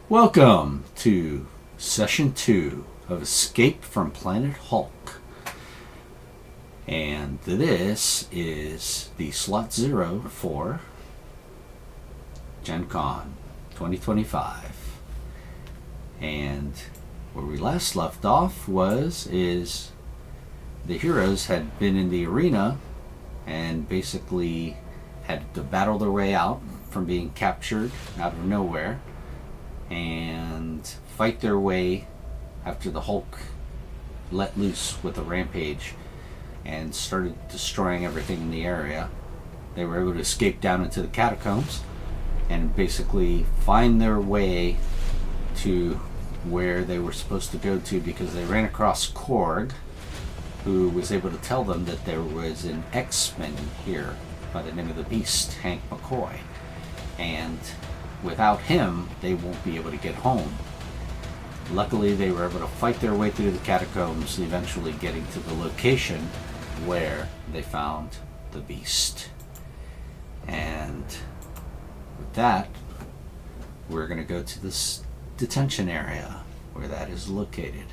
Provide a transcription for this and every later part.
Welcome to Session 2 of Escape from Planet Hulk. And this is the slot 0 for Gencon 2025. And where we last left off is the heroes had been in the arena and basically had to battle their way out from being captured out of nowhere and fight their way after the Hulk let loose with a rampage and started destroying everything in the area. They were able to escape down into the catacombs and basically find their way to where they were supposed to go to, because they ran across Korg, who was able to tell them that there was an X-Men here by the name of the Beast, Hank McCoy, and without him they won't be able to get home. Luckily they were able to fight their way through the catacombs, eventually getting to the location where they found the Beast. And with that, we're going to go to this detention area where that is located.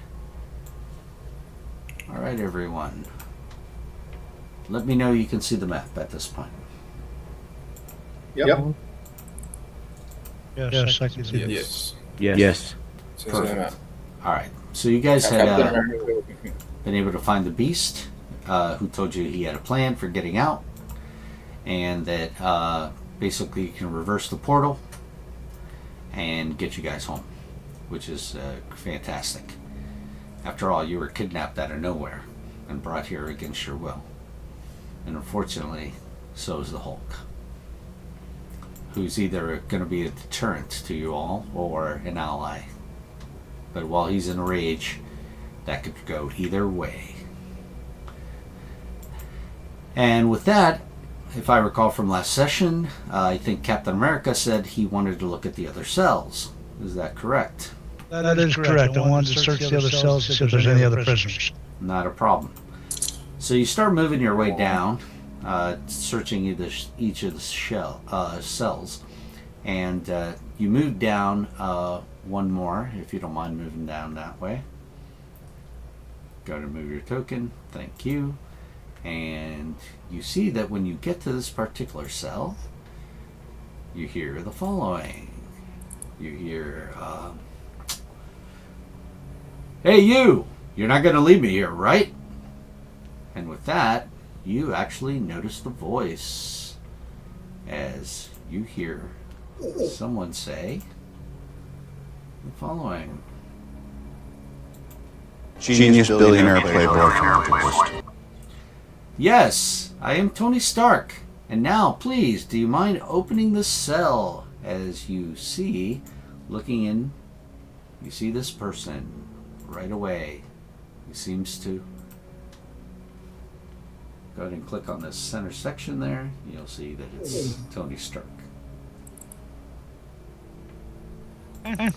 Alright everyone, let me know you can see the map at this point. Yep. Yes, I can see it. Yes. Perfect. Alright, so you guys had been able to find the Beast, who told you he had a plan for getting out, and that basically you can reverse the portal and get you guys home, which is fantastic. After all, you were kidnapped out of nowhere and brought here against your will. And unfortunately, so is the Hulk, who's either going to be a deterrent to you all or an ally. But while he's in a rage, that could go either way. And with that, if I recall from last session, I think Captain America said he wanted to look at the other cells. Is that correct? That is correct. I wanted to search the other cells to see if there's any other prisoners. Not a problem. So you start moving your way down, searching each of the cells, and you move down one more, if you don't mind moving down that way. Go to move your token, thank you. And you see that when you get to this particular cell, you hear the following. You hear, "Hey you! You're not going to leave me here, right?" And with that, you actually notice the voice as you hear someone say the following. Genius billionaire playboy philanthropist. "Yes, I am Tony Stark. And now, please, do you mind opening the cell?" As you see, looking in, you see this person right away. He seems to go ahead and click on this center section there. You'll see that it's Tony Stark. Can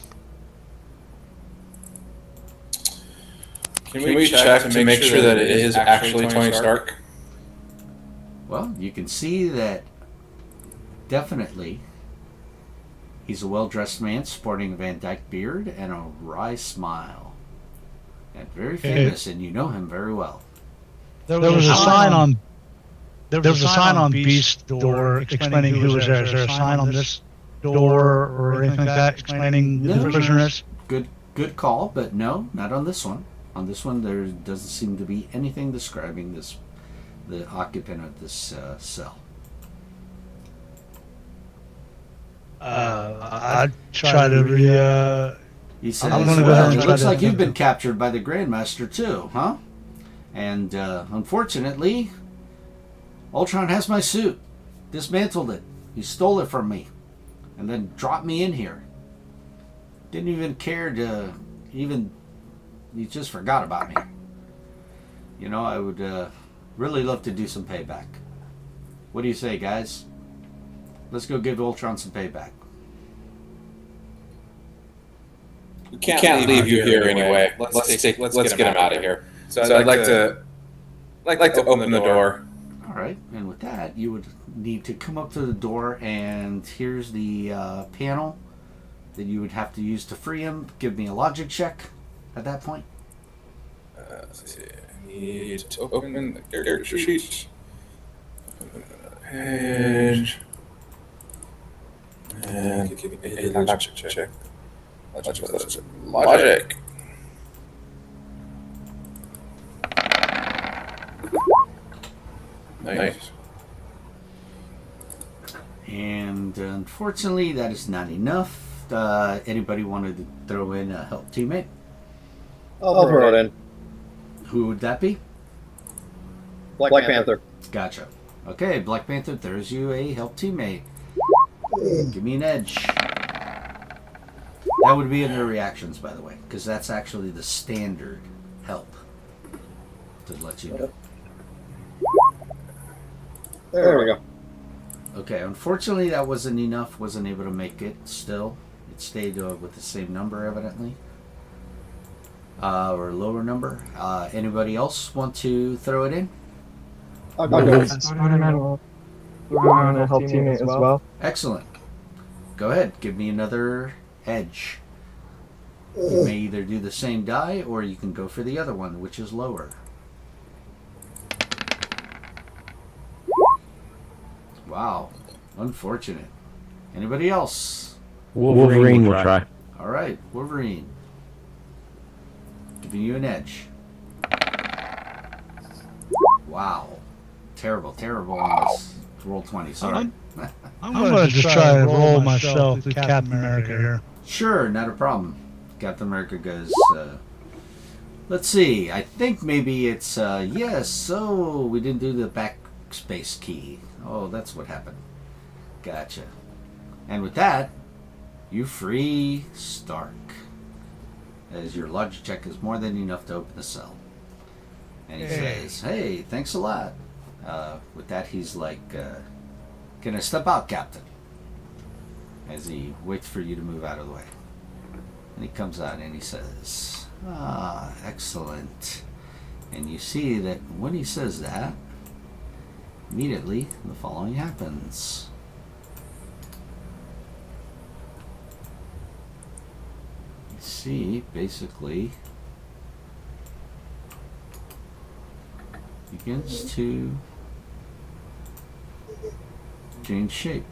we check to make sure that it is actually Tony Stark? Well, you can see that definitely he's a well-dressed man sporting a Van Dyke beard and a wry smile. And very famous, and you know him very well. There was a sign on. There was a sign on Beast's door explaining who was there. Is there a sign on this door or anything like that explaining who the prisoner is? Good call, but no, not on this one. On this one, there doesn't seem to be anything describing the occupant of this cell. I try to He says, I'm gonna go "Well, ahead and it try looks to- like you've been captured by the Grandmaster too, huh? And unfortunately, Ultron has my suit, dismantled it. He stole it from me, and then dropped me in here. Didn't even care to he just forgot about me. You know, I would really love to do some payback. What do you say, guys? Let's go give Ultron some payback." We can't leave you here anyway. Let's get him out of here. So I'd like to open the door. All right, and with that, you would need to come up to the door, and here's the panel that you would have to use to free him. Give me a logic check at that point. Let's see. I need to open the character sheet. Page. And give me a logic check. Logic. Nice. And unfortunately, that is not enough. Anybody wanted to throw in a help teammate? I'll throw it in. Who would that be? Black Panther. Gotcha. Okay, Black Panther throws you a help teammate. Give me an edge. That would be in their reactions, by the way, because that's actually the standard help. To let you know. There we go. Okay, unfortunately that wasn't enough. Wasn't able to make it still. It stayed with the same number, evidently. Or lower number. Anybody else want to throw it in? I'll go. We're gonna help teammate as well. Excellent. Go ahead. Give me another edge. You may either do the same die, or you can go for the other one, which is lower. Wow. Unfortunate. Anybody else? Wolverine will try. All right, Wolverine. Giving you an edge. Wow. Terrible on this roll 20. Sorry. I'm going to just try to roll myself through Captain America here. Sure, not a problem. Captain America goes, let's see. I think maybe it's, yes, so we didn't do the backspace key. Oh, that's what happened. Gotcha. And with that, you free Stark. As your logic check is more than enough to open the cell. And he says, hey, thanks a lot. With that, he's like, can I step out, Captain? As he waits for you to move out of the way. And he comes out and he says, excellent. And you see that when he says that, immediately the following happens. You see, basically, begins to change shape.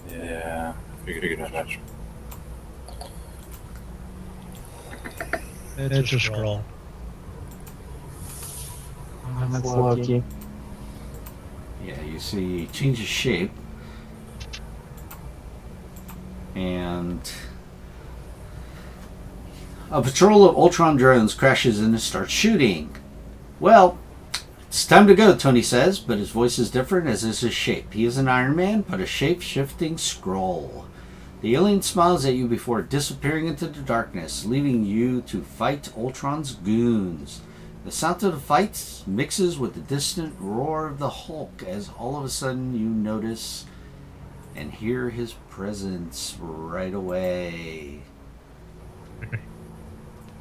Yeah, figured as much. It's a scroll. That's lucky. Yeah, you see, he changes shape, and a patrol of Ultron drones crashes in and starts shooting. Well, it's time to go, Tony says, but his voice is different, as is his shape. He is an Iron Man, but a shape-shifting Skrull. The alien smiles at you before disappearing into the darkness, leaving you to fight Ultron's goons. The sound of the fight mixes with the distant roar of the Hulk, as all of a sudden you notice and hear his presence right away.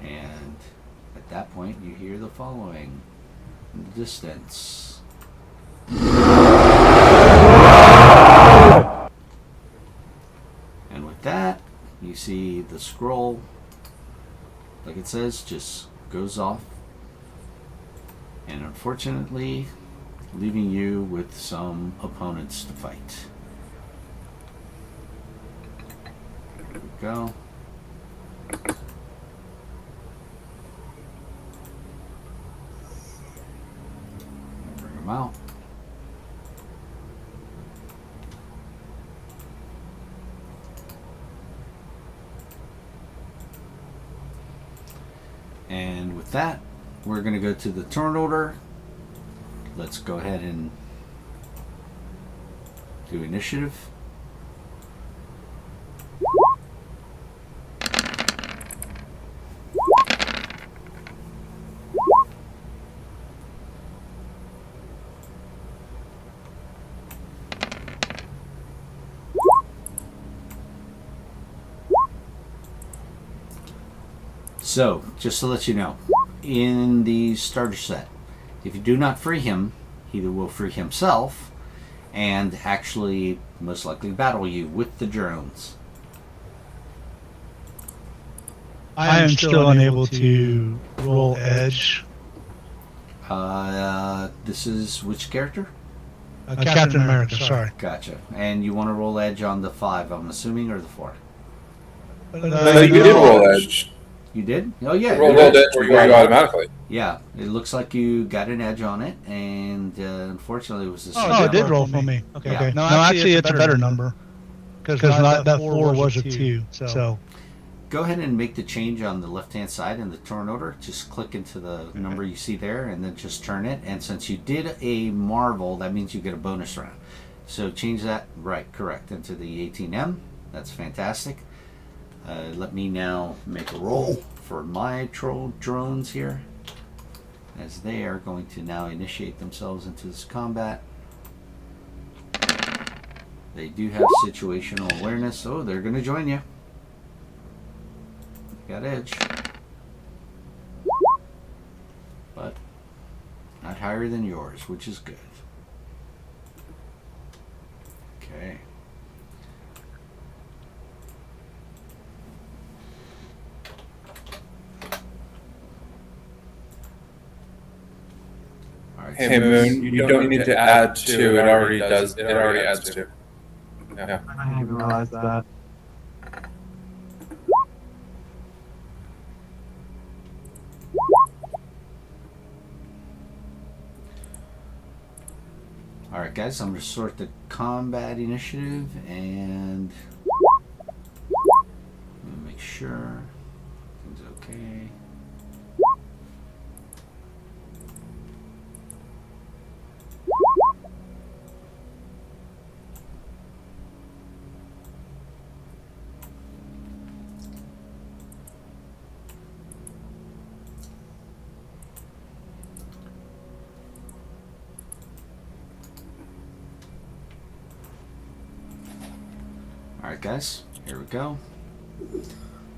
And at that point, you hear the following in the distance. And with that, you see the scroll, like it says, just goes off. And unfortunately, leaving you with some opponents to fight. There we go. Bring them out. And with that, we're going to go to the turn order. Let's go ahead and do initiative. So, just to let you know, in the starter set, if you do not free him, he will free himself and actually most likely battle you with the drones. I am still unable to roll edge. This is which character? Captain America, sorry. Gotcha. And you want to roll edge on the 5, I'm assuming, or the 4? No, you did roll edge. You did? Oh, yeah. You rolled edge for you automatically. Yeah, it looks like you got an edge on it, and unfortunately it was the Oh, it did roll for me. Okay. Yeah. No, actually, it's a better number. Because that 4 was a 2. So. Go ahead and make the change on the left-hand side in the turn order. Just click into the number you see there, and then just turn it. And since you did a Marvel, that means you get a bonus round. So change that, right, correct, into the 18M. That's fantastic. Let me now make a roll for my troll drones here, as they are going to now initiate themselves into this combat. They do have situational awareness, so they're going to join you. Got edge, but not higher than yours, which is good. Okay. All right. Hey Moon, you don't need to add 2. It already does. It already adds 2. Yeah. I didn't realize that. Alright guys, I'm going to sort the combat initiative and make sure things okay. Alright guys, here we go.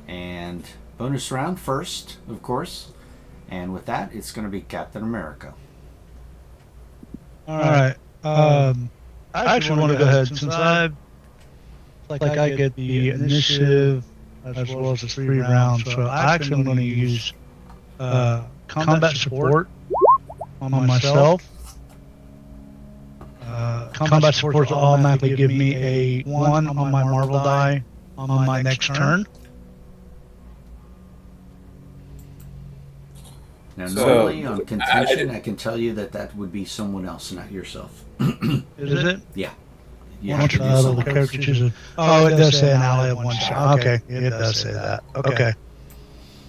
And bonus round first, of course. And with that, it's going to be Captain America. Alright. I actually want to go ahead, since I get the initiative as well as the 3 rounds, so I actually am going to use combat support on myself. Combat support will automatically give me a 1 on my Marvel die on my next turn. Now, normally on contention, I can tell you that would be someone else, not yourself. Is it? Yeah. You have to do something. Oh, it does say an ally of 1 shot. Okay, it does say that. Okay.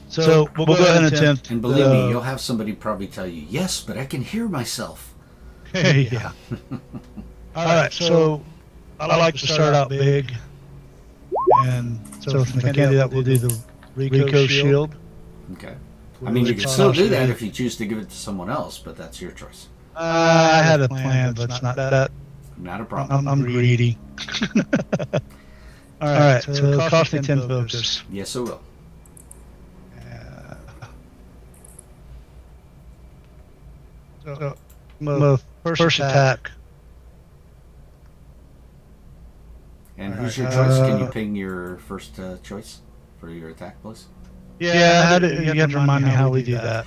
So we'll go ahead and attempt. And believe me, you'll have somebody probably tell you, yes, but I can hear myself. Yeah. Alright, so I like to start out big. And so if I can do that, we'll do the Rico shield. Okay. I mean, you can still do that if you choose to give it to someone else, but that's your choice. I had a plan, but it's not that. Not a problem. I'm greedy. Alright, so it'll cost me 10 focus. Yes, it will. So, my first attack. And who's your choice? Can you ping your first choice for your attack, please? Yeah, you have to remind me how we do that.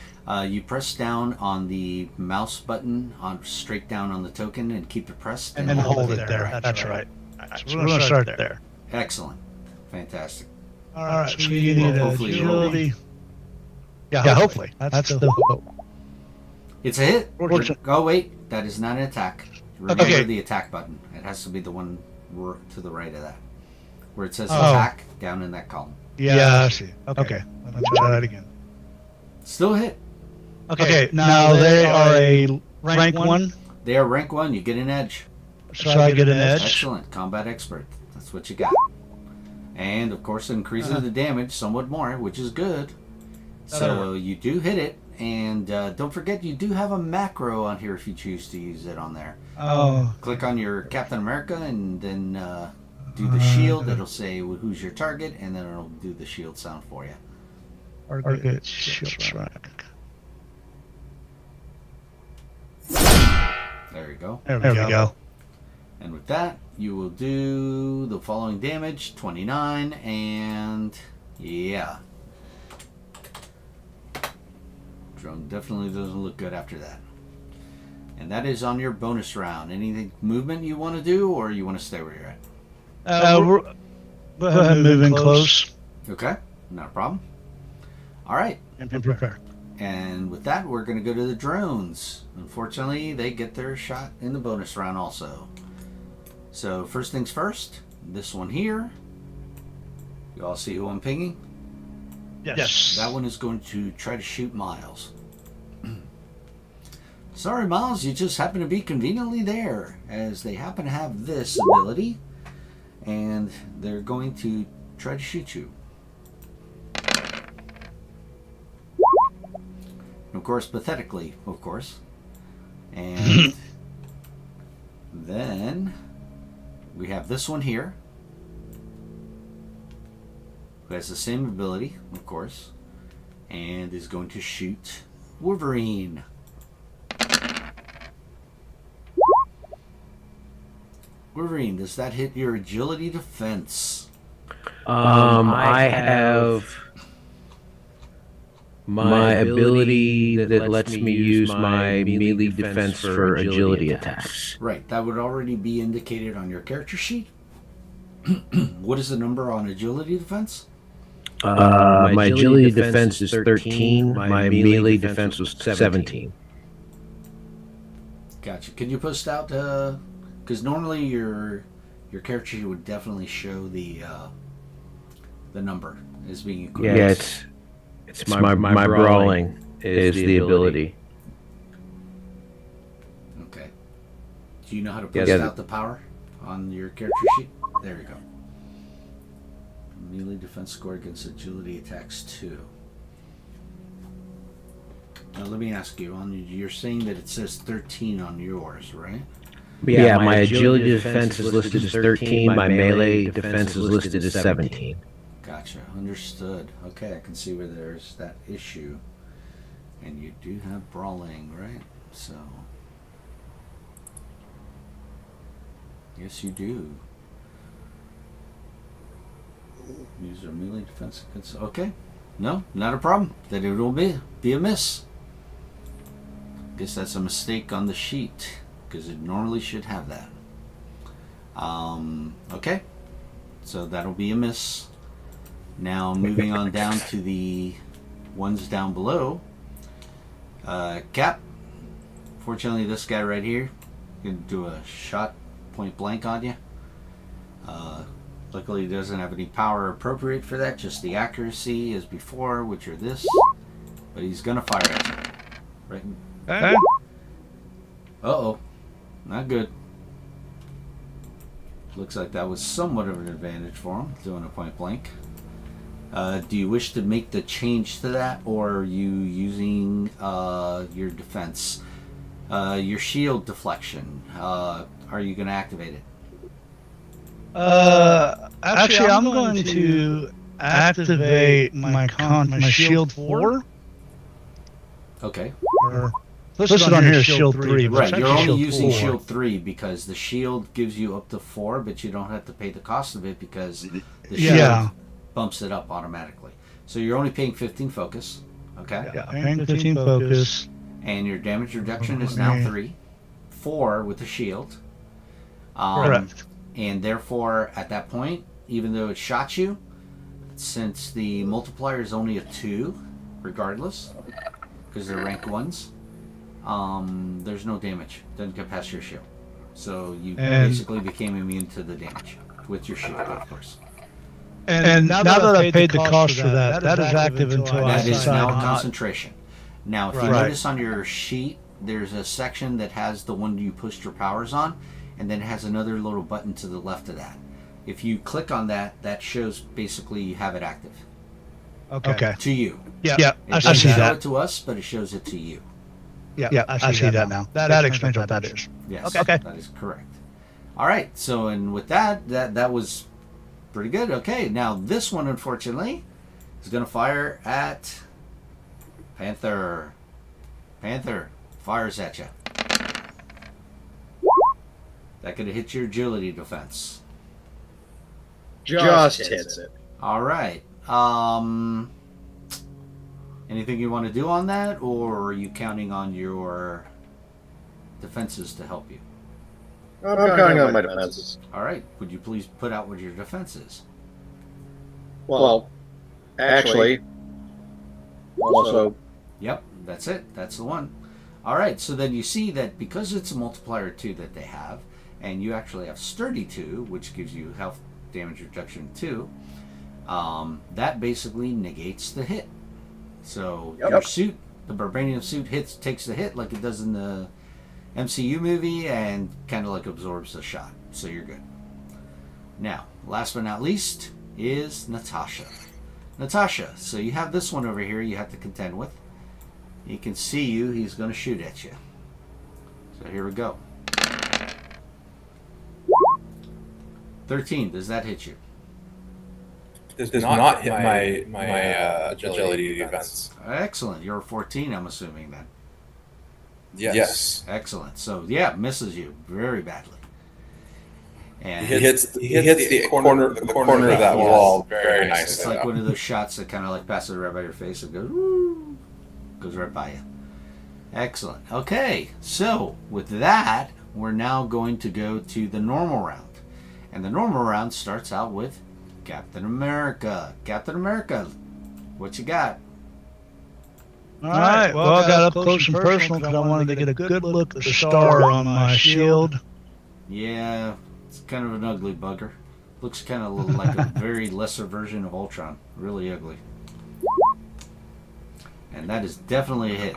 You press down on the mouse button, straight down on the token, and keep it pressed. And hold it there. That's right. So we're going to start there. Excellent. Fantastic. Alright, so you need agility. Yeah, hopefully. That's the hope. It's a hit. Oh, wait. That is not an attack. Remember the attack button. It has to be the one to the right of that. Where it says attack, down in that column. Yeah, I see. Okay. Let's try that again. Still a hit. Okay, now they are a rank 1. They are rank 1. You get an edge. So I get an edge. Excellent. Combat expert. That's what you got. And, of course, it increases the damage somewhat more, which is good. So you do hit it. And don't forget, you do have a macro on here if you choose to use it on there. Click on your Captain America and then do the shield. It'll say who's your target, and then it'll do the shield sound for you. Target shield track. There you go. There we go. And with that, you will do the following damage, 29, and yeah. Drone definitely doesn't look good after that. And that is on your bonus round. Anything movement you want to do, or you want to stay where you're at? Go ahead and move in close. Okay, not a problem. All right. And prepare. And with that, we're going to go to the drones. Unfortunately, they get their shot in the bonus round also. So first things first, this one here. You all see who I'm pinging? Yes. That one is going to try to shoot Miles. Sorry, Miles, you just happen to be conveniently there, as they happen to have this ability, and they're going to try to shoot you. And of course, pathetically, of course. And then we have this one here, who has the same ability, of course, and is going to shoot Wolverine. Wolverine, does that hit your agility defense? I have my ability that lets me use my melee defense for agility attacks. Right, that would already be indicated on your character sheet. What is the number on agility defense? My agility defense is 13. My melee defense was 17. Gotcha. Can you post out, because normally your character sheet would definitely show the number as being equivalent. Yeah, it's my brawling is the ability. Okay. Do you know how to post out the power on your character sheet? There you go. Melee defense score against agility attacks 2. Now let me ask you, you're saying that it says 13 on yours, right? Yeah, my agility defense is listed as 13. My melee defense is listed as 17. Gotcha. Understood. Okay, I can see where there's that issue. And you do have brawling, right? So... yes, you do. Use our melee defense against... okay. No, not a problem. Then it will be a miss. Guess that's a mistake on the sheet, because it normally should have that. Okay. So that'll be a miss. Now moving on down to the ones down below. Cap. Fortunately, this guy right here can do a shot point blank on you. Luckily, he doesn't have any power appropriate for that, just the accuracy as before, which are this. But he's gonna fire at you. Right? Okay. Uh-oh. Not good. Looks like that was somewhat of an advantage for him, doing a point blank. Do you wish to make the change to that, or are you using your defense? Your shield deflection, are you going to activate it? Actually, I'm going to activate my shield 4. Okay. Or listed on here as shield 3. But Right, it's you're actually only using 4. shield 3 because the shield gives you up to 4, but you don't have to pay the cost of it because the shield bumps it up automatically. So you're only paying 15 focus, okay? Yeah, paying 15 focus. And your damage reduction is now 3. 4 with the shield. Correct. And therefore, at that point, even though it shot you, since the multiplier is only a 2, regardless, because they're rank 1s, there's no damage. Doesn't get past your shield. So you basically became immune to the damage with your shield, of course. And now that I've paid the cost for that, that is active until I That is decide now a not. concentration. Now, if you notice on your sheet, there's a section that has the one you pushed your powers on, and then it has another little button to the left of that. If you click on that, that shows basically you have it active. Okay. To you. Yeah, It I doesn't see show that. it to us, but it shows it to you. Yeah, I see that now. That explains what that is. Yes, Okay. that is correct. All right, so and with that was pretty good. Okay, now this one, unfortunately, is going to fire at Panther. Panther fires at you. That could have hit your agility defense. Just hits it. All right. Anything you want to do on that, or are you counting on your defenses to help you? I'm counting on my defenses. All right. Would you please put out what your defense is? Well, actually, also, Yep, that's it. That's the one. All right. So then you see that because it's a multiplier 2 that they have, and you actually have sturdy 2, which gives you health damage reduction 2, that basically negates the hit. So your suit, the Barbarian suit, takes the hit like it does in the MCU movie, and kind of like absorbs the shot. So you're good. Now, last but not least is Natasha. Natasha, so you have this one over here you have to contend with. He can see you. He's going to shoot at you. So here we go. 13. Does that hit you? Does not hit my agility defense. Excellent. You're a 14, I'm assuming then. Yes. Excellent. So yeah, misses you very badly. And He hits the corner of that wall very nicely. it's like one of those shots that kind of like passes right by your face and goes, woo, goes right by you. Excellent. Okay, so with that, we're now going to go to the normal round. And the normal round starts out with Captain America. Captain America, what you got? All right. Well, I got up close and personal because I wanted to get a good look at the star on my shield. Yeah, it's kind of an ugly bugger. Looks kind of like a very lesser version of Ultron. Really ugly. And that is definitely a hit.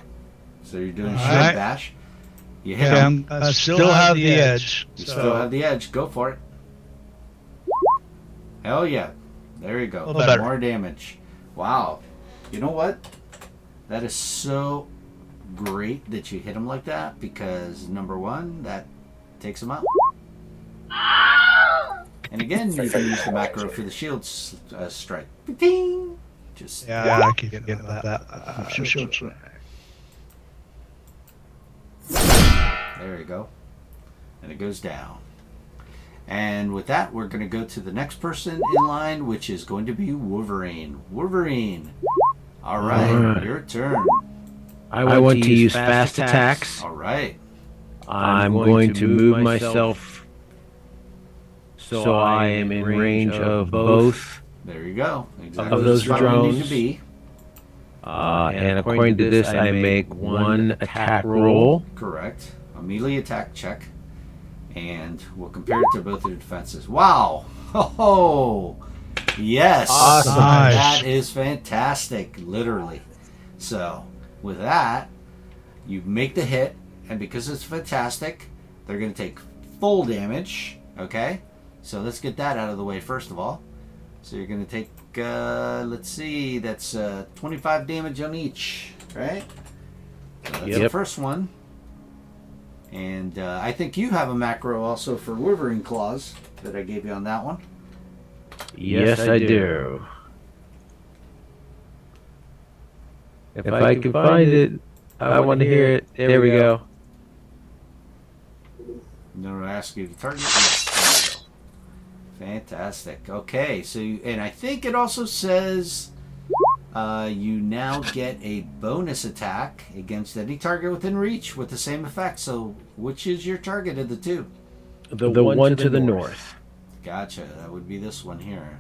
So you're doing a shield bash. You hit him. I still have the edge. You still have the edge. Go for it. Hell yeah. There you go. More damage. Wow. You know what? That is so great that you hit him like that, because number one, that takes him out. And again, you can use the macro for the shield strike. Ding! Just I keep getting that. Shield strike. There you go. And it goes down. And with that, we're going to go to the next person in line, which is going to be Wolverine. Wolverine. All right, your turn. I want to use fast attacks. All right. I'm going to move myself so I am in range of both There you go. Exactly of those where you need drones. to be. And according to this, I make one attack roll. Correct. A melee attack check. And we'll compare it to both of your defenses. Wow. Oh, yes. Awesome. That is fantastic, literally. So, with that, you make the hit, and because it's fantastic, they're going to take full damage, okay? So let's get that out of the way first of all. So you're going to take, let's see, that's 25 damage on each, right? So that's the first one. And I think you have a macro also for Wolverine Claws that I gave you on that one. Yes, I do. If I can find it, I want to hear it. There we go. I'm going to ask you to target. Yes, there you go. Fantastic. Okay, so and I think it also says you now get a bonus attack against any target within reach with the same effect. So which is your target of the two? The one to the north. Gotcha. That would be this one here.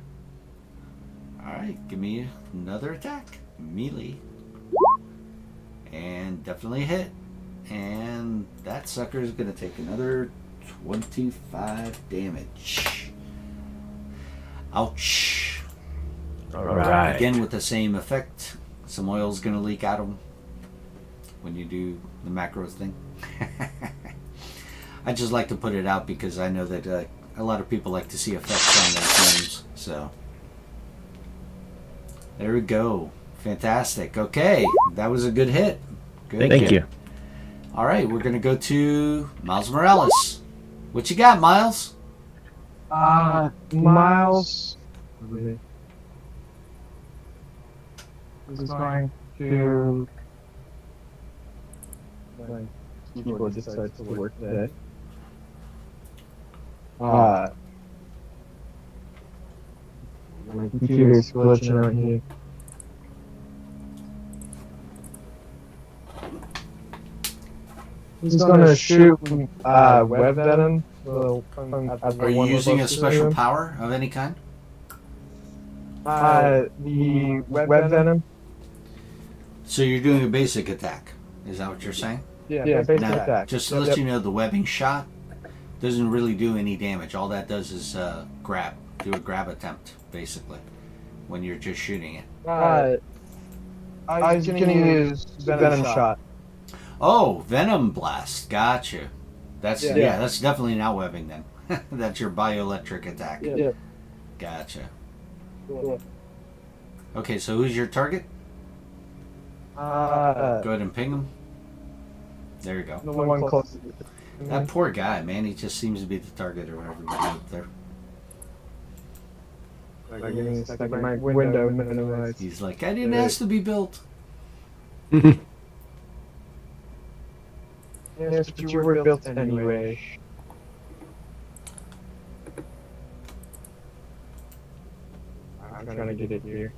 All right, give me another attack. Melee. And definitely a hit. And that sucker is going to take another 25 damage. Ouch. All right. Again with the same effect. Some oil's going to leak out of them when you do the macros thing. I just like to put it out because I know that a lot of people like to see effects on their games. So there we go. Fantastic. Okay, that was a good hit. Good. Thank you. All right, we're going to go to Miles Morales. What you got, Miles? Miles is going to. My keyboard decides to work today. My computer's glitching out here. He's gonna shoot web venom. Are you using a special power of any kind? The web venom. So you're doing a basic attack. Is that what you're saying? Yeah, basic Now, attack. just to let you know, the webbing shot doesn't really do any damage. All that does is do a grab attempt, basically, when you're just shooting it. I was gonna use venom shot. Oh, venom blast. Gotcha. That's that's definitely not webbing then. That's your bioelectric attack. Yeah. Gotcha. Yeah. Okay, so who's your target? Go ahead and ping him. There you go. The one closest. That poor guy, man. He just seems to be the target or whatever you do up there. Like getting stuck in my window minimized. He's like, I didn't ask to be built. Yes, but you were built anyway. I'm trying to get it here.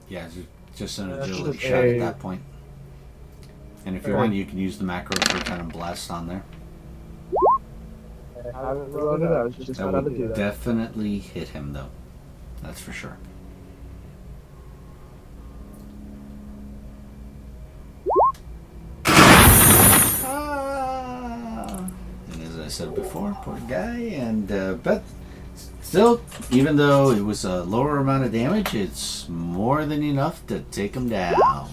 Yeah, just an agility shot at that point. And if you want, you can use the macro for kind of blast on there. I haven't reloaded. I was just That about to do would that. definitely hit him, though. That's for sure. And as I said before, poor guy. And but still, even though it was a lower amount of damage, it's more than enough to take him down.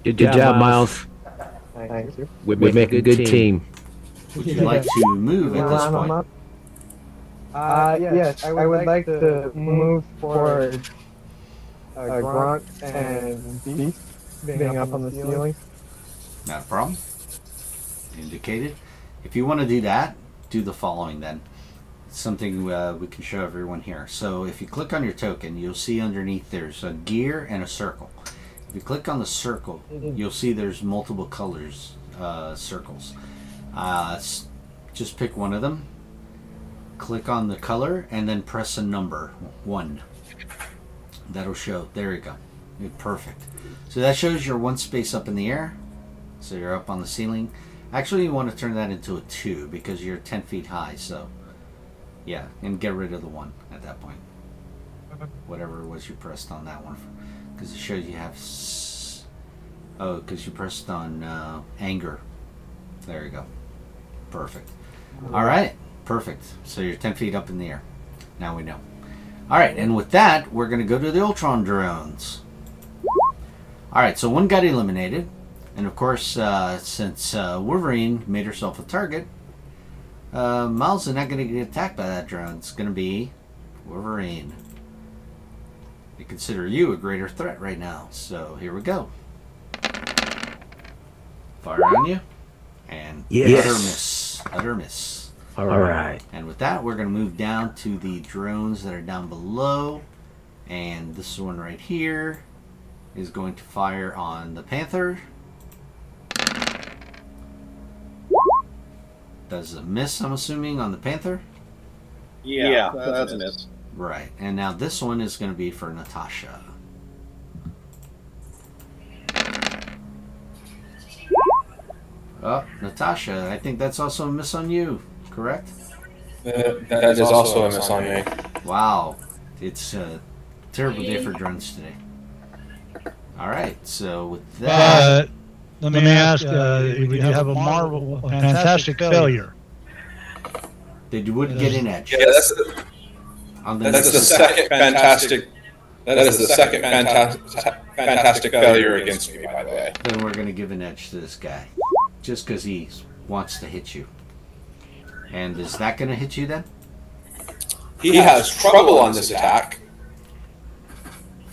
Good job, Miles. Thank you. We make a good team. Would you like to move at this point? Yes, I would like to move forward Grunt and Beast being up on the ceiling. Not a problem. Indicated. If you want to do that, do the following then. It's something we can show everyone here. So if you click on your token, you'll see underneath there's a gear and a circle. If you click on the circle, you'll see there's multiple colors, circles. Just pick one of them, click on the color, and then press a number, 1. That'll show. There you go. Perfect. So that shows you're one space up in the air. So you're up on the ceiling. Actually, you want to turn that into a 2 because you're 10 feet high. So yeah, and get rid of the 1 at that point. Whatever it was you pressed on that one. Because it shows you have... Oh, because you pressed on anger. There you go. Perfect. All right. Perfect. So you're 10 feet up in the air. Now we know. All right. And with that, we're going to go to the Ultron drones. All right. So one got eliminated. And of course, since Wolverine made herself a target, Miles is not going to get attacked by that drone. It's going to be Wolverine. They consider you a greater threat right now. So here we go. Fire on you. And Yes. utter miss. Utter miss. All right. And with that, we're going to move down to the drones that are down below. And this one right here is going to fire on the Panther. Does a miss, I'm assuming, on the Panther? Yeah, that's a miss. Right. And now this one is going to be for Natasha. Oh, Natasha, I think that's also a miss on you, correct? That is also a miss on me. Wow. It's a terrible day for drones today. Alright, so with that... But let me ask, would you have a fantastic failure? They would get an edge. Yeah, that's the second fantastic. That is the second fantastic failure against me, by the way. Then we're going to give an edge to this guy. Just because he wants to hit you. And is that going to hit you then? He has trouble on this attack.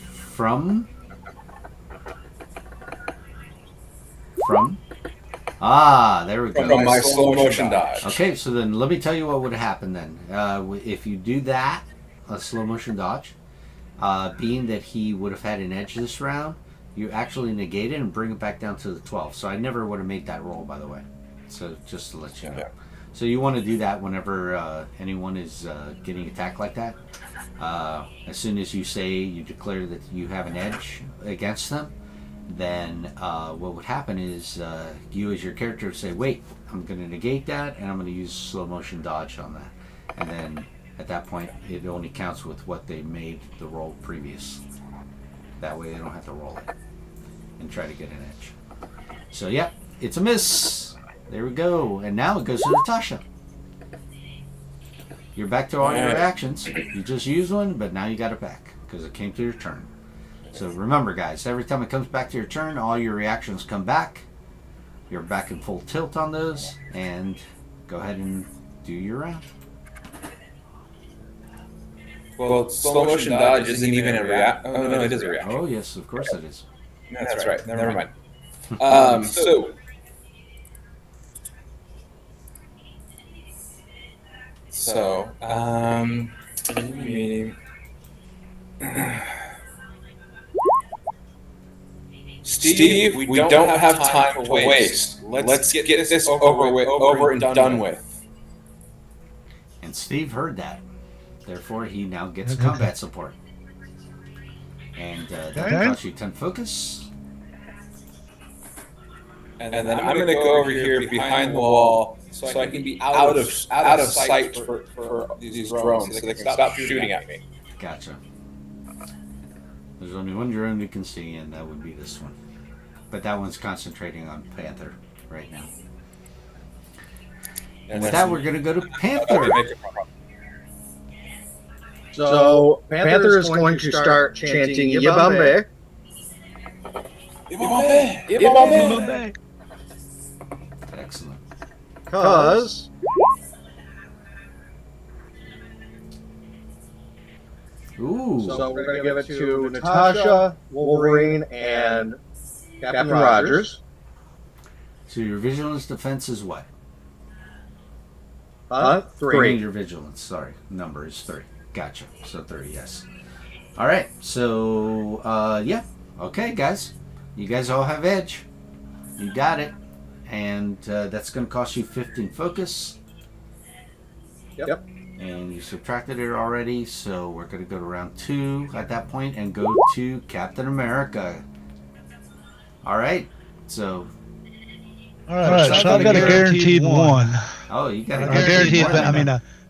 From? Ah, there we go. From my slow motion dodge. Okay, so then let me tell you what would happen then. If you do that, a slow motion dodge, being that he would have had an edge this round, you actually negate it and bring it back down to the 12. So I never would have made that roll, by the way. So just to let you know. So you want to do that whenever anyone is getting attacked like that. As soon as you declare that you have an edge against them, then what would happen is you as your character would say, wait, I'm going to negate that, and I'm going to use slow motion dodge on that. And then at that point, it only counts with what they made the roll previous. That way they don't have to roll it and try to get an edge. So yeah, it's a miss. There we go. And now it goes to Natasha. You're back to all your reactions. You just used one, but now you got it back because it came to your turn. So remember, guys, every time it comes back to your turn, all your reactions come back. You're back in full tilt on those, and go ahead and do your round. Well, slow motion dodge isn't even a react. Oh no, it is a reaction. Oh yes, of course it is. That's right. Never mind. Steve, we don't have time to waste. Let's get this over and done with. And Steve heard that. Therefore, he now gets combat support. And that costs you 10 focus. And then I'm going to go over here behind the wall so I can be out of sight for these drones so they can stop shooting at me. Gotcha. There's only one drone you can see, and that would be this one. But that one's concentrating on Panther right now. And with that, we're going to go to Panther. So Panther is going to start chanting Yabambe. Yabambe! Yabambe! Excellent. Because Ooh. so we're going to give it to Natasha, Wolverine, and Captain Rogers. So your vigilance defense is what? 3. Your vigilance, sorry. Number is 3. Gotcha. So 30, yes. All right. So, yeah. Okay, guys. You guys all have edge. You got it. And that's going to cost you 15 focus. Yep. And you subtracted it already, so we're going to go to round 2 at that point and go to Captain America. All right. So. All right. So I've got a guaranteed 1. Oh, you got a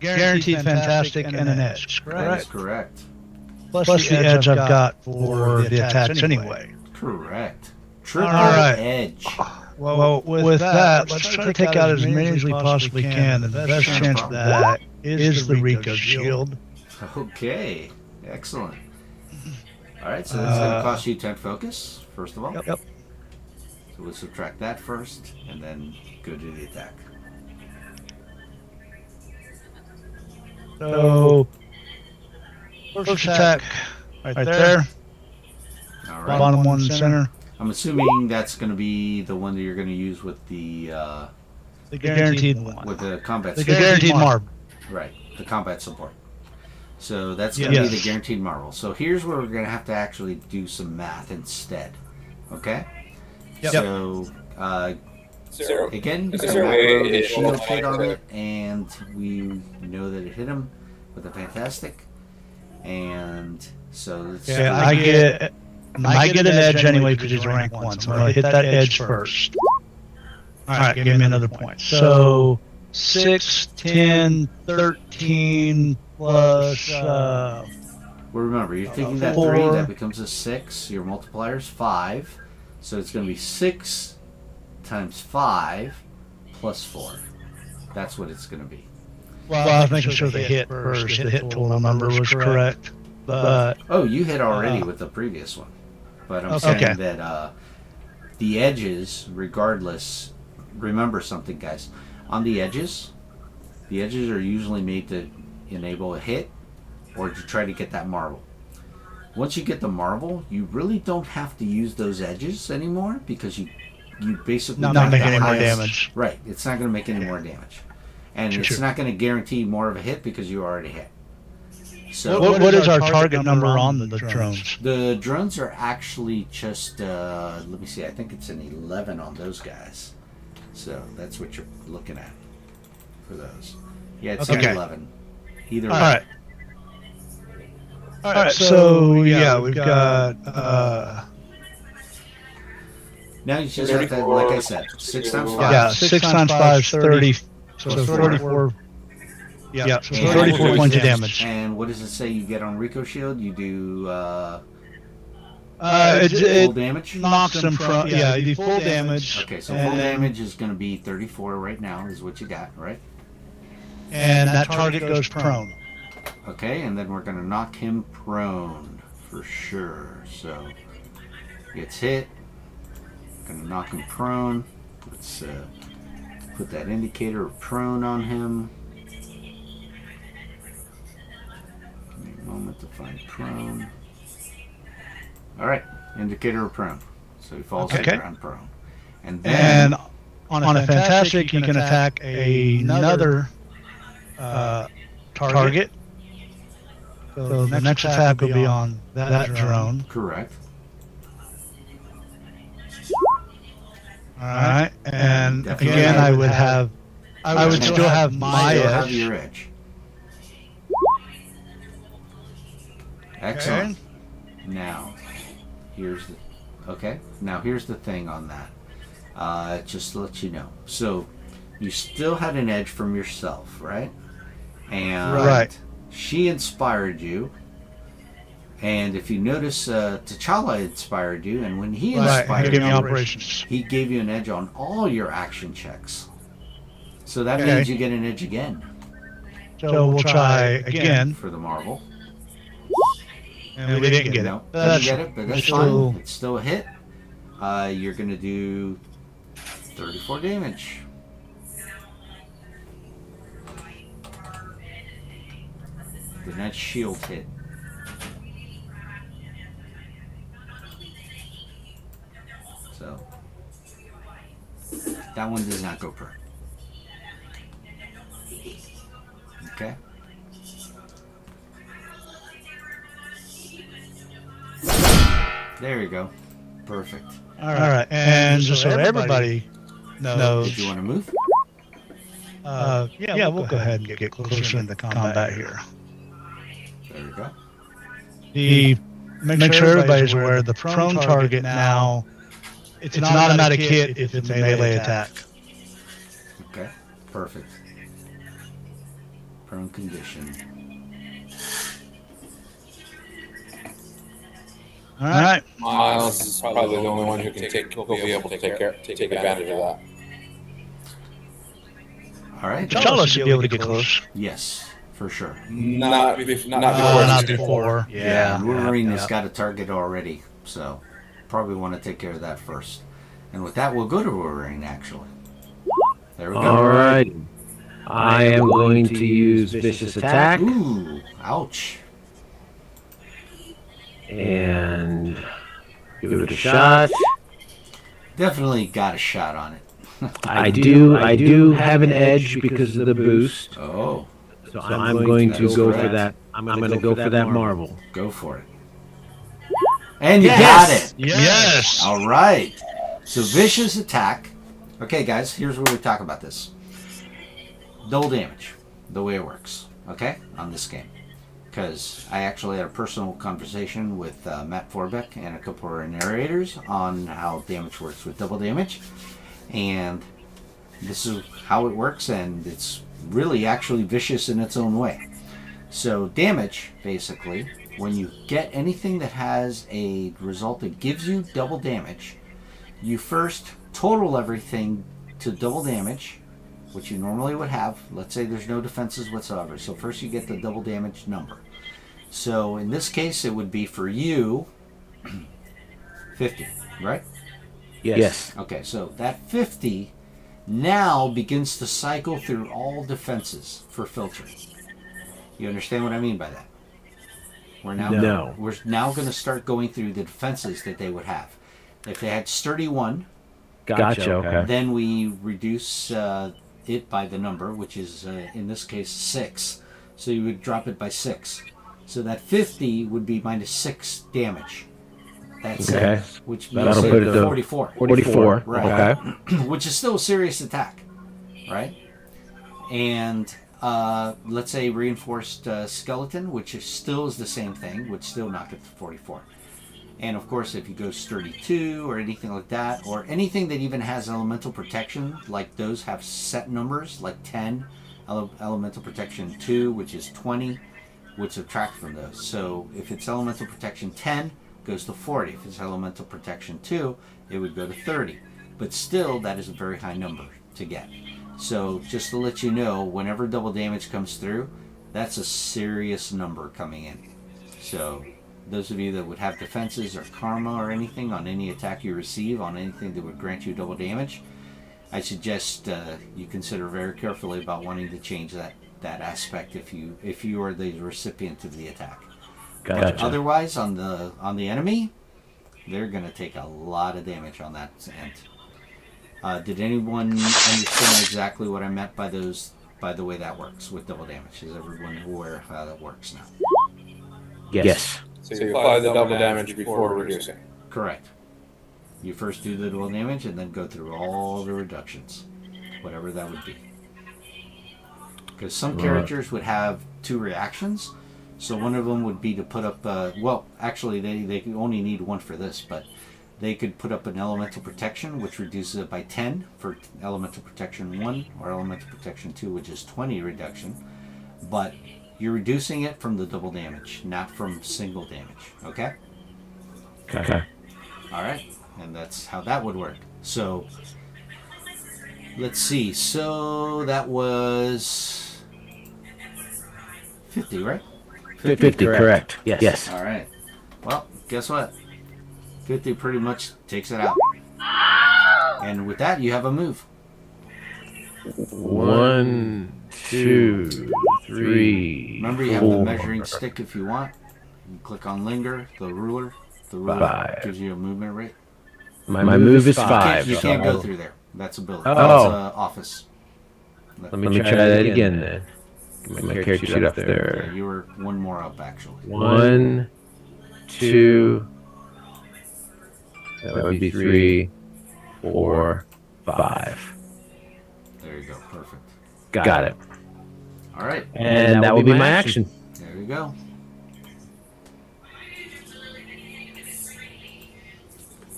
guaranteed fantastic and an edge. That is correct. Plus the edge I've got for the attacks anyway. Correct. Triple edge. Well, with that, let's try to take out as many as we possibly can. And the best chance of that is the Rico shield. Okay. Excellent. All right, so that's going to cost you 10 focus, first of all. Yep. So we'll subtract that first, and then go to the attack. So, first attack, right there. All right. Bottom one in the center. I'm assuming that's going to be the one that you're going to use with the guaranteed one. With the combat The support. guaranteed marble. Right, the combat support. So that's going to be the guaranteed marble. So here's where we're going to have to actually do some math instead. Okay? Yep. So, again, Is the there a macro, way the it shield will hit on apply it, and we know that it hit him with a fantastic. And so let's I get an edge anyway because he's rank 1, so I'm going to hit that edge first. Alright, give me another point. So, 6, 10, 13, plus... well, remember, you're taking that 4. 3, that becomes a 6. Your multiplier is 5. So it's going to be 6 times 5 plus 4. That's what it's going to be. Well, I was making sure the hit first. The hit total number was correct. But oh, you hit already with the previous one. But I'm saying that the edges, regardless, remember something, guys. On the edges are usually made to enable a hit or to try to get that marble. Once you get the marble, you really don't have to use those edges anymore because you basically not making any more damage. Right, it's not going to make any more damage. And it's not going to guarantee more of a hit because you already hit. So what is our target number on the drones? the drones are actually just, let me see, I think it's an 11 on those guys. So that's what you're looking at for those. Yeah, it's an 11. Either All way. right. All right, so yeah, we've got Now you just have to, like I said, 6 times 5. yeah, 6 times 5 is 30, so 34. Yeah, so And 34 points of damage. And what does it say you get on Rico Shield? You do It full damage? knocks them from, yeah, you do full damage. Okay, so full damage is going to be 34 right now is what you got, right? And that target goes prone. Okay, and then we're going to knock him prone for sure. So, gets hit. Going to knock him prone. Let's put that indicator of prone on him. Give me a moment to find prone. Alright, indicator of prone. So he falls to the ground prone. And then on a fantastic, you can attack another target. So the next attack will be on that drone. correct. Alright, and Definitely. again I would still have my Still have edge. your edge. Excellent. Now, here's the thing on that. Just to let you know. So, you still had an edge from yourself, right? And Right. she inspired you. And if you notice, T'Challa inspired you, and when he Right, inspired he gave me you, operations. he gave you an edge on all your action checks. So that Okay. means you get an edge again So we'll try again, for the Marvel. and we didn't get it. No, That's didn't get it, but that's still- fine. It's still a hit. You're going to do 34 damage. Then that shield hit. So, that one does not go prone. Okay. There you go. Perfect. All right, and just so everybody knows, Did you want to move? yeah, we'll go ahead and get closer into combat here. There we go. Make sure everybody's aware the prone target now, it's an automatic hit if it's a melee attack. Okay. Perfect. Prone condition. All right. Miles is probably the only one who can will be able to take advantage of that. All right. T'Challa should be able to get close. Yes, for sure. Not before. Not before. Yeah, Wolverine has got a target already, so probably want to take care of that first. And with that, we'll go to Wolverine, actually. There we go. All right. I am going to use vicious attack Ooh, ouch. and give it a shot. Definitely got a shot on it. I do have an edge because of the boost, Oh, so I'm going to go for that. I'm going to go for that marble. go for it. And you got it. Yes. All right. So vicious attack. Okay, guys, here's where we talk about this. Double damage, the way it works, okay, on this game. Because I actually had a personal conversation with Matt Forbeck and a couple of narrators on how damage works with double damage. And this is how it works, and it's really actually vicious in its own way. So damage, basically, when you get anything that has a result that gives you double damage, you first total everything to double damage, which you normally would have. Let's say there's no defenses whatsoever. So first you get the double damage number. So in this case, it would be for you 50, right? Yes. Okay, so that 50 now begins to cycle through all defenses for filtering. You understand what I mean by that? We're now going to start going through the defenses that they would have. If they had sturdy 1, Gotcha. Okay. then we reduce it by the number, which is in this case 6. So you would drop it by 6. So that 50 would be minus 6 damage. That's Okay. it. Which means That'll put it to 44. 44. Right. Okay. Which is still a serious attack, right? And let's say reinforced skeleton, which still is the same thing, would still knock it to 44. And of course, if you go sturdy 2 or anything like that, or anything that even has elemental protection, like those have set numbers, like 10, elemental protection 2, which is 20, would subtract from those. So if it's elemental protection 10, goes to 40. If it's elemental protection 2, it would go to 30. But still, that is a very high number to get. So just to let you know, whenever double damage comes through, that's a serious number coming in. So those of you that would have defenses or karma or anything on any attack you receive, on anything that would grant you double damage, I suggest you consider very carefully about wanting to change that aspect if you are the recipient of the attack. Gotcha. But otherwise, on the enemy, they're going to take a lot of damage on that end. Did anyone understand exactly what I meant by the way that works with double damage? Is everyone aware of how that works now? Yes. So you apply the double damage before reducing. Correct. You first do the double damage and then go through all the reductions, whatever that would be. Because some characters would have 2 reactions. So one of them would be to put up, well, actually they only need 1 for this, but they could put up an elemental protection, which reduces it by 10 for elemental protection 1, or elemental protection 2, which is 20 reduction. But you're reducing it from the double damage, not from single damage, okay? Okay. All right, and that's how that would work. So, let's see. So that was 50, right? 50, correct. Yes. All right. Well, guess what? 50 pretty much takes it out. And with that, you have a move. 1, 2, 3. Remember, you have the measuring stick if you want. You click on linger, the ruler. The ruler 5. gives you a movement rate. My move is 5. You can't go through there. That's a building. Oh. That's office. Let me try that again then. My character sheet up there. Yeah, you were 1 more up, actually. 1, 2. That would be 3, 4, 5. There you go. Perfect. Got it. All right. And that will be my action. There you go.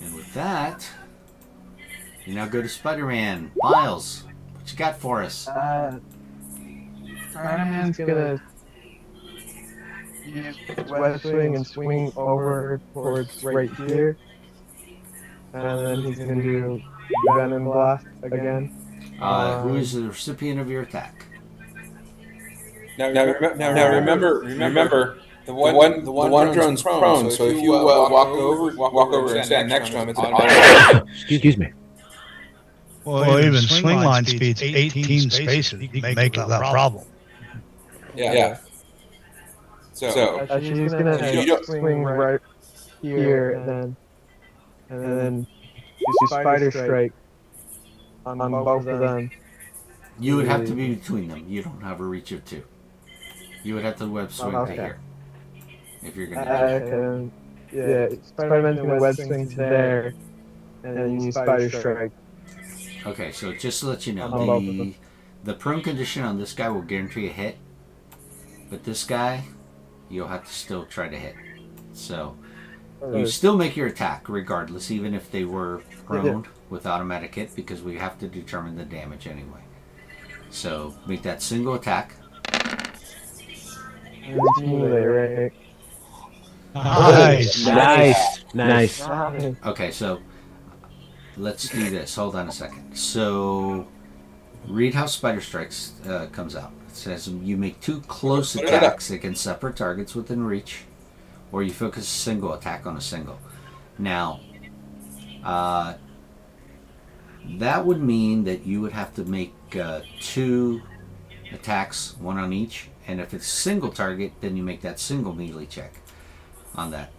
And with that, you now go to Spider-Man. Miles, what you got for us? Spider-Man's gonna use his web swing and swing over towards right here. And then he's gonna do Venom Blast again. Who is the recipient of your attack? Now remember, the one drone's prone. So if you walk over and stand next to him, it's automatic. Excuse me. Well, even swing line speed's 18 spaces. You can make it without problem. Yeah. So She's gonna swing right here, and then do Spider Strike on both of them. You would have to be between them. You don't have a reach of 2. You would have to web swing to here. If you're going to yeah, Spider-Man's gonna web swing to there, and then use Spider Strike. Okay, so just to let you know, the prone condition on this guy will guarantee a hit, but this guy, you'll have to still try to hit. So, you still make your attack regardless, even if they were prone with automatic hit, because we have to determine the damage anyway. So, make that single attack. Right. Nice. Okay, so let's do this. Hold on a second. So, read how Spider Strikes comes out. It says you make 2 close attacks against separate targets within reach, or you focus a single attack on a single. Now, that would mean that you would have to make 2 attacks, 1 on each, and if it's single target, then you make that single melee check on that.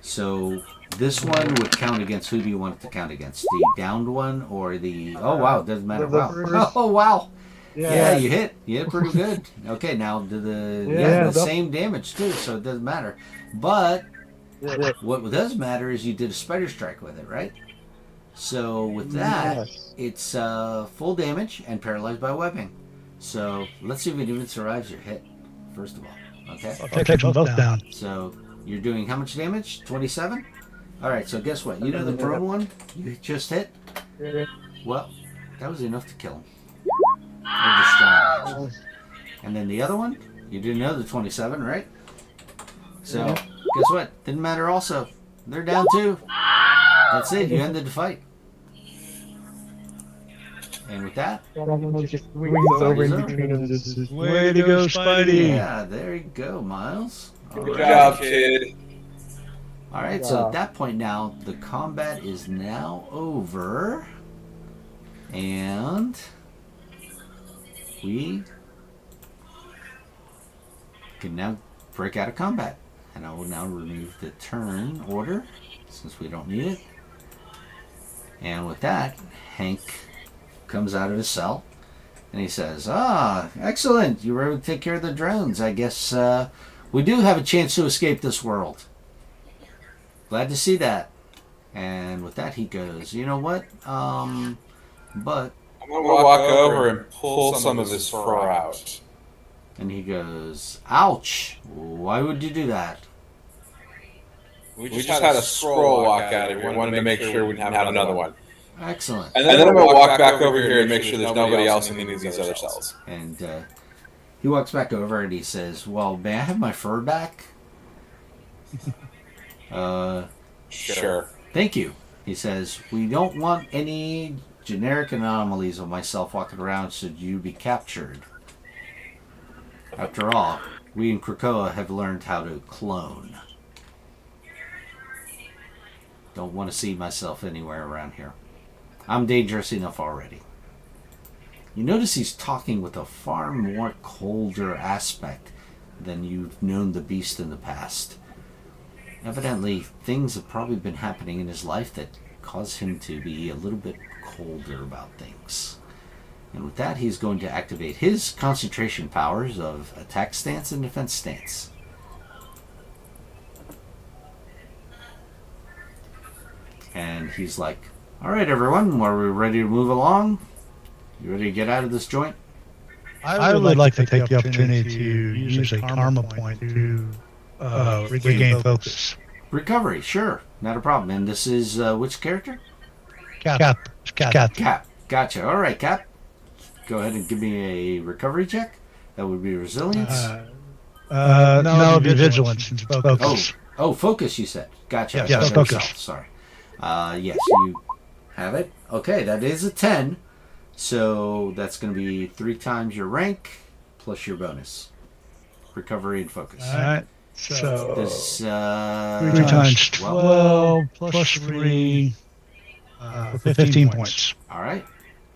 So this one would count against, who do you want it to count against? The downed one or the, oh wow, doesn't matter. Wow. Oh wow. Yeah, you hit. You hit pretty good. Okay, now the same damage too, so it doesn't matter. But what does matter is you did a spider strike with it, right? So with that, it's full damage and paralyzed by webbing. So let's see if it even survives your hit, first of all. Okay? I'll take them both down. So you're doing how much damage? 27? Alright, so guess what? You know the prone one you just hit? Well, that was enough to kill him. Or destroy him. And then the other one, you did another 27, right? So, guess what? Didn't matter also. They're down too. That's it. You ended the fight. And with that, Just wings over in between them. Way to go, Spidey! yeah, there you go, Miles. Good job, kid. Alright, so at that point now, the combat is now over. And we can now break out of combat. And I will now remove the turn order, since we don't need it. And with that, Hank comes out of his cell, and he says, excellent, you were able to take care of the drones. I guess we do have a chance to escape this world. Glad to see that. And with that, he goes, you know what? But I'm going to walk over and pull some of his fur out. And he goes, ouch, why would you do that? We just had a scroll walk out of here. We wanted to make sure we didn't have another one. Excellent. And then I'm going to walk back over here and make sure there's nobody else in any of these other cells. And he walks back over and he says, well, may I have my fur back? Sure. Thank you. He says, we don't want any generic anomalies of myself walking around should you be captured. After all, we in Krakoa have learned how to clone. Don't want to see myself anywhere around here. I'm dangerous enough already. You notice he's talking with a far more colder aspect than you've known the beast in the past. Evidently, things have probably been happening in his life that cause him to be a little bit colder about things. And with that, he's going to activate his concentration powers of attack stance and defense stance. And he's like, alright everyone, are we ready to move along? You ready to get out of this joint? I would like to take the opportunity to use a karma point to regain focus. Recovery, sure, not a problem. And this is which character? Cap. Cap. Gotcha. Alright, Cap. Go ahead and give me a recovery check. That would be resilience. No, it'd be vigilance. Since it's focus. Oh, focus, you said. Gotcha. Yes, focus. Sorry. Yes, you have it. Okay, that is a 10. So that's going to be 3 times your rank plus your bonus. Recovery and focus. Alright. So This, 3 times 12 plus 3, 15 points. Alright.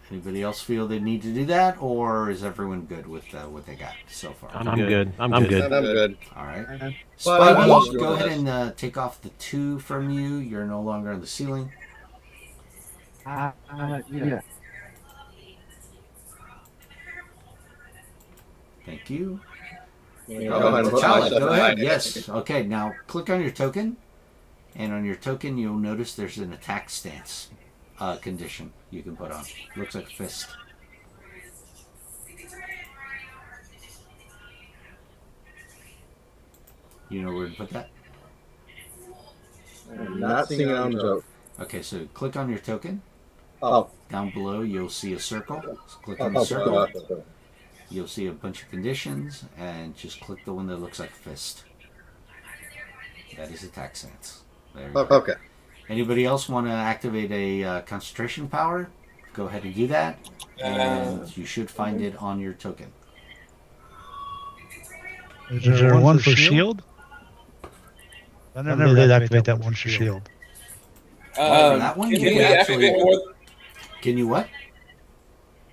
Anybody else feel they need to do that, or is everyone good with what they got so far? I'm good. I'm good. I'm good. Alright. Well, I Spidey, lost go yours. ahead and take off the 2 from you. You're no longer on the ceiling. Yeah. Thank you. Go ahead and put T'Challa, myself go ahead. behind it. Yes. Okay, now click on your token, and on your token you'll notice there's an attack stance condition you can put on. Looks like a fist. You know where to put that? I'm not seeing it on the joke. Okay, so click on your token. Oh. Down below you'll see a circle. So click on the circle. Okay. You'll see a bunch of conditions, and just click the one that looks like a fist. That is attack stance. There you go. Okay. Anybody else want to activate a concentration power? Go ahead and do that, and you should find it on your token. Is there one for shield? I never did activate that one for shield. That one Can you we can activate actually. more? Can you what?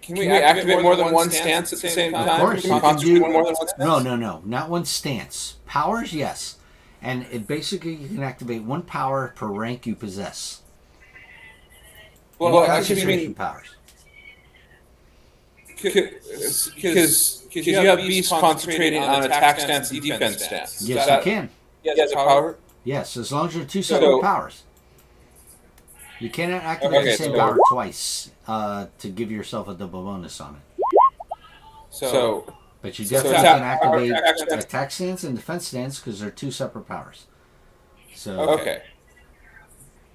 Can we activate more than one stance at the same time? Of course, Can you we can concentrate do. more than one stance? No, not one stance. Powers, yes, and it basically you can activate 1 power per rank you possess. Well, Concentration I mean, powers. Because you have beasts concentrating on attack stance and defense stance. Yes, you can. Yes, power. Yes, as long as you're two separate powers. You cannot activate the same power twice to give yourself a double bonus on it. But you definitely can activate attack stance and defense stance because they're two separate powers. So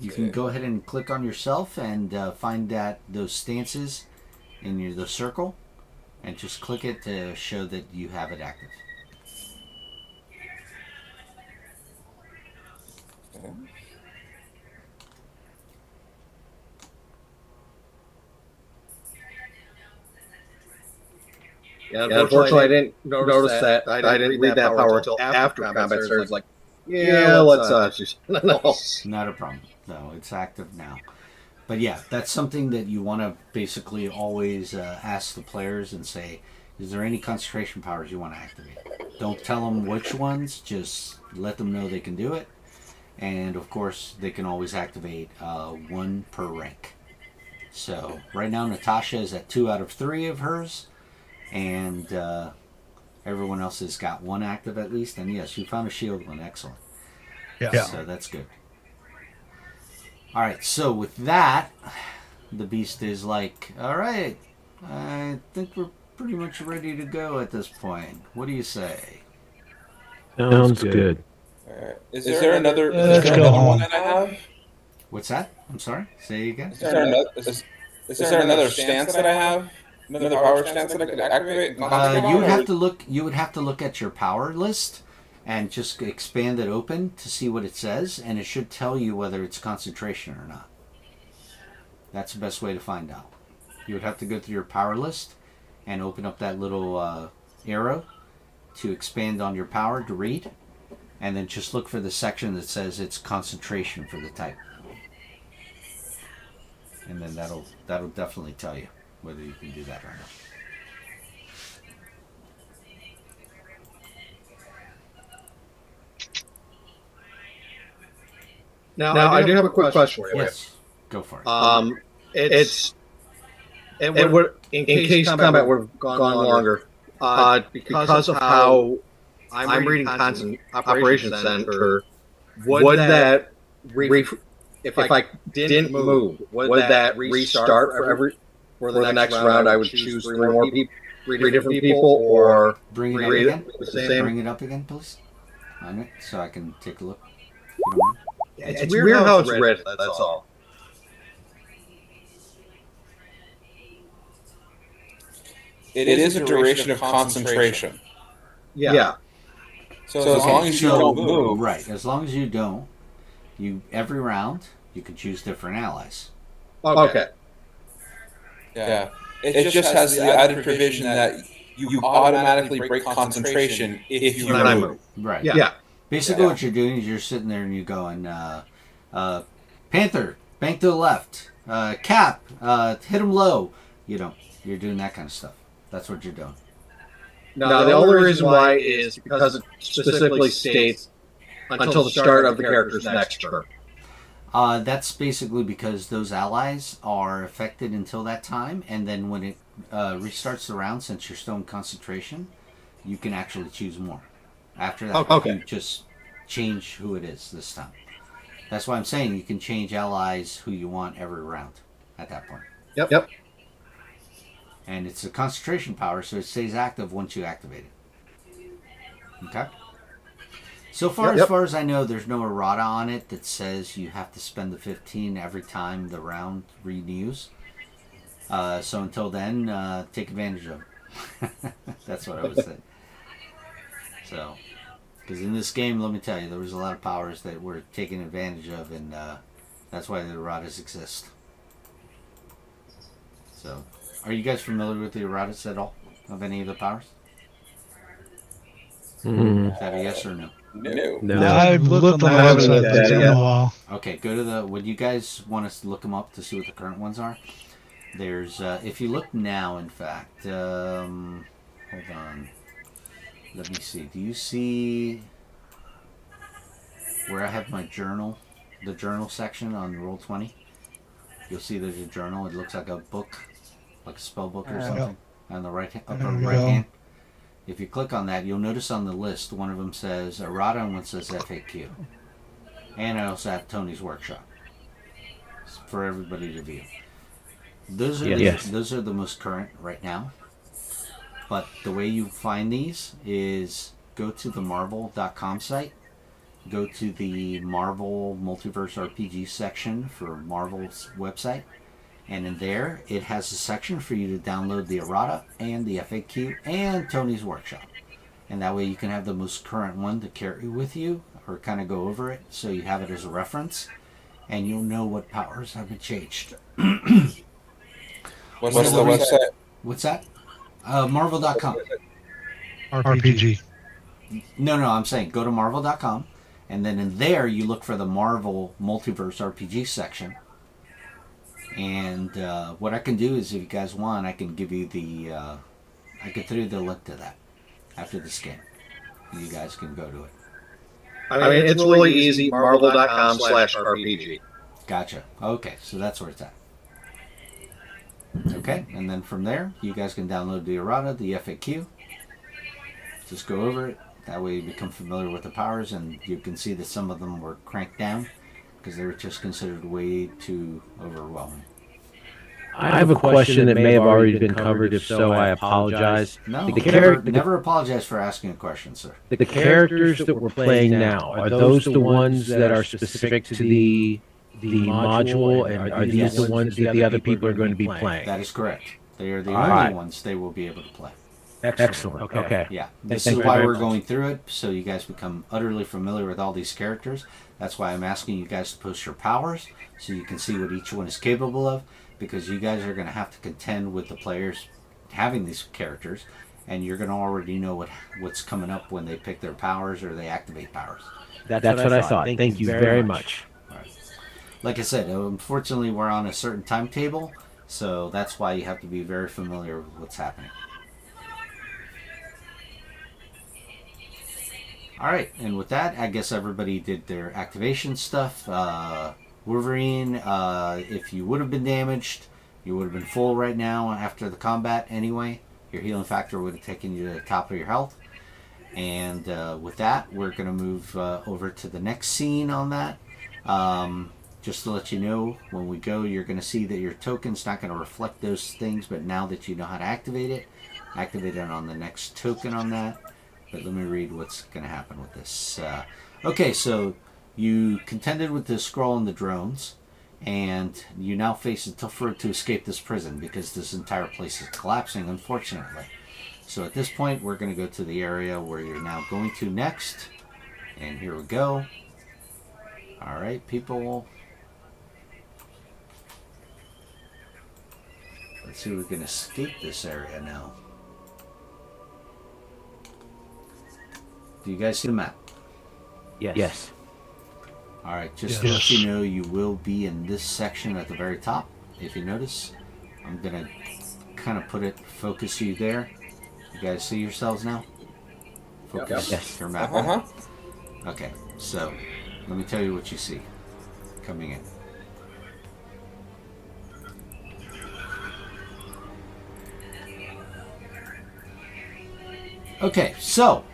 you can go ahead and click on yourself and find those stances in the circle, and just click it to show that you have it active. Yeah, unfortunately, I didn't notice that. I didn't read that power until after combat started. Like, let's do something else. Not a problem. No, it's active now. But yeah, that's something that you want to basically always ask the players and say, is there any concentration powers you want to activate? Don't tell them which ones, just let them know they can do it. And of course, they can always activate one per rank. So right now, Natasha is at 2 out of 3 of hers. And everyone else has got 1 active at least. And yes, you found a shield one. Excellent. Yeah. So that's good. All right, so with that, the beast is like, all right, I think we're pretty much ready to go at this point. What do you say? Sounds good. Is there another one that I have? What's that? I'm sorry? Say it again. Is there another stance that I have? Another power stance that I could activate? You would have to look at your power list and just expand it open to see what it says, and it should tell you whether it's concentration or not. That's the best way to find out. You would have to go through your power list and open up that little arrow to expand on your power to read, and then just look for the section that says it's concentration for the type. And then that'll definitely tell you whether you can do that or not. Now I do have a quick question for you. Yes, go for it. It would, in case combat would have gone longer, because of how I'm reading Constant Operations Center, would that if I didn't move, would that restart for the next round? I would choose 3 different people, or bring it up again, please. On it, so I can take a look. It's weird how it's written, that's all. It is a duration of concentration. Yeah. So as long as you don't move. Right, as long as you don't, every round, you can choose different allies. Okay. Yeah. It just has the added provision that you automatically break concentration if you move. Right. Yeah. Basically, what you're doing is you're sitting there and you're going, Panther, bank to the left. Cap, hit him low. You're doing that kind of stuff. That's what you're doing. Now, the only reason why is because it specifically states until the start of the character's next turn. That's basically because those allies are affected until that time, and then when it restarts the round, since you're still in concentration, you can actually choose more. After that, you just change who it is this time. That's why I'm saying you can change allies who you want every round at that point. Yep. And it's a concentration power, so it stays active once you activate it. Okay? So far, as far as I know, there's no errata on it that says you have to spend the 15 every time the round renews. So until then, take advantage of it. That's what I would say. So, because in this game, let me tell you, there was a lot of powers that were taken advantage of, and that's why the erratas exist. So, are you guys familiar with the erratas at all? Of any of the powers? Is that a yes or no? No. I've looked on the website, but it's been a while. Okay, go to the... Would you guys want us to look them up to see what the current ones are? There's... if you look now, in fact... hold on. Let me see. Do you see where I have my journal? The journal section on Roll20? You'll see there's a journal. It looks like a book. Like a spell book or something. on the upper There we right go. hand. If you click on that, you'll notice on the list one of them says errata and one says FAQ. And I also have Tony's workshop for everybody to view. Those are the most current right now. But the way you find these is go to the marvel.com site, go to the Marvel Multiverse RPG section for Marvel's website, and in there it has a section for you to download the errata and the FAQ and Tony's workshop. And that way you can have the most current one to carry with you or kind of go over it so you have it as a reference and you'll know what powers have been changed. What's the website? What's that? Marvel.com. RPG. No, I'm saying go to Marvel.com, and then in there you look for the Marvel Multiverse RPG section. And what I can do is, if you guys want, I can give you the, I can throw you the link to that after this game. You guys can go to it. I mean, it's really easy. Marvel.com/RPG. Gotcha. Okay, so that's where it's at. Okay, and then from there, you guys can download the errata, the FAQ. Just go over it. That way you become familiar with the powers, and you can see that some of them were cranked down because they were just considered way too overwhelming. I have a question that may have already been covered. If so, I apologize. No, The never apologize for asking a question, sir. The characters that we're playing now, are those the ones that are specific to the module, and are these the ones that the other people are going to be playing? That is correct. They are the All only right. ones they will be able to play. Excellent. Okay. Yeah, this Thank is you why very we're much. going through it, so you guys become utterly familiar with all these characters. That's why I'm asking you guys to post your powers, so you can see what each one is capable of, because you guys are going to have to contend with the players having these characters, and you're going to already know what's coming up when they pick their powers or they activate powers. That's what I thought. Thank you very much. Like I said, unfortunately, we're on a certain timetable, so that's why you have to be very familiar with what's happening. Alright, and with that, I guess everybody did their activation stuff. Wolverine, if you would have been damaged, you would have been full right now after the combat anyway. Your healing factor would have taken you to the top of your health. And with that, we're going to move over to the next scene on that. Just to let you know, when we go, you're going to see that your token's not going to reflect those things, but now that you know how to activate it on the next token on that. But let me read what's going to happen with this. Okay, so you contended with the scroll and the drones, and you now face a tough road to escape this prison because this entire place is collapsing, unfortunately. So at this point, we're going to go to the area where you're now going to next. And here we go. All right, people. Let's see if we can escape this area now. Do you guys see the map? Yes. Alright, just to let you know, you will be in this section at the very top. If you notice, I'm going to kind of focus you there. You guys see yourselves now? Focus your map. Okay, so let me tell you what you see coming in. Okay, so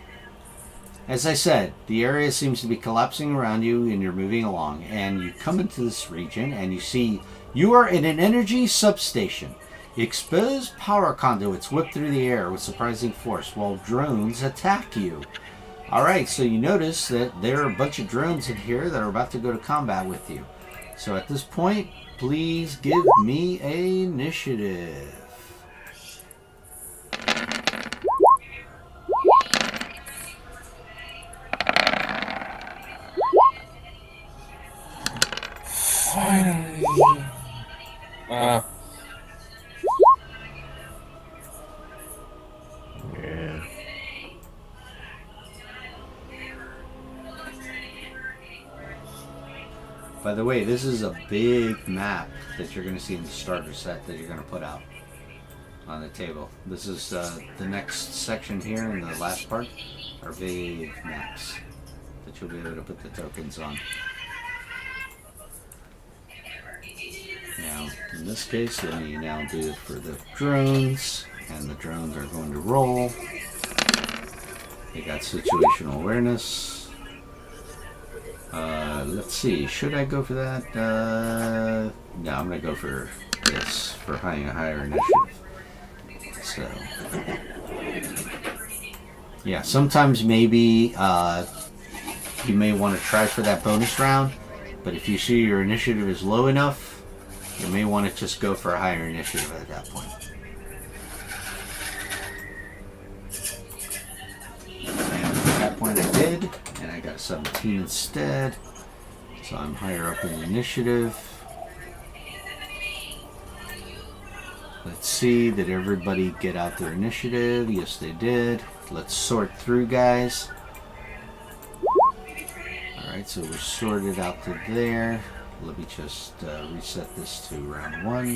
as I said, the area seems to be collapsing around you and you're moving along, and you come into this region and you see you are in an energy substation. Exposed power conduits whip through the air with surprising force while drones attack you. Alright, so you notice that there are a bunch of drones in here that are about to go to combat with you. So at this point, please give me an initiative. Finally. Yeah. By the way, this is a big map that you're going to see in the starter set that you're going to put out on the table. This is the next section here in the last part are big maps that you'll be able to put the tokens on. Now, in this case, let me now do it for the drones. And the drones are going to roll. They got situational awareness. Let's see. Should I go for that? No, I'm going to go for this for having a higher initiative. So, yeah, sometimes maybe you may want to try for that bonus round, but if you see your initiative is low enough, you may want to just go for a higher initiative at that point. And at that point I did, and I got 17 instead, so I'm higher up in the initiative. Let's see, did everybody get out their initiative? Yes, they did. Let's sort through, guys. Alright, so we're sorted out to there. Let me just reset this to round 1.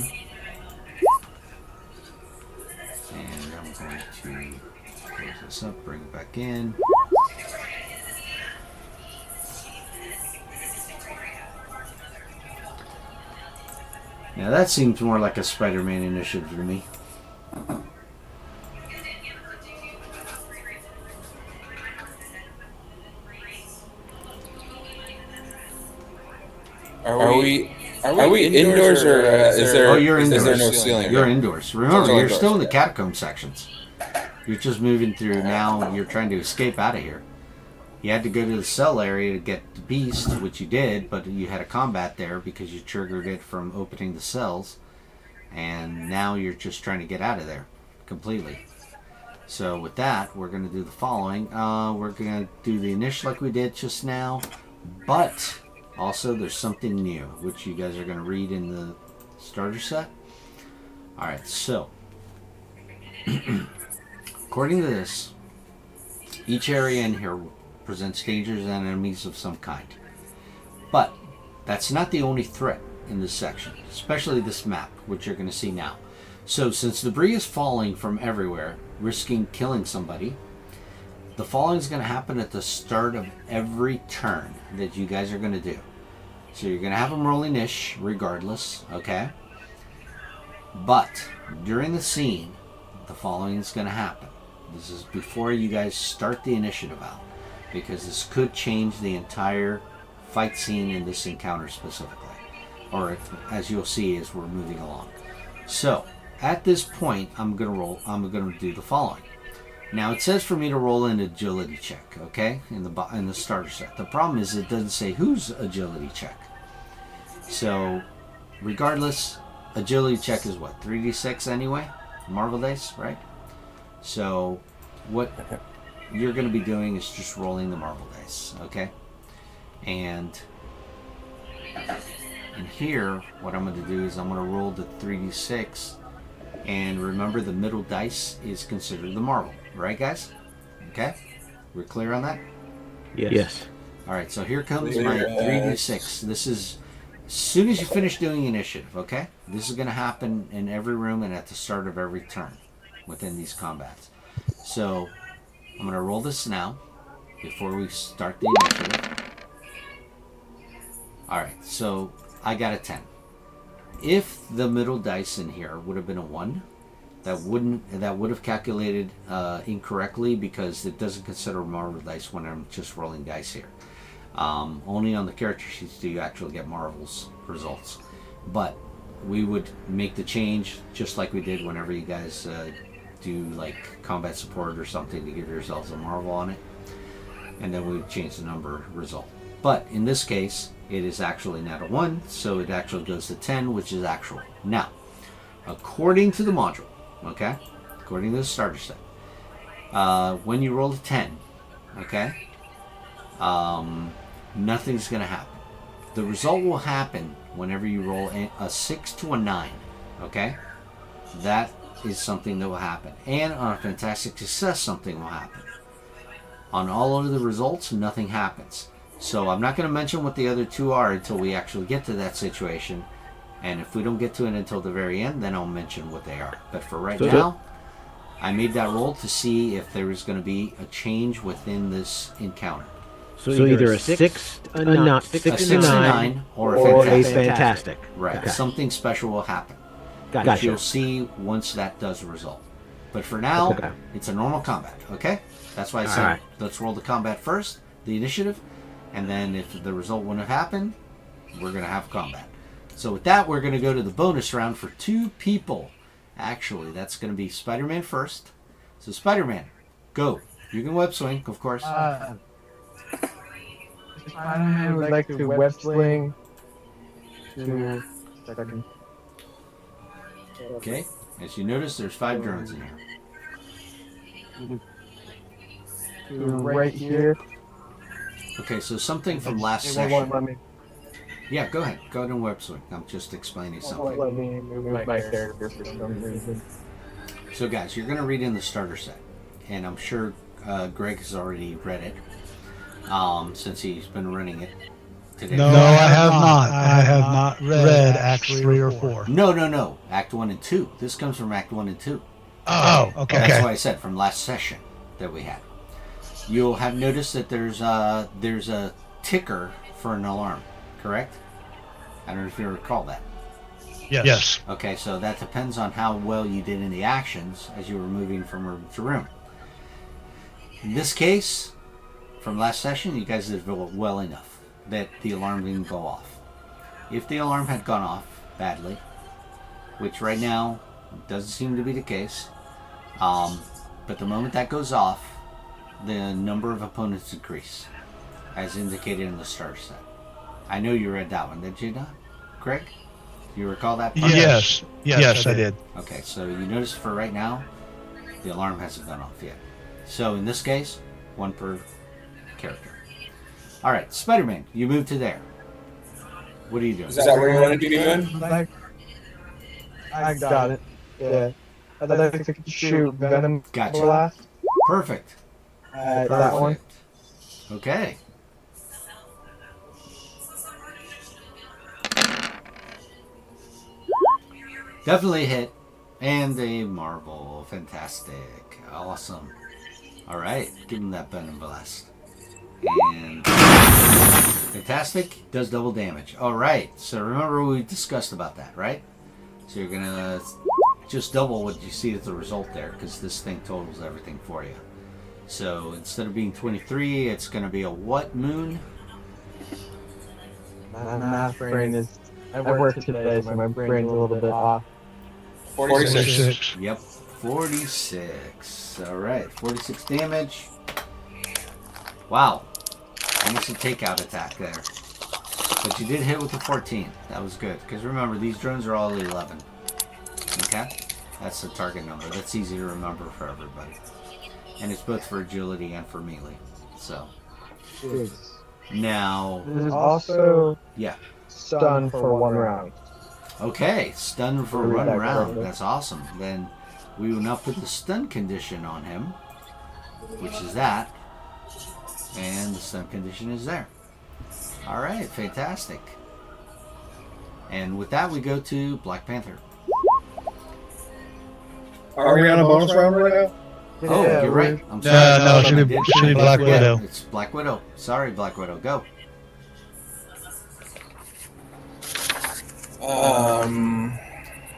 And I'm going to close this up, bring it back in. Now that seems more like a Spider-Man initiative to me. Are we indoors or is there? Oh, you're is indoors. there no ceiling? You're indoors. Remember, It's all you're indoors. still in the catacomb sections. You're just moving through now. You're trying to escape out of here. You had to go to the cell area to get the beast, which you did, but you had a combat there because you triggered it from opening the cells. And now you're just trying to get out of there completely. So with that, we're going to do the following. We're going to do the initial like we did just now, but also there's something new, which you guys are going to read in the starter set. Alright, so according to this, each area in here presents dangers and enemies of some kind. But that's not the only threat in this section, especially this map, which you're going to see now. So since debris is falling from everywhere, risking killing somebody, the falling is going to happen at the start of every turn that you guys are going to do. So you're going to have them rolling ish regardless, okay? But during the scene, the following is going to happen. This is before you guys start the initiative out, because this could change the entire fight scene in this encounter specifically, or as you'll see as we're moving along. So at this point, I'm going to do the following. Now it says for me to roll an agility check, okay, in the starter set. The problem is it doesn't say whose agility check. So regardless, agility check is what, 3d6 anyway, Marvel dice, right? So what you're going to be doing is just rolling the Marvel dice, okay? And in here, what I'm going to do is I'm going to roll the 3d6, and remember the middle dice is considered the Marvel, right, guys? Okay, we're clear on that? Yes. All right, so here comes my 3d6. This is as soon as you finish doing initiative, okay? This is going to happen in every room and at the start of every turn within these combats. So I'm going to roll this now before we start the initiative. All right, so I got a 10. If the middle dice in here would have been a 1, that would have calculated incorrectly, because it doesn't consider Marvel dice when I'm just rolling dice here. Only on the character sheets do you actually get Marvel's results. But we would make the change just like we did whenever you guys do like combat support or something to give yourselves a Marvel on it, and then we would change the number result. But in this case, it is actually not a 1, so it actually goes to 10, which is actual. Now, according to the module, okay, according to the starter set, when you roll a 10, okay, nothing's going to happen. The result will happen whenever you roll a 6 to a 9, okay? That is something that will happen. And on a fantastic success, something will happen. On all of the results, nothing happens. So I'm not going to mention what the other two are until we actually get to that situation. And if we don't get to it until the very end, then I'll mention what they are. But for right now, I made that roll to see if there was going to be a change within this encounter. So either a 6, a 9, or a fantastic. Right. Okay. Something special will happen. Gotcha. Which you'll see once that does result. But for now, Okay. it's a normal combat, okay? That's why I said, Alright. let's roll the combat first, the initiative, and then if the result wouldn't have happened, we're going to have combat. So with that, we're going to go to the bonus round for 2 people. Actually, that's going to be Spider-Man first. So Spider-Man, go. You can web swing, of course. I would like to web sling to second. Okay. As you notice, there's 5 drones in here. To right here. Okay, so something from last It session. won't let me. Yeah, go ahead. Go ahead and web swing. I'm just explaining Won't something. let me move my character for some reason. So guys, you're going to read in the starter set. And I'm sure Greg has already read it. Since he's been running it today. No, I have not. I have not read Acts 3 or 4. No. Act 1 and 2. This comes from Act 1 and 2. Oh, okay. That's why I said from last session that we had. You'll have noticed that there's a ticker for an alarm, correct? I don't know if you recall that. Yes. Okay, so that depends on how well you did in the actions as you were moving from room to room. In this case, from last session, you guys did well enough that the alarm didn't go off. If the alarm had gone off badly, which right now doesn't seem to be the case, but the moment that goes off, the number of opponents increase, as indicated in the starter set. I know you read that one, did you not, Craig? Do you recall that part? Yes, I did. Okay, so you notice for right now, the alarm hasn't gone off yet. So in this case, 1 per character. Alright, Spider-Man, you move to there. What are you doing? Is that where you want to be doing? I got it. Yeah. I'd like to shoot Venom Gotcha. Blast Perfect. at that one. Perfect. Okay. Definitely a hit. And a marble. Fantastic. Awesome. Alright, give him that Venom Blast. And fantastic. Does double damage. Alright, so remember we discussed about that, right? So you're gonna just double what you see as the result there, because this thing totals everything for you. So instead of being 23, it's gonna be a what moon? My math brain is. I worked today, so my brain's a little bit off. 46. Yep, 46. Alright, 46 damage. Wow. Almost a takeout attack there. But you did hit with the 14. That was good. Because remember, these drones are all 11. Okay? That's the target number. That's easy to remember for everybody. And it's both for agility and for melee. So. Now. This is also Yeah. stun for 1 round. Okay, stun for Read 1 that round. correctly. That's awesome. Then we will now put the stun condition on him, which is that. And the stun condition is there. Alright, fantastic. And with that, we go to Black Panther. Are we on a bonus round right now? Oh, Yeah, you're right. I'm sorry. No, I should be- did- should be Black Widow. It's Black Widow. Sorry, Black Widow. Go.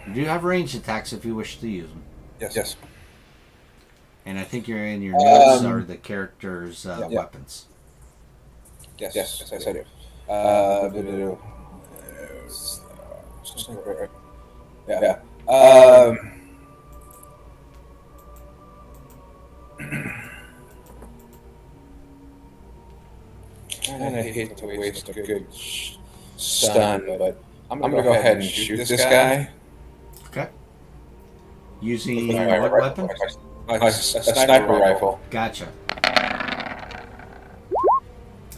You do have ranged attacks if you wish to use them. Yes. And I think you're in your notes are the character's weapons. Yes, I do. Yeah. And I hate to waste a good stun, but I'm gonna go ahead and shoot this guy. Okay. Using With what weapon? a sniper rifle. Gotcha.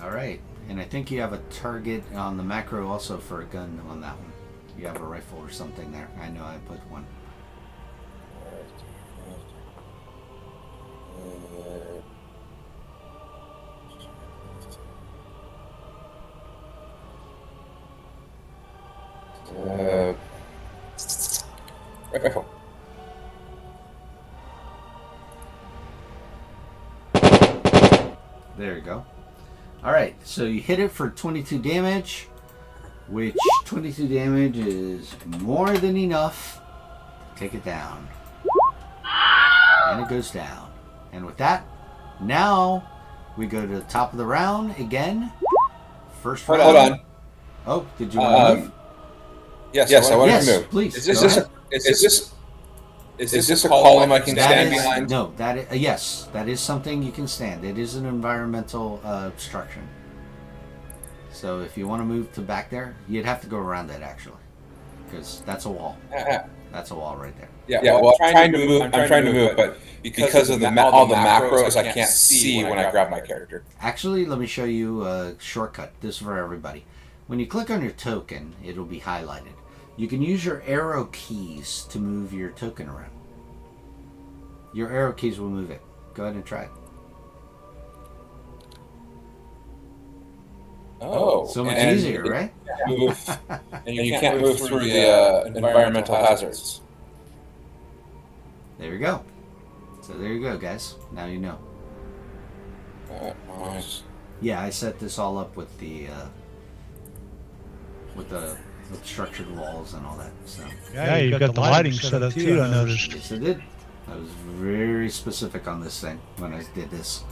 Alright. And I think you have a target on the macro also for a gun on that one. You have a rifle or something there. I know I put one. Rifle. There you go. Alright, so you hit it for 22 damage, which 22 damage is more than enough to take it down. And it goes down. And with that, now we go to the top of the round again. First round. Hold on. Oh, did you want to move? Yes, I want to move. Please. Is this a column I can stand behind? No, that is, yes, that is something you can stand. It is an environmental obstruction. So if you want to move to back there, you'd have to go around that actually, because that's a wall. That's a wall right there. Yeah. Well, I'm trying to move, but because of all the macros, I can't see when I grab my character. Actually, let me show you a shortcut. This is for everybody. When you click on your token, it'll be highlighted. You can use your arrow keys to move your token around. Your arrow keys will move it. Go ahead and try it. Oh, so much easier, right? And you can't move through the environmental hazards. There you go. So there you go, guys. Now you know. Nice. Yeah, I set this all up with the structured walls and all that. So Yeah, you've got the lighting set up too, I noticed. yes, I did. I was very specific on this thing when I did this.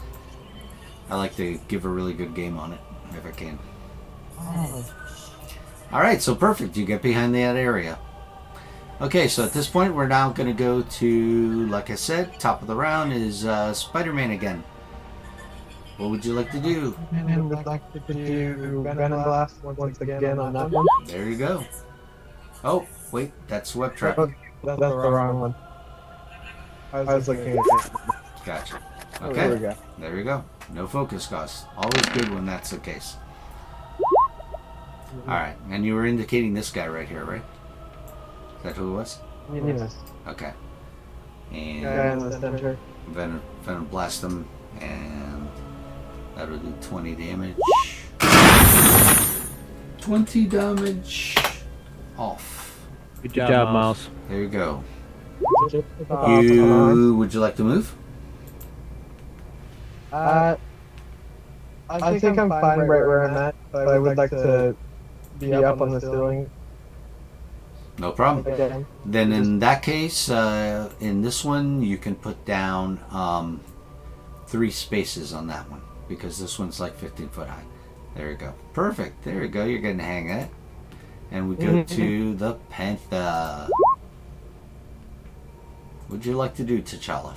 I like to give a really good game on it if I can. All right, so perfect. You get behind that area. Okay, so at this point, we're now going to go to, like I said, top of the round is Spider-Man again. What would you like to do? I would like to do Venom Blast once again on that one. There you go. Oh, wait, that's Web Trap. That's the wrong one. I was looking at it. Gotcha. Oh, Okay, there we go. there you go. No focus cost. Always good when that's the case. All right, and you were indicating this guy right here, right? Is that who it was? Yes. Okay. Guy And in the center. Venom blast him, and that'll do 20 damage. 20 damage off. Good job, Miles. There you go. You. Would you like to move? I think I'm fine right where I'm at, but I would like to be up on the ceiling No problem. again. Then in that case, in this one, you can put down 3 spaces on that one, because this one's like 15 foot high. There you go. Perfect. There you go. You're getting the hang of it. And we go to the Panther. What would you like to do, T'Challa?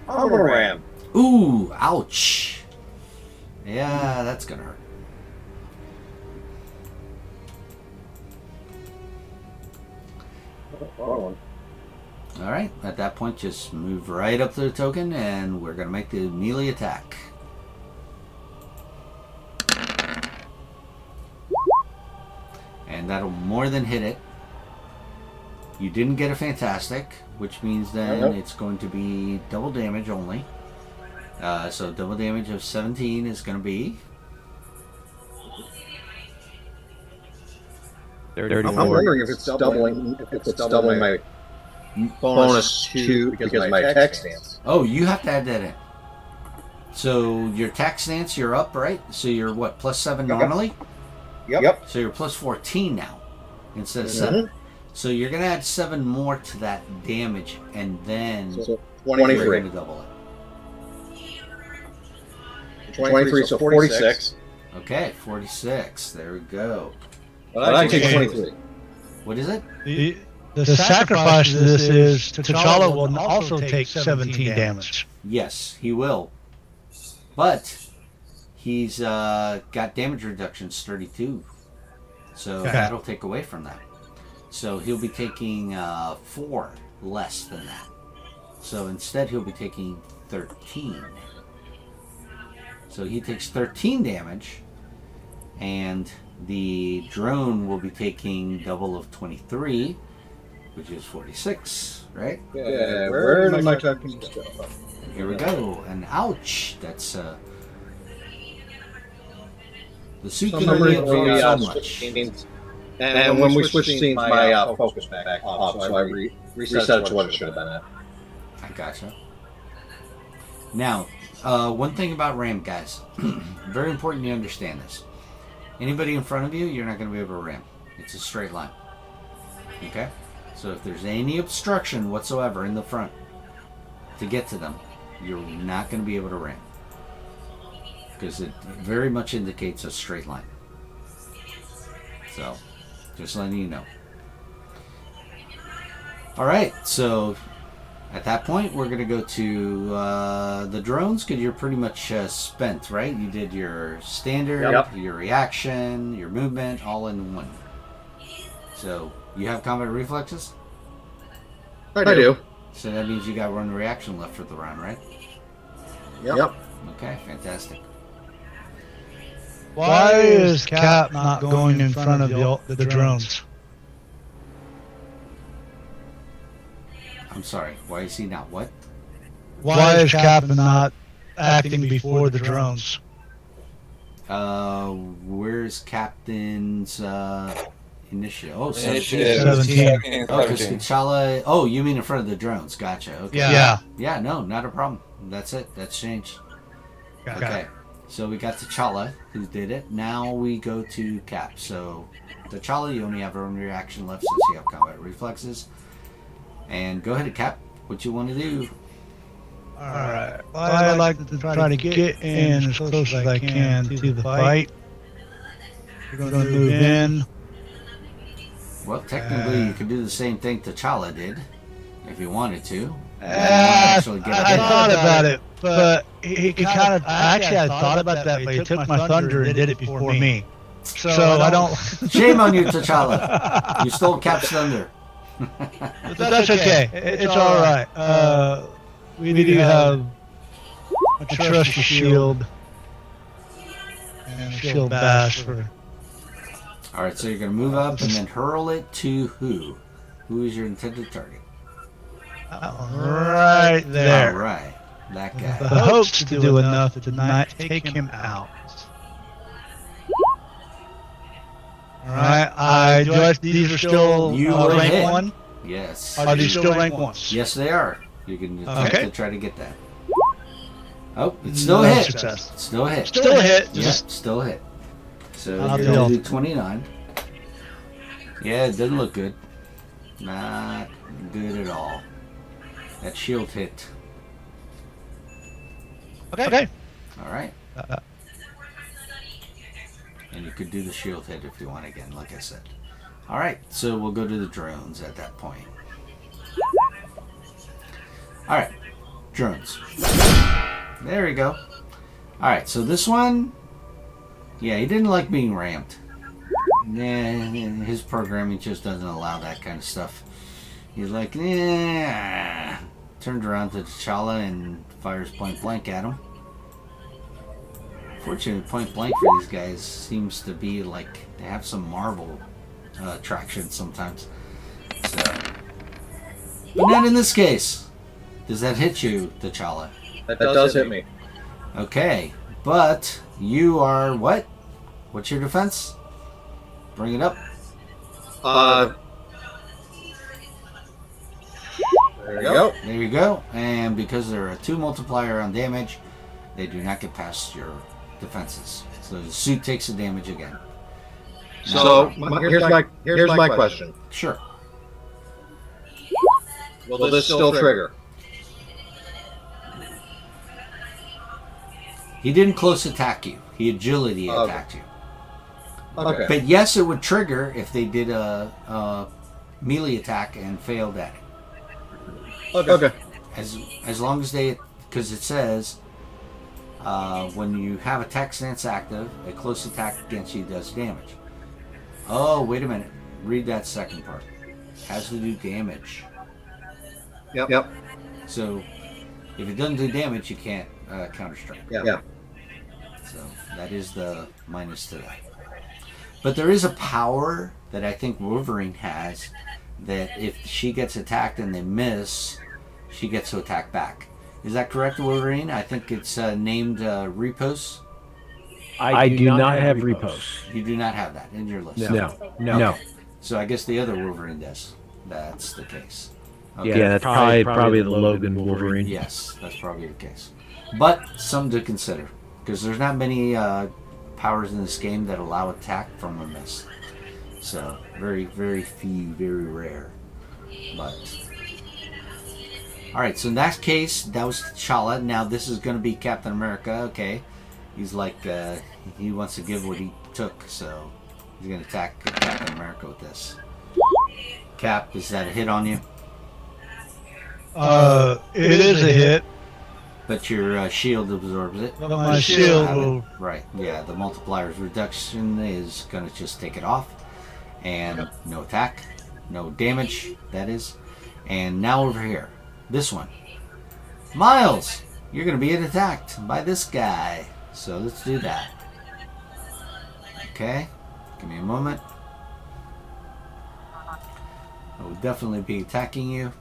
Armor ram. Ooh, ouch. Yeah, that's gonna hurt. Alright, at that point, just move right up to the token, and we're gonna make the melee attack. And that'll more than hit it. You didn't get a fantastic, which means then it's going to be double damage only. So double damage of 17 is going to be 34. I'm wondering if it's doubling my bonus 2 because of my attack stance. Oh, you have to add that in. So your attack stance, you're up, right? So you're what, +7 normally? Yep. So you're +14 now instead of 7. So you're going to add 7 more to that damage, and then So you're 23. going to double it. 23, so 46. Okay, 46. There we go. Well, I take 23. What is it? The sacrifice to this is T'Challa will also take 17 damage. Yes, he will. But he's got damage reductions 32. So that'll take away from that. So he'll be taking 4 less than that. So instead he'll be taking 13. So he takes 13 damage, and the drone will be taking double of 23, which is 46, right? Yeah, where did my tokens go? Here we go. And ouch! That's the suit can only absorb so much. And when we switch scenes, my focus back off, so I reset it to what it should have been at. I gotcha. Now, one thing about ram, guys, very important you understand this. Anybody in front of you, you're not going to be able to ram. It's a straight line. Okay? So if there's any obstruction whatsoever in the front to get to them, you're not going to be able to ram. Because it very much indicates a straight line. So, just letting you know. Alright, so at that point, we're going to go to the drones, because you're pretty much spent, right? You did your standard, your reaction, your movement, all in one. So, you have combat reflexes? I do. So that means you got one reaction left for the round, right? Yep. Okay, fantastic. Why is Cap not going in front of the drones? I'm sorry, why is he not what? Why is Cap not acting before the drones? Where's Captain's initiative? Oh, Initiative 17. Oh, because T'Challa... Oh, you mean in front of the drones. Gotcha. Okay. Yeah. Yeah, no, not a problem. That's it. That's changed. Okay. So we got T'Challa, who did it. Now we go to Cap. So, T'Challa, you only have one reaction left since you have combat reflexes. And go ahead, Cap. What you want to do? Alright. I like to try to get in as close as I can to the fight. We're going to move in. Well, technically, you could do the same thing T'Challa did, if you wanted to. I thought about it, but he kind of... Actually, I thought about that, but he took my thunder and did it before me. So I don't... Shame on you, T'Challa. You stole Cap's thunder. But that's okay. It's alright. We do have a trusty shield and a shield bash for... Alright, so you're going to move up and then hurl it to who? Who is your intended target? Right there. Alright, that guy. The hopes to do enough to not take him out. Alright, these are still rank hit. 1? Yes. Are these still rank 1s? Yes, they are. You can attempt to try to get that. Oh, it's No still a hit. success. Still a hit. Still a hit. Yeah, Just still a hit. So I'll you're going to deal. do 29. Yeah, it doesn't look good. Not good at all. That shield hit. okay. Alright. And you could do the shield hit if you want again, like I said. Alright, so we'll go to the drones at that point. Alright, drones. There we go. Alright, so this one, yeah, he didn't like being rammed. Yeah, his programming just doesn't allow that kind of stuff. He's like, yeah. Turned around to T'Challa and fires point blank at him. Fortunately, point blank for these guys seems to be like they have some Marvel traction sometimes. So, but not in this case. Does that hit you, T'Challa? That does hit me. Okay, but you are what? What's your defense? Bring it up. There you go. There you go. And because they're a 2 multiplier on damage, they do not get past your defenses. So the suit takes the damage again. So here's my question. Sure. Will this still trigger? He didn't close attack you. He agility attacked you. Okay. But yes, it would trigger if they did a melee attack and failed at it. Okay. As long as they, because it says when you have attack stance active, a close attack against you does damage. Oh, wait a minute. Read that second part. Has to do damage. Yep. So if it doesn't do damage, you can't counter strike. Yeah. So that is the minus to that. But there is a power that I think Wolverine has that if she gets attacked and they miss, she gets to attack back. Is that correct, Wolverine? I think it's named Repos. I do not have repos. You do not have that in your list. No. So I guess the other Wolverine does. That's the case. Yeah, that's probably the Logan Wolverine. Yes, that's probably the case. But some to consider, because there's not many powers in this game that allow attack from a miss. So very, very few, very rare. But all right. So in that case, that was T'Challa. Now this is going to be Captain America. Okay, he's like he wants to give what he took, so he's going to attack Captain America with this. Cap, is that a hit on you? It is a hit. But your shield absorbs it. But my shield will... Right, yeah, the multiplier's reduction is going to just take it off. And no attack, no damage, that is. And now over here, this one. Miles, you're going to be attacked by this guy. So let's do that. Okay, give me a moment. I will definitely be attacking you.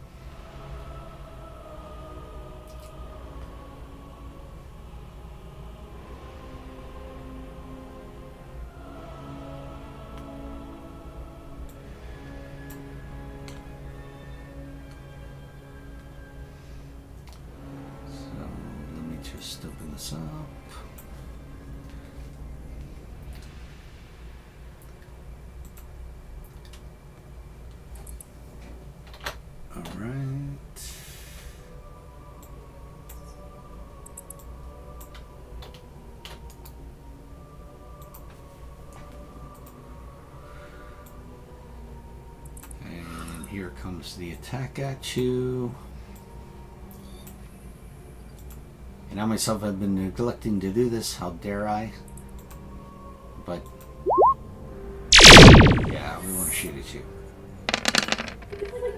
Just open this up. All right. And here comes the attack at you. And I myself have been neglecting to do this, how dare I? But, yeah, we want to shoot at you.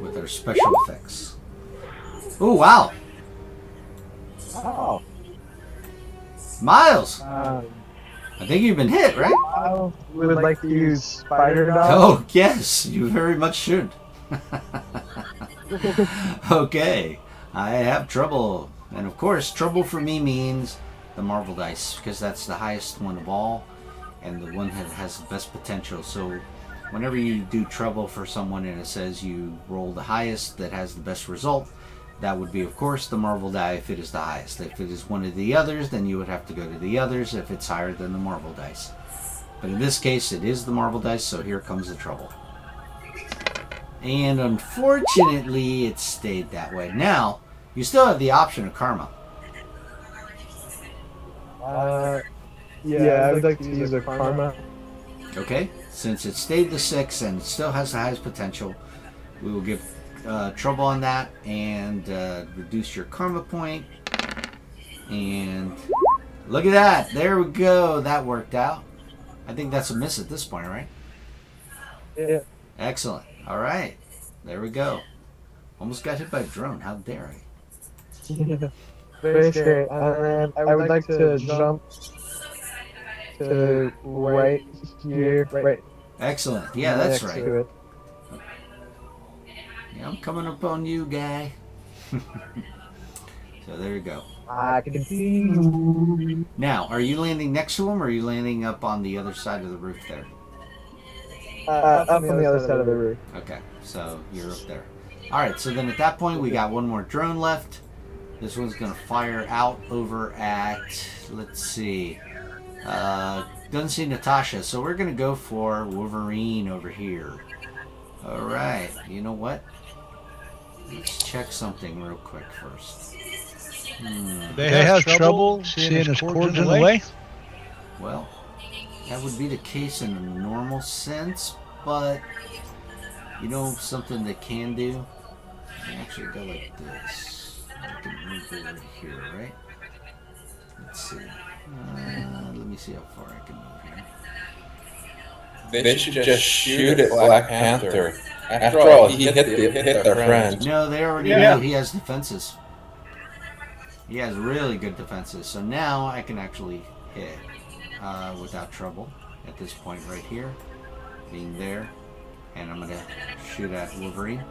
With our special effects. Oh, wow! Oh. Miles! I think you've been hit, right? I would like to use spider dog. Oh, yes, you very much should. Okay, I have trouble. And of course, trouble for me means the Marvel dice, because that's the highest one of all, and the one that has the best potential. So whenever you do trouble for someone and it says you roll the highest that has the best result, that would be, of course, the Marvel die if it is the highest. If it is one of the others, then you would have to go to the others if it's higher than the Marvel dice. But in this case, it is the Marvel dice, so here comes the trouble. And unfortunately, it stayed that way. Now, you still have the option of karma. Yeah, I would like to use a karma. Okay, since it stayed the 6 and it still has the highest potential, we will give trouble on that and reduce your karma point. And look at that, there we go, that worked out. I think that's a miss at this point, right? Yeah. Excellent. All right, there we go. Almost got hit by a drone. How dare I? Very scary. And I would like to jump to right here. Right. Excellent. Yeah, that's next right. to it. Yeah, I'm coming up on you, guy. So there you go. I can see you. Now, are you landing next to him, or are you landing up on the other side of the roof there? Up on the other side of the roof. Okay, so you're up there. All right, so then at that point, we got one more drone left. This one's going to fire out over at, let's see, doesn't see Natasha, so we're going to go for Wolverine over here. All right, you know what? Let's check something real quick first. They have trouble seeing his cords in the way? Well, that would be the case in a normal sense, but you know something they can do? I actually go like this. I can move over here, right? Let's see. Let me see how far I can move here. They should just shoot at Black Panther. After all, he hit their friend. No, they already know he has defenses. He has really good defenses. So now I can actually hit without trouble at this point right here. Being there. And I'm going to shoot at Wolverine.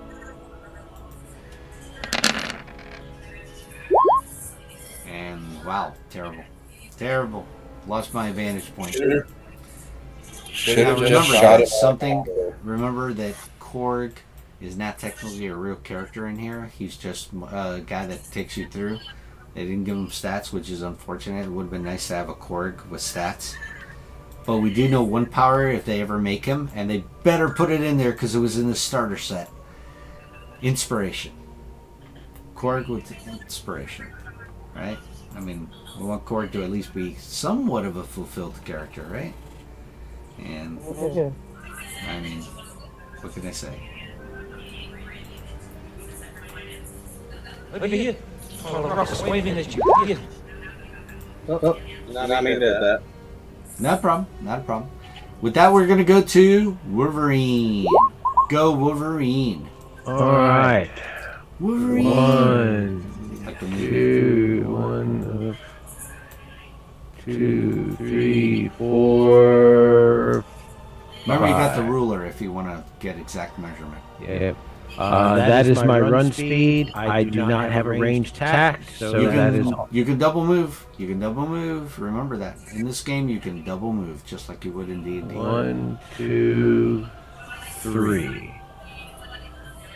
And wow, terrible. Terrible. Lost my vantage point. Should Now have just remember shot that it. something. Remember that Korg is not technically a real character in here. He's just a guy that takes you through. They didn't give him stats, which is unfortunate. It would have been nice to have a Korg with stats. But we do know one power if they ever make him, and they better put it in there because it was in the starter set. Inspiration. Korg with inspiration, right? I mean, we want Korg to at least be somewhat of a fulfilled character, right? And, I mean, what can I say? Look at you. Ross waving at you. Not me did that. Not a problem. Not a problem. With that, we're going to go to Wolverine. Go, Wolverine. All right. Wolverine. 1, 2, 3, 4. Remember, you got the ruler if you want to get exact measurement. Yep. That is my run speed. I do not have a ranged attack, so that is. You can double move. You can double move. Remember that. In this game, you can double move just like you would in D&D. 1, 2, 3.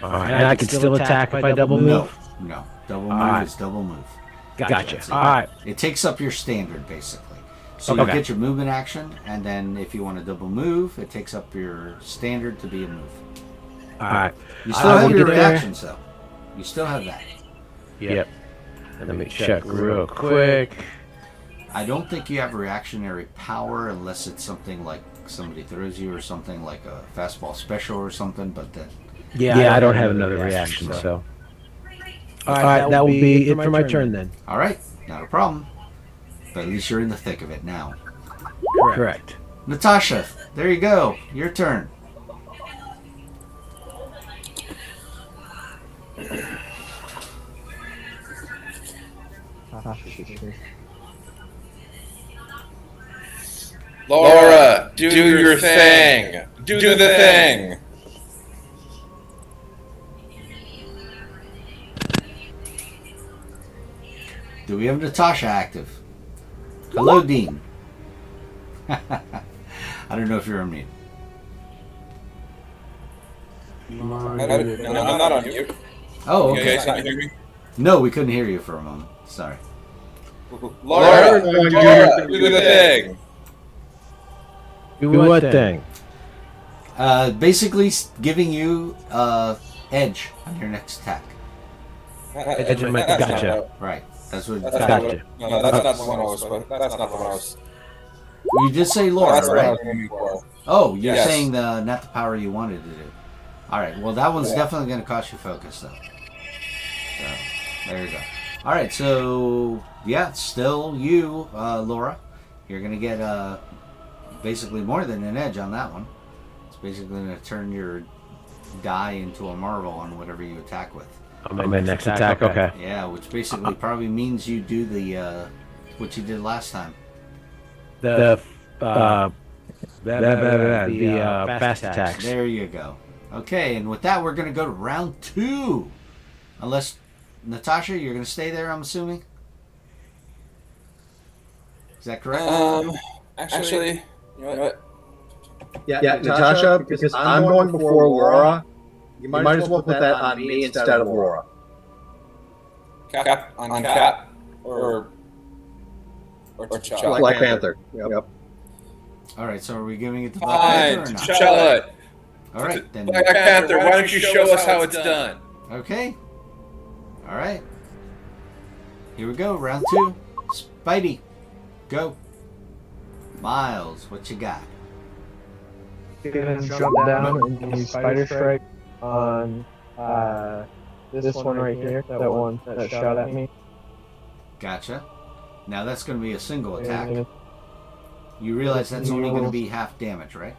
All right. And I can still attack if I double move? No. Double move is double move. Gotcha. All right. It takes up your standard, basically. So you get your movement action, and then if you want to double move, it takes up your standard to be a move. All right. You still have your reactions, though. You still have that. Yep. Let me check real quick. I don't think you have reactionary power unless it's something like somebody throws you or something like a fastball special or something, but then... Yeah, I don't have another reaction, so... All right, that will be it for my turn then. All right, not a problem. But at least you're in the thick of it now. Correct. Natasha, there you go. Your turn. Laura, do your thing. Do the thing. Do we have Natasha active? Hello, Dean. I don't know if you're on mute. I'm not on mute. Oh, You okay. guys not hear me? No, we couldn't hear you for a moment. Sorry. Laura, do the thing. Do what thing? Basically giving you edge on your next attack. Gotcha. Right. That's what. Gotcha. No, that's not the one I was. That's not the one I was. You did say Laura, That's what I right? was aiming for. Oh, you're Yes. saying not the power you wanted to do. All right. Well, that one's definitely going to cost you focus, though. So there you go. All right. So yeah, still you, Laura. You're going to get basically more than an edge on that one. It's basically going to turn your die into a marvel on whatever you attack with. On my next attack, okay. Yeah, which basically probably means you do the what you did last time. The fast attacks. There you go. Okay, and with that, we're going to go to round 2. Unless, Natasha, you're going to stay there, I'm assuming? Is that correct? Actually, you know what? Yeah, Natasha, because I'm going before Laura, you might as well put that on me instead of Laura. Cap or T'Challa. Black Panther. Yep. All right, so are we giving it to Black Panther or not? T'Challa. All right, then. Black Panther, why don't you show us how it's done? Okay. All right. Here we go, round 2. Spidey, go. Miles, what you got? Gonna jump down and use spider strike on this one right here. That one that shot at me. Gotcha. Now that's going to be a single attack. You realize that's only going to be half damage, right?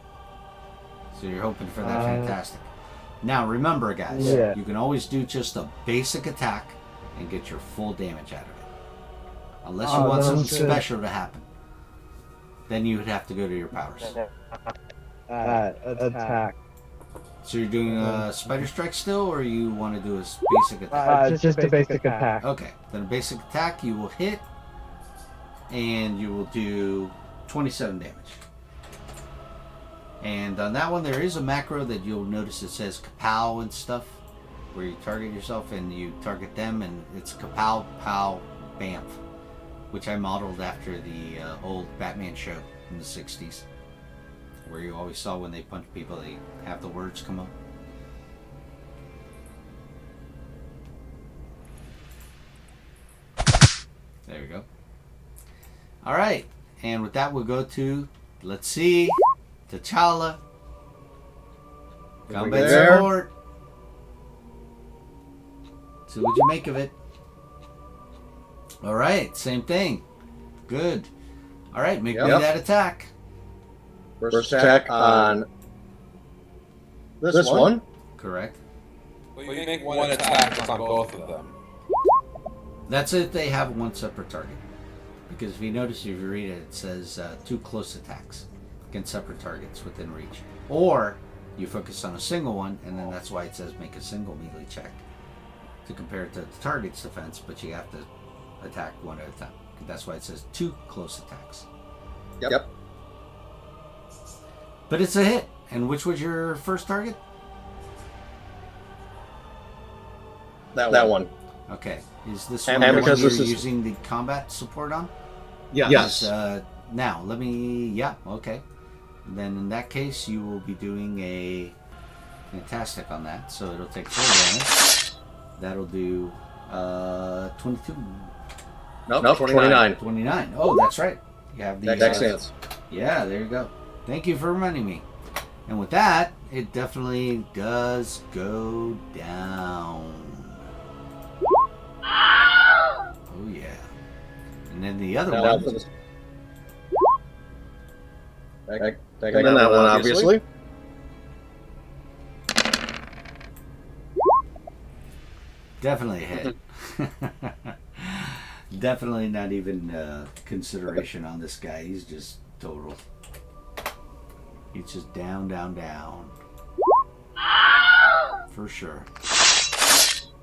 So you're hoping for that fantastic. Now remember, guys, you can always do just a basic attack and get your full damage out of it. Unless you want something special to happen. Then you would have to go to your powers. Attack. So you're doing a spider strike still, or you want to do a basic attack? Just a basic attack. Okay, then a basic attack you will hit, and you will do 27 damage. And on that one, there is a macro that you'll notice it says kapow and stuff, where you target yourself and you target them, and it's kapow, pow, bamf, which I modeled after the old Batman show in the 60s. where you always saw when they punch people, they have the words come up. There we go. All right, and with that, we'll go to, let's see, T'Challa. Combat support. So what'd you make of it? All right, same thing. Good. All right, make me that attack. First attack on this one. Correct. Well, you make one attack on both of them. That's if they have one separate target. Because if you notice, if you read it, it says 2 close attacks against separate targets within reach. Or you focus on a single one, and then that's why it says make a single melee check to compare it to the target's defense, but you have to attack one at a time. That's why it says 2 close attacks. Yep. But it's a hit. And which was your first target? That one. Okay. Is this And one the because one this you're is- using the combat support on? Yes. Now, let me... Yeah, okay. Then in that case, you will be doing a fantastic on that. So it'll take 4 damage. That'll do 22. Nope, 29. 29. Oh, that's right. You have the... Dex stance. Yeah, there you go. Thank you for reminding me. And with that, it definitely does go down. Oh, yeah. And then the other one... Back on that one, obviously. Definitely a hit. Definitely not even consideration on this guy. He's just total. He's just down, down, down. For sure.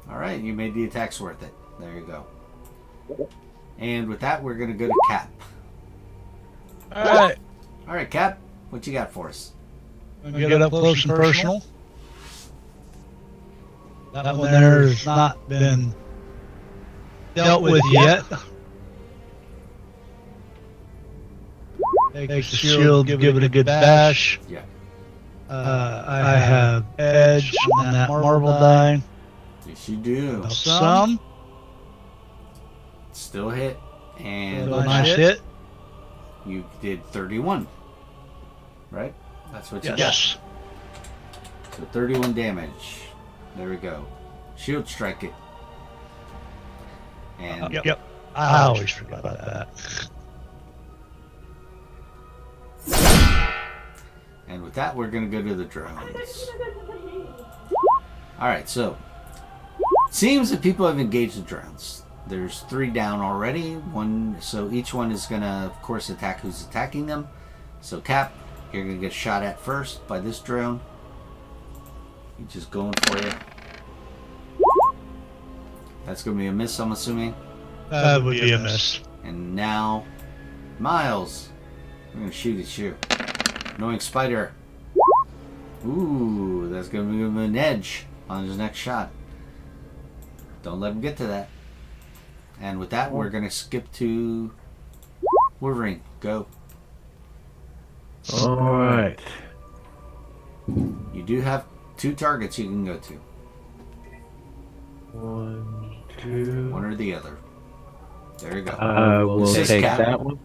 Alright, you made the attacks worth it. There you go. And with that, we're going to go to Cap. Alright. Alright, Cap. What you got for us? Get up close and personal. That one there has not been dealt with yet. Take the shield, give it a good bash. Yeah. I have edge on that marble die. Yes, you do. Some. Still hit. And Nice hit. you did 31. Right? That's what you got. Yes. So 31 damage. There we go. Shield strike it. And Yep. I always forget about that. And with that, we're going to go to the drones. Alright, so seems that people have engaged the drones. There's 3 down already. So each one is going to, of course, attack who's attacking them. So Cap, you're going to get shot at first by this drone. He's just going for you. That's going to be a miss, I'm assuming. That would be a miss. And now, Miles, we're going to shoot at you. Annoying spider. Ooh, that's going to give him an edge on his next shot. Don't let him get to that. And with that, we're going to skip to Wolverine. Go. Alright. You do have 2 targets you can go to. 1, 2. One or the other. There you go. We'll Says take Cap. that one.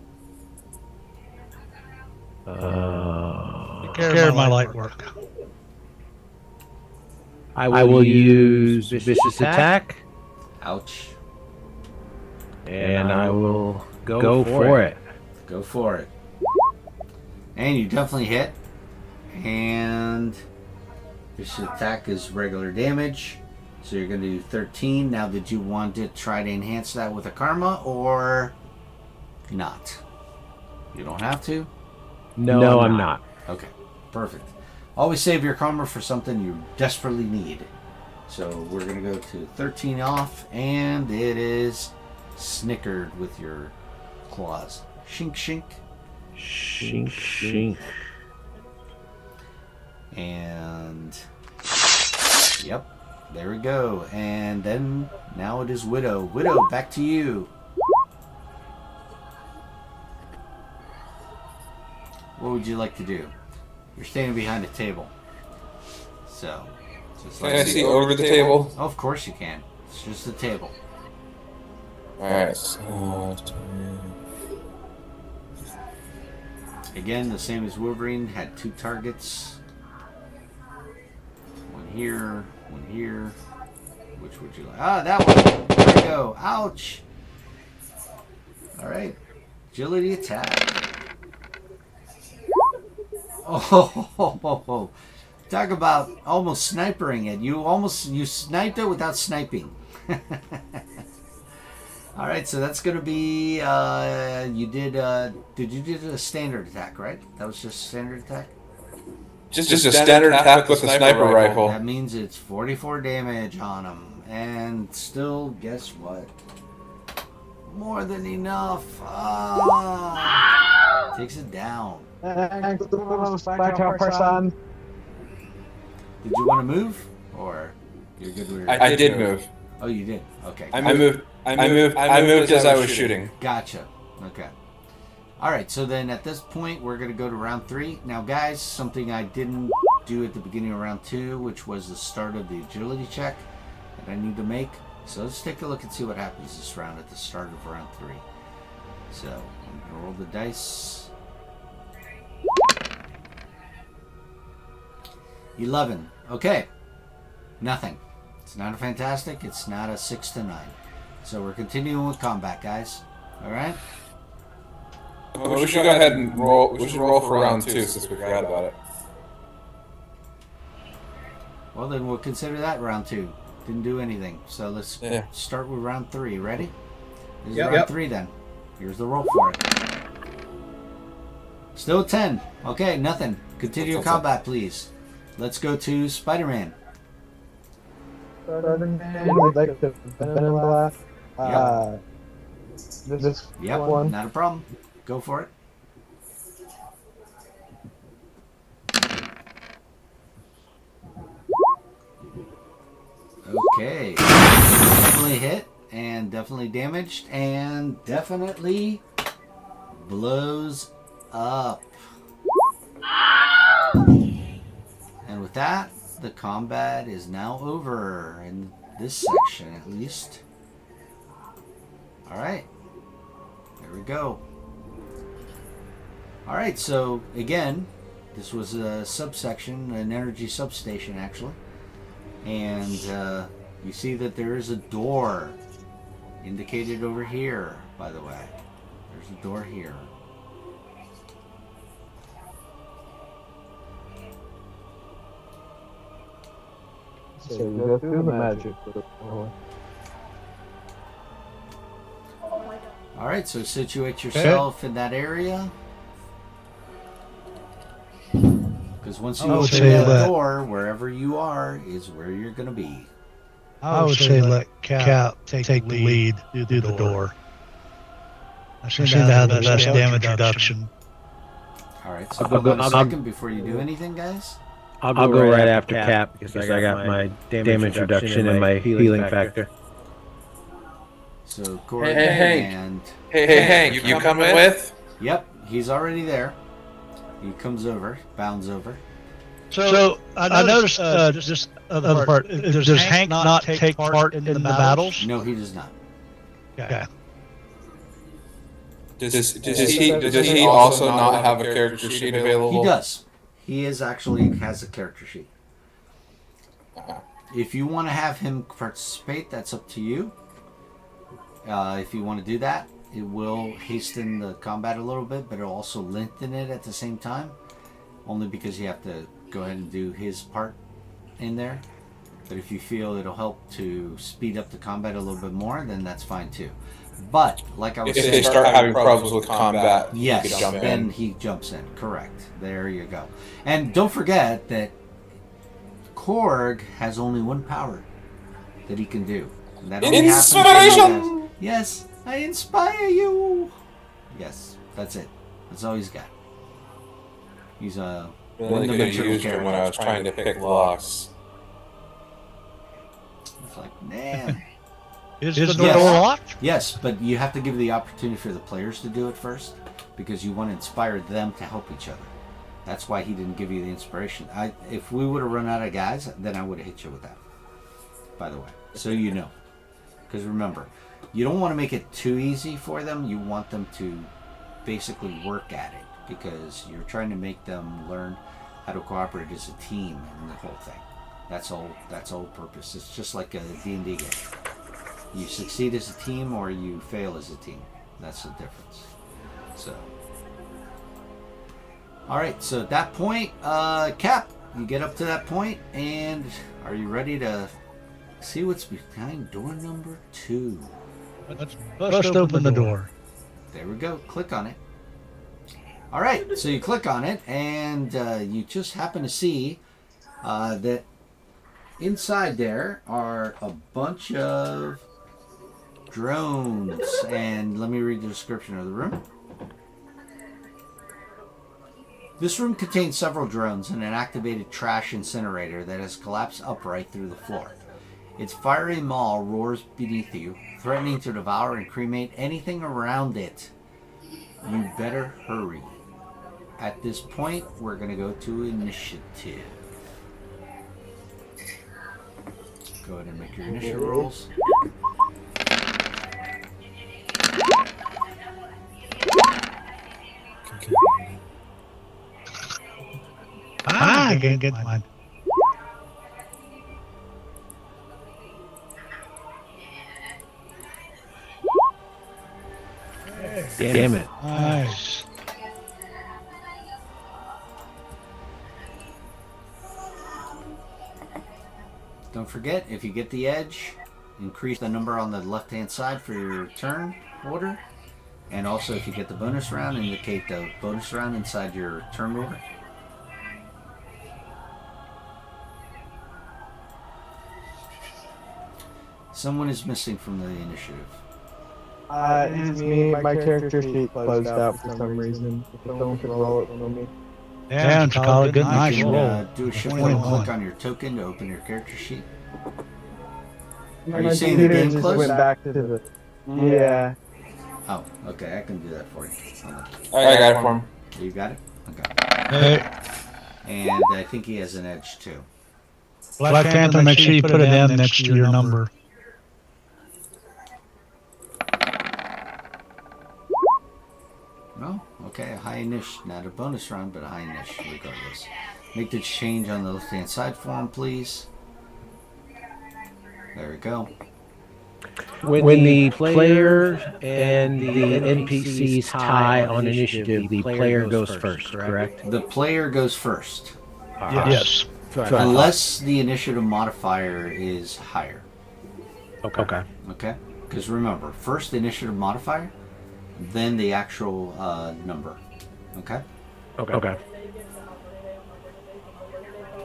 Take care of my light work. I will use vicious attack, Ouch. and I will go for it. Go for it. And you definitely hit. And this attack is regular damage. So you're going to do 13. Now, did you want to try to enhance that with a karma or not? You don't have to? No, I'm not. Okay, perfect. Always save your karma for something you desperately need. So we're going to go to 13 off, and it is snickered with your claws. Shink, shink. Shink, shink. And yep, there we go. And then now it is Widow. Widow, back to you. What would you like to do? You're standing behind a table. So, just Can I see over the table? of course you can. It's just a table. Alright, so... Again, the same as Wolverine, had 2 targets. One here, one here. Which would you like? Ah, that one! There we go. Ouch! Alright. Agility attack. Oh, talk about almost snipering it. You sniped it without sniping. All right, so that's gonna be you did you do a standard attack, right? That was just a standard attack. Just a standard attack with a sniper rifle. That means it's 44 damage on him, and still, guess what? More than enough. Takes it down. Thanks, person. Did you want to move, or you're good with your... I did move. Oh, you did. Okay. I moved as I was shooting. Gotcha. Okay. All right. So then, at this point, we're gonna go to round 3. Now, guys, something I didn't do at the beginning of round 2, which was the start of the agility check that I need to make. So let's take a look and see what happens this round at the start of round 3. So I'm gonna roll the dice. 11. Okay. Nothing. It's not a fantastic. It's not a 6 to 9. So we're continuing with combat, guys. All right. Well, we should go ahead and roll. We should roll for round 2 since we forgot about it. Well, then we'll consider that round 2. Didn't do anything. So let's start with round 3. Ready? This is round 3 then. Here's the roll for it. Still 10. Okay, nothing. Continue your combat, please. Let's go to Spider-Man. Spider-Man would like to Venom Blast. This one. Not a problem. Go for it. Okay. Definitely hit, and definitely damaged, and definitely blows up. And with that, the combat is now over, in this section at least. Alright. There we go. Alright, so again, this was a subsection, an energy substation actually. And you see that there is a door indicated over here, by the way. There's a door here. So you go through the magic. Alright, so situate yourself in that area. Because once you open that door, wherever you are is where you're going to be. I would say let Cap take the lead through the door. I seem to have the best damage reduction. Alright, so hold on a second before you do anything, guys. I'll go right after Cap because I got my damage reduction and my healing factor. So Corey and... Hey, Hank, you coming with? Yep, he's already there. He comes over, bounds over. So I noticed just other part. Does Hank not take part in the battles? No, he does not. Okay. Does he also not have a character sheet available? He does. He actually has a character sheet. If you want to have him participate, that's up to you. If you want to do that, it will hasten the combat a little bit, but it'll also lengthen it at the same time. Only because you have to go ahead and do his part in there. But if you feel it'll help to speed up the combat a little bit more, then that's fine too. But, like I was saying... If they start having problems with combat, yes, then he jumps in. Correct. There you go. And don't forget that Korg has only one power that he can do. And that only Inspiration! Yes, I inspire you! Yes, that's it. That's all he's got. He's a one-dimensional character. When I was trying to pick locks. It's like, man... Is the door locked? Yes, but you have to give the opportunity for the players to do it first because you want to inspire them to help each other. That's why he didn't give you the inspiration. If we would have run out of guys, then I would have hit you with that. By the way, so you know. Because remember, you don't want to make it too easy for them. You want them to basically work at it, because you're trying to make them learn how to cooperate as a team and the whole thing. That's all purpose. It's just like a D&D game. You succeed as a team or you fail as a team. That's the difference. So, all right. So at that point, Cap, you get up to that point, and are you ready to see what's behind door number 2? Let's bust open the door. There we go. Click on it. All right. So you click on it, and you just happen to see that inside there are a bunch of drones. And let me read the description of the room. This room contains several drones and an activated trash incinerator that has collapsed upright through the floor. Its fiery maw roars beneath you, threatening to devour and cremate anything around it. You better hurry. At this point, we're going to go to initiative. Go ahead and make your initiative rolls. I can get mine. Damn it. Nice. Don't forget, if you get the edge, increase the number on the left-hand side for your turn order. And also, if you get the bonus round, indicate the bonus round inside your turn order. Someone is missing from the initiative. It's me. My character sheet closed out for some reason. If someone could roll it for me. Damn, Chicago, good nice You can roll. do a shift and click on your token to open your character sheet. Are you My saying the computer game just closed? went back to the... Yeah. Oh, okay, I can do that for you. I got it for him. You got it? Okay. Hey, And I think he has an edge too. Black Panther, make sure you put an M next to your number. No? Okay, a high initiative. Not a bonus round, but a high initiative regardless. Make the change on the left-hand side for him, please. There we go. When the player and the NPCs tie on initiative, the player goes first, correct? The player goes first. Yes. Unless the initiative modifier is higher. Okay. Okay? Because remember, first initiative modifier, then the actual number. Okay? Okay.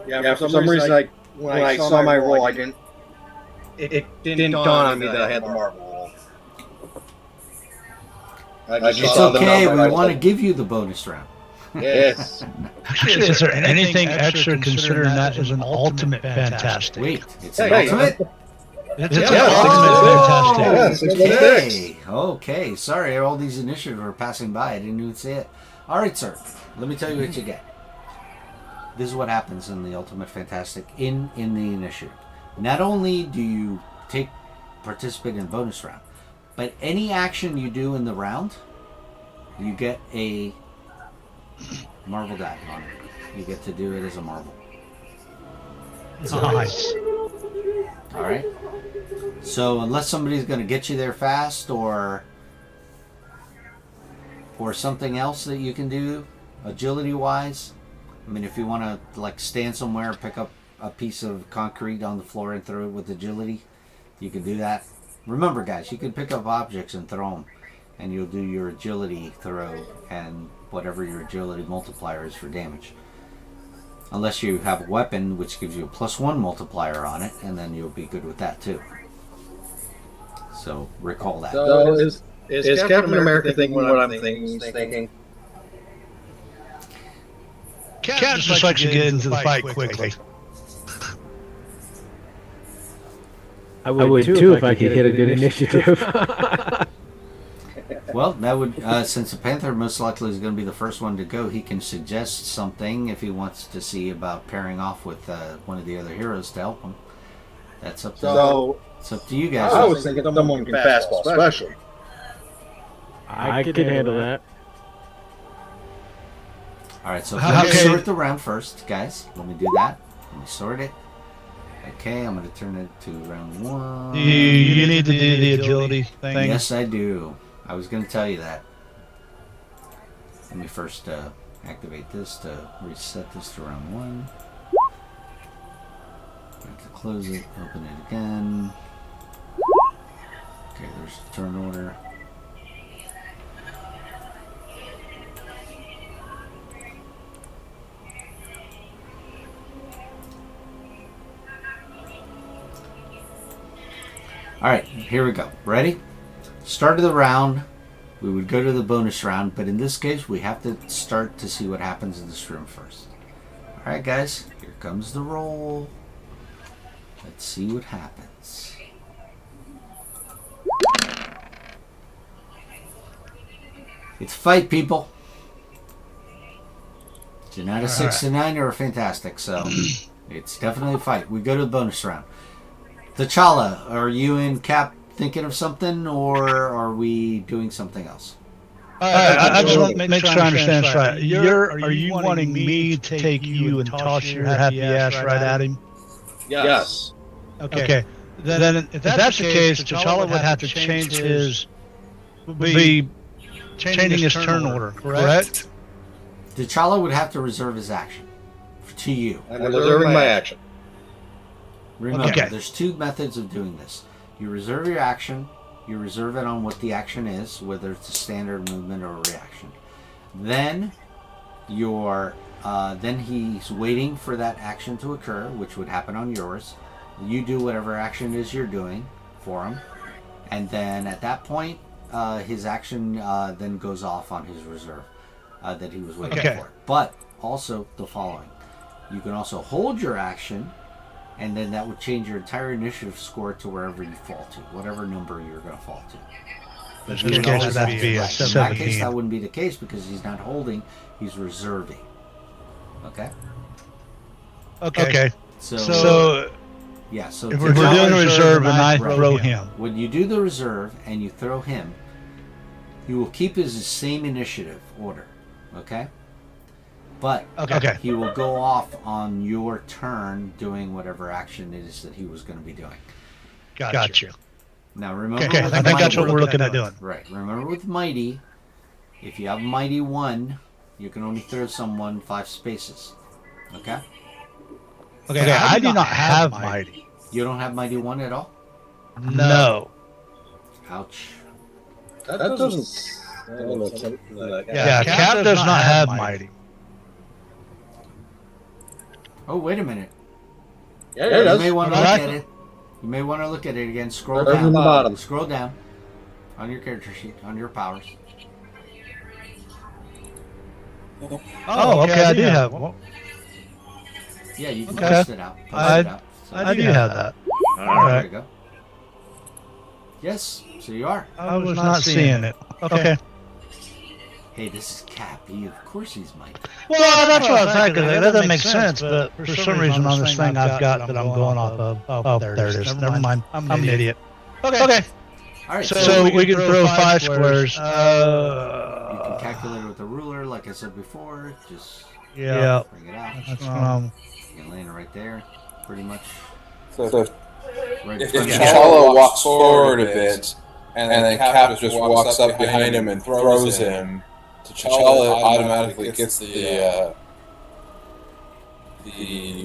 Yeah, for some reason, like when I saw my roll, it didn't dawn on me that I had the marble roll. It's okay, we want to give you the bonus round. Yes. Actually, is there anything extra considering that is an ultimate fantastic? Wait, it's an ultimate? It's an ultimate fantastic. Okay. Okay. Sorry, all these initiatives were passing by. I didn't even see it. All right, sir. Let me tell you what you get. This is what happens in the Ultimate Fantastic in the initiative. Not only do you participate in the bonus round, but any action you do in the round, you get a marble die on it. You get to do it as a marble. Nice. All right. So unless somebody's going to get you there fast, or something else that you can do agility-wise. I mean, if you want to like stand somewhere, pick up a piece of concrete on the floor and throw it with agility, you can do that. Remember, guys, you can pick up objects and throw them, and you'll do your agility throw and whatever your agility multiplier is for damage. Unless you have a weapon, which gives you a +1 multiplier on it, and then you'll be good with that too. So recall that. So is Captain America thinking what I'm thinking? Cat just likes to get into the fight quickly. I would too if I could hit a good initiative. Well, that would since the Panther most likely is going to be the first one to go, he can suggest something if he wants to see about pairing off with one of the other heroes to help him. That's up to it's up to you guys. I was thinking someone can fastball special. I could handle that. All right, so let me sort the round first, guys. Let me do that. Let me sort it. Okay, I'm going to turn it to round 1. You need to do the agility thing. Yes, I do. I was going to tell you that. Let me first activate this to reset this to round 1. I have to close it, open it again. Okay, there's the turn order. Alright, here we go. Ready? Start of the round, we would go to the bonus round, but in this case, we have to start to see what happens in this room first. Alright, guys, here comes the roll. Let's see what happens. It's fight, people. It's not a 6 to 9 or a fantastic, so it's definitely a fight. We go to the bonus round. T'Challa, are you and Cap thinking of something, or are we doing something else? I just want to make sure I understand this right. Are you wanting me to take you and toss your happy ass right at him? Yes. Okay. Then if that's the case, T'Challa would have to change his... be changing his turn order, correct? T'Challa would have to reserve his action to you. I'm reserving my action. Remember, there's 2 methods of doing this. You reserve your action. You reserve it on what the action is, whether it's a standard movement or a reaction. Then then he's waiting for that action to occur, which would happen on yours. You do whatever action it is you're doing for him, and then at that point, his action then goes off on his reserve that he was waiting for. But also the following: you can also hold your action, and then that would change your entire initiative score to wherever you fall to, whatever number you're going to fall to. In this case, that'd be a 17. In that case, that wouldn't be the case because he's not holding; he's reserving. Okay. Okay. So yeah. So if we're doing a reserve and I throw him, when you do the reserve and you throw him, he will keep his same initiative order. Okay. But he will go off on your turn doing whatever action it is that he was going to be doing. Gotcha. Now remember, I think that's what we're looking at doing. Right. Remember with Mighty, if you have Mighty 1, you can only throw someone 5 spaces. Okay? Okay, I do not have Mighty. You don't have Mighty 1 at all? No. Ouch. That doesn't... Yeah, Cap does not have Mighty. Oh, wait a minute. Yeah, it does. You may want to look at it. You may want to look at it again. Scroll down. The bottom. Scroll down on your character sheet, on your powers. Oh, okay, I do have one. Yeah, you can post it out. I do have that. All right. There you go. Yes, so you are. I was not seeing it. Okay. Hey, this is Cap. Of course he's Mike. Well, that's what I was thinking. That doesn't make sense, but for some reason on this thing I've got that I'm going off of. Oh, there it is. Never mind. I'm an idiot. Okay. All right. So we can throw 5 squares. You can calculate it with a ruler, like I said before. Just bring it out. You can land it right there, pretty much. So Right if T'Challa walks forward a bit, and then Cap just walks up behind him and throws him, T'Challa automatically gets the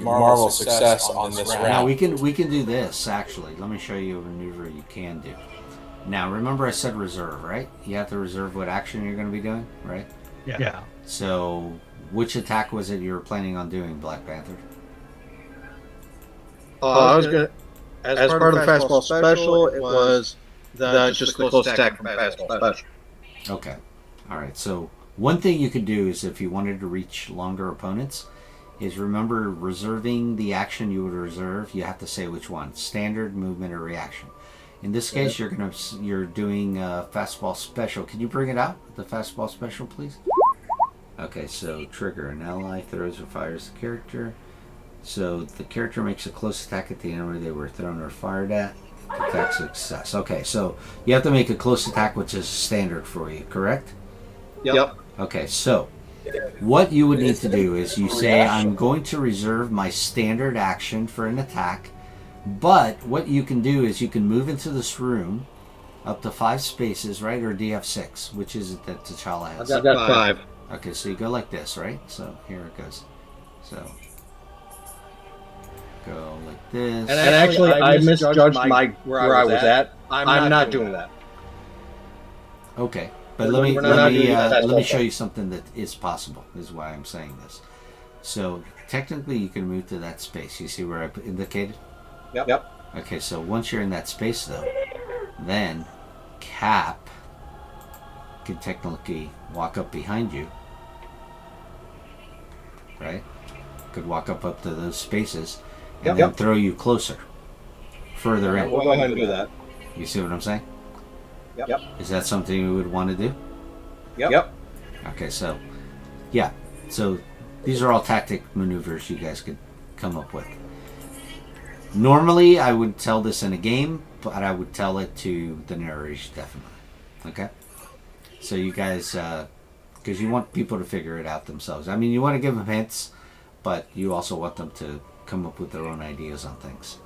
Marvel success on this round. Now we can do this actually. Let me show you a maneuver you can do. Now remember I said reserve, right? You have to reserve what action you're going to be doing, right? Yeah. So which attack was it you were planning on doing, Black Panther? I was gonna, as part of the fastball special, it was just the close attack from fastball special. Okay. All right. So one thing you could do is if you wanted to reach longer opponents, is remember reserving the action you would reserve. You have to say which one: standard, movement, or reaction. In this case, you're doing fastball special. Can you bring it out? The fastball special, please. Okay, so trigger. An ally throws or fires the character. So the character makes a close attack at the enemy they were thrown or fired at. Attack success. Okay, so you have to make a close attack, which is standard for you, correct? Yep. Okay, so what you would need to do is you say, I'm going to reserve my standard action for an attack, but what you can do is you can move into this room up to 5 spaces, right? Or do you have 6? Which is it that T'Challa has? I've got 5. Okay, so you go like this, right? So here it goes. So go like this. And actually, I misjudged where I was at. I'm not doing that. Okay, but let me show you something that is possible. Is why I'm saying this. So technically, you can move to that space. You see where I indicated? Yep. Okay, so once you're in that space, though, then Cap can technically walk up behind you, right? Could walk up to those spaces and then throw you closer, further in. We'll go ahead and do that. You see what I'm saying? Yep. Is that something you would want to do? Yep. Okay, so yeah, so these are all tactic maneuvers you guys could come up with. Normally, I would tell this in a game, but I would tell it to the narration definitely. Okay, so you guys, because you want people to figure it out themselves. I mean, you want to give them hints, but you also want them to come up with their own ideas on things.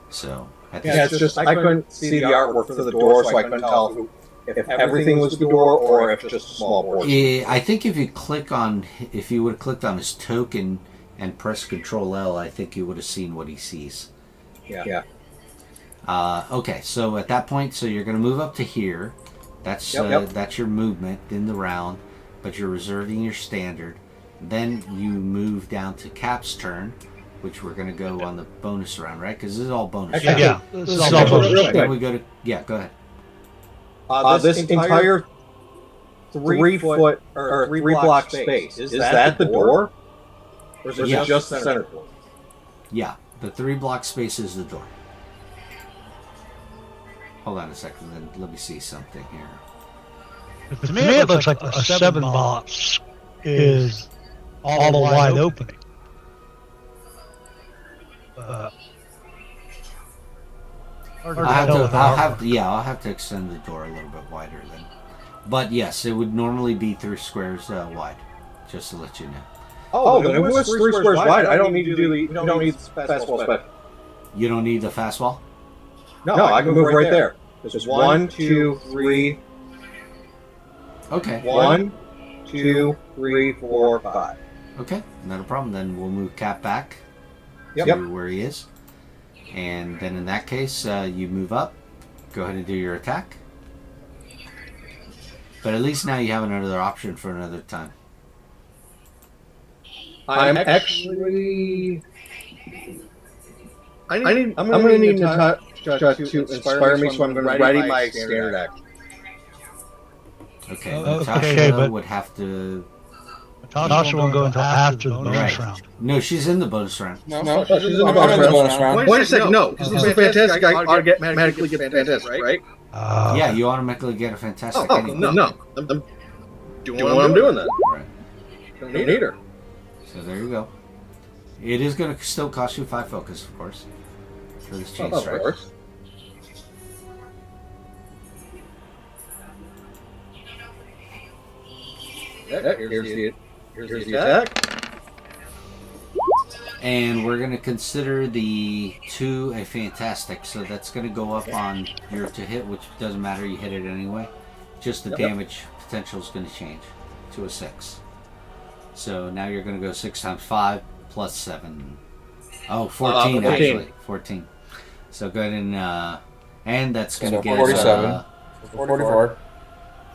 So it's just I couldn't see the artwork for the door, so I couldn't tell if everything was the door or if just a small portion. I think if you would have clicked on his token and pressed Control L, I think you would have seen what he sees. Yeah. Okay, so at that point, so you're going to move up to here. That's your movement in the round, but you're reserving your standard. Then you move down to Cap's turn, which we're going to go on the bonus round, right? Because this is all bonus. Yeah, this is all bonus. Then we go to go ahead. This entire 3 foot or 3 block space, is that the door? Or is it just the center door? Yeah, the 3 block space is the door. Hold on a second, then let me see something here. To me, it looks like a 7 box is all the wide opening. I'll have to extend the door a little bit wider then. But yes, it would normally be 3 squares wide, just to let you know. Oh, then it was 3 squares wide. I don't need to do the. You don't need the fastball special. You don't need the fastball? No, I can move right there. There's 1, 2, 3. Okay. 1, 2, 3, 4, 5. Okay, not a problem. Then we'll move Cap back to where he is. And then in that case, you move up. Go ahead and do your attack. But at least now you have another option for another time. I'm actually. I'm going to need to inspire me, so I'm going to ready my standard action. Okay, Okay, Natasha but- would have to. Natasha won't go until after the bonus round. No, she's in the bonus round. No, she's in the bonus round. Wait a second, no. This is fantastic. I automatically get fantastic, right? Yeah, you automatically get a fantastic. anyway. No. I'm doing what I'm doing then. Right. Don't need her. So there you go. It is going to still cost you 5 focus, of course, for this chain Of strike. course. Here's the attack. And we're going to consider the 2 a fantastic, so that's going to go up on your to hit, which doesn't matter, you hit it anyway. Just the damage potential is going to change to a 6. So now you're going to go 6 times 5 plus 7. Oh, 14 actually. 14. So go ahead and that's going to get 47. 44.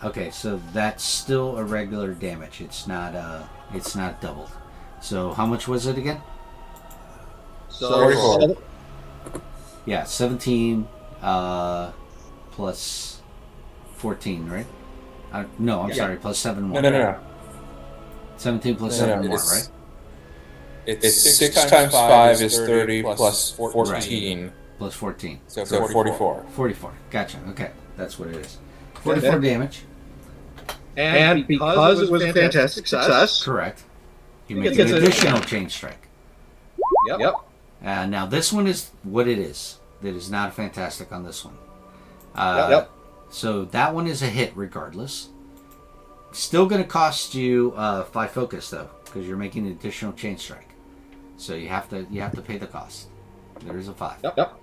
Okay, so that's still a regular damage. It's not doubled. So how much was it again? So, Yeah, 17 plus 14, right? No, I'm sorry, plus 7 more. No. 17 plus 7 more, right? It's 6 times 5 is 30 plus 14. Plus 14. So 44. 44. Gotcha. Okay. That's what it is. 44 damage. And because it was a fantastic success. Correct. You make an additional chain strike. Yep. Now this one is what it is. That is not a fantastic on this one. So that one is a hit regardless. Still going to cost you 5 focus though, because you're making an additional chain strike. So you have to pay the cost. There is a 5. Yep.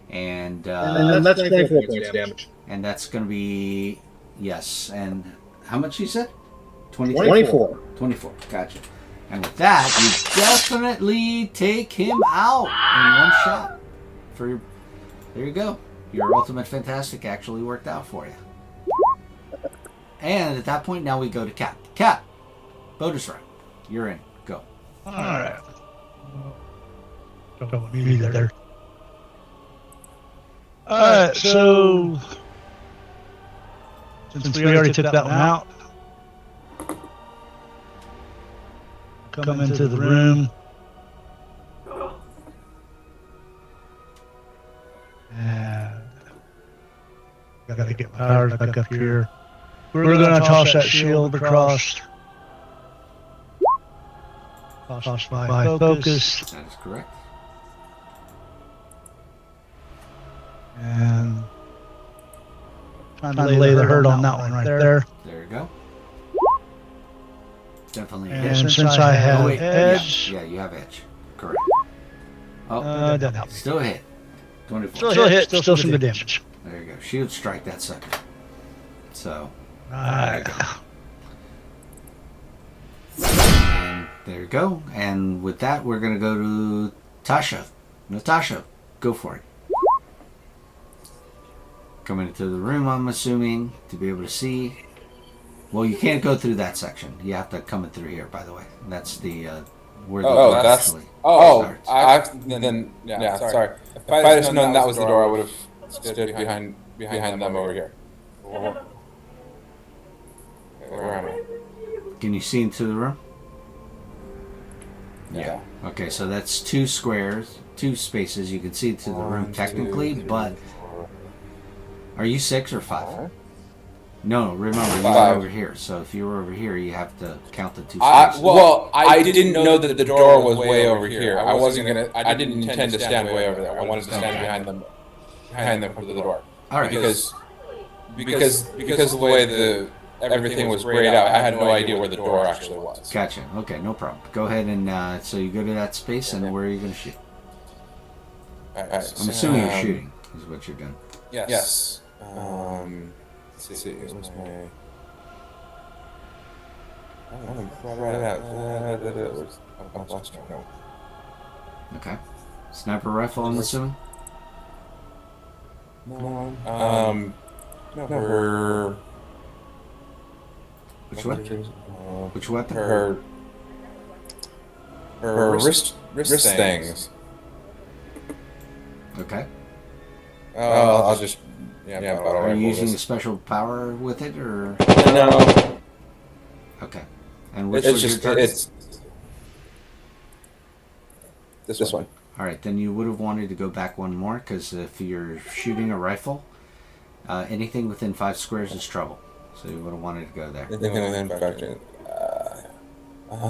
And that's 24 points damage. And that's going to be yes. And how much you said? 24. 24. Gotcha. And with that, you definitely take him out in one shot. There you go. Your ultimate fantastic actually worked out for you. And at that point, now we go to Cap. Cap, bonus round. You're in. Go. All right. Don't want me either. All right. So since we already took that one out, come into the room. And gotta get my powers back up here. We're gonna toss that shield across. Toss my focus. That is correct. And trying to lay the hurt on that one right there. There you go. Definitely a And hit. since I have edge, Yeah, you have edge. Correct. Oh, that doesn't help. still a hit. 24. Still hit, still some good damage. There you go. Shield strike that sucker. So, Right. and there you go. And with that, we're going to go to Tasha. Natasha, go for it. Coming into the room, I'm assuming, to be able to see. Well, you can't go through that section. You have to come in through here, by the way. That's the where the door actually starts. Sorry. If I had just known that was the door, I would have stood behind them over here. Where am I? Can you see into the room? Yeah. Okay, so that's 2 squares, 2 spaces. You can see into the room technically, but are you 6 or 5? No, remember, you are over here. So if you were over here, you have to count the 2 spaces. I didn't know that the door was way over here. I didn't intend to stand way over there. I wanted to stand behind them for the door. All right. Because of the way everything was grayed out, I had no idea where the door actually was. Gotcha. Okay, no problem. Go ahead and so you go to that space, and where are you going to shoot? I'm I'm assuming you're shooting is what you're doing. Yes. Let's see. What's my? Okay. Sniper rifle, I'm assuming? No. Her. Which one? Which weapon? Her wrist things. Okay. I'll just. Are you using a special power with it, or? No. Okay. And which was your target? It's this one. All right, then you would have wanted to go back one more, because if you're shooting a rifle, anything within 5 squares is trouble. So you would have wanted to go there.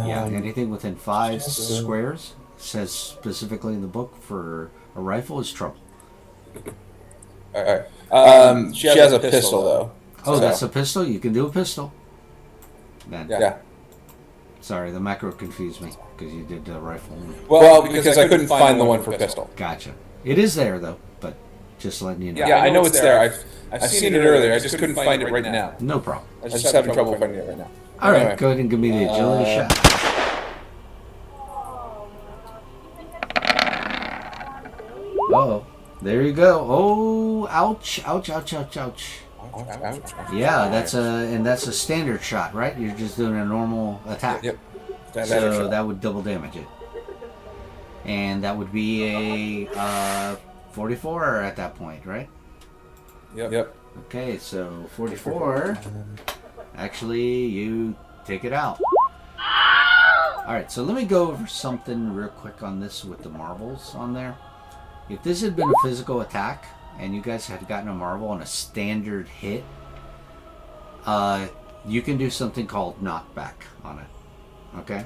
Yeah, anything within 5 squares, says specifically in the book, for a rifle is trouble. Alright. She has a pistol, though. Oh, that's a pistol? You can do a pistol. Then. Yeah. Sorry, the macro confused me, because you did the rifle. Well, because I couldn't find the one for pistol. Gotcha. It is there, though, but just letting you know. Yeah, I know it's there. I've seen it earlier. I just couldn't find it right now. No problem. I'm just having trouble finding it right now. All right, go ahead and give me the agility shot. Oh, there you go. Oh, ouch, ouch, ouch, ouch, ouch. Yeah, that's a standard shot, right? You're just doing a normal attack. Yep. So that would double damage it. And that would be a 44 at that point, right? Yep. Okay, so 44. Actually, you take it out. Alright, so let me go over something real quick on this with the marbles on there. If this had been a physical attack and you guys had gotten a marvel on a standard hit, you can do something called knockback on it. Okay?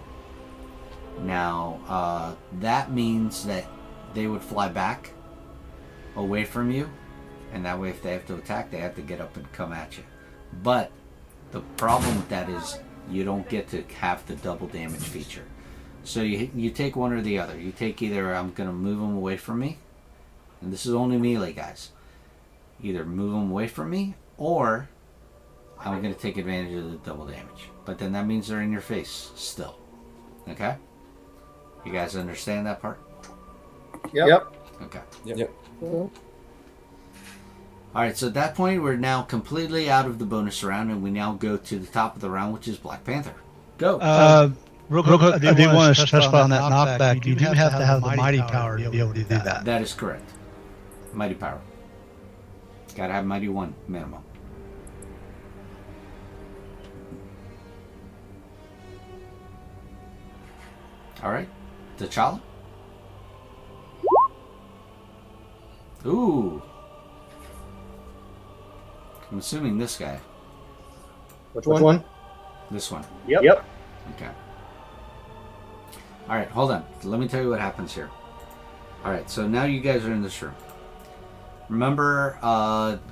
Now, that means that they would fly back away from you, and that way if they have to attack, they have to get up and come at you. But the problem with that is you don't get to have the double damage feature. So you take one or the other. You take either I'm going to move them away from me, and this is only melee guys. Either move them away from me, or I'm going to take advantage of the double damage. But then that means they're in your face still. Okay? You guys understand that part? Yep. Okay. Yep. Alright, so at that point, we're now completely out of the bonus round, and we now go to the top of the round, which is Black Panther. Go! Real quick, I do want to touch on that knockback. You do have to have the mighty power to be able to do that. That is correct. Mighty power. Gotta have mighty 1 minimum. Alright. T'Challa. Ooh. I'm assuming this guy. Which one? This one. Yep. Okay. Alright, hold on. Let me tell you what happens here. Alright, so now you guys are in this room. Remember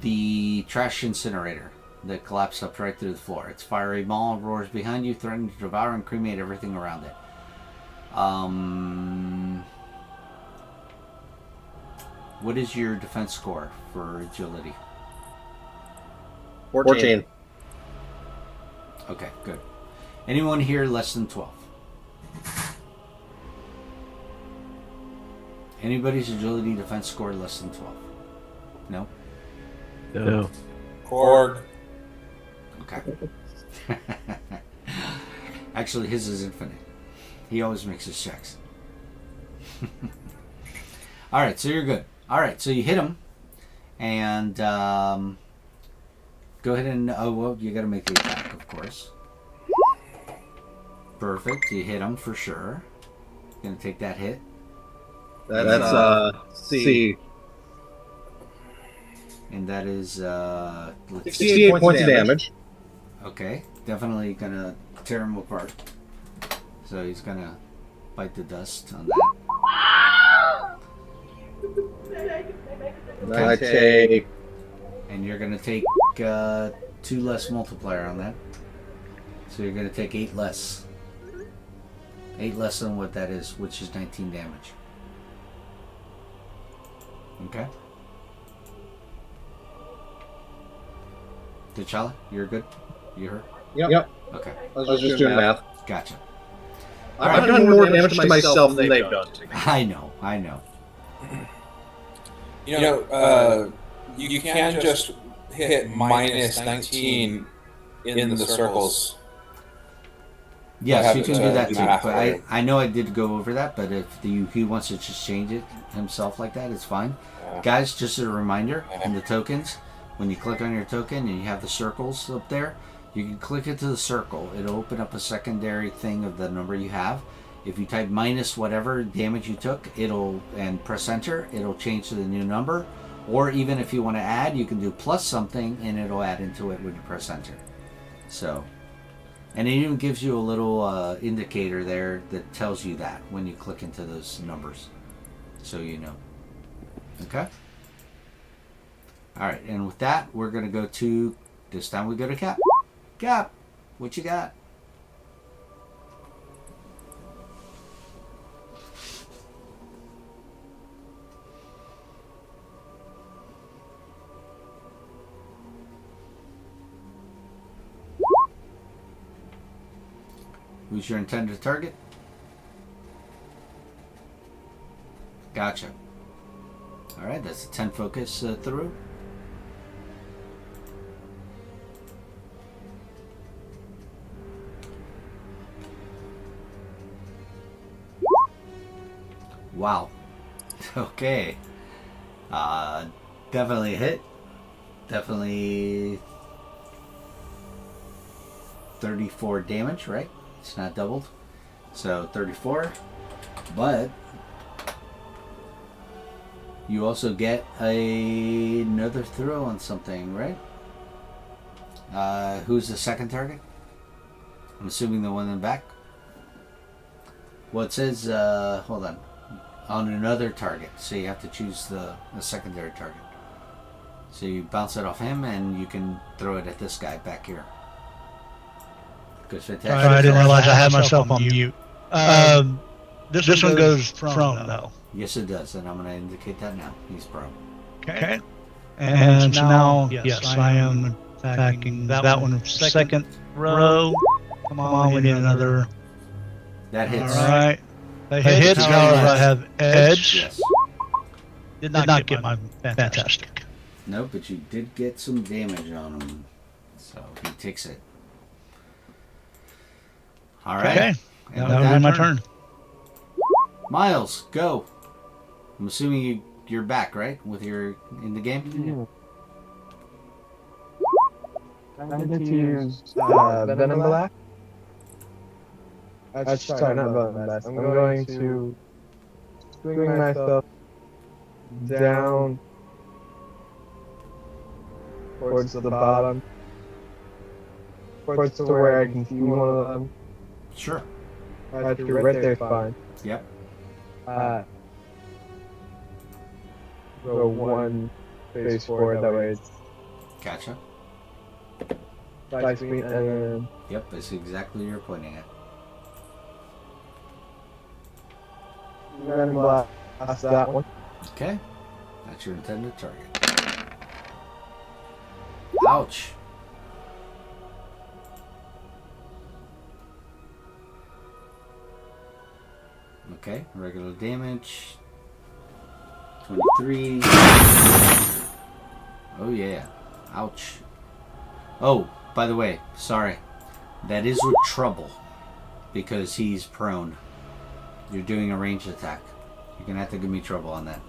the trash incinerator that collapsed up right through the floor. Its fiery maw roars behind you, threatening to devour and cremate everything around it. What is your defense score for agility? 14. Okay, good. Anyone here less than 12? Anybody's agility defense score less than 12? No? No. Korg. Okay. Actually, his is infinite. He always makes his checks. Alright, so you're good. Alright, so you hit him. And go ahead and... Oh, well, you gotta make the attack, of course. Perfect. You hit him for sure. Gonna take that hit. That's C. And that is 68 points of damage. Okay, definitely gonna tear him apart. So he's gonna bite the dust on that. Okay. I take... And you're gonna take 2 less multiplier on that. So you're gonna take 8 less. 8 less than what that is, which is 19 damage. Okay. T'Challa, you're good? You hurt? Yep. Okay. I was just doing math. Gotcha. I've done more damage to myself than they've done to me. I know. You know, you can just hit minus 19 in the circles. Yes, you can do that too. But I know I did go over that, but if he wants to just change it himself like that, it's fine. Yeah. Guys, just a reminder, in the tokens, when you click on your token and you have the circles up there, you can click into the circle. It'll open up a secondary thing of the number you have. If you type minus whatever damage you took, and press enter, it'll change to the new number. Or even if you want to add, you can do plus something and it'll add into it when you press enter. So, and it even gives you a little indicator there that tells you that when you click into those numbers. So you know. Okay? Alright, and with that, we're going to go to, this time we go to Cap. Cap, what you got? Who's your intended target? Gotcha. Alright, that's a 10 focus through. Wow. Okay. Definitely a hit. Definitely 34 damage, right? It's not doubled. So 34. But You also get another throw on something, right? Who's the second target? I'm assuming the one in the back. Well, it says, hold on another target. So you have to choose the secondary target. So you bounce it off him, and you can throw it at this guy back here. Goes fantastic. Sorry, I didn't realize I had myself on mute. This one goes prone, though. Yes, it does, and I'm going to indicate that now. He's prone. Okay. And so now, yes, I am attacking that one. Second row. Come on, we need another. That hits. All right. That hits, however, I have edge. Yes. Did not get my fantastic. No, but you did get some damage on him. So he takes it. All right. Okay. That would be my turn. Miles, go. I'm assuming you're back, right? With your in the game? I'm going to use Venom Black. Sorry, not Venom Black. I'm going to swing myself down towards the bottom. Towards to where I can see one of them. Sure. Actually, right there's fine. Yep. Go one face forward, that way it's Gotcha. 5 feet, and then Yep, that's exactly what you're pointing at. blast that one. Okay. That's your intended target. Ouch. Okay, regular damage. 23. Oh yeah. Ouch. Oh, by the way, sorry. That is with trouble. Because he's prone. You're doing a ranged attack. You're gonna have to give me trouble on that.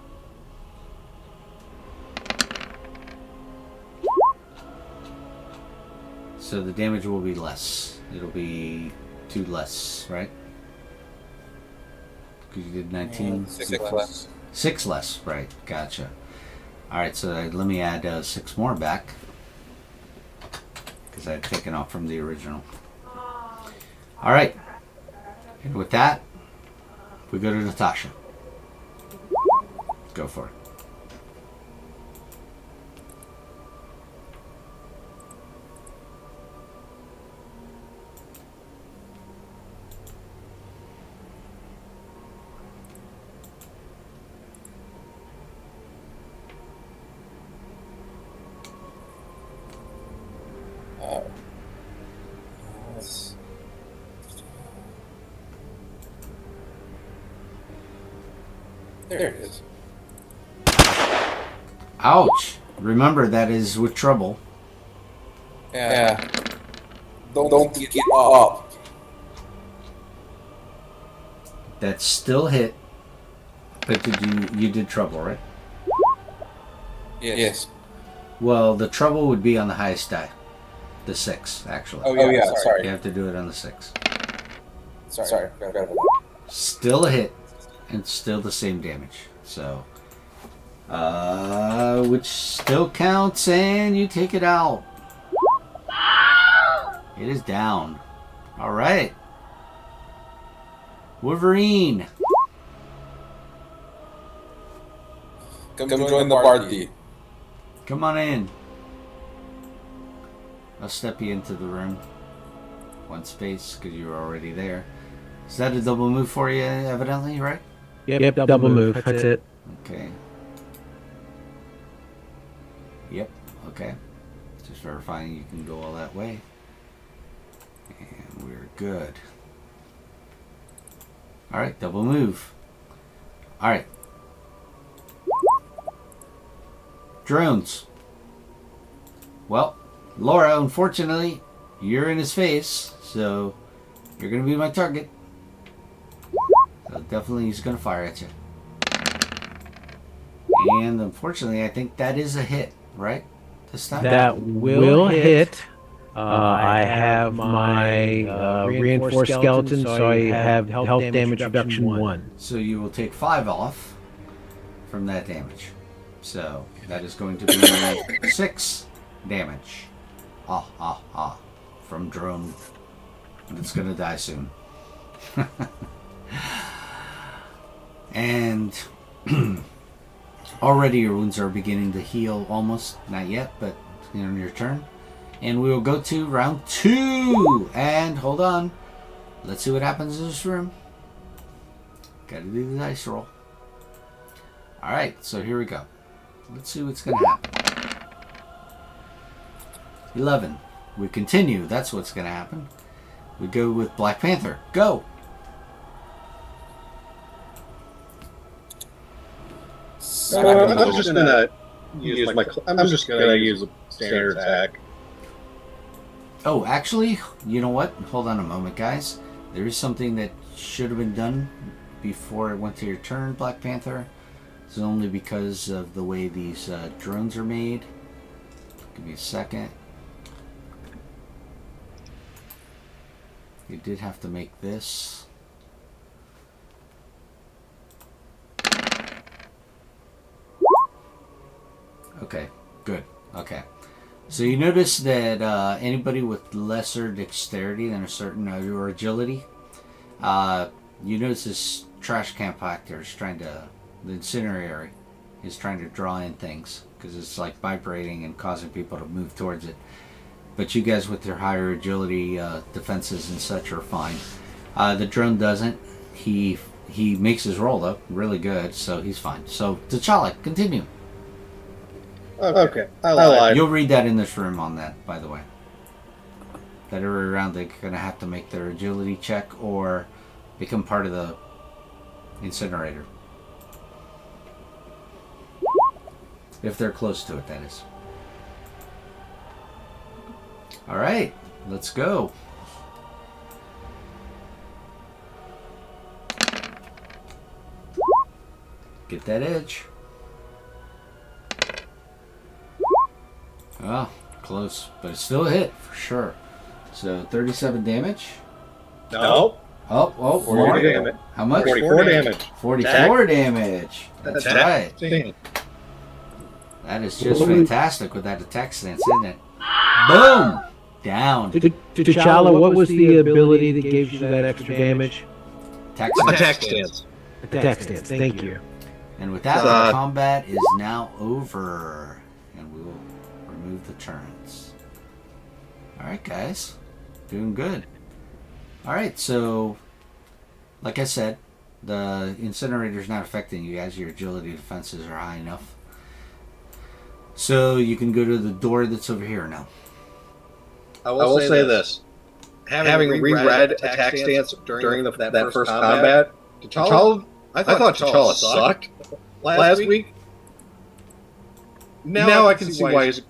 So the damage will be less. It'll be 2 less, right? Because you did 19. 6 less. 6 less, right. Gotcha. Alright, so let me add 6 more back. Because I had taken off from the original. Alright. And with that, we go to Natasha. Go for it. There it is. Ouch! Remember, that is with trouble. Yeah. Don't get up. That's still hit. But you did trouble, right? Yes. Well, the trouble would be on the highest die. The 6, actually. Oh yeah. Sorry. You have to do it on the 6. Sorry. Still a hit. And still the same damage. So, which still counts, and you take it out. It is down. All right. Wolverine. Come join the party. Come on in. I'll step you into the room. 1 space, because you were already there. Is that a double move for you, evidently, right? Yep, double move. That's it. Okay. Yep, okay. Just verifying you can go all that way. And we're good. Alright, double move. Alright. Drones. Well, Laura, unfortunately, you're in his face, so you're going to be my target. So definitely he's going to fire at you. And unfortunately, I think that is a hit, right? This time? That will hit. I have my reinforced skeleton, so I have health damage reduction 1. So you will take 5 off from that damage. So that is going to be 6 damage. From drone. And it's going to die soon. And already your wounds are beginning to heal almost. Not yet, but on your turn. And we will go to round 2. And hold on. Let's see what happens in this room. Gotta do the dice roll. Alright, so here we go. Let's see what's gonna happen. 11. We continue. That's what's gonna happen. We go with Black Panther. Go! I'm just gonna use a standard attack. Oh, actually, you know what? Hold on a moment, guys. There is something that should have been done before it went to your turn, Black Panther. It's only because of the way these drones are made. Give me a second. You did have to make this. Okay, good. Okay. So you notice that anybody with lesser dexterity than a certain or agility, you notice this trash compactor is trying to, the incinerator is trying to draw in things because it's like vibrating and causing people to move towards it. But you guys with your higher agility defenses and such are fine. The drone doesn't. He makes his roll up really good, so he's fine. So T'Challa, continue. Okay, I lied. You'll read that in this room on that, by the way. That every round they're going to have to make their agility check or become part of the incinerator. If they're close to it, that is. Alright, let's go. Get that edge. Oh, close, but it's still a hit for sure. So 37 damage. No. Oh, 40 more. damage. How much? 44 damage. 44 damage. That's right. Right. That is just fantastic with that attack stance, isn't it? Boom! Down. T'Challa, what was the ability that gave you that extra damage? Attack Attack stance. stance. Attack stance. Thank you. And with that, the combat is now over. And we will remove the turns. Alright, guys. Doing good. Alright, so like I said, the incinerator's not affecting you guys. Your agility defenses are high enough. So you can go to the door that's over here now. I will say this. Having reread attack stance during that first combat, T'Challa, I thought T'Challa sucked last week. Now I can see why he's...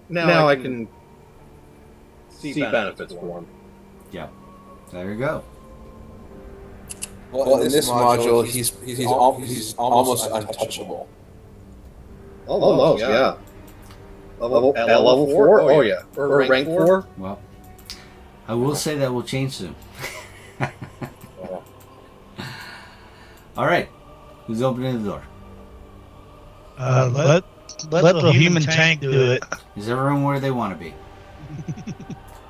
Now I can see benefits for him. Yep. There you go. Well, in this module, he's almost untouchable. Almost, yeah. At level 4? Oh, yeah. Or rank 4? Well, I will say that will change soon. Alright. Who's opening the door? Let the human tank do it. Is everyone where they want to be?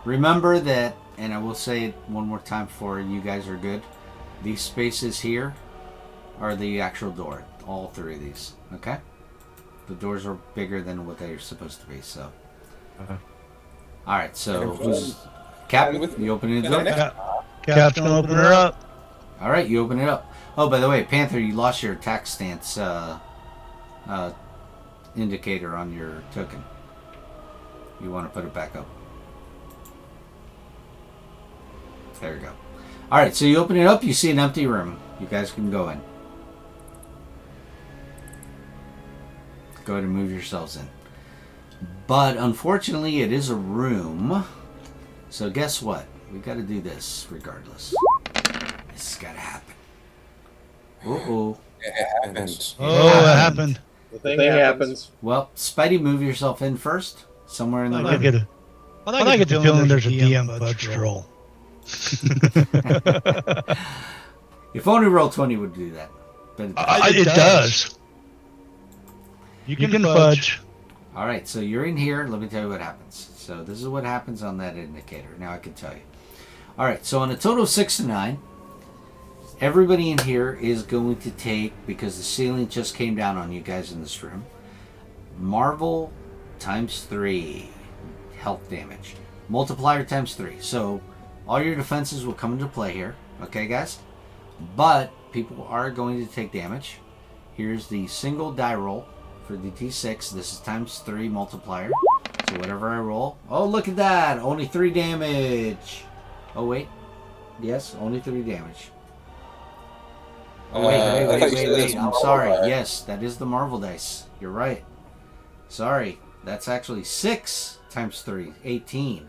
Remember that, and I will say it one more time before you guys are good, these spaces here are the actual door. All 3 of these. Okay? The doors are bigger than what they're supposed to be, so. Alright, so who's... Cap, you opening the door? Cap's gonna open her up. Alright, you open it up. Oh, by the way, Panther, you lost your attack stance indicator on your token. You want to put it back up. There you go. Alright, so you open it up, you see an empty room. You guys can go in. Go ahead and move yourselves in. But unfortunately, it is a room. So guess what? We got to do this regardless. This has got to happen. Uh-oh. It happens. Oh, it happened. The thing happens. Well, Spidey, move yourself in first. Somewhere in the I room. get the feeling there's a DM fudge roll. If only Roll20 would do that. But It does. You can fudge. All right, so you're in here. Let me tell you what happens. So this is what happens on that indicator. Now I can tell you. All right, so on a total of 6 to 9, everybody in here is going to take, because the ceiling just came down on you guys in this room, Marvel times 3 health damage. Multiplier times 3. So all your defenses will come into play here. Okay, guys? But people are going to take damage. Here's the single die roll for the D6. This is times 3 multiplier. So whatever I roll. Oh, look at that! Only 3 damage. Oh, wait. Yes, only 3 damage. Oh, wait. I'm sorry. Yes, that is the Marvel dice. You're right. Sorry. That's actually 6 times 3. 18.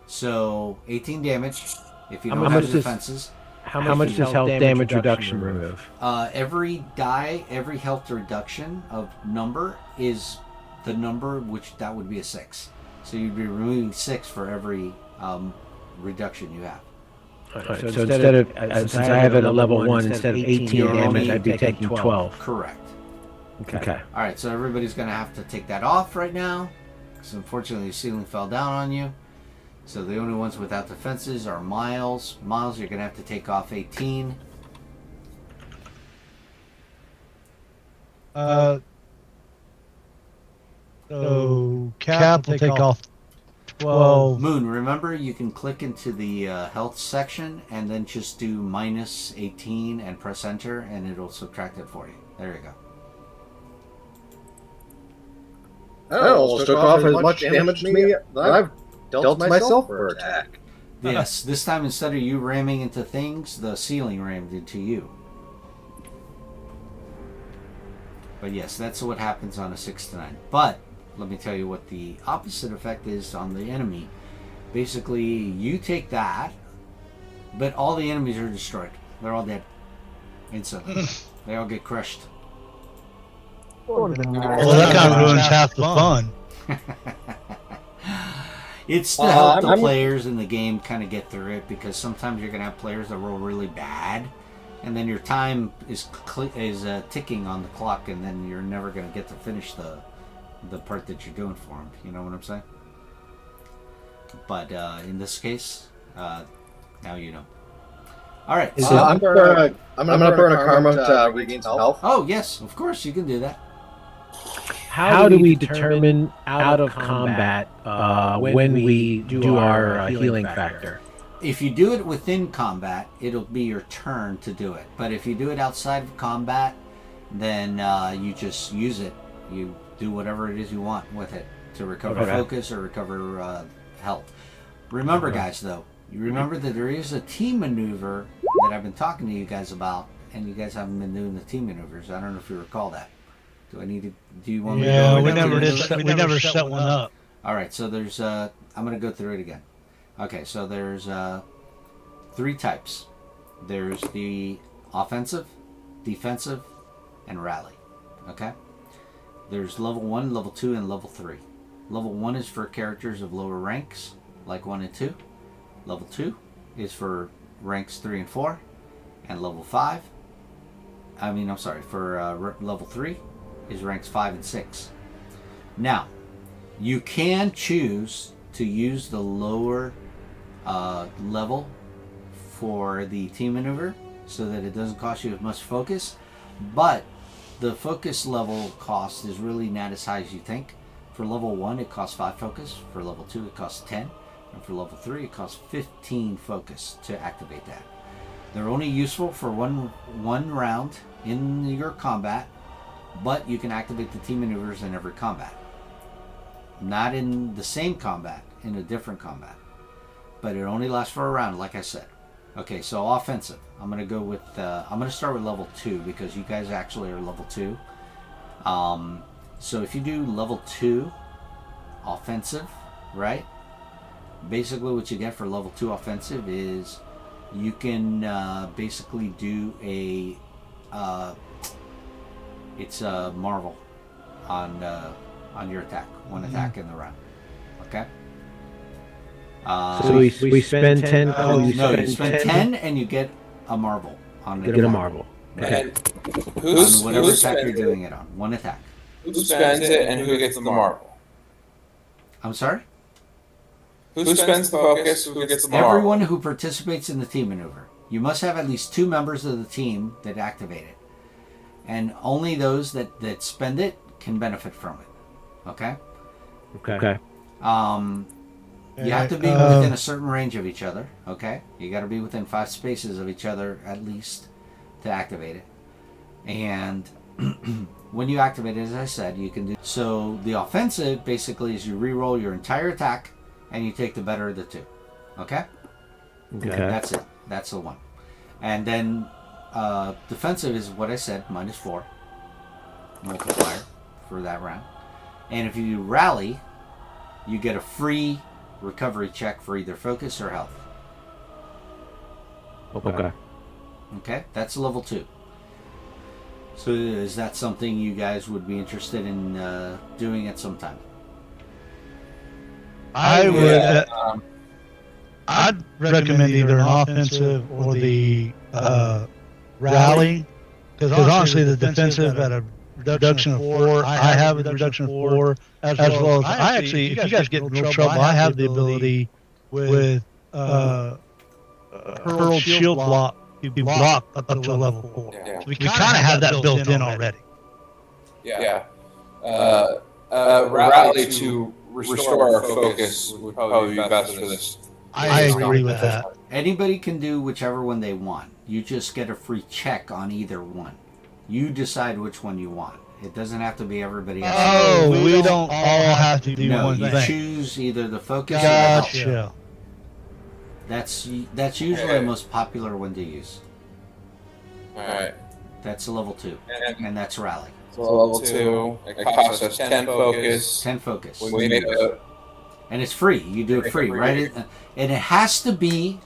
So, 18 damage. If you don't have defenses. How much does health damage reduction remove? Every die, every health reduction of number is the number, which that would be a 6. So you'd be removing 6 for every reduction you have. Right, so instead of, since I have it at level 1, instead of 18 damage, I'd be taking 12. Correct. Okay. All right, so everybody's going to have to take that off right now, because unfortunately the ceiling fell down on you. So the only ones without defenses are Miles. Miles, you're going to have to take off 18. So Cap will take off 12. Moon, remember you can click into the health section and then just do minus 18 and press enter and it'll subtract it for you. There you go. That almost took off as much damage to me that I've dealt myself for attack. Yes, this time instead of you ramming into things, the ceiling rammed into you. But yes, that's what happens on a 6 to 9. But let me tell you what the opposite effect is on the enemy. Basically, you take that, but all the enemies are destroyed. They're all dead instantly. They all get crushed. Well, that kind of ruins half the fun. It's to help the players in the game kind of get through it, because sometimes you're going to have players that roll really bad, and then your time is ticking on the clock, and then you're never going to get to finish the part that you're doing for them. You know what I'm saying? But in this case, now you know. All right. So I'm gonna burn a karma to regain some health. Oh yes, of course you can do that. How do we determine out of combat when we do our healing factor? If you do it within combat, it'll be your turn to do it. But if you do it outside of combat, then you just use it. You do whatever it is you want with it to recover focus or recover health. Remember, guys, though, you remember that there is a team maneuver that I've been talking to you guys about, and you guys haven't been doing the team maneuvers. I don't know if you recall that. Do I need to? Do you want me to go? Yeah, we never set one up. All right, so there's. I'm going to go through it again. Okay, so there's 3 types. There's the offensive, defensive, and rally. Okay. There's level 1, level 2, and level 3. Level 1 is for characters of lower ranks, like 1 and 2. Level 2 is for ranks 3 and 4, and level 5. For level 3 is ranks 5 and 6. Now, you can choose to use the lower level for the team maneuver so that it doesn't cost you as much focus, but the focus level cost is really not as high as you think. For level 1 it costs 5 focus, for level 2 it costs 10, and for level 3 it costs 15 focus to activate that. They're only useful for one round in your combat, but you can activate the team maneuvers in every combat. Not in the same combat, in a different combat. But it only lasts for a round, like I said. Okay, so offensive. I'm going to go with, I'm going to start with level 2 because you guys actually are level 2. So if you do level 2 offensive, right? Basically what you get for level 2 offensive is you can basically do it's a marvel on your attack, one attack in the round. Okay. So we spend 10. You spend 10 and you get a marble on get a marble. Okay. On whatever attack you're doing it on, one attack. Who spends it and who gets the marble? I'm sorry? Who spends the focus? Who gets the marble? Everyone who participates in the team maneuver. You must have at least 2 members of the team that activate it. And only those that spend it can benefit from it. Okay? Okay. You have to be within a certain range of each other. Okay? You got to be within 5 spaces of each other at least to activate it. And when you activate it, as I said, you can do... So the offensive basically is you re-roll your entire attack and you take the better of the 2. Okay? Okay. That's it. That's the one. And then defensive is what I said, -4 multiplier for that round. And if you rally, you get a free recovery check for either focus or health. Okay. Okay? That's level 2. So is that something you guys would be interested in doing at some time? I would. I'd recommend either an offensive or the rally, because honestly, the defensive at a reduction of 4, I have a reduction of 4, as well as I actually, if you guys get in real trouble, I have the ability with hurled shield block to block up to level 4. Yeah. So we kind of have that built in already. Yeah. Rally to restore our focus would probably be best for this. I agree with that. Anybody can do whichever one they want. You just get a free check on either one. You decide which one you want. It doesn't have to be everybody else. Oh, we don't all have to do No, one you thing. choose either the focus or the health. Gotcha. That's usually the most popular one to use. Alright. That's a level 2, and that's rally. So level 2, it costs us 10 focus. 10 focus. We make And it's free. You do it free, right? And it has to be,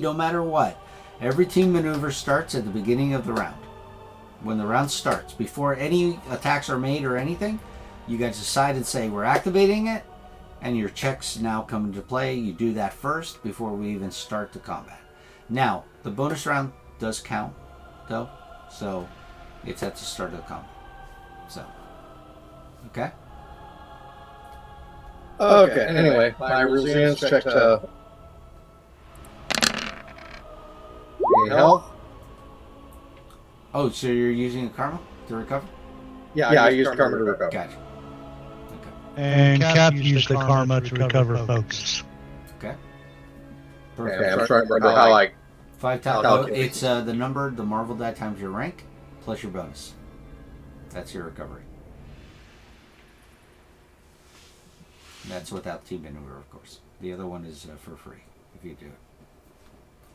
no matter what. Every team maneuver starts at the beginning of the round. When the round starts, before any attacks are made or anything, you guys decide and say, we're activating it, and your checks now come into play. You do that first before we even start the combat. Now, the bonus round does count, though, so it's at the start of the combat. So, okay? Okay, anyway, my resilience check to health. Oh, so you're using a karma to recover? Yeah, I use karma to recover. Gotcha. And Cap used the karma to recover focus. Okay. Okay, I'm trying to remember how, like... 5 times. Oh, it's the number, the Marvel die times your rank, plus your bonus. That's your recovery. That's without team maneuver, of course. The other one is for free, if you do it.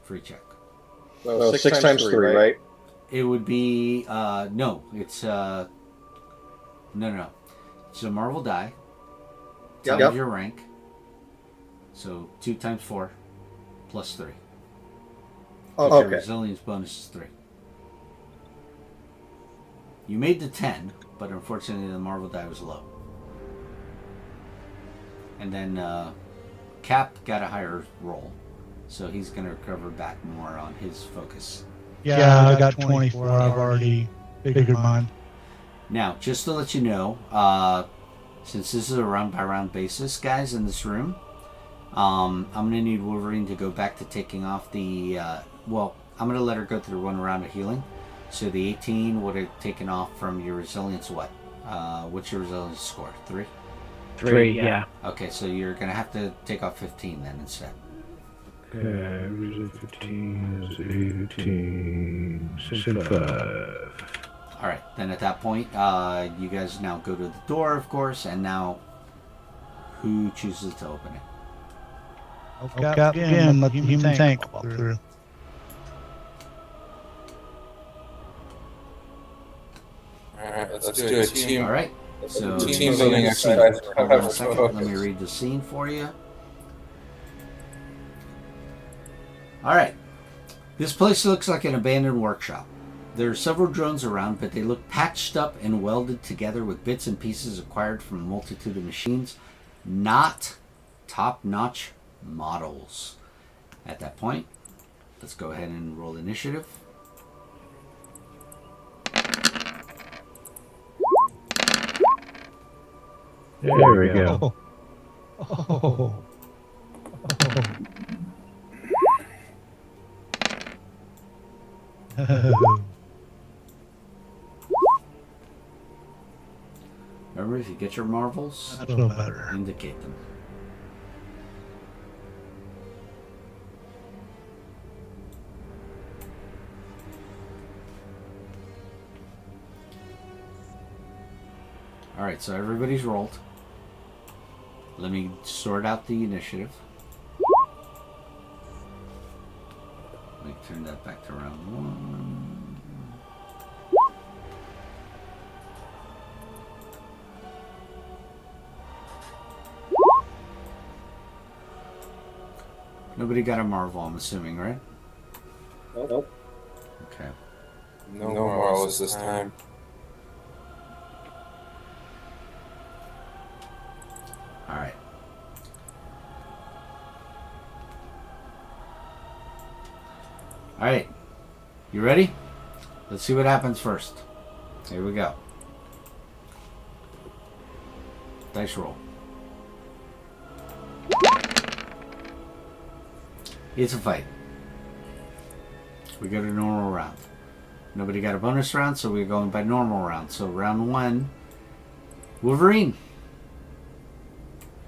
Free check. So 6 times 3, right? It would be, no, it's, no. It's a Marvel die, times your rank, so 2 times 4, plus 3. Oh, Your resilience bonus is 3. You made the 10, but unfortunately the Marvel die was low. And then Cap got a higher roll, so he's going to recover back more on his focus. Yeah, I got 24. I've already figured mine. Now, just to let you know, since this is a round-by-round basis, guys, in this room, I'm going to need Wolverine to go back to taking off the... well, I'm going to let her go through 1 round of healing. So the 18 would have taken off from your resilience what? What's your resilience score? 3? 3, yeah. Okay, so you're going to have to take off 15 then instead. Okay, 15 is 18, 65. Alright, then at that point, you guys now go to the door, of course, and now who chooses to open it? Cap again, let the human tank walk through. Alright, let's do a team. Alright, so Team building exercise. Hold on a second, let me read the scene for you. Alright, this place looks like an abandoned workshop. There are several drones around, but they look patched up and welded together with bits and pieces acquired from a multitude of machines, not top-notch models. At that point, let's go ahead and roll initiative. There we go. Oh. Oh. Remember, if you get your marbles, That's no better. indicate them. Alright, so everybody's rolled. Let me sort out the initiative. Let me turn that back to round 1. Nobody got a marvel, I'm assuming, right? Nope. Okay. No marvels this time. Alright. Alright. You ready? Let's see what happens first. Here we go. Dice roll. It's a fight. We go to normal round. Nobody got a bonus round, so we're going by normal round. So round 1, Wolverine.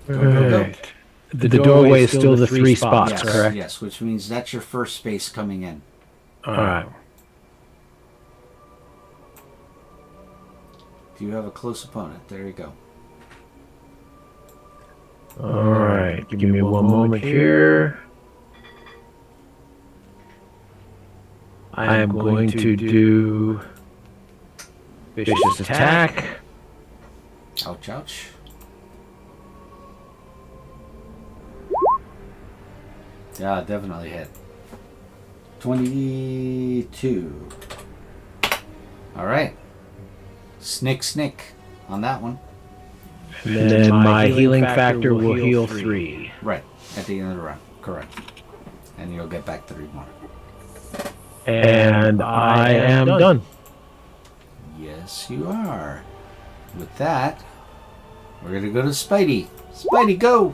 Go. The doorway is still the 3 spots, Yes, correct? yes, which means that's your first space coming in. All right. Do you have a close opponent? There you go. All right. Give me one moment here. I am going to do vicious attack. Ouch, ouch. Yeah, definitely hit. 22. Alright. Snick on that one. And then my healing factor will heal 3. Right, at the end of the round. Correct. And you'll get back 3 more. And I am done. Yes, you are. With that, we're going to go to Spidey. Spidey, go!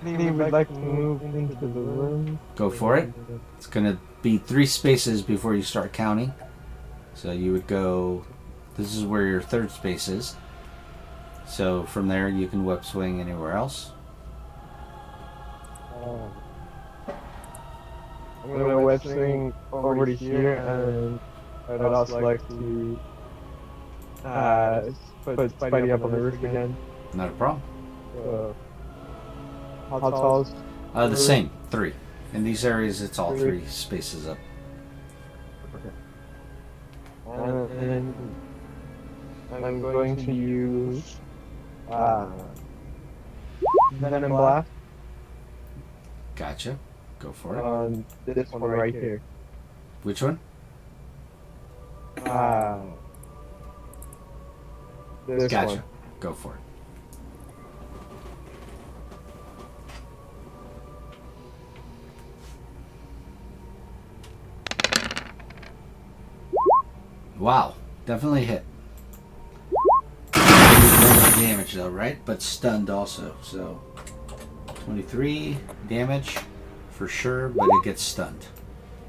He would like to move into the room. Go for it. It's going to be 3 spaces before you start counting. So you would go... This is where your third space is. So from there, you can web swing anywhere else. I'm gonna web swing over to here, and I'd also like to put Spidey up on the roof again. Not a problem. How tall is? The same, 3. In these areas, it's all 3 spaces up. And I'm going to use Venom Blast Gotcha. Go for it. on this one right here. Which one? This Gotcha. one. Go for it. Wow, definitely hit. Damage though, right? But stunned also. So 23 damage for sure, but it gets stunned.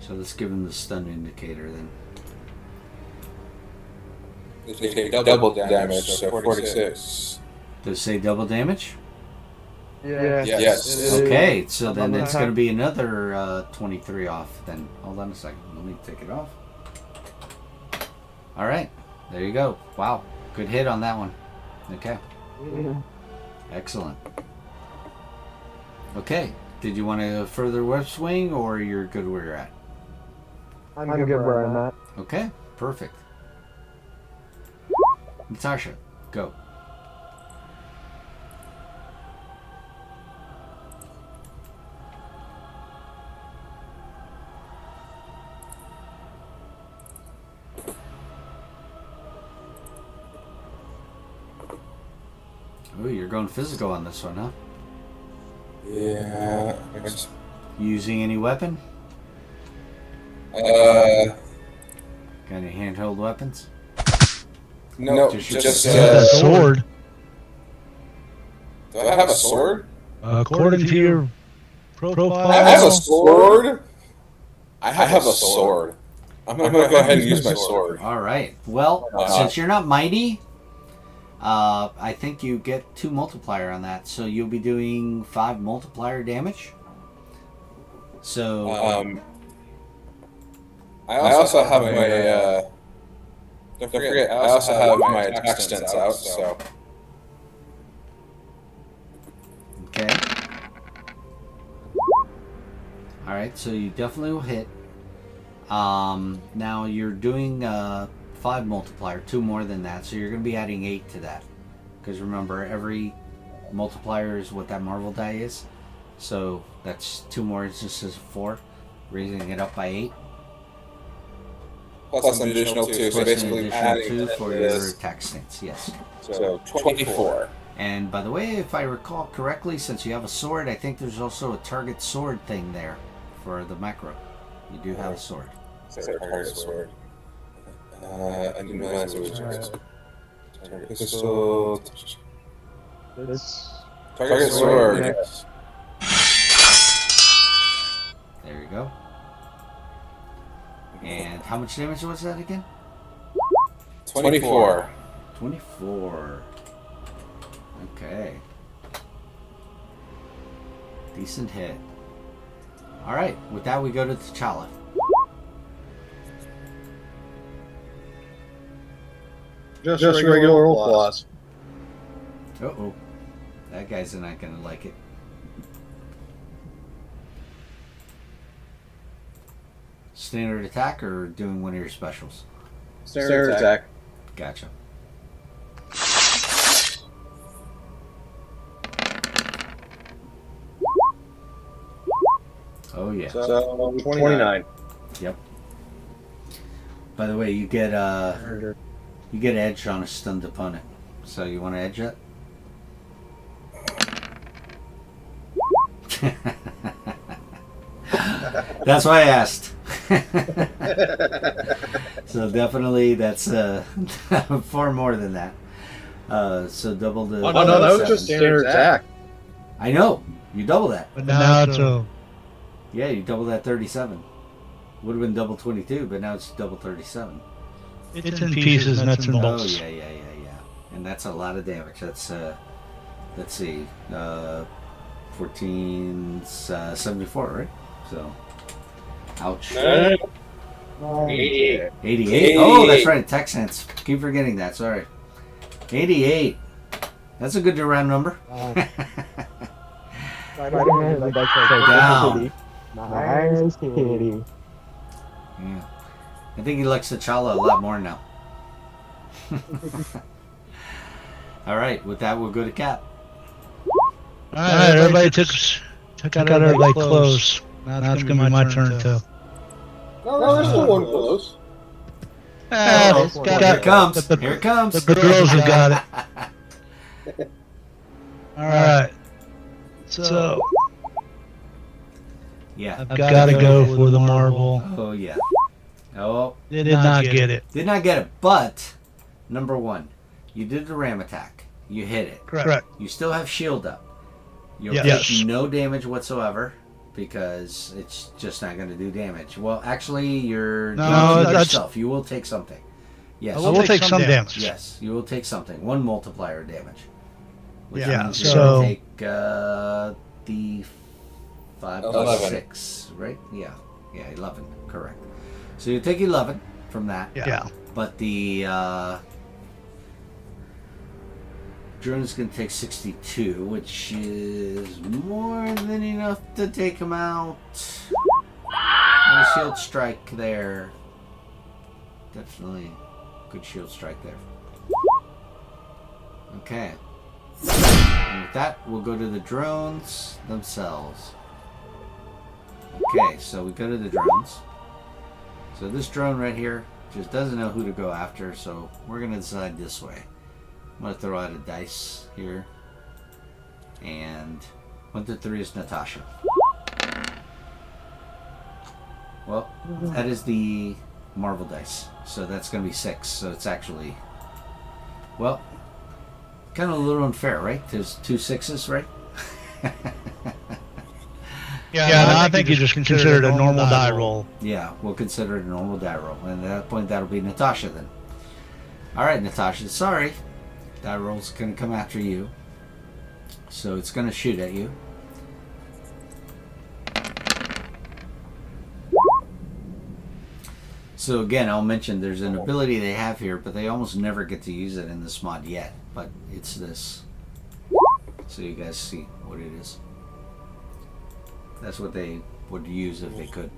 So let's give him the stun indicator then. They take double damage, so 46. Does it say double damage? Yes. Okay, so then it's going to be another 23 off then. Hold on a second. Let me take it off. All right, there you go. Wow, good hit on that one. Okay. Excellent. Okay, did you want to further web swing or you're good where you're at? I'm good where I'm at. Okay, perfect. Natasha, go. Oh, you're going physical on this one, huh? Yeah. Using any weapon? Uh, Got any handheld weapons? No, just a sword. Do I have a sword? According to your profile. I have a sword. I have a sword. I'm gonna go ahead and use my sword. All right. Well, since you're not mighty, I think you get 2 multiplier on that, so you'll be doing 5 multiplier damage. So I also have my. Don't forget, I also have my attack stunts out. So. Okay. All right, so you definitely will hit. Now you're doing 5 multiplier, 2 more than that, so you're going to be adding 8 to that. Because remember, every multiplier is what that Marvel die is. So that's 2 more instances of 4, raising it up by 8. Plus an additional 2, so basically adding 2 for your attack stance, yes. So 24. And by the way, if I recall correctly, since you have a sword, I think there's also a target sword thing there for the macro. You do have a sword. Target sword. I didn't realize it was target pistol. Target sword. Yes. There you go. And how much damage was that again? 24. 24. Okay. Decent hit. Alright, with that we go to T'Challa. Just regular roll claws. Uh-oh. That guy's not gonna like it. Standard attack or doing one of your specials? Standard attack. Gotcha. Oh yeah. So 29. Yep. By the way, you get edge on a stunned opponent. So you want to edge it? That's why I asked. So definitely that's far more than that. So double the. Oh no, that was just standard attack. I know. You double that. But now it's a. Yeah, you double that 37. Would have been double 22, but now it's double 37. It's in pieces, nuts and bolts. Oh yeah. And that's a lot of damage. That's let's see, 1474, right? So, ouch. 88. 88. Oh, that's right. Attack sense. Keep forgetting that. Sorry. 88. That's a good round number. Down. Nice kitty. Yeah. I think he likes T'Challa a lot more now. All right, with that, we'll go to Cap. All right, everybody took out everybody close. Now it's gonna be my turn too. No, there's still one close. Here it comes. Here it comes. The girls have got it. All right. So Yeah. I've got to go for the marble. Oh yeah. Oh. Did not get it. Did not get it. But number 1, you did the ram attack. You hit it. Correct. You still have shield up. You'll Yes. take no damage whatsoever because it's just not going to do damage. Well, actually, you're damaging yourself. You will take something. Yes. I will take some damage. Yes, you will take something. 1 multiplier damage. Which Yeah, means you're so- going to take the 5 plus 11. 6, right? Yeah, 11, correct. So you take 11 from that. Yeah. But the drone is going to take 62, which is more than enough to take him out. And a shield strike there. Definitely good shield strike there. Okay. And with that, we'll go to the drones themselves. Okay, so we go to the drones. So this drone right here just doesn't know who to go after, so we're going to decide this way. I'm going to throw out a dice here. And 1 to 3 is Natasha. Well, that is the Marvel dice. So that's going to be 6. So it's actually Well, kind of a little unfair, right? There's 2 6s, right? Yeah, no, I think you just consider it a normal die roll. Yeah, we'll consider it a normal die roll. And at that point, that'll be Natasha then. All right, Natasha, sorry. Die roll's going to come after you. So it's going to shoot at you. So again, I'll mention there's an ability they have here, but they almost never get to use it in this mod yet. But it's this. So you guys see what it is. That's what they would use if they could.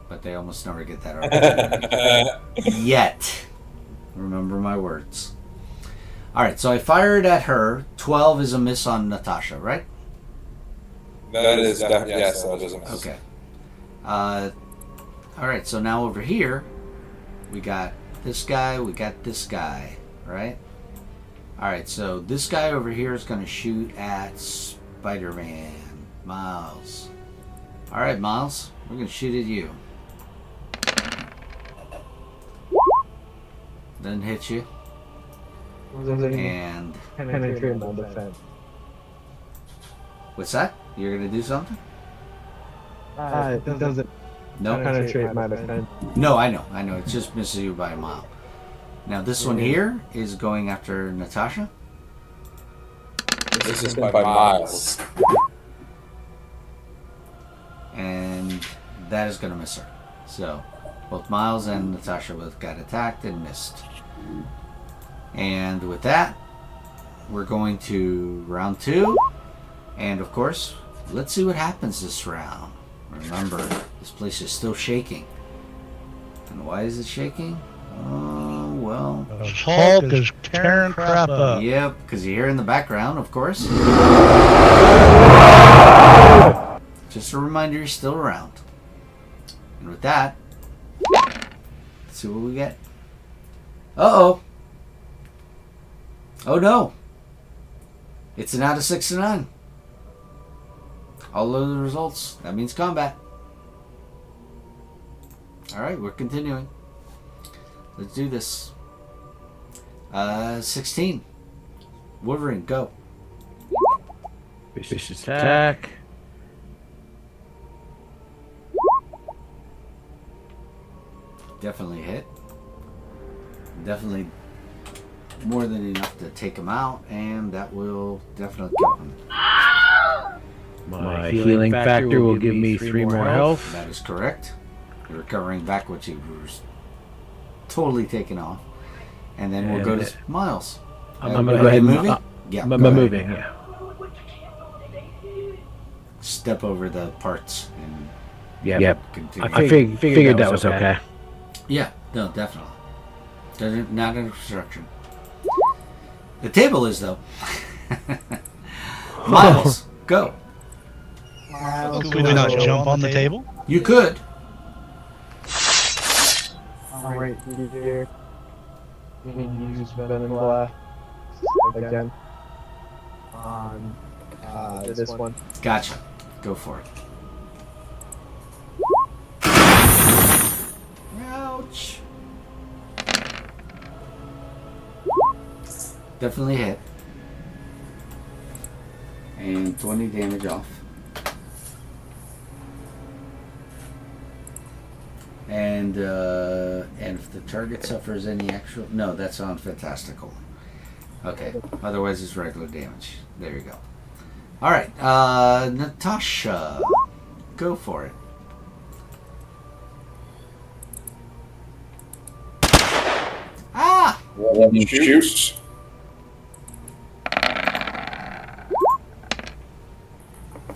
But they almost never get that opportunity. Yet. Remember my words. Alright, so I fired at her. 12 is a miss on Natasha, right? That is definitely, yes, that is a miss. Okay. Alright, so now over here, we got this guy, we got this guy, right? Alright, so this guy over here is going to shoot at Spider-Man. Miles. Alright, Miles, we're going to shoot at you. Doesn't hit you. And Penetrate my defense. what's that? You're going to do something? It doesn't No? penetrate my defense. No, I know. It just misses you by a mile. Now this one here is going after Natasha. This is by miles. And that is going to miss her. So both Miles and Natasha both got attacked and missed. And with that, we're going to round 2. And of course, let's see what happens this round. Remember, this place is still shaking. And why is it shaking? Oh, well. Hulk is tearing crap up. Yep, because you hear in the background, of course. Just a reminder, you're still around. And with that, let's see what we get. Uh-oh. Oh, no. It's an out of 6 to 9. All of the results. That means combat. Alright, we're continuing. Let's do this. 16. Wolverine, go. Vicious attack. Definitely hit. Definitely more than enough to take him out, and that will definitely kill him. My healing factor will give me 3 more health. That is correct. You're recovering back what you were totally taken off. And then we'll go to Miles. I'm going to go ahead and moving? Yeah, I'm go ahead. moving, yeah. Step over the parts and Yep. continue. I figured that was okay. Yeah, no, definitely. Not an obstruction. The table is, though. Miles, go. Could we not jump on the table? You could. Right here. You can use Venom Blast again on this one. Gotcha. Go for it. Ouch. Definitely hit. And 20 damage off. And if the target suffers any actual... No, that's on fantastical. Okay. Otherwise, it's regular damage. There you go. Alright. Natasha. Go for it. Ah! Shoots.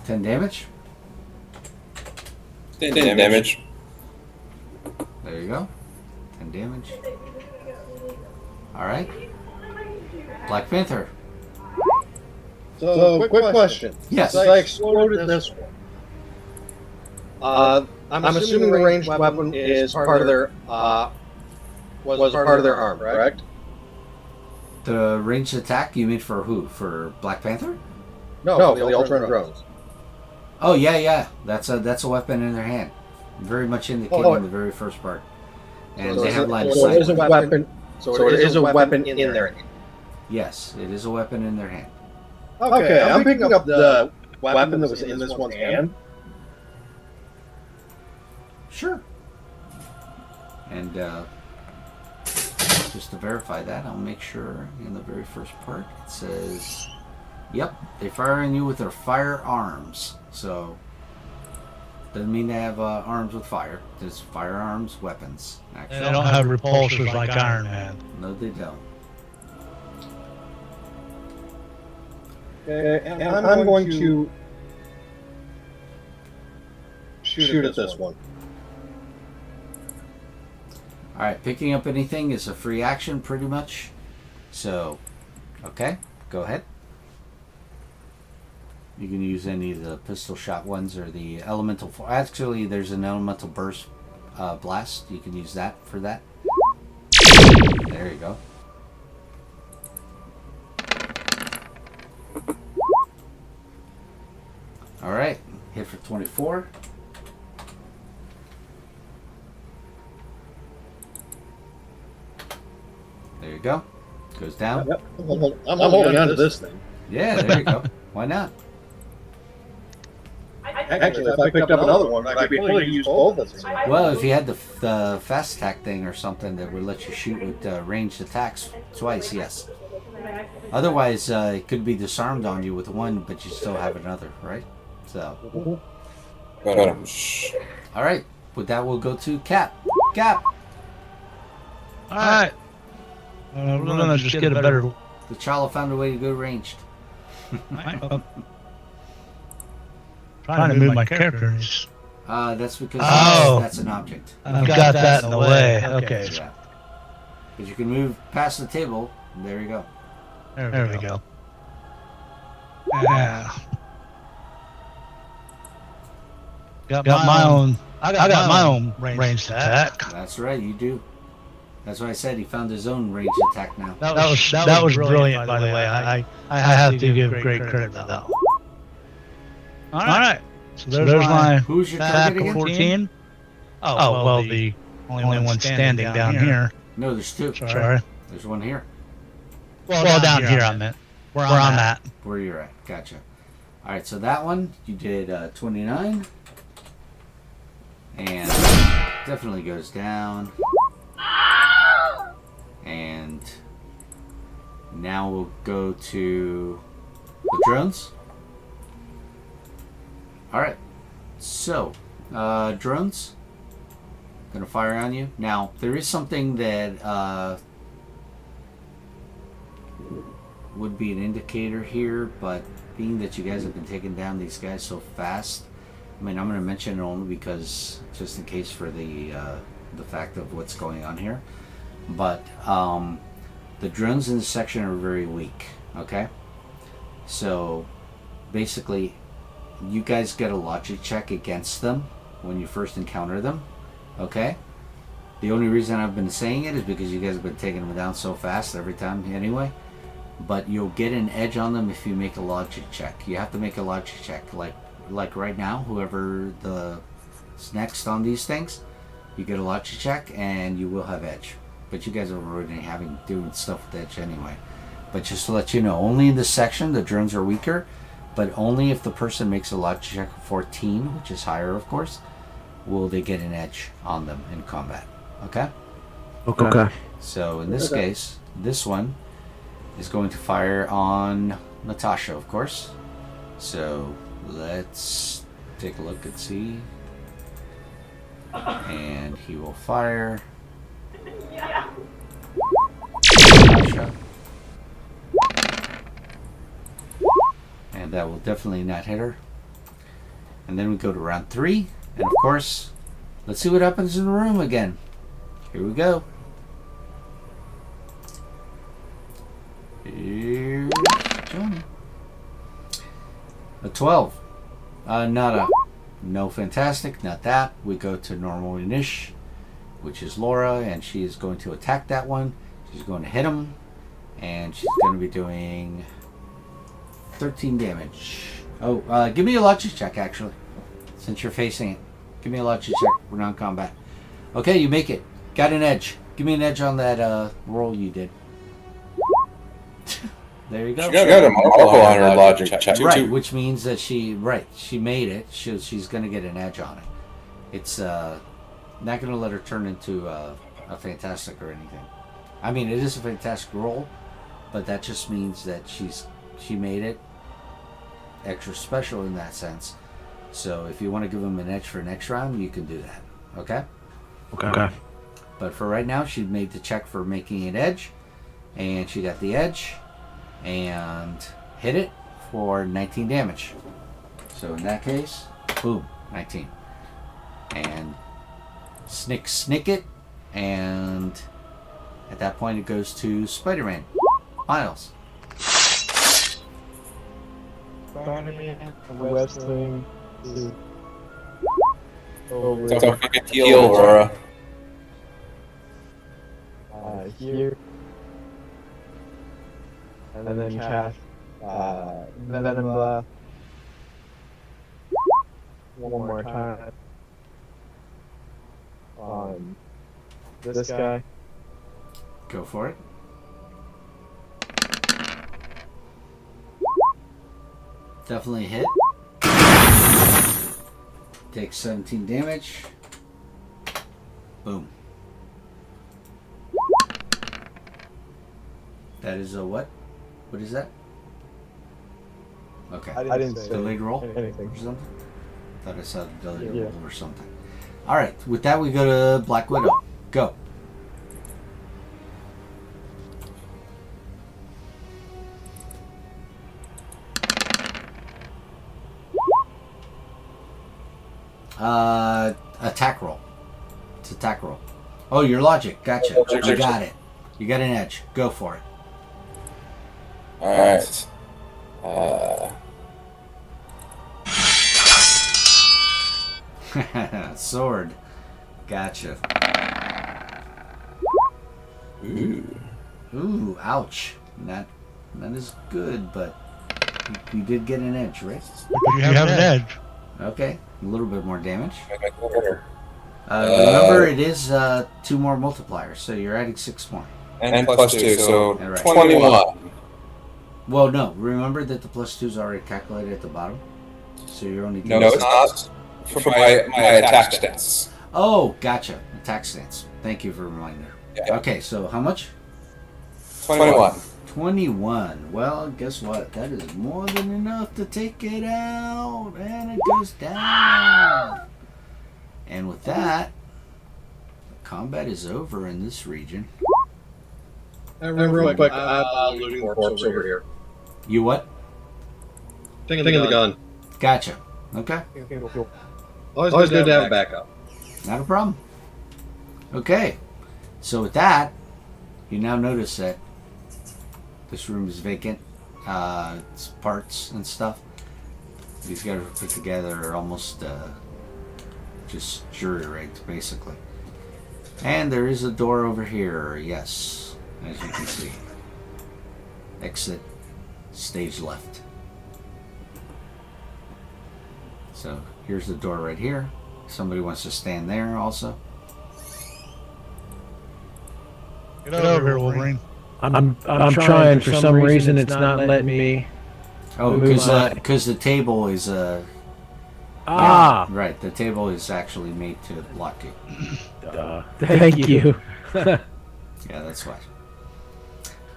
10 damage. 10 damage. There you go. 10 damage. Alright. Black Panther. So, quick question. Yes. Since I exploded this one. I'm assuming the ranged weapon is part of their was part of their arm, correct? The ranged attack you mean for who? For Black Panther? No, the alternate drones. Oh yeah. That's a weapon in their hand. Very much indicated in the very first part. And So they have line of so sight. it is a weapon. So it is a weapon in their hand. Yes, it is a weapon in their hand. Okay, I'm picking up the weapon that was in this one's hand. Sure. And just to verify that, I'll make sure in the very first part it says, yep, they fire on you with their firearms. So, doesn't mean they have arms with fire. Just firearms, weapons. Actually. They don't have repulsors like Iron Man. No, they don't. Okay, and I'm going to shoot at this one. Alright, picking up anything is a free action pretty much. So, okay, go ahead. You can use any of the pistol shot ones or the elemental. Actually, there's an elemental burst blast. You can use that for that. There you go. Alright, hit for 24. There you go. Goes down. Yep. I'm holding on to this thing. Yeah, there you go. Why not? Actually, if I picked up another one, I could be able to use both of them. Well, if you had the fast attack thing or something that would let you shoot with ranged attacks twice, yes. Otherwise, it could be disarmed on you with one, but you still have another, right? So. All right. With that, we'll go to Cap. Cap. All right. We're gonna just get a better. The child found a way to go ranged. Trying to move my character. That's because that's an object. I've got that in the way. Okay. Yeah. Because you can move past the table. There you go. There we go. Yeah. Got my own. I got my own ranged attack. That's right, you do. That's why I said he found his own ranged attack now. That was brilliant, by the way. I have to give great credit to that. All right. So there's my Who's your attack target again? 14. Oh, well, the only one standing down here. No, there's two. Sorry. There's one here. Well, down here I meant. Where I'm at. Where you're at. Gotcha. All right, so that one, you did 29. And definitely goes down. And now we'll go to the drones. Alright, so drones, gonna fire on you. Now, there is something that would be an indicator here, but being that you guys have been taking down these guys so fast, I mean, I'm gonna mention it only because, just in case for the fact of what's going on here. But the drones in this section are very weak, okay? So, basically, you guys get a logic check against them when you first encounter them, okay? The only reason I've been saying it is because you guys have been taking them down so fast every time anyway. But you'll get an edge on them if you make a logic check. You have to make a logic check. Like right now, whoever is next on these things, you get a logic check and you will have edge. But you guys are already doing stuff with edge anyway. But just to let you know, only in this section the drones are weaker. But only if the person makes a logic check of 14, which is higher, of course, will they get an edge on them in combat. Okay? Okay. So in this case, this one is going to fire on Natasha, of course. So let's take a look and see. And he will fire. Natasha. And that will definitely not hit her. And then we go to round 3. And of course, let's see what happens in the room again. Here we go. Here's Johnny. A 12. No fantastic, not that. We go to normal-ish, which is Laura, and she is going to attack that one. She's going to hit him, and she's going to be doing 13 damage. Oh, give me a logic check, actually, since you're facing it. Give me a logic check. We're non-combat. Okay, you make it. Got an edge. Give me an edge on that roll you did. There you go. She got a marble on her logic check too. Right, which means that she made it. She's going to get an edge on it. It's not going to let her turn into a fantastic or anything. I mean, it is a fantastic roll, but that just means that she made it extra special in that sense. So if you want to give them an edge for next round, you can do that. Okay? Okay. But for right now, she made the check for making an edge, and she got the edge, and hit it for 19 damage. So in that case, boom, 19. And snick it, and at that point it goes to Spider-Man. Miles. Spider-Man, wrestling is over Don't forget to heal, Aurora. here. And then cast Venom Blast one more time on this guy. Go for it. Definitely hit. Takes 17 damage. Boom. That is a what? What is that? Okay. I didn't say Delayed roll anything. or something? Thought I saw the delayed Yeah. roll or something. Alright, with that we go to Black Widow. Go. Attack roll. It's attack roll. Oh, your logic. Gotcha. You got it. You got an edge. Go for it. Alright. Sword. Gotcha. Ooh, ouch. Not as good, but you did get an edge, right? You have an edge. Okay, a little bit more damage. Order. Remember, it is 2 more multipliers, so you're adding 6 more. And plus 2, so Alright. 21. Well, no. Remember that the plus 2 is already calculated at the bottom, so you're only doing No, it's not. For my attack stats. Oh, gotcha. Attack stance. Thank you for reminding me. Yeah. Okay, so how much? 21. 21. Well, guess what? That is more than enough to take it out. And it goes down. And with that, combat is over in this region. Real quick, I'm looting corpse over here. You what? Taking the gun. Gotcha. Okay. Always good to have a backup. Not a problem. Okay. So with that, you now notice that this room is vacant. It's parts and stuff. These guys are put together almost just jury-rigged, basically. And there is a door over here, yes, as you can see. Exit, stage left. So here's the door right here. Somebody wants to stand there also. Get over here, Wolverine. I'm trying. For some reason, it's not letting me. Oh, because the table is right. The table is actually made to block you. Thank you. Yeah, that's why.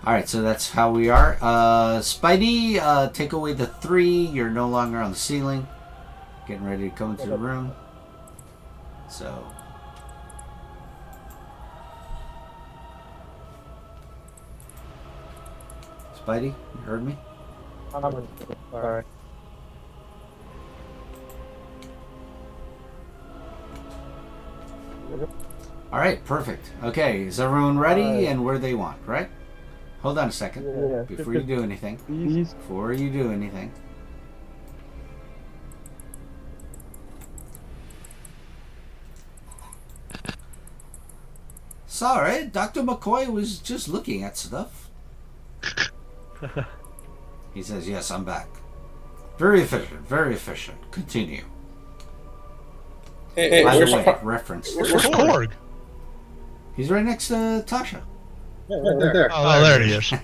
All right, so that's how we are. Spidey, take away the 3. You're no longer on the ceiling. Getting ready to come into the room. So. Spidey, you heard me? Sorry. All right, perfect. Okay, is everyone ready and where they want, right? Hold on a second. Yeah. Before you do anything. These Before you do anything. Sorry, Dr. McCoy was just looking at stuff. He says, yes, I'm back. Very efficient, very efficient. Continue. Hey, By where's the way, the reference. Where's Korg? He's right next to Tasha. Right there. Oh, there he is.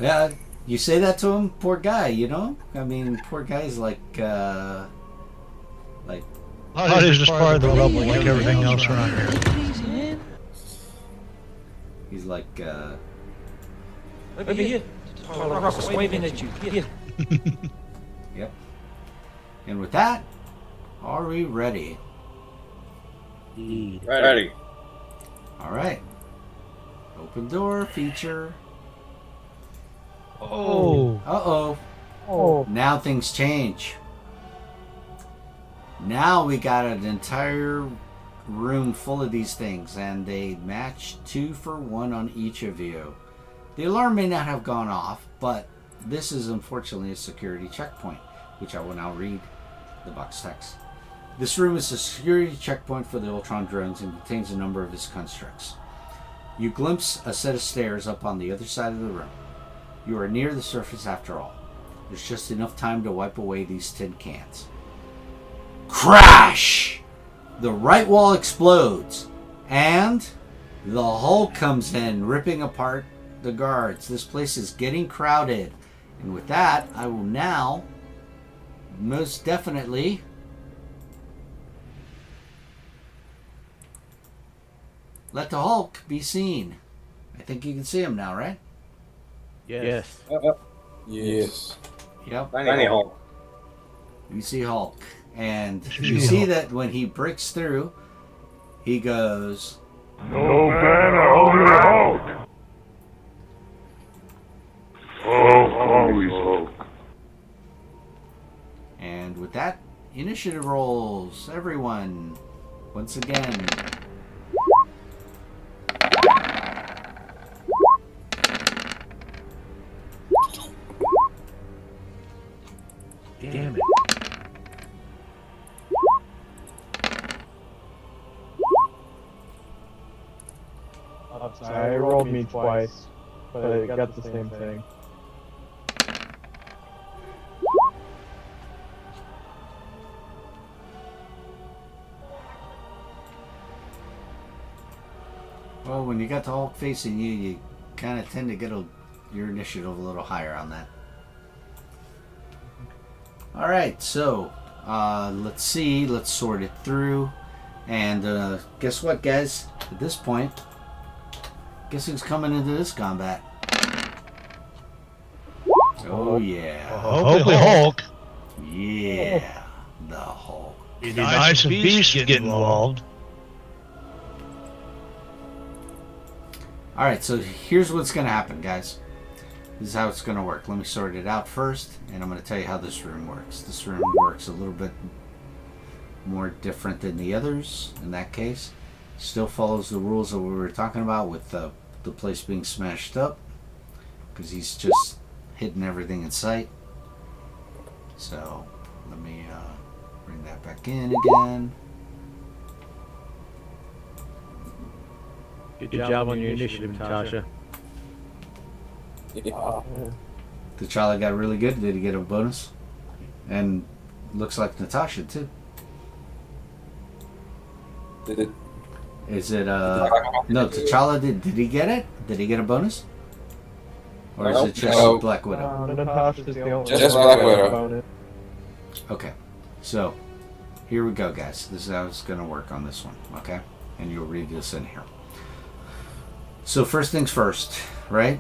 Yeah, you say that to him, poor guy. You know, I mean, poor guy's like. That is just part of the level, like everything else around here. He's like. Over here. Tall rocks waving at you. Here. Yep. And with that, are we ready? Ready. All right. Open door feature. Oh. Uh-oh. Oh. Now things change. Now we got an entire room full of these things, and they match 2 for 1 on each of you. The alarm may not have gone off, but this is unfortunately a security checkpoint, which I will now read the box text. This room is a security checkpoint for the Ultron drones and contains a number of its constructs. You glimpse a set of stairs up on the other side of the room. You are near the surface after all. There's just enough time to wipe away these tin cans. Crash! The right wall explodes, and the Hulk comes in, ripping apart the guards. This place is getting crowded. And with that, I will now most definitely let the Hulk be seen. I think you can see him now, right? Yes. Yes. Yep. Tiny Hulk. You see Hulk. And You you see see Hulk. that when he breaks through, he goes, No banner over Hulk. Hulk, always Hulk. and with that, initiative rolls. Everyone, once again. Damn it. Sorry, it rolled me twice, but it got the same thing. Well, when you got the Hulk facing you, you kind of tend to get your initiative a little higher on that. Alright, so let's see. Let's sort it through. And guess what, guys? At this point, guess who's coming into this combat? Oh, yeah. Hopefully Hulk. Yeah, the Hulk. Be nice if Beast get involved. Alright, so here's what's going to happen, guys. This is how it's going to work. Let me sort it out first, and I'm going to tell you how this room works. This room works a little bit more different than the others in that case. Still follows the rules that we were talking about with the place being smashed up, because he's just hitting everything in sight. So let me bring that back in again. Good job on your initiative, Natasha. T'Challa got really good. Did he get a bonus? And looks like Natasha too. Is it no, T'Challa did he get it? Did he get a bonus? Or is it just No. Black Widow? Natasha's the only Just one Black that got a Widow. bonus. Okay. So here we go, guys. This is how it's gonna work on this one, okay? And you'll read this in here. So first things first, right?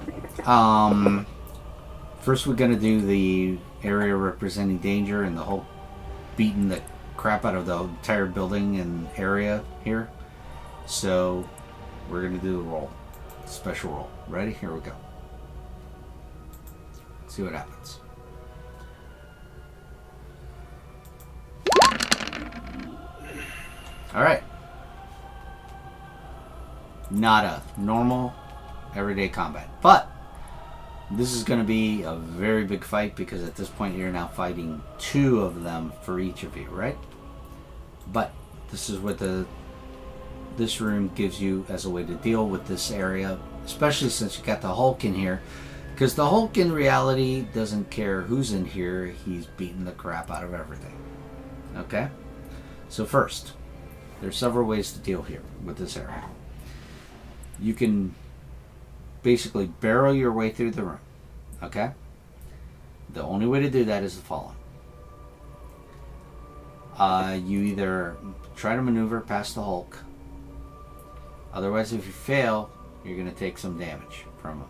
First we're gonna do the area representing danger and the whole beating the crap out of the entire building and area here. So we're gonna do the roll, special roll. Ready? Here we go. See what happens. All right. Nada. Normal, everyday combat. But this is going to be a very big fight because at this point you're now fighting 2 of them for each of you, right? But this is what this room gives you as a way to deal with this area, especially since you got the Hulk in here. Because the Hulk in reality doesn't care who's in here, he's beating the crap out of everything. Okay? So first, There's several ways to deal here with this area. You can basically barrel your way through the room. Okay? The only way to do that is the following. You either try to maneuver past the Hulk. Otherwise, if you fail, you're going to take some damage from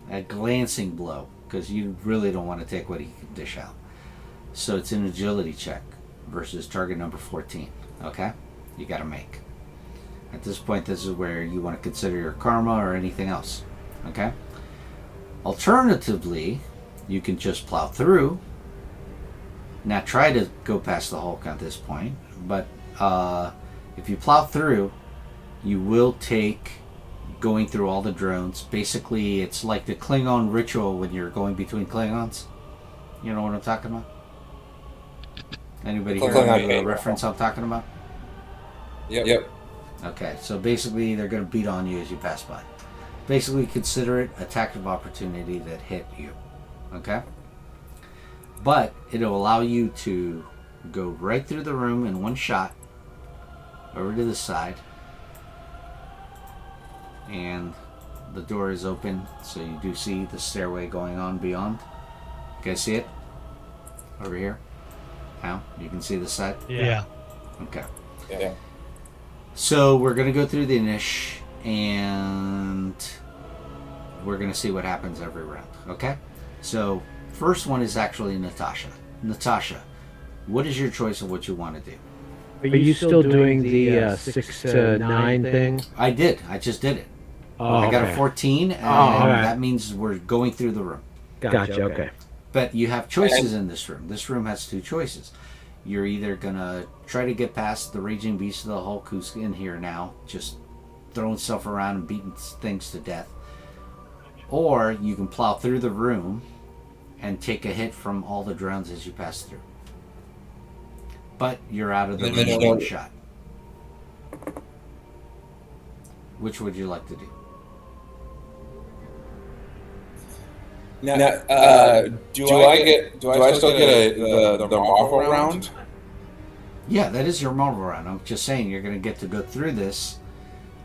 a glancing blow, because you really don't want to take what he can dish out. So it's an agility check versus target number 14. Okay? You got to make. At this point, this is where you want to consider your karma or anything else. Okay? Alternatively, you can just plow through. Now try to go past the Hulk at this point, but if you plow through, you will take going through all the drones. Basically, it's like the Klingon ritual when you're going between Klingons. You know what I'm talking about? Anybody hear the reference I'm talking about? Yep. Okay, so basically they're going to beat on you as you pass by. Basically consider it attack of opportunity that hit you. Okay? But it'll allow you to go right through the room in one shot over to the side, and the door is open, so you do see the stairway going on beyond. You guys see it? Over here? Now? You can see the side? Yeah. Okay. Yeah. So we're going to go through the Inish, and we're going to see what happens every round. Okay? So first one is actually Natasha. Natasha, what is your choice of what you want to do? Are you still doing the 6 to 9 thing? I did. I just did it. Oh, I got okay. a 14, and right. that means we're going through the room. Gotcha, okay. But you have choices in this room. This room has two choices. You're either going to try to get past the Raging Beast of the Hulk, who's in here now, just throwing stuff around and beating things to death. Or you can plow through the room and take a hit from all the drones as you pass through. But you're out of the room in one shot. Which would you like to do? Now, do I still get the Marvel round? Yeah, that is your Marvel round. I'm just saying you're going to get to go through this,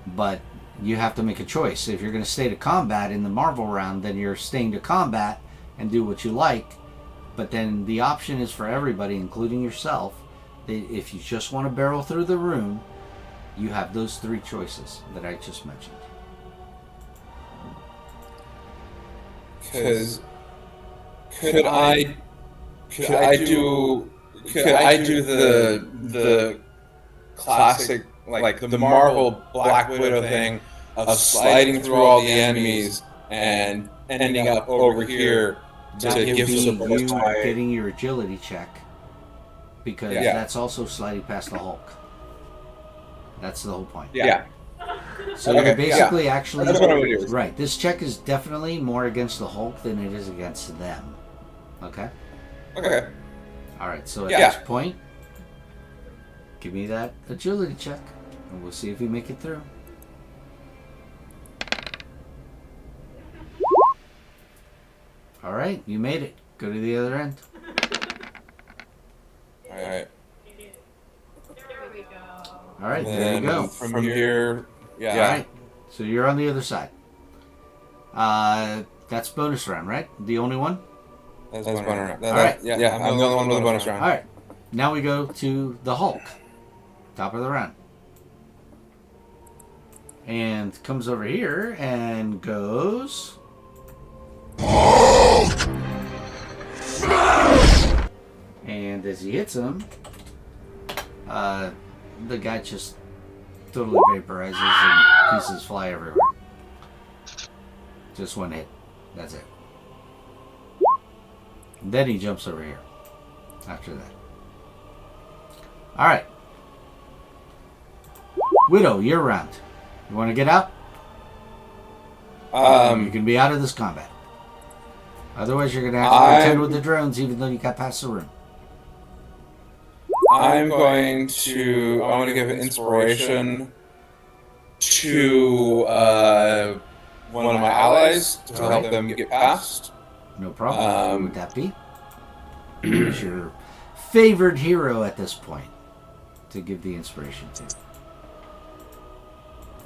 but you have to make a choice. If you're going to stay to combat in the Marvel round, then you're staying to combat and do what you like. But then the option is for everybody, including yourself, that if you just want to barrel through the room, you have those three choices that I just mentioned. Because could I do the classic, like the Marvel Black Widow thing of sliding through all the enemies and ending up over here to give support you to getting your agility check, because that's also sliding past the Hulk. That's the whole point. Yeah. So you're basically actually that's what I would do. Right. This check is definitely more against the Hulk than it is against them. Okay. Okay. All right. So at this point, give me that agility check, and we'll see if you make it through. All right, you made it. Go to the other end. All right. All right, there you go. From here, All right, so you're on the other side. That's bonus round, right? The only one? That's bonus round. All right. Yeah, I'm the only one with the bonus round. All right, now we go to the Hulk. Top of the round. And comes over here and goes... And as he hits him, the guy just totally vaporizes and pieces fly everywhere. Just one hit. That's it. And then he jumps over here after that. Alright. Widow, you're round. You want to get out? You can be out of this combat. Otherwise, you're going to have to contend with the drones even though you got past the room. I want to give inspiration to one of my allies to help them get past. No problem. Who would that be? Who's your favorite hero at this point to give the inspiration to?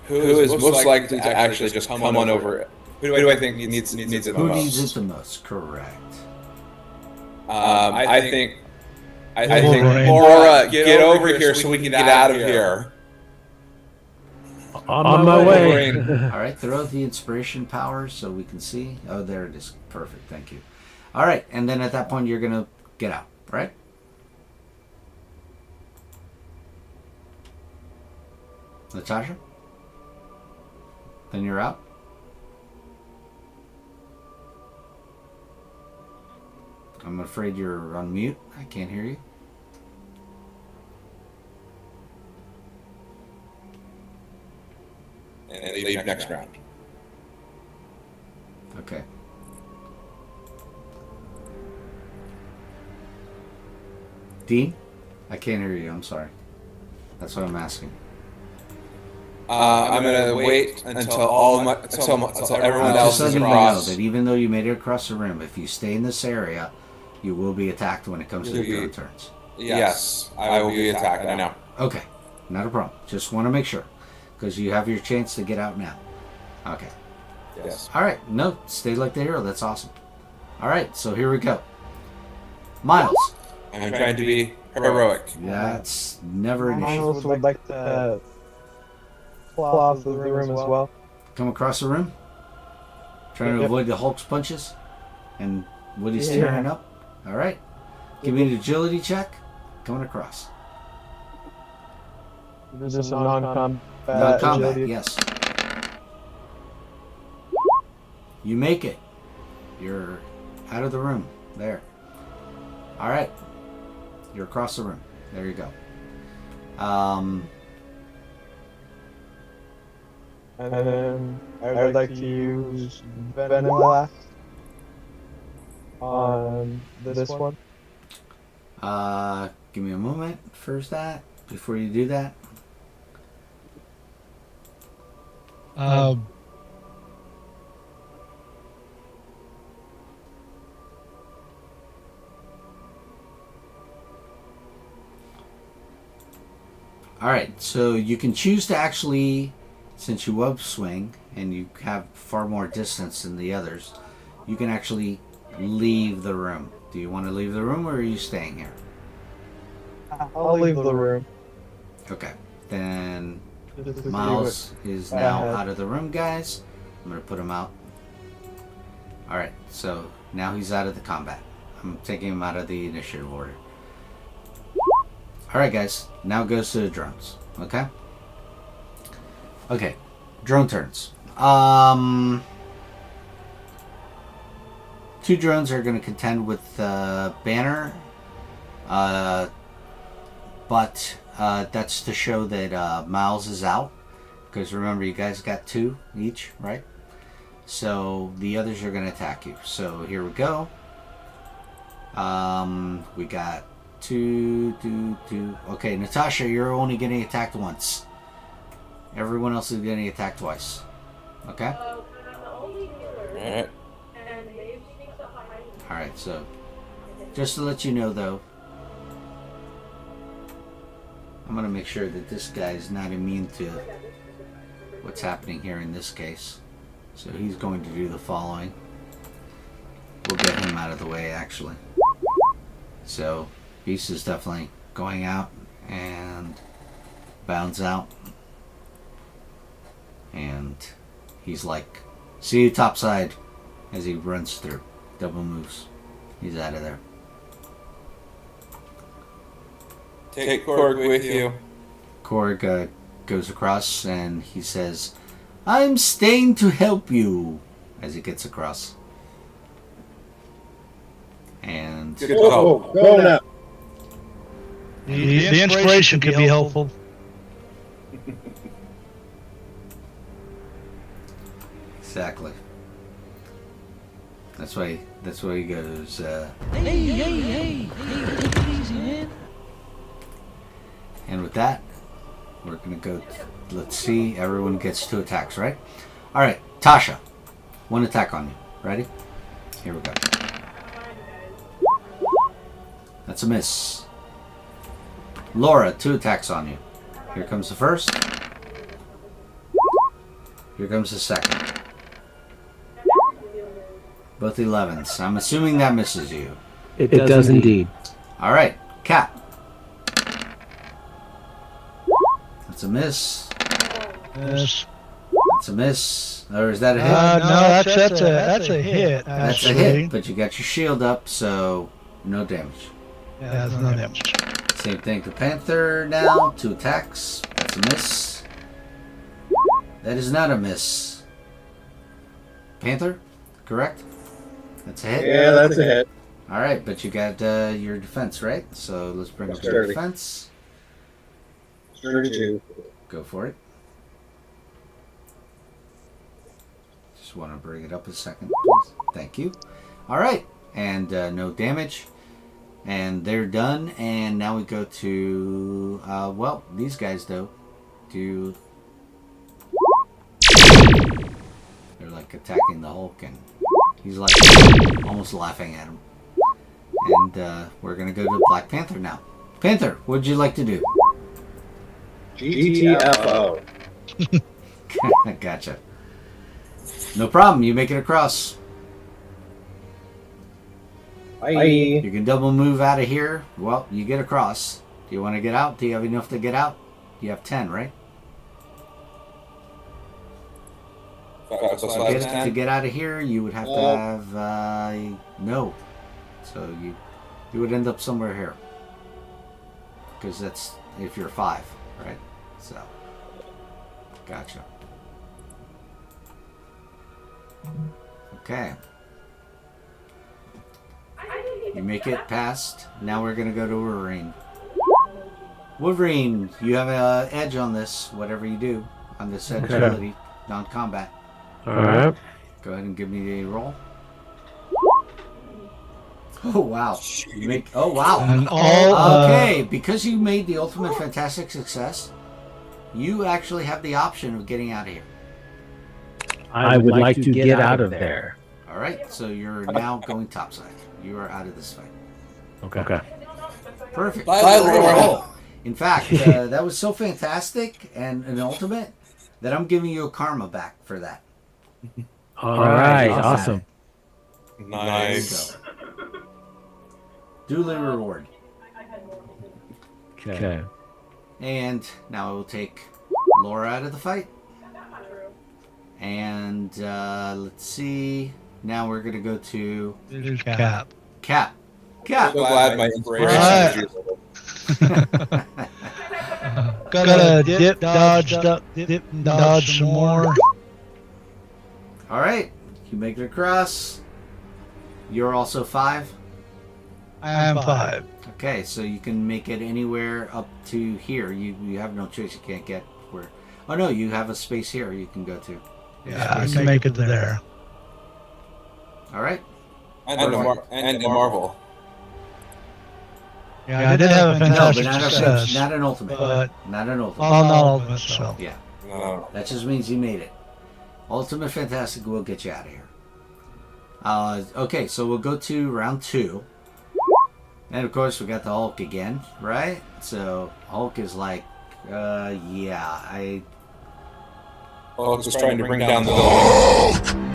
who is most likely to actually just come on over it? Who do I think needs it the Who most? needs it the most? Correct. I think Wolverine. Laura, get over here so we can get out of here. On my way. Wolverine. All right, throw the inspiration power so we can see. Oh, there it is. Perfect. Thank you. All right, and then at that point, you're going to get out, right? Natasha? Then you're out? I'm afraid you're on mute. I can't hear you. And leave next round. Okay. Dean? I can't hear you. I'm sorry. That's what I'm asking. I'm gonna wait until everyone I'm else just is letting you know across. that even though you made it across the room, if you stay in this area, you will be attacked when it comes to your turns. Yes, I will be attacked. I know. Okay, not a problem. Just want to make sure, because you have your chance to get out now. Okay. Yes. All right. No, stay like the hero. That's awesome. All right, so here we go. Miles. I'm trying to be heroic. That's never an issue. Miles would like to fall off the room as well. Come across the room. Trying to avoid the Hulk's punches and Woody's tearing up. All right. Give me an agility check. Coming across. This is a non-combat. Non-combat, agility. yes. You make it. You're out of the room. There. All right. You're across the room. There you go. And then I would like to use Venom Blast on this one. Give me a moment first that before you do that. All right, so you can choose to actually, since you upswing and you have far more distance than the others, you can actually leave the room. Do you want to leave the room or are you staying here? I'll leave the room. Okay, then Just to see Miles is I now had. out of the room, guys. I'm going to put him out. All right, so now he's out of the combat. I'm taking him out of the initiative order. All right, guys, now it goes to the drones, okay? Okay, drone turns. 2 drones are going to contend with Banner, but that's to show that Miles is out, because remember, you guys got 2 each, right? So the others are going to attack you. So here we go. We got 2, 2, 2. Okay, Natasha, you're only getting attacked once. Everyone else is getting attacked twice. Okay? Alright. Alright, so just to let you know though, I'm going to make sure that this guy is not immune to what's happening here in this case. So he's going to do the following. We'll get him out of the way actually. So Beast is definitely going out and bounds out. And he's like, see you topside as he runs through. Double moves. He's out of there. Take Korg with you. Korg goes across and he says, I'm staying to help you, as he gets across. And Good call. Go now. The inspiration could be helpful. exactly. That's why he goes, Hey, take it easy, man. and with that, we're gonna go, let's see, everyone gets 2 attacks, right? Alright, Tasha, 1 attack on you. Ready? Here we go. That's a miss. Laura, 2 attacks on you. Here comes the first. Here comes the second. Both 11s. I'm assuming that misses you. It does indeed. All right, Cap. That's a miss. Yes. That's a miss. Or is that a hit? No, that's a hit. That's a hit, but you got your shield up, so no damage. Yeah, that's no damage. Same thing to Panther now. 2 attacks. That's a miss. That is not a miss. Panther, correct? That's a hit? Yeah, that's a hit. Alright, but you got your defense, right? So let's bring up your Sturdy. defense. 32. Go for it. Just want to bring it up a second, please. Thank you. Alright, and no damage. And they're done, and now we go to, well, these guys, though, do... They're, like, attacking the Hulk, and he's, like, almost laughing at him. And we're going to go to Black Panther now. Panther, what would you like to do? GTFO. Gotcha. No problem, you make it across. Bye. You can double move out of here. Well, you get across. Do you want to get out? Do you have enough to get out? You have 10, right? To get out of here, you would have to have no. So you would end up somewhere here. Because that's if you're 5, right? So, gotcha. Okay. You make it past. Now we're going to go to Wolverine. Wolverine, you have an edge on this, whatever you do, on this agility, non-combat. Alright. Go ahead and give me a roll. Oh, wow. You make, oh, wow. And all, okay, because you made the ultimate fantastic success, you actually have the option of getting out of here. I would like to get out of there. All right, so you're now going topside. You are out of this fight. Okay. Perfect. Bye, Laura. In fact, that was so fantastic and an ultimate that I'm giving you a karma back for that. Alright, awesome. Nice. Duly reward. Okay. And now I will take Laura out of the fight. And let's see. Now we're gonna go to There's Cap. Cap. Cap. So glad my inspiration Alright. is usable. Gotta dip, dodge, dodge some more. All right. You make it across. You're also 5. I am 5. Okay, so you can make it anywhere up to here. You have no choice. You can't get where. Oh no, you have a space here you can go to. Yeah, I can make it to there. All right. And the Marvel. Yeah, I did have a No, but fantastic success. not an ultimate. But Not an ultimate. all not ultimate, so. Yeah, No. that just means you made it. Ultimate Fantastic will get you out of here. Okay, so we'll go to round 2. And of course, we got the Hulk again, right? So Hulk is like, yeah, Well, just trying to bring down the building.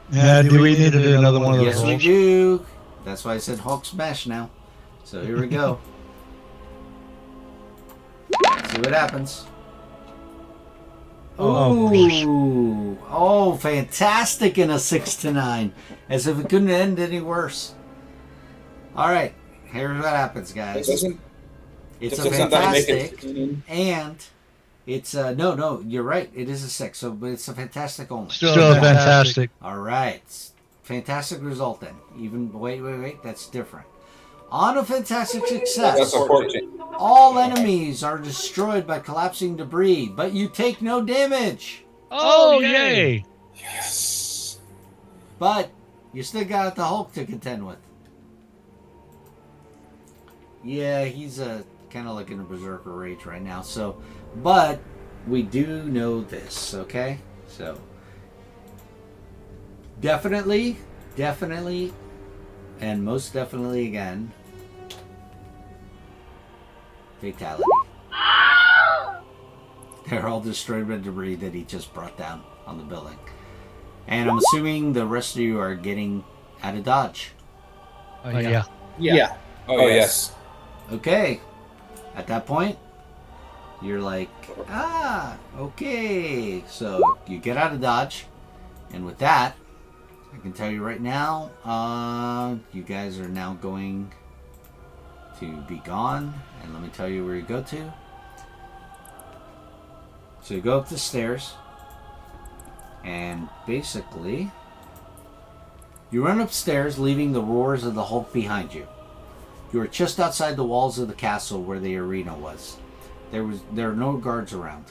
Yeah, do we need to do another one of those yes, we rolls? do. That's why I said Hulk smash now. So here we go. See what happens. Ooh, oh, fantastic in a 6 to 9, as if it couldn't end any worse. All right, here's what happens, guys. It's a fantastic, and it's no, you're right. It is a 6, so but it's a fantastic only. Still fantastic. All right, fantastic result then. Even wait, that's different. On a fantastic success, That's a 14. all enemies are destroyed by collapsing debris, but you take no damage. Oh, yay! Yes. But you still got the Hulk to contend with. Yeah, he's kind of like in a berserker rage right now. So, but we do know this, okay? So, definitely, and most definitely again, fatality. They're all destroyed by debris that he just brought down on the building. And I'm assuming the rest of you are getting out of Dodge. Yeah. Yeah. Oh, yes. Okay. At that point, you're like, okay. So you get out of Dodge. And with that, I can tell you right now, you guys are now going to be gone. And let me tell you where you go to. So you go up the stairs. And basically, you run upstairs, leaving the roars of the Hulk behind you. You are just outside the walls of the castle where the arena was. There are no guards around.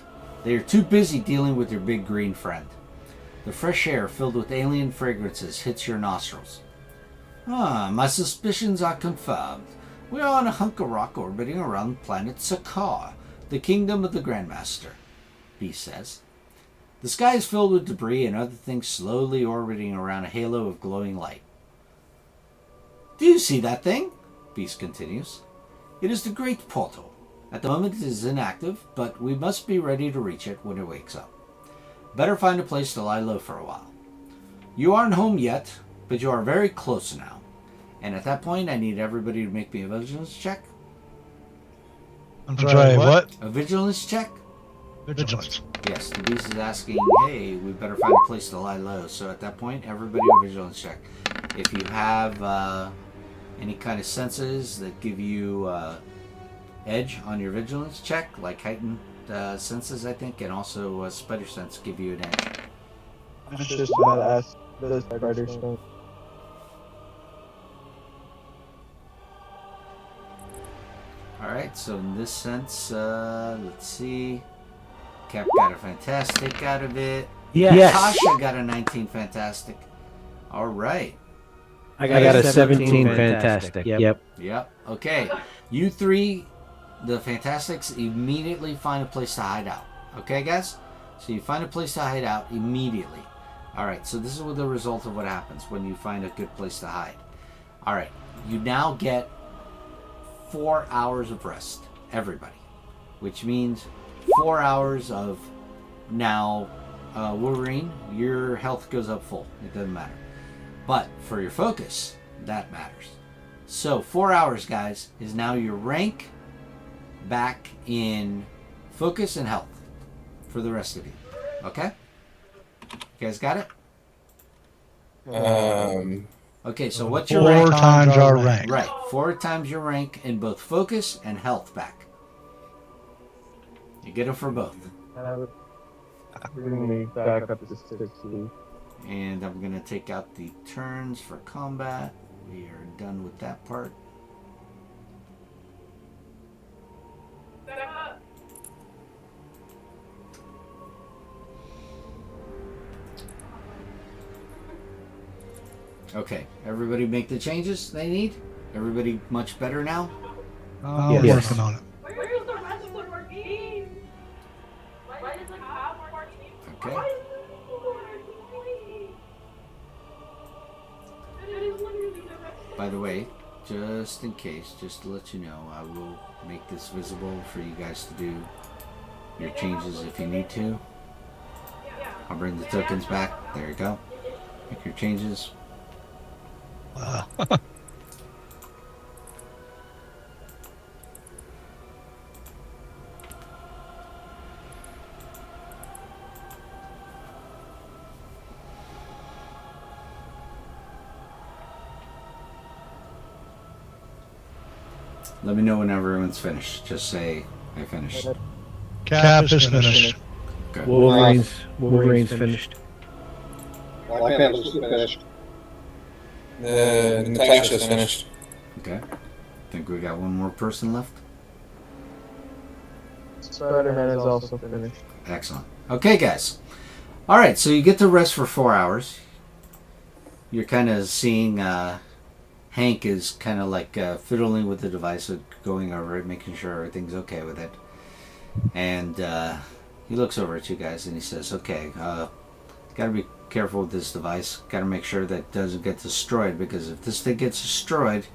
They are too busy dealing with your big green friend. The fresh air filled with alien fragrances hits your nostrils. My suspicions are confirmed. We are on a hunk of rock orbiting around planet Sakar, the kingdom of the Grandmaster, Beast says. The sky is filled with debris and other things slowly orbiting around a halo of glowing light. Do you see that thing? Beast continues. It is the Great Portal. At the moment it is inactive, but we must be ready to reach it when it wakes up. Better find a place to lie low for a while. You aren't home yet, but you are very close now. And at that point, I need everybody to make me a vigilance check. I'm sorry, what? A vigilance check? Vigilance. Yes, the beast is asking, hey, we better find a place to lie low. So at that point, everybody a vigilance check. If you have any kind of senses that give you edge on your vigilance check, like heightened senses, I think, and also spider sense give you an edge. I'm just about to ask the spider sense. Alright, so in this sense, let's see. Cap got a fantastic out of it. Yes. Tasha got a 19 fantastic. Alright. I got a 17 fantastic. Yep. Yep. Okay. You three, the fantastics, immediately find a place to hide out. Okay, guys? So you find a place to hide out immediately. Alright, so this is what the result of what happens when you find a good place to hide. Alright, you now get 4 hours of rest. Everybody. Which means 4 hours of now, Wolverine, your health goes up full. It doesn't matter. But for your focus, that matters. So 4 hours, guys, is now your rank back in focus and health for the rest of you. Okay? You guys got it? Okay, so what's your rank? 4 times our rank. Right, 4 times your rank in both focus and health back. You get it for both. That would bring me back up to 60. And I'm going to take out the turns for combat. We are done with that part. Okay, everybody make the changes they need? Everybody much better now? I'm Yes. working on it. Where's the rest of our game? Why does it have more teams? Okay. Why is this It is literally the rest. By the way, just in case, just to let you know, I will make this visible for you guys to do your changes if you need to. I'll bring the tokens back. There you go. Make your changes. Let me know when everyone's finished. Just say I finished. Cap is finished. Good. Wolverine's finished. Black Panther's finished. Natasha's finished. Okay. Think we got one more person left. Spider-Man is also finished. Excellent. Okay, guys. All right, so you get to rest for 4 hours. You're kind of seeing Hank is kind of like fiddling with the device, going over it, making sure everything's okay with it. And he looks over at you guys and he says, okay, gotta be careful with this device. Gotta make sure that it doesn't get destroyed, because if this thing gets destroyed,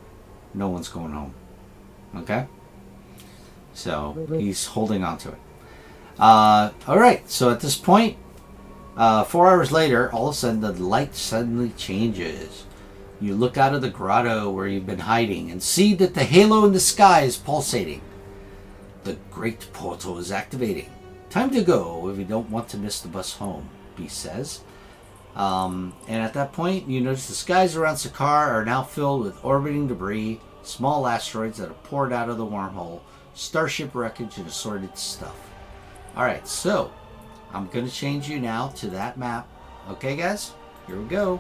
no one's going home. Okay? So he's holding on to it. All right. So at this point, 4 hours later, all of a sudden the light suddenly changes. You look out of the grotto where you've been hiding and see that the halo in the sky is pulsating. The great portal is activating. Time to go if you don't want to miss the bus home, Beast says. And at that point, you notice the skies around Sakaar are now filled with orbiting debris, small asteroids that have poured out of the wormhole, starship wreckage, and assorted stuff. Alright, so I'm going to change you now to that map. Okay, guys? Here we go.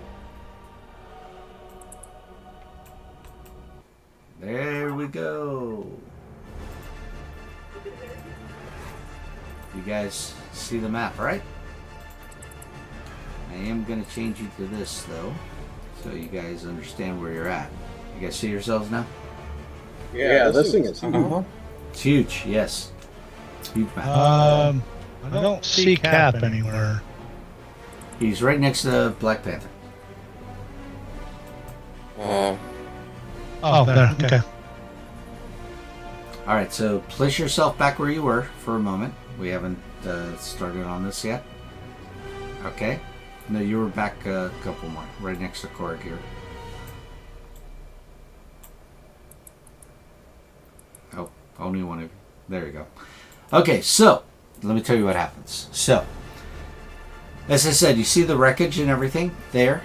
There we go. You guys see the map, right? I am going to change you to this, though, so you guys understand where you're at. You guys see yourselves now? Yeah, this thing is huge. It's huge, yes. Huge map. I don't see Cap anywhere. He's right next to Black Panther. Oh, there. Okay. Alright, so place yourself back where you were for a moment. We haven't started on this yet. Okay. No, you were back a couple more. Right next to Korg here. Oh, only one of you. There you go. Okay, so let me tell you what happens. So, as I said, you see the wreckage and everything there.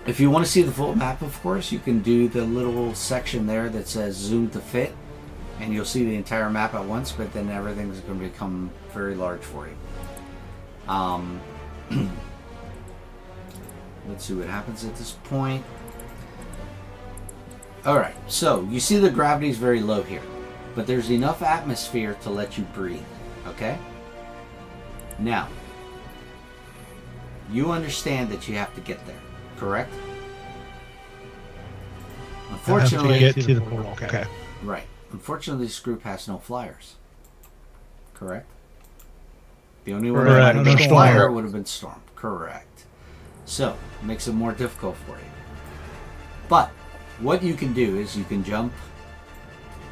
If you want to see the full map, of course, you can do the little section there that says zoom to fit, and you'll see the entire map at once, but then everything's going to become very large for you. Let's see what happens at this point. Alright, so you see the gravity is very low here, but there's enough atmosphere to let you breathe, okay? Now, you understand that you have to get there, correct? Unfortunately, get to the portal. Okay. Right. Unfortunately, this group has no flyers. Correct? The only one that had a flyer would have been Storm. Correct. So, it makes it more difficult for you. But, what you can do is you can jump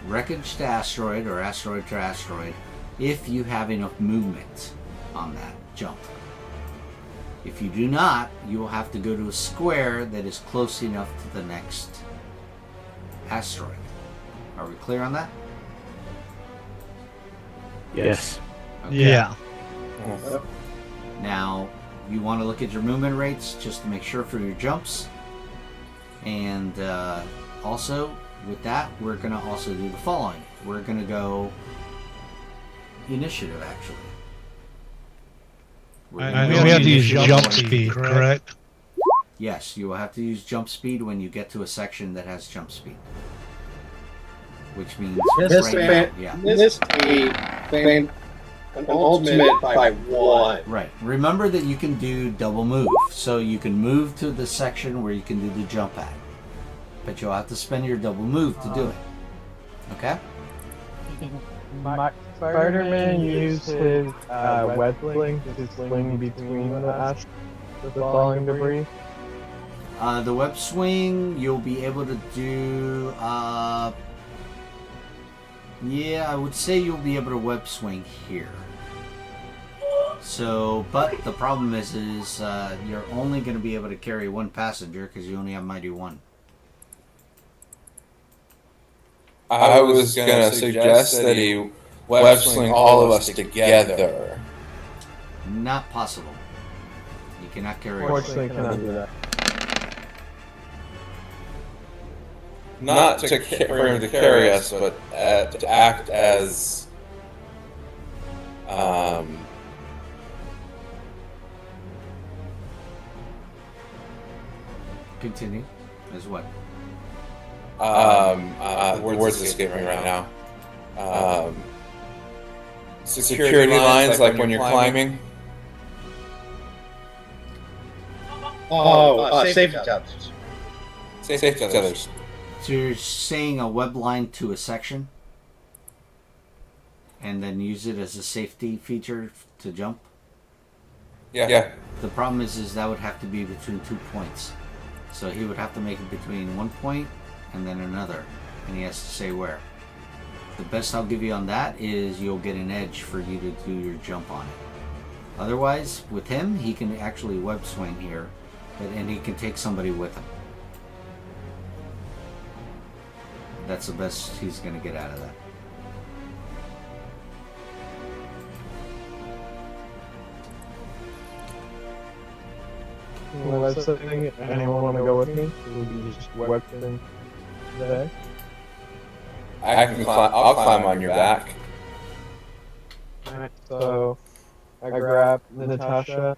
wreckage to asteroid or asteroid to asteroid if you have enough movement on that jump. If you do not, you will have to go to a square that is close enough to the next asteroid. Are we clear on that? Yes. Okay. Yeah. Now, you want to look at your movement rates just to make sure for your jumps. And also, with that, we're going to also do the following. We're going to go initiative, actually. We have to use jump speed, correct? Yes, you will have to use jump speed when you get to a section that has jump speed. Which means this speed, an ultimate by 1. Right. Remember that you can do double move, so you can move to the section where you can do the jump at. But you'll have to spend your double move to do it. Okay? Spider-Man used his web sling to sling between the falling debris. The web swing, you'll be able to do... yeah, I would say you'll be able to web swing here. So, but the problem is you're only going to be able to carry one passenger because you only have Mighty 1. I was going to suggest that he web sling all of us together. Not possible. You cannot carry one. Unfortunately, cannot do that. Not to for him to carry us, but to act as Continue. As what? The words escaping me right now. Security lines, like when you're climbing. Safety tethers. Safety tethers. So you're saying a web line to a section? And then use it as a safety feature to jump? Yeah. The problem is that would have to be between 2 points. So he would have to make it between 1 point and then another. And he has to say where. the best I'll give you on that is you'll get an edge for you to do your jump on it. Otherwise, with him, he can actually web swing here, and he can take somebody with him. That's the best he's going to get out of that. Well, that's the thing. Anyone want to go with me? Would you just web swing today? I'll climb on your back. Alright, so I grab Natasha.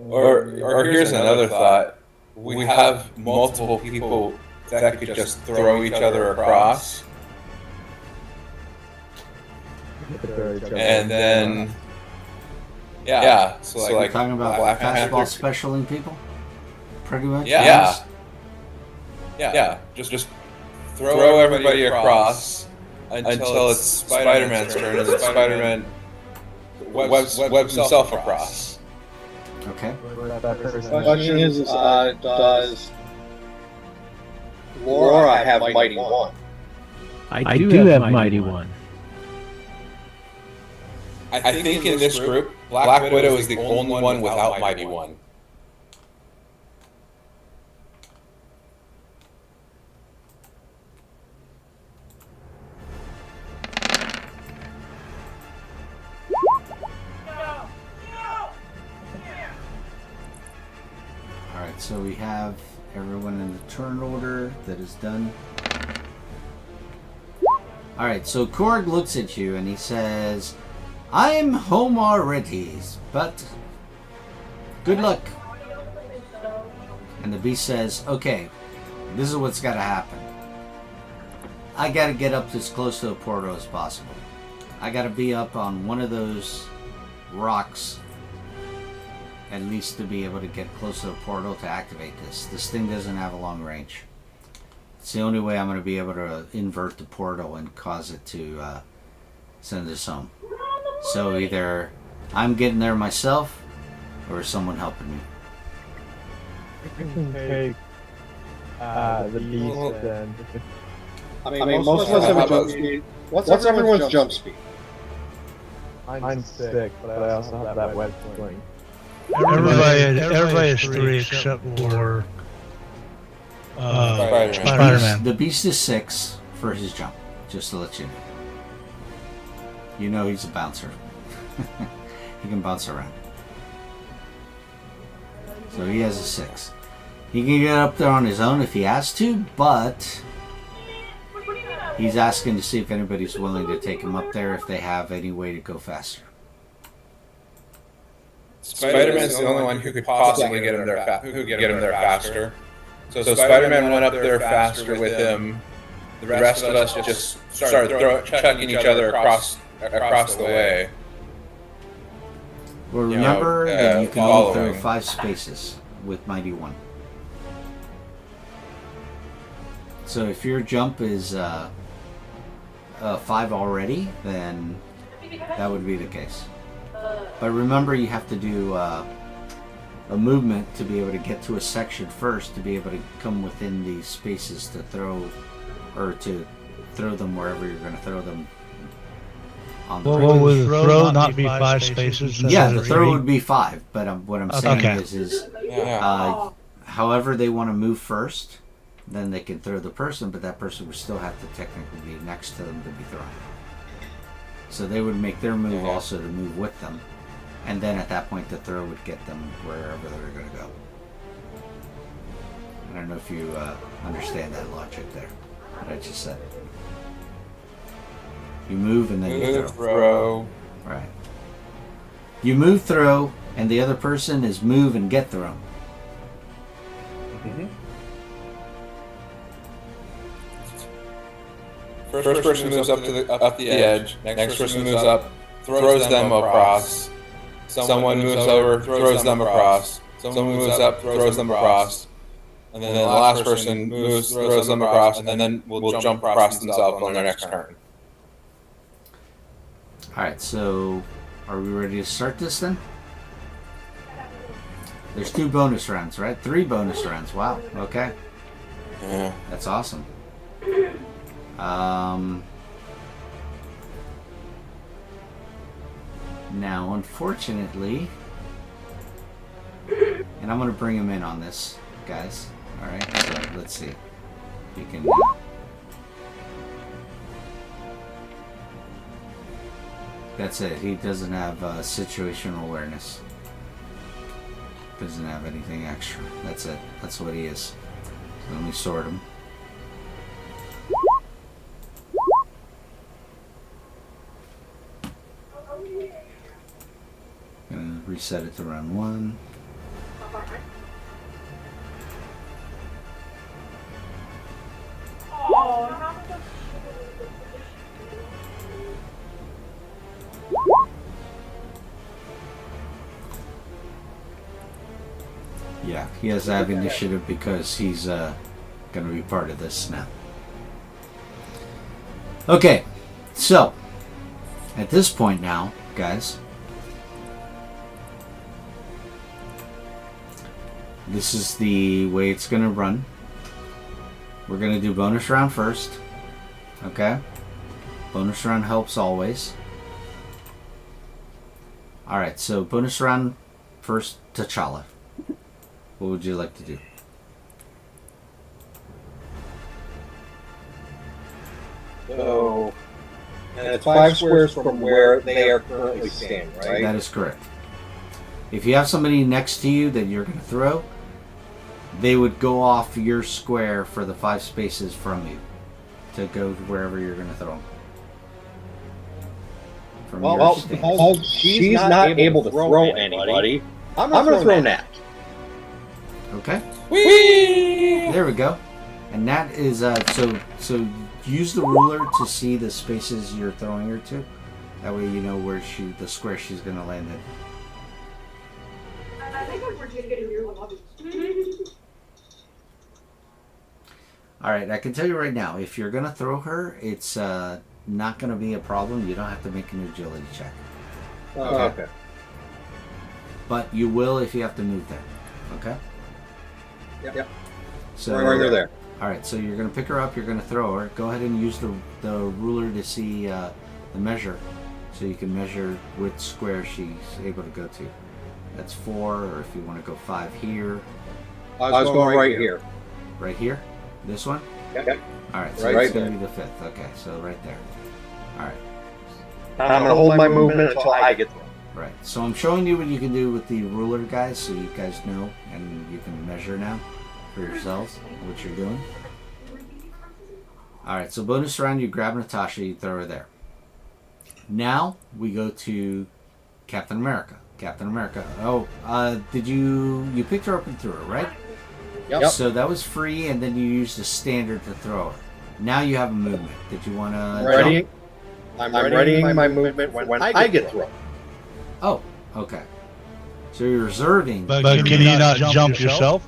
Or here's another thought. We have multiple people that could just throw each other across. And then... Yeah, so like... You're talking about fastball specialing people? Pretty much? Yeah. Just throw everybody across until it's Spider-Man's turn, and then Spider-Man webs himself across. Okay. The question is does Laura have Mighty One? I do have Mighty One. I think in this group, Black Widow is the only one without Mighty One. Alright, so we have everyone in the turn order that is done. Alright, so Korg looks at you and he says, I'm home already, but good luck. And the beast says, okay, this is what's got to happen. I got to get up as close to the portal as possible. I got to be up on one of those rocks at least to be able to get close to the portal to activate this. This thing doesn't have a long range. It's the only way I'm going to be able to invert the portal and cause it to send us home. So either I'm getting there myself or someone helping me. We can take the beast then. I mean, most of us have a jump speed. What's everyone's jump speed? Mine's 6, but I also have that web swing. Everybody has 3 except for Spider-Man. The beast is 6 for his jump, just to let you know. You know he's a bouncer. He can bounce around. So he has a 6. He can get up there on his own if he has to, but he's asking to see if anybody's willing to take him up there if they have any way to go faster. Spider-Man's the only one who could possibly get him there faster. So Spider-Man went up there faster with him. The rest of us just started chucking each other across the way. Well, remember that you can only throw 5 spaces with Mighty One. So if your jump is 5 already, then that would be the case. But remember, you have to do a movement to be able to get to a section first to be able to come within these spaces to throw, or to throw them wherever you're going to throw them. Well, would the throw not be 5 spaces? Yeah, the throw would be 5, but what I'm saying is however they want to move first, then they can throw the person, but that person would still have to technically be next to them to be thrown. So they would make their move also to move with them, and then at that point the throw would get them wherever they were going to go. I don't know if you understand that logic there, what I just said. You move and then you throw. Right. You move, throw, and the other person is move and get thrown. Mm-hmm. First person moves up the edge. Next person moves up, throws them across. Someone moves over, throws them across. Someone moves up, throws them across. And then the last person moves, throws them across, and then will jump across themselves on their next turn. Alright, so are we ready to start this then? There's 2 bonus rounds, right? 3 bonus rounds. Wow, okay. Yeah. That's awesome. Now, unfortunately, and I'm going to bring him in on this, guys. Alright, so let's see. You can... That's it. He doesn't have situational awareness. Doesn't have anything extra. That's it. That's what he is. So let me sort him. Gonna reset it to round 1. Yeah, he has to have initiative because he's going to be part of this now. Okay, so at this point now, guys, this is the way it's going to run. We're going to do bonus round first. Okay? Bonus round helps always. Alright, so bonus round first, T'Challa. What would you like to do? So, and it's 5 squares from where they are currently standing, right? That is correct. If you have somebody next to you that you're going to throw, they would go off your square for the 5 spaces from you to go to wherever you're going to throw them. From your stance. Because she's not able to throw anybody, I'm going to throw Nat. Okay. Whee! There we go. And that is so use the ruler to see the spaces you're throwing her to. That way you know where the square she's gonna land in. I think I'm getting your lobby. Alright, I can tell you right now, if you're gonna throw her, it's not gonna be a problem. You don't have to make an agility check. Okay. But you will if you have to move there. Okay? Yep. So right there. Alright, so you're going to pick her up, you're going to throw her. Go ahead and use the ruler to see the measure, so you can measure which square she's able to go to. That's 4, or if you want to go 5 here. I was going right here. Right here? This one? Yep. Alright, so it's going to be the 5th. Okay, so right there. Alright. I'm going to hold my movement until I get there. Right, so I'm showing you what you can do with the ruler, guys, so you guys know, and you can measure now for yourselves what you're doing. Alright, so bonus round, you grab Natasha, you throw her there. Now, we go to Captain America. Captain America. Oh, did you picked her up and threw her, right? Yep. So that was free, and then you used the standard to throw her. Now you have a movement. Did you want to Ready? I'm readying my movement when I get thrown. Oh, okay. So you're reserving. But can you not jump yourself?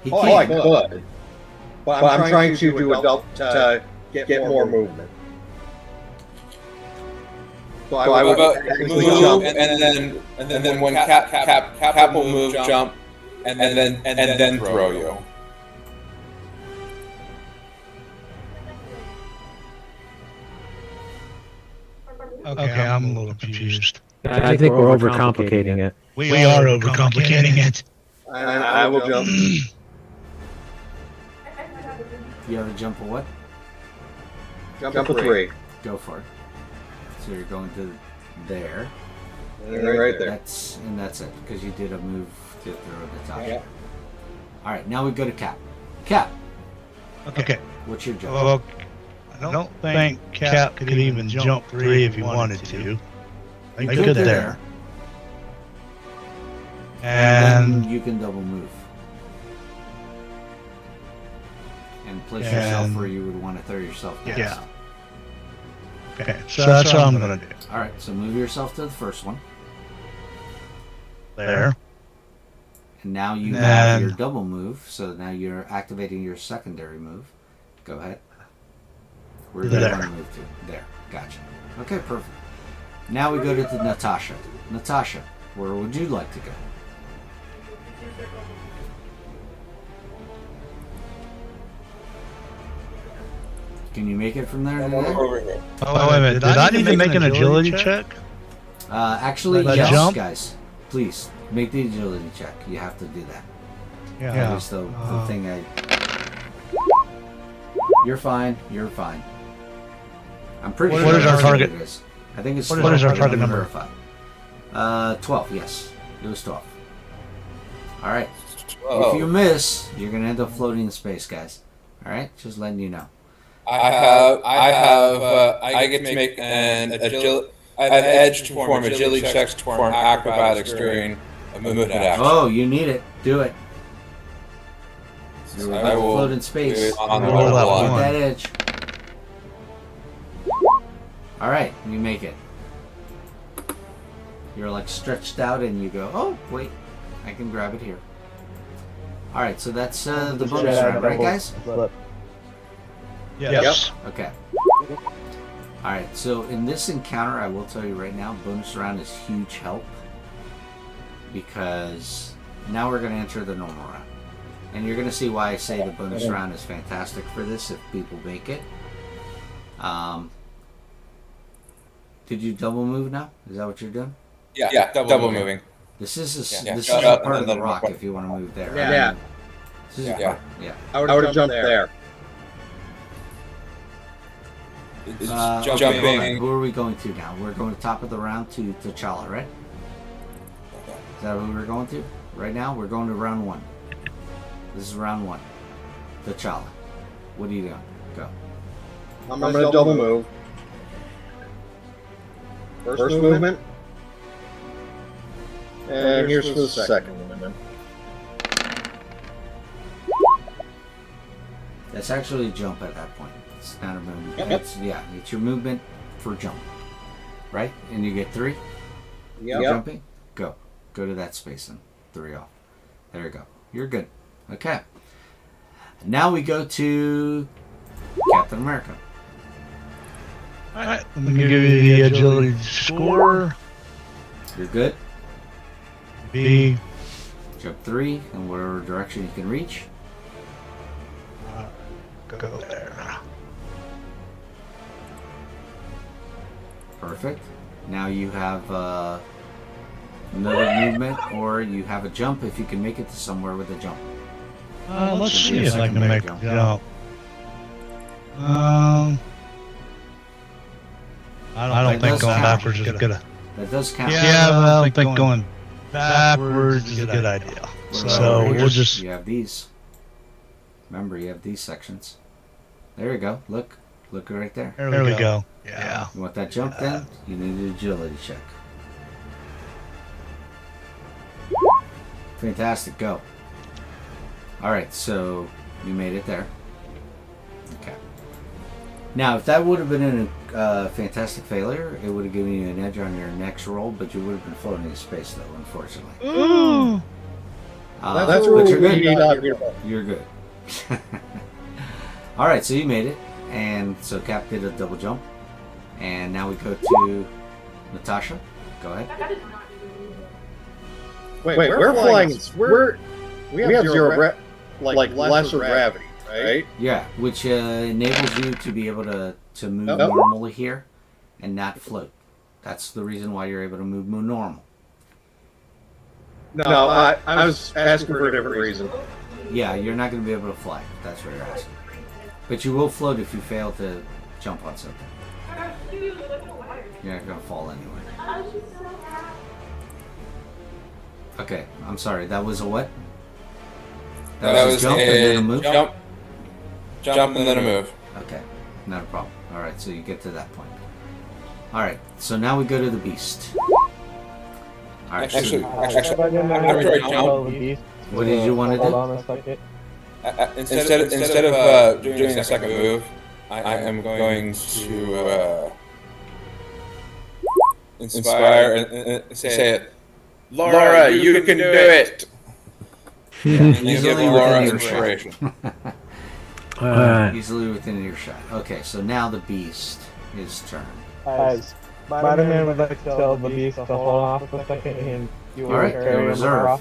He Oh, I could. But I'm trying to do a double to get more movement. So I would move, and then when Cap will move, jump, and then throw you. Okay, I'm a little confused. I think we're overcomplicating it. We are overcomplicating it. I will jump. You have a jump of what? Jump a 3. Go for it. So you're going to there. Right there. That's it, because you did a move to throw the top. Yeah. Alright, now we go to Cap. Cap, Okay. what's your jump? Well, I don't think Cap could even jump 3 if he wanted to. He could there. And And you can double move. And place yourself where you would want to throw yourself next. yeah. Okay, so that's what I'm gonna do. Alright, so move yourself to the first one. There. And now you And have then- your double move, so now you're activating your secondary move. Go ahead. Where do you There. want to move to? There. Gotcha. Okay, perfect. Now we go to the Natasha. Natasha, where would you like to go? Can you make it from there to there? Over here. Oh, wait a minute. Did I need to make an agility check? Actually, Like yes, jump? guys. Please make the agility check. You have to do that. Yeah. That was the thing I. You're fine. You're fine. I'm pretty What sure is our that's target? what it is. I think it's What 12. is our Let target me number? verify. 12. Yes, it was 12. All right. If you miss, you're gonna end up floating in space, guys. All right, just letting you know. I get to make an agility. I have edge to perform agility checks to perform acrobatics during a movement action. Oh, you need it. Do it. You're I about to will float in space. do it on the Roll level that one. Get one. that edge. All right, you make it. You're like stretched out, and you go, oh wait, I can grab it here. All right, so that's the bonus round, right, guys? Yes. Okay. All right, so in this encounter, I will tell you right now, bonus round is huge help because now we're going to enter the normal round. And you're going to see why I say the bonus round is fantastic for this if people make it. Did you double move now? Is that what you're doing? Yeah, double moving. This is this Yeah. is Yeah. a part of the rock if you want to move there. Yeah. This is a Yeah. part. Yeah. I would have jumped there. It's Okay, hold on. jumping. Who are we going to now? We're going to top of the round to T'Challa, right? Is that who we're going to? Right now, we're going to round 1. This is round 1. T'Challa. What are you doing? Go. I'm going to double move. First movement. And here's for the second movement. That's actually a jump at that point. It's not a movement. Yep. It's your movement for jump. Right? And you get 3? Yep. Jumping? Go. Go to that space and 3 off. There you go. You're good. Okay. Now we go to Captain America. Alright, let me give you the agility score. You're good. B. Jump 3 in whatever direction you can reach. Go there. Perfect. Now you have another movement, or you have a jump if you can make it to somewhere with a jump. Let's Should see be a if I second can make jump. a jump. I don't think going backwards is a good idea. That does count. Yeah, but I don't think going backwards is a good idea. So we'll just. You have these. Remember, you have these sections. There you go. Look right there. There we go. Yeah. You want that jump then? You need an agility check. Fantastic. Go. All right. So you made it there. Okay. Now, if that would have been a fantastic failure, it would have given you an edge on your next roll, but you would have been floating in space, though, unfortunately. Ooh. That's but what you're we good. need out here. You're good. All right, so you made it, and so Cap did a double jump, and now we go to Natasha. Go ahead. That is not Wait, we're flying. We have zero like lesser gravity, right? Yeah, which enables you to be able to move normally here and not float. That's the reason why you're able to move normal. No, I was asking for a different reason. Yeah, you're not going to be able to fly. That's what you're asking. But you will float if you fail to jump on something. You're not going to fall anyway. Okay, I'm sorry. That was a what? That was jump and then a move? Jump and then a move. Okay, not a problem. All right, so you get to that point. All right, so now we go to the beast. All right. Actually, After I jump, What did you want to Hold do? on a second. instead of doing a second move, I am going to inspire and say it. Laura, you can do it. And you give Laura inspiration. Easily within earshot. Okay, so now the beast is turn. Guys, Spider-Man would like to tell the beast to hold off a second and you will All right, he'll carry him reserve. across.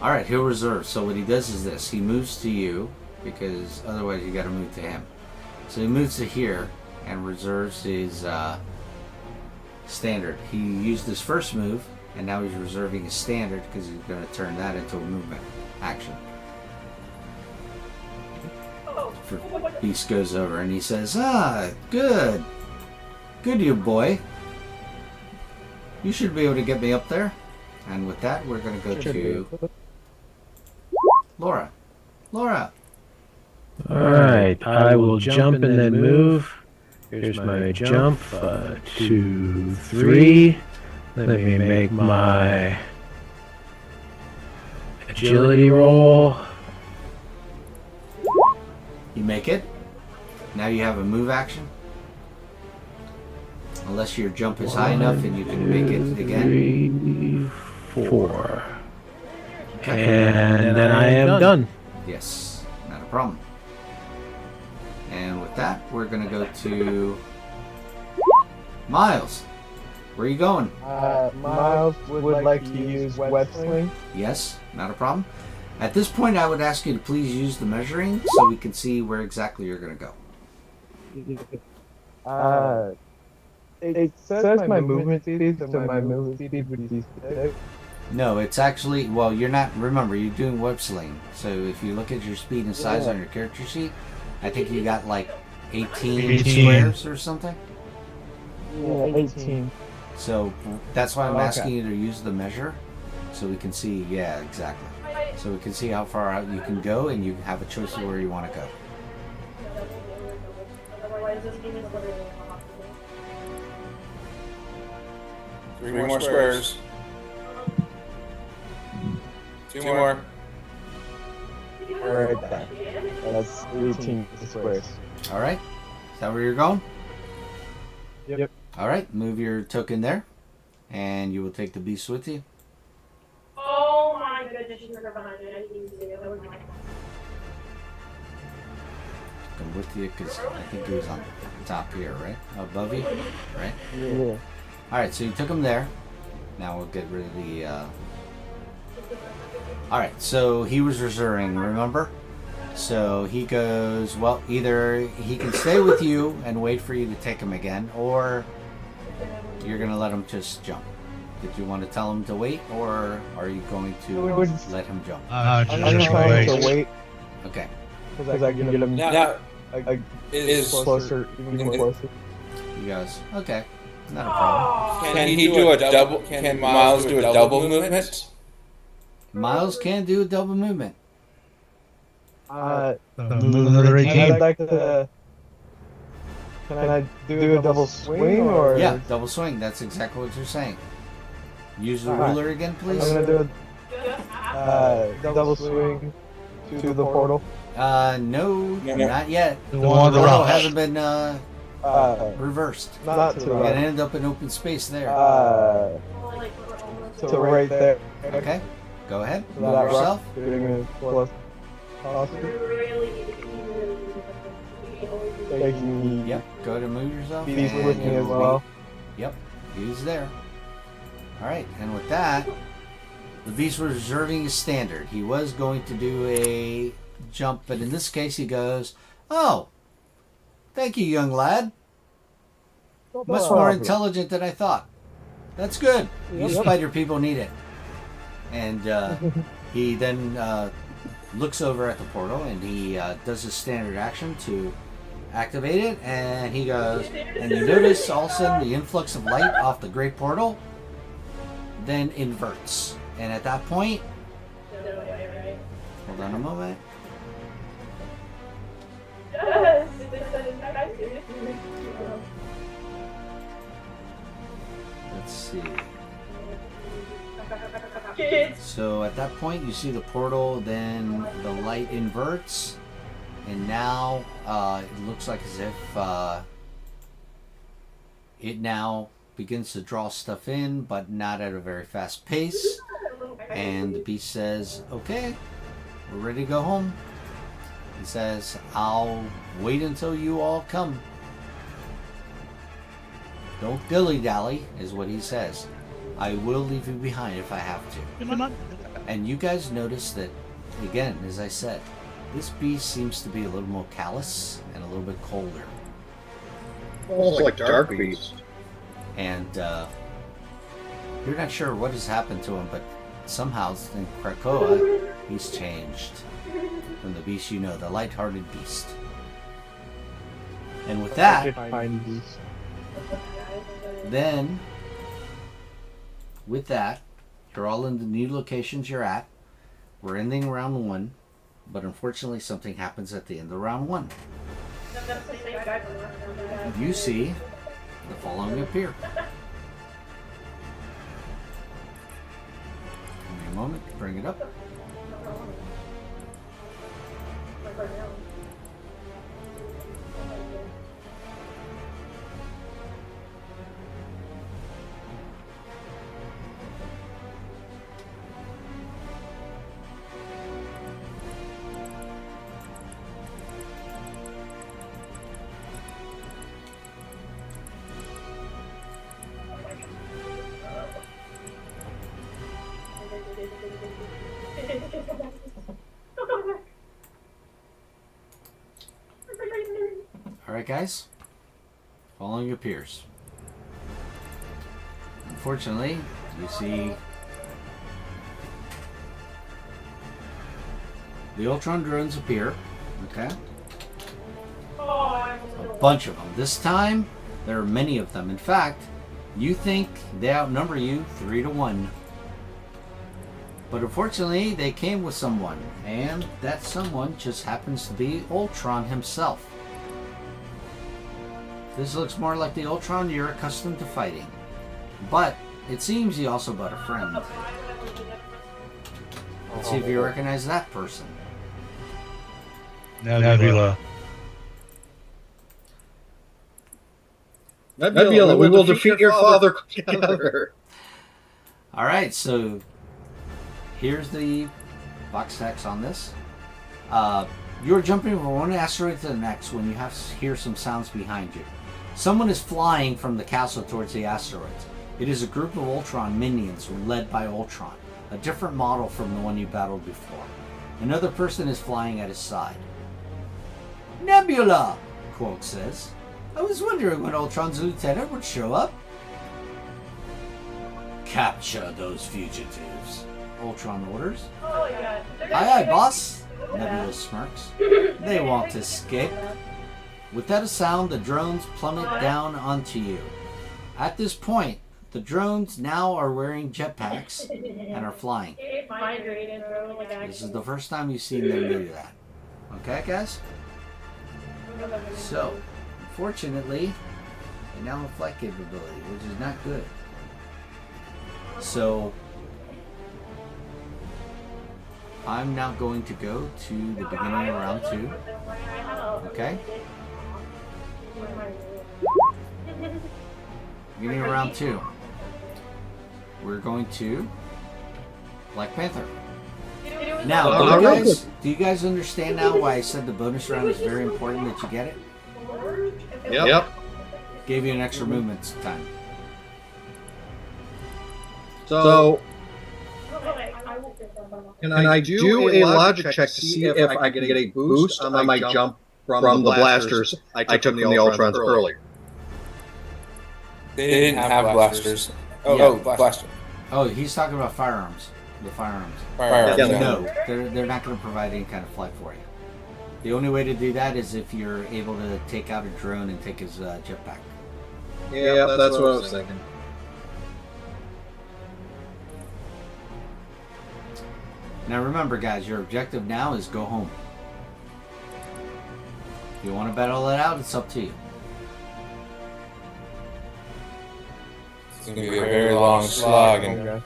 All right, he'll reserve. So what he does is this: he moves to you because otherwise you got to move to him. So he moves to here and reserves his Standard. He used his first move, and now he's reserving his standard because he's going to turn that into a movement action. Beast goes over and he says, "Ah, good. Good, you boy. You should be able to get me up there." And with that, we're going to go to Laura. Laura. Alright, I will jump and then move. Here's my jump. 2, 3. Let me make my agility roll. You make it. Now you have a move action. Unless your jump is high enough and you can make it again. 3, 4. And then I am done. Yes, not a problem. And with that, we're going to go to Miles. Where are you going? Miles would like to use web sling. Yes, not a problem. At this point, I would ask you to please use the measuring so we can see where exactly you're going to go. It says my movement speed, so my movement speed would be 6. No, it's actually, well, you're not, remember, you're doing web sling. So if you look at your speed and size on your character sheet, I think you got like 18 squares or something. Yeah, 18. So that's why I'm asking you to use the measure so we can see, yeah, exactly. So we can see how far out you can go and you have a choice of where you want to go. Three more squares. 2 more. Right there. That's 18 squares. All right. Is that where you're going? Yep. All right. Move your token there, and you will take the beast with you. Oh my goodness, she's never behind it. I didn't even see it. That was my Go with you because I think he was on top here, right? Above you, right? Yeah. All right. So you took him there. Now we'll get rid of the. All right. So he was reserving. Remember? So he goes. Well, either he can stay with you and wait for you to take him again, or you're gonna let him just jump. Did you want to tell him to wait, or are you going to let him jump? I'm just trying to wait. Okay. Because I can get him Now, is closer, even closer. You guys. Okay. Not a problem. Can he do a double? Can Miles do a double movement? Miles can do a double movement. Move another 18. I'd like to. Can I do a double swing or? Yeah, double swing. That's exactly what you're saying. Use the ruler again, please. I'm gonna do a double swing to the portal. No, not yet. The one on the portal right. hasn't been reversed. Not to the You're right. gonna end up in open space there. So right there. Okay, go ahead. So Move that yourself. rock getting as close as possible. Taking Yep. Go ahead and move yourself. Beast and with me you as will well. be- Yep, he's there. All right, and with that, the beast was reserving his standard. He was going to do a jump, but in this case, he goes, "Oh, thank you, young lad. Much more intelligent than I thought. That's good. You spider people need it." And he then looks over at the portal and he does his standard action to activate it. And he goes, and you notice all of a sudden the influx of light off the great portal then inverts. And at that point, hold on a moment. Let's see. So at that point, you see the portal, then the light inverts, and now it looks like as if it now begins to draw stuff in, but not at a very fast pace. And the beast says, "Okay, we're ready to go home." He says, "I'll wait until you all come. Don't dilly-dally," is what he says. "I will leave you behind if I have to." And you guys notice that, again, as I said, this beast seems to be a little more callous and a little bit colder. Almost like Dark Beast. And you're not sure what has happened to him, but somehow in Krakoa, he's changed from the beast you know, the light-hearted beast. And with that, then, with that, you're all in the new locations you're at. We're ending round 1, but unfortunately something happens at the end of round 1. You see the following appear. Give me a moment to bring it up. Alright guys, following appears. Unfortunately, you see the Ultron drones appear, okay? A bunch of them. This time, there are many of them. In fact, you think they outnumber you 3-1. But unfortunately, they came with someone, and that someone just happens to be Ultron himself. This looks more like the Ultron you're accustomed to fighting. But it seems he also brought a friend. Let's see if you recognize that person. Nebula. Nebula, we will defeat your father together. Alright, so here's the box text on this. You're jumping from one asteroid to the next when you hear some sounds behind you. Someone is flying from the castle towards the asteroids. It is a group of Ultron minions led by Ultron, a different model from the one you battled before. Another person is flying at his side. Nebula, Quote says. I was wondering when Ultron's lieutenant would show up. Capture those fugitives, Ultron orders. Aye aye, boss, Nebula smirks. They won't escape. Without a sound, the drones plummet down onto you. At this point, the drones now are wearing jetpacks and are flying. This is the first time you've seen them do that. Okay, guys? So, unfortunately, they now have flight capability, which is not good. So, I'm now going to go to the beginning of round 2. Okay? Beginning of round 2. We're going to Black Panther. Now, do you guys understand now why I said the bonus round is very important that you get it? Yep. Gave you an extra movement time. So, can I do a logic check to see if I can get a boost on my jump from the blasters I took from the Ultrons earlier? They didn't have blasters. Oh, blaster. Oh, he's talking about firearms. The firearms. No, they're not going to provide any kind of flight for you. The only way to do that is if you're able to take out a drone and take his jetpack. Yeah, that's what I was thinking. Now remember, guys, your objective now is go home. If you want to battle it out, it's up to you. It's going to be a very long slog, and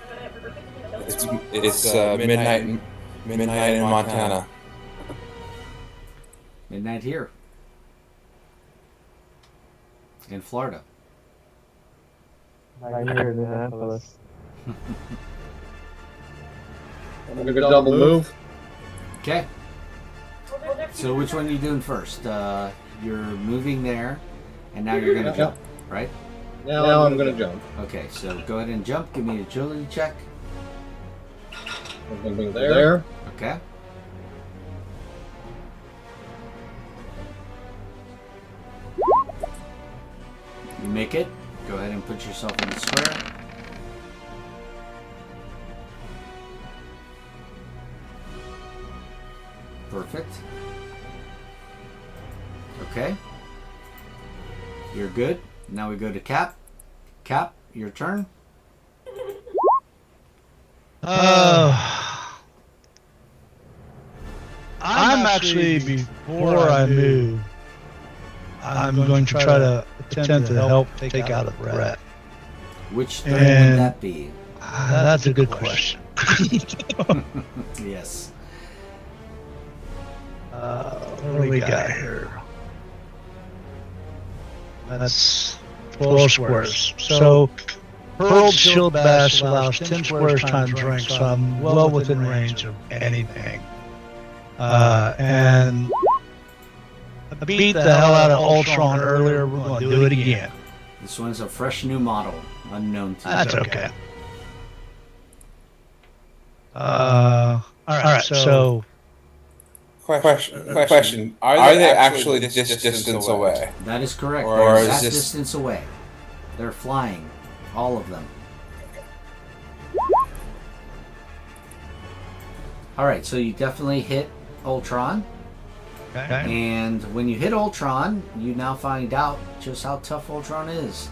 it's midnight in Montana. Midnight here. In Florida. Right here in Annapolis. I'm going to double move. Okay. So which one are you doing first? You're moving there, and now you're going to jump, right? Now I'm going to jump. Okay, so go ahead and jump. Give me an agility check. I'm moving there. Okay. You make it. Go ahead and put yourself in the square. Perfect. Okay. You're good. Now we go to Cap. Cap, your turn. I'm actually, before I move, I'm going to try to attempt to help take out a threat. Which threat would that be? That's a good question. Yes. What do we got here? That's 12 squares. So, hurled shield bash allows 10 squares times range, so I'm well within range of anything. And I beat the hell out of Ultron earlier. We're going to do it again. This one's a fresh new model, unknown to you. That's okay. Alright, so... Question. Are they actually this distance away? That is correct. Or They're is that this... distance away. They're flying. All of them. Alright, so you definitely hit Ultron. Okay. And when you hit Ultron, you now find out just how tough Ultron is.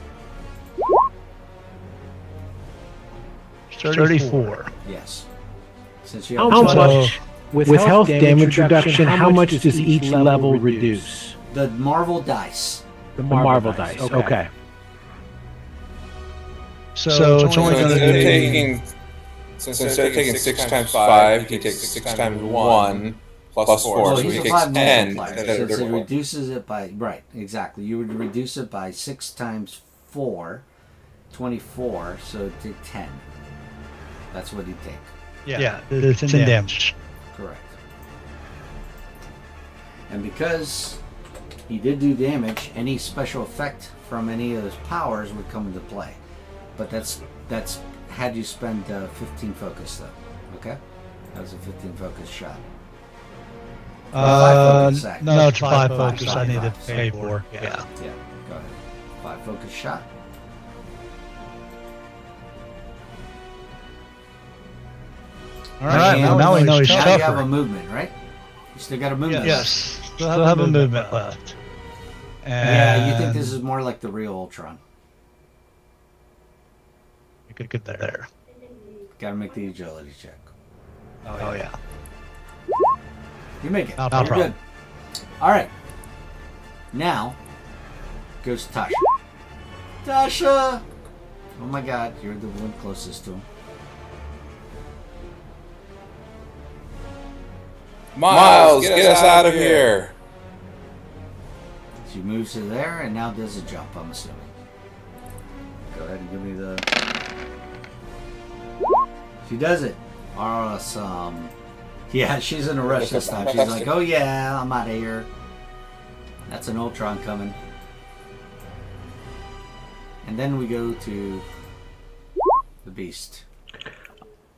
34. Yes. Since you How much? With health damage reduction, how much does each level reduce? The Marvel dice. The Marvel dice. Okay. So it's only going to be... Since instead of taking 6 times 5, he takes 6 times 1 plus 4. Well, So he's he a takes 5 10. multiplier. Since it reduces it by... Right, exactly. You would reduce it by 6 times 4, 24, so it'd take 10. That's what he'd take. Yeah, it's 10 damage. Correct. And because he did do damage, any special effect from any of his powers would come into play. But that's had you spend 15 focus though. Okay? That was a 15 focus shot. No, it's 5 focus I need to pay for. Yeah. Yeah, go ahead. 5 focus shot. Alright, well, now we know he's now tougher. you have a movement, right? You still got a movement Yes. left. Still have a movement left. Yeah, you think this is more like the real Ultron. You could get there. Gotta make the agility check. Oh yeah. You make it. No You're problem. good. Alright. Now goes Tasha. Tasha! Oh my god, you're the one closest to him. Miles, get us out of here! She moves to there and now does a jump, I'm assuming. Go ahead and give me the... She does it. Awesome. Yeah, she's in a rush this time. She's like, oh yeah, I'm out of here. That's an Ultron coming. And then we go to the Beast.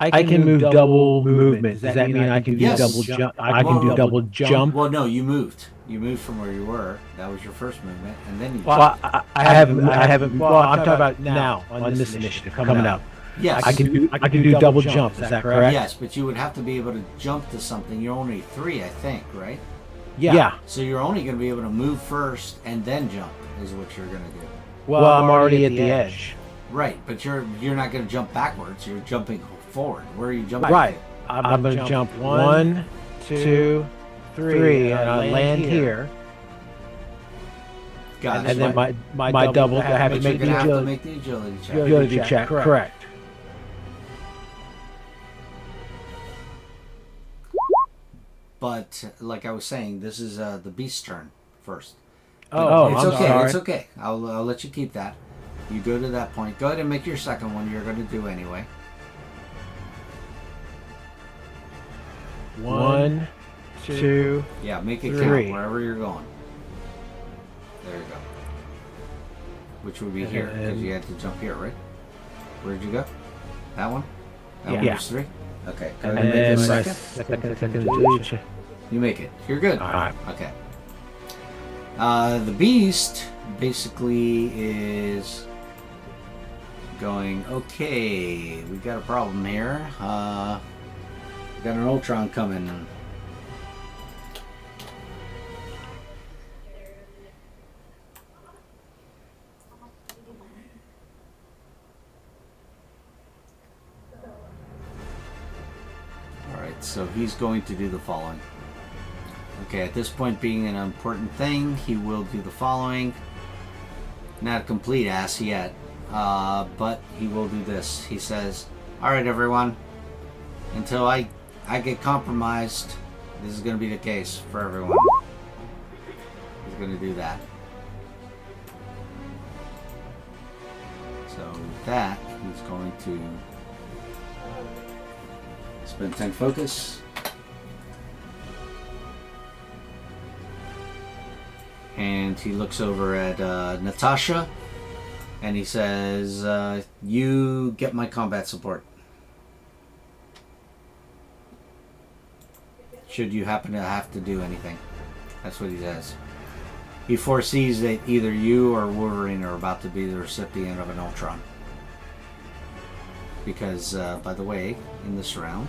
I can move double movement. Does that mean I can do Yes. double jump? I can do double jump. Well, no, you moved. You moved from where you were. That was your first movement, and then you. Well, I haven't. Well, I'm talking about now on this initiative coming up. Yes. I can do double jump. Is that correct? Yes, but you would have to be able to jump to something. You're only 3, I think, right? Yeah. So you're only going to be able to move first and then jump. Is what you're going to do. Well, I'm already at the edge. Right, but you're not going to jump backwards. You're jumping forward. Where are you jumping? Right. I'm going to jump 1, 2, 3, and I land here. Got it. And then my double. I have to But you're make going to have to the make the agility check. agility check. Correct. But like I was saying, this is the Beast's turn first. Oh, it's I'm okay. sorry. It's okay. I'll let you keep that. You go to that point. Go ahead and make your second one. You're going to do anyway. 1, 2. Yeah, make it 3. count wherever you're going. There you go. Which would be here because you had to jump here, right? Where'd you go? That one? That one was 3? Okay. Go ahead and make it my second. second agility check. You make it. You're good. All right. Okay. The Beast basically is going, okay, we got a problem here. We got an Ultron coming. Alright, so he's going to do the following. Okay, at this point being an important thing, he will do the following. Not a complete ass yet. But he will do this. He says, alright everyone, until I get compromised, this is going to be the case for everyone. He's going to do that. So with that, he's going to spend 10 focus. And he looks over at Natasha. And he says, you get my combat support. Should you happen to have to do anything. That's what he says. He foresees that either you or Wolverine are about to be the recipient of an Ultron. Because, by the way, in this round...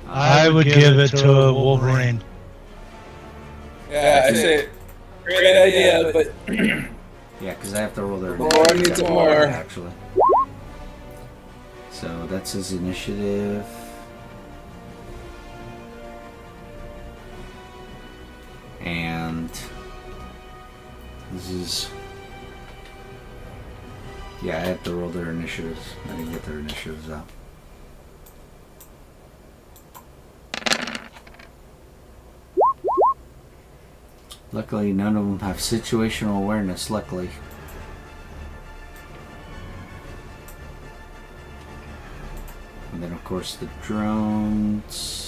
I would give it to a Wolverine. Yeah, I say, great idea, but... Yeah, because I have to roll their initiative. More. Actually. So that's his initiative. And this is... Yeah, I have to roll their initiatives. I didn't get their initiatives out. Luckily, none of them have situational awareness, luckily. And then, of course, the drones.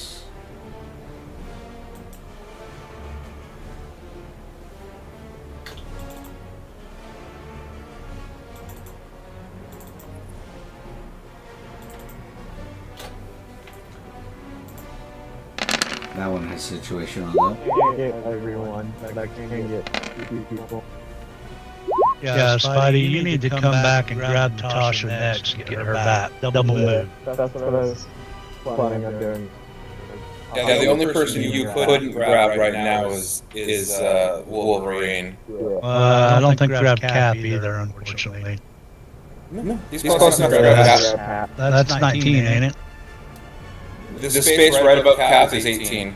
That one has situational though. Can't get everyone, but I can get 2 people. Yeah, Spidey, you need to come back and grab Natasha next and get her back. Double move. That's what I was planning on doing. Yeah, the only person you couldn't grab right now is Wolverine. I don't think grab Cap either, unfortunately. He's close enough to grab Cap. That's 19, ain't it? The space right above Cap is 18.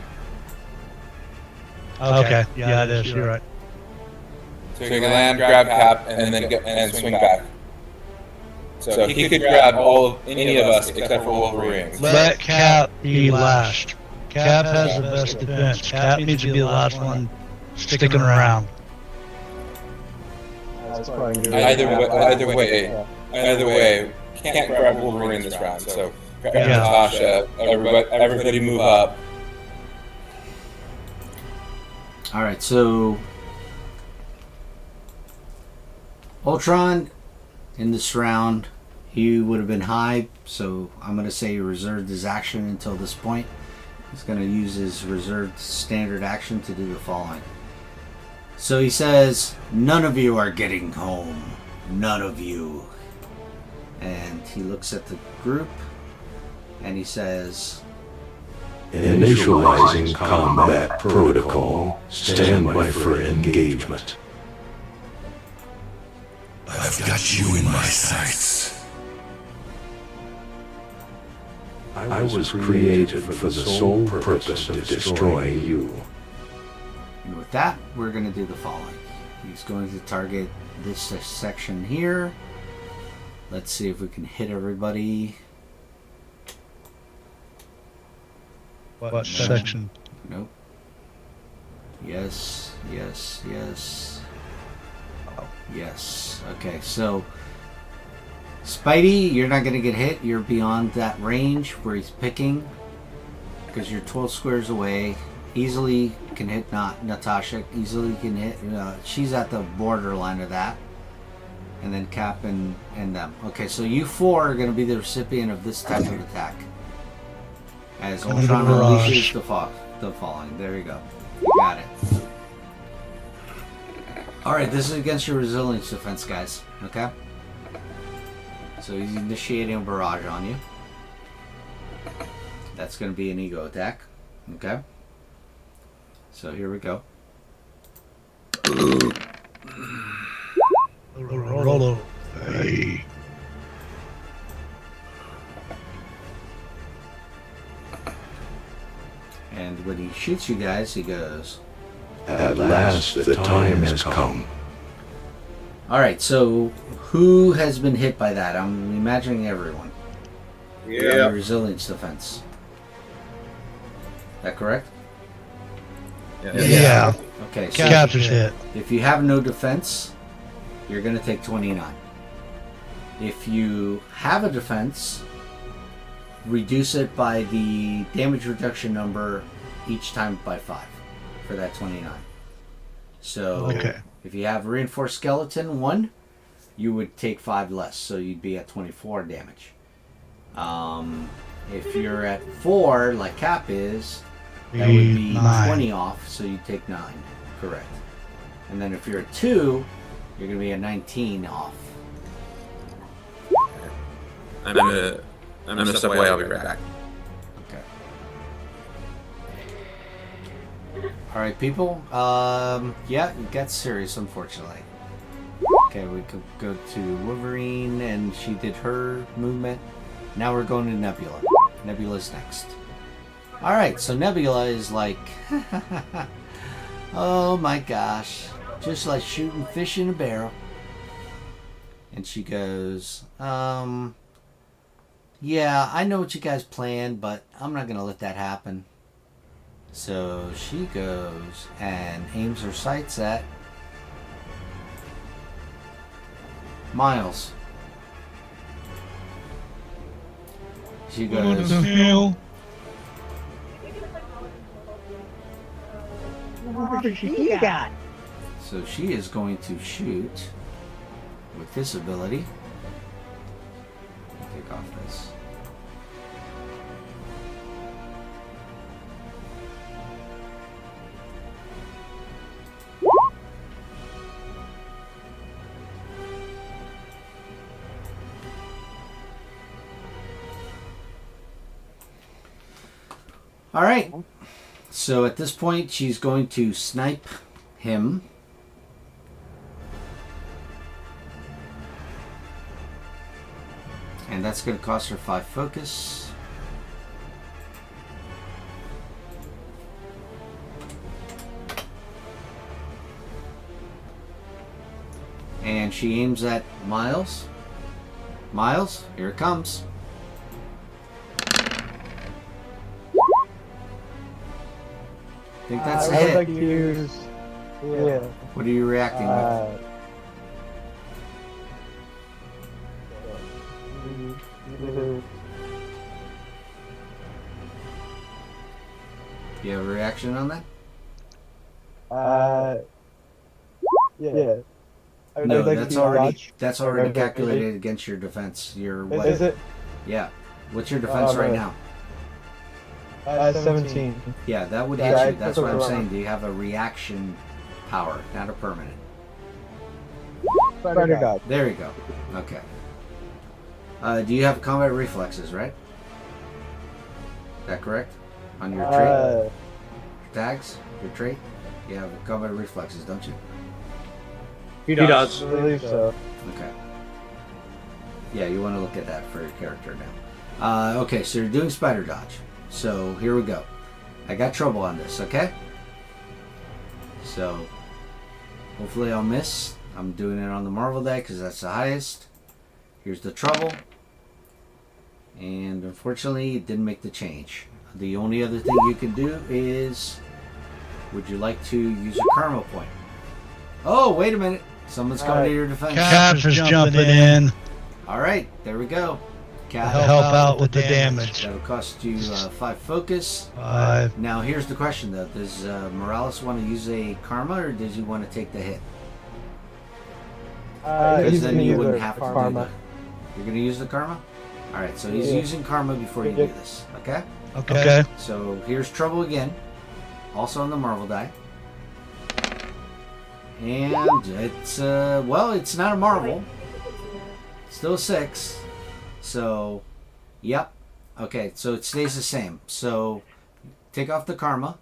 Okay, yeah, it is. You're right. So you can land, grab Cap, and then swing back. So he could grab any of us except for Wolverine. Let Cap be last. Cap has the best defense. Cap needs to be the last one sticking around. Either way, can't grab Wolverine this round. So grab Natasha. Everybody move up. All right, so Ultron in this round, he would have been high, so I'm going to say he reserved his action until this point. He's going to use his reserved standard action to do the following. So he says, none of you are getting home. None of you. And he looks at the group and he says, initializing combat protocol. Stand by for engagement. I've got you in my sights. I was created for the sole purpose of destroying you. And with that, we're going to do the following. He's going to target this section here. Let's see if we can hit everybody. What section? Nope. Yes, yes, yes. Oh, yes. Okay, so Spidey, you're not going to get hit. You're beyond that range where he's picking because you're 12 squares away. Easily can hit Natasha. Easily can hit. She's at the borderline of that. And then Cap and them. Okay, so you four are going to be the recipient of this type of attack. As Ultron unleashes the following. There you go. You got it. Alright, this is against your resilience defense, guys. Okay? So he's initiating a barrage on you. That's going to be an ego attack. Okay? So here we go. Roll. Hey. And when he shoots you guys, he goes... At last the time has come. Alright, so who has been hit by that? I'm imagining everyone. Yeah. Resilience defense. Is that correct? Yeah. Okay, so Capture's hit. if you have no defense, you're going to take 29. If you have a defense, reduce it by the damage reduction number each time by 5 for that 29. So if you have reinforced skeleton 1, you would take 5 less, so you'd be at 24 damage. If you're at 4, like Cap is, that would be 9. 20 off, so you take 9. Correct. And then if you're at 2, you're going to be at 19 off. I'm gonna step away. I'll be right back. Okay. All right, people. Yeah, it gets serious, unfortunately. Okay, we could go to Wolverine, and she did her movement. Now we're going to Nebula. Nebula's next. All right, so Nebula is like, oh my gosh, just like shooting fish in a barrel. And she goes, yeah, I know what you guys planned, but I'm not going to let that happen. So she goes and aims her sights at Miles. She goes, You got. so she is going to shoot with this ability. Take off this. All right. So at this point, she's going to snipe him. And that's going to cost her 5 focus. And she aims at Miles. Miles, here it comes. I think that's a I would hit. like to use. Yeah. What are you reacting with? Do you have a reaction on that? Yeah. No, that's already calculated against your defense. Your what? Is it? Yeah. What's your defense right now? 17. Yeah, that would hit Yeah, you. That's what I'm saying. Do you have a reaction power, not a permanent? Spider God. There you go. Okay. Do you have combat reflexes, right? Is that correct? On your trait? Tags? Your trait? You have combat reflexes, don't you? He does. I believe so. Okay. Yeah, you want to look at that for your character now. Okay, so you're doing spider dodge. So here we go. I got trouble on this, okay? So hopefully I'll miss. I'm doing it on the Marvel die because that's the highest. Here's the trouble. And unfortunately it didn't make the change. The only other thing you can do is, would you like to use a karma point? Oh, wait a minute. Someone's coming to your defense. Cap's jumping in. Alright, there we go. Cap. Help out with the damage. That'll cost you 5 focus. 5. Now here's the question though. Does Morales want to use a karma or does he want to take the hit? Because then you wouldn't have to do that. You're going to use the karma? Alright, so he's using karma before you do this. Okay? Okay. So here's trouble again. Also on the Marvel die. And it's, well, it's not a marvel. Still 6. So, yep. Okay, so it stays the same. So, take off the karma.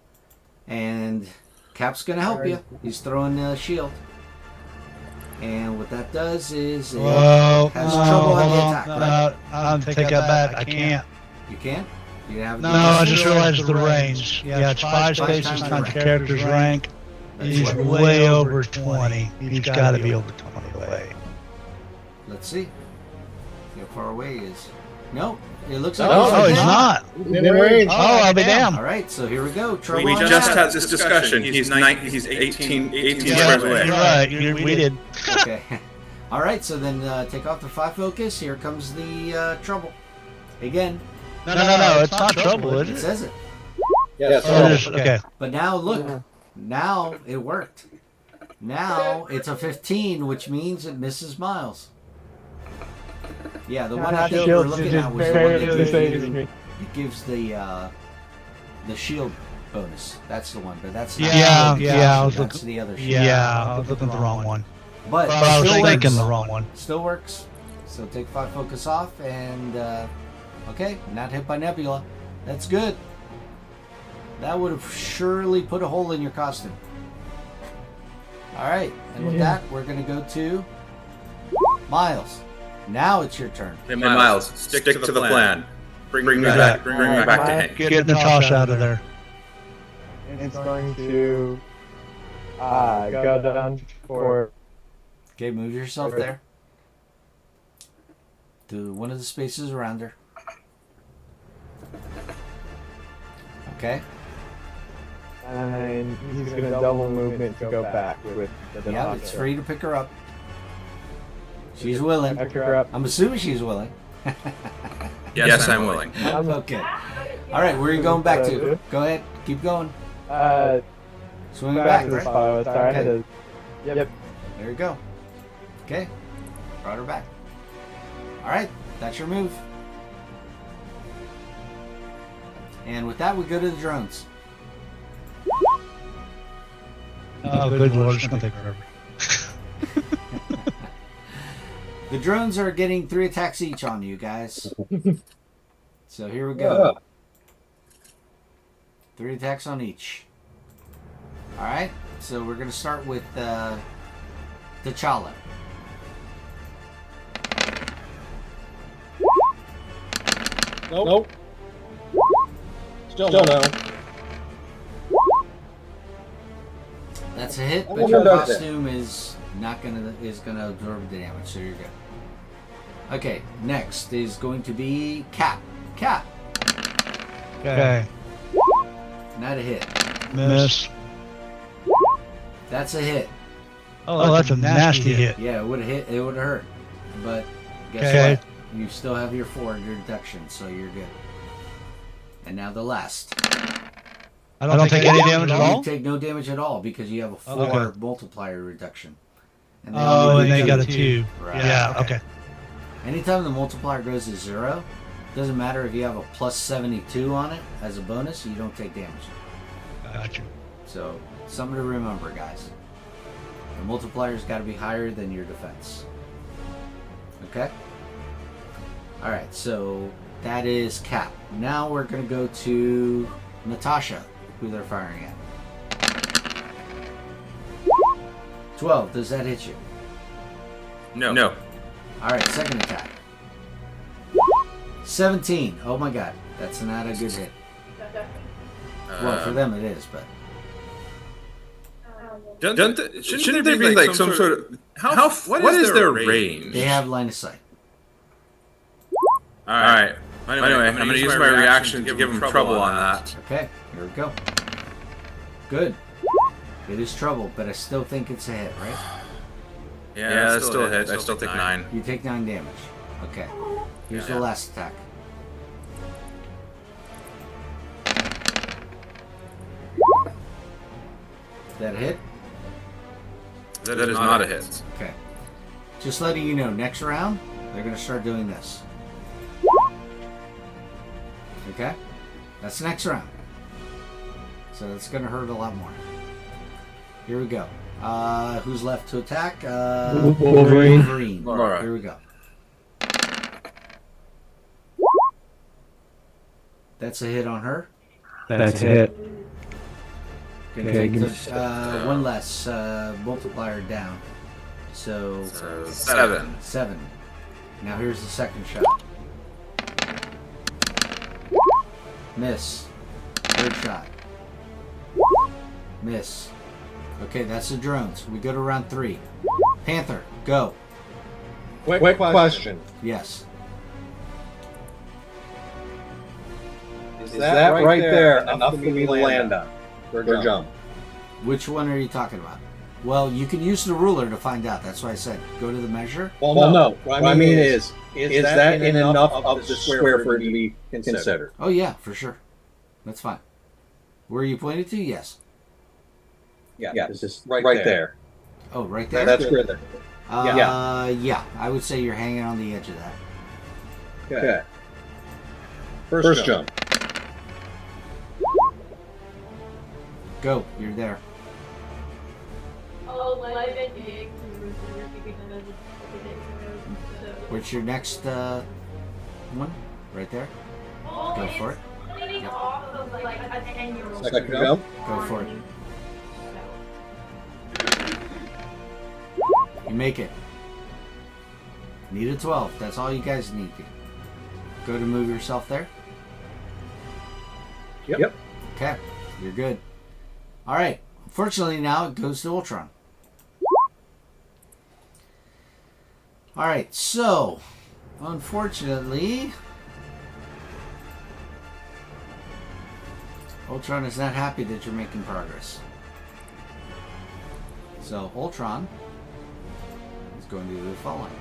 And Cap's going to help you. He's throwing the shield. And what that does is it has trouble on the attack. Right? I'll take that back. I can't. You can't? You have No, I just realized the range. Yeah, it's 5 spaces times the character's rank. He's way over 20. He's got to be over 20 away. Let's see. How far away he is. Nope. It looks like he's not. Oh, I'll be damned. All right, so here we go. Trouble We on just that. had this discussion. He's 18 squares away. You're right. We did. Okay. All right, so then take off the 5 focus. Here comes the trouble. Again. No. It's not trouble, is It it? says it. Yes. Okay. But now look. Now it worked. Now it's a 15, which means it misses Miles. Yeah, the one I think we're looking at was the one that gives the shield bonus. That's the one, but that's not that's the other shield. Yeah, I was looking at the wrong one. But I was still thinking works. the wrong one. Still works. So take 5 focus off, and okay, not hit by Nebula. That's good. That would have surely put a hole in your costume. All right, and with that, we're going to go to Miles. Now it's your turn. Hey, Miles, stick to the plan. Bring me back. Bring me back to Hank. Get Natasha out of there. It's going to go down for... Okay, move yourself there. To one of the spaces around her. Okay. And he's going to double movement to go back with the Yeah, it's free to pick her up. She's willing. Pick her up. I'm assuming she's willing. Yes, I'm willing. Okay. All right, where are you going back to? Go ahead. Keep going. Swing back, to the right? spot I was trying Okay. to... Yep. There you go. Okay. Brought her back. All right, that's your move. And with that, we go to the drones. Oh, good lord, it's going to take forever. The drones are getting 3 attacks each on you guys. So here we go. 3 attacks on each. Alright, so we're going to start with T'Challa. Nope. Still no. That's a hit, but your costume is gonna absorb the damage, so you're good. Okay, next is going to be Cap. Cap. Okay. Not a hit. Miss. That's a hit. Oh, that's a nasty hit. Yeah, it would have hit. It would have hurt. But guess Okay. what? You still have your 4 under deduction, so you're good. And now the last. I don't take any damage at all? You take no damage at all because you have a 4 Okay. multiplier reduction. And And they got a two. 2. Right. Yeah, okay. Anytime the multiplier goes to 0, doesn't matter if you have a plus 72 on it as a bonus, you don't take damage. Gotcha. So, something to remember, guys. The multiplier's got to be higher than your defense. Okay? Alright, so that is Cap. Now we're going to go to Natasha, who they're firing at. 12, does that hit you? No. Alright, second attack. 17, oh my god, that's not a good hit. Well, for them it is, but... Shouldn't there be like some sort of... What is their range? They have line of sight. Alright. Anyway, I'm going to use my reaction to give them trouble on that. Okay, here we go. Good. It is trouble, but I still think it's a hit, right? Yeah, that's still a hit. I still take 9. You take 9 damage. Okay. Here's the last attack. Is that a hit? That is not a hit. Okay. Just letting you know, next round, they're going to start doing this. Okay? That's next round. So that's going to hurt a lot more. Here we go. Who's left to attack? Wolverine. Laura. Here we go. That's a hit on her. That's a hit. Gonna Okay, take give me- one less multiplier down. So 7. 7. Now here's the second shot. Miss. Third shot. Miss. Okay, that's the drones. We go to round 3. Panther, go. Quick question. Yes. Is that right there enough for me to land on? Or jump? Which one are you talking about? Well, you can use the ruler to find out. That's why I said go to the measure. Well, no. What I mean is that in enough of the square for it to be considered? Oh, yeah, for sure. That's fine. Where are you pointing to? Yes. Yeah, it's just right there. Oh, right there? That's good. Yeah, I would say you're hanging on the edge of that. Okay. First jump. Go, you're there. 11 gigs. What's your next one? Right there? Go for it. Leading off of like a 10-year-old. Second jump. Go for it. You make it. Need a 12. That's all you guys need. Go to move yourself there. Yep. Okay, you're good. All right. Unfortunately, now it goes to Ultron. All right. So, unfortunately, Ultron is not happy that you're making progress. So, Ultron is going to do the following.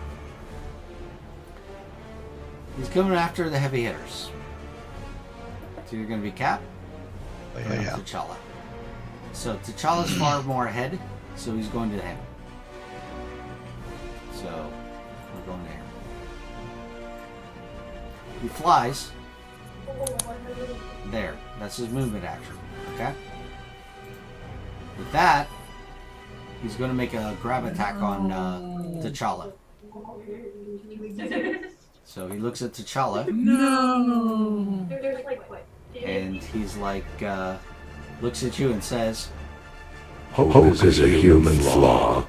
He's coming after the heavy hitters. It's either going to be Cap or T'Challa. So T'Challa's far more ahead, so he's going to him. So we're going to him. He flies. There. That's his movement action. Okay? With that, he's going to make a grab attack on T'Challa. So he looks at T'Challa. No! And he's like, looks at you and says, Hope is a human flaw.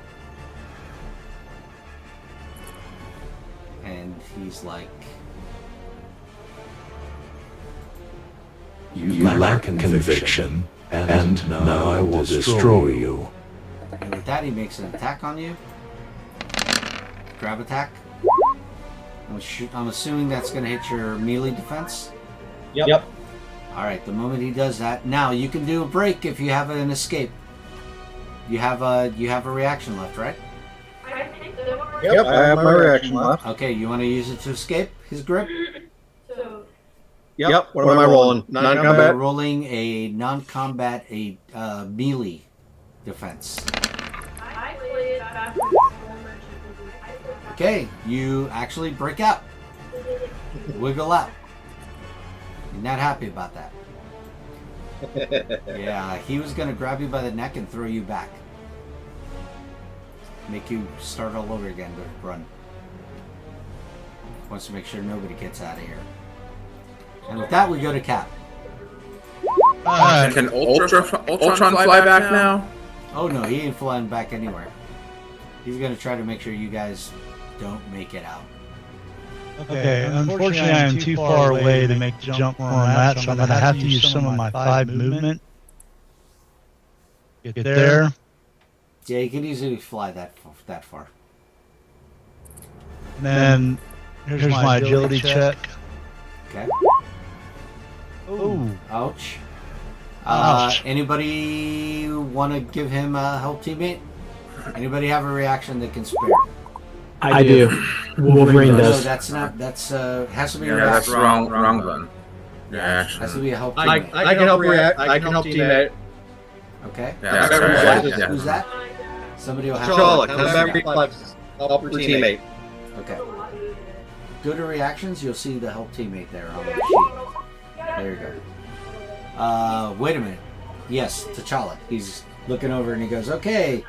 And he's like, You lack conviction, and now I will destroy you. and with that he makes an attack on you. Grab attack. I'm assuming that's going to hit your melee defense. Yep. Alright, the moment he does that, now you can do a break if you have an escape. You have a reaction left, right? Yep, I have my reaction left. Okay, you want to use it to escape his grip? Yep, what am I rolling? You're Non-combat? rolling a non-combat, melee defense. Okay, you actually break out. Wiggle out. You're not happy about that. Yeah, he was going to grab you by the neck and throw you back. Make you start all over again to run. Wants to make sure nobody gets out of here. And with that, we go to Cap. Can Ultron fly back now? Oh no, he ain't flying back anywhere. He's going to try to make sure you guys don't make it out. Okay, unfortunately I am too far away to make the jump where I'm at, so I'm going to have to use some of my 5 movement. Get there. Yeah, you can easily fly that far. And then here's my agility check. Okay. Ooh. Ouch. Ouch. Anybody want to give him a help teammate? Anybody have a reaction that can spare? I do. Wolverine No, does. that's not. That's has to be a Yeah, that's reaction. wrong one. Yeah, Has to be a help I teammate. can help react. I can help teammate. Okay. Yeah, Who's sorry, that? yeah. Who's that? Somebody will have T'Challa, to. combat reflexes. Help your teammate. Okay. Go to reactions. You'll see the help teammate there on the sheet. There you go. Wait a minute. Yes, T'Challa. He's looking over and he goes, "Okay,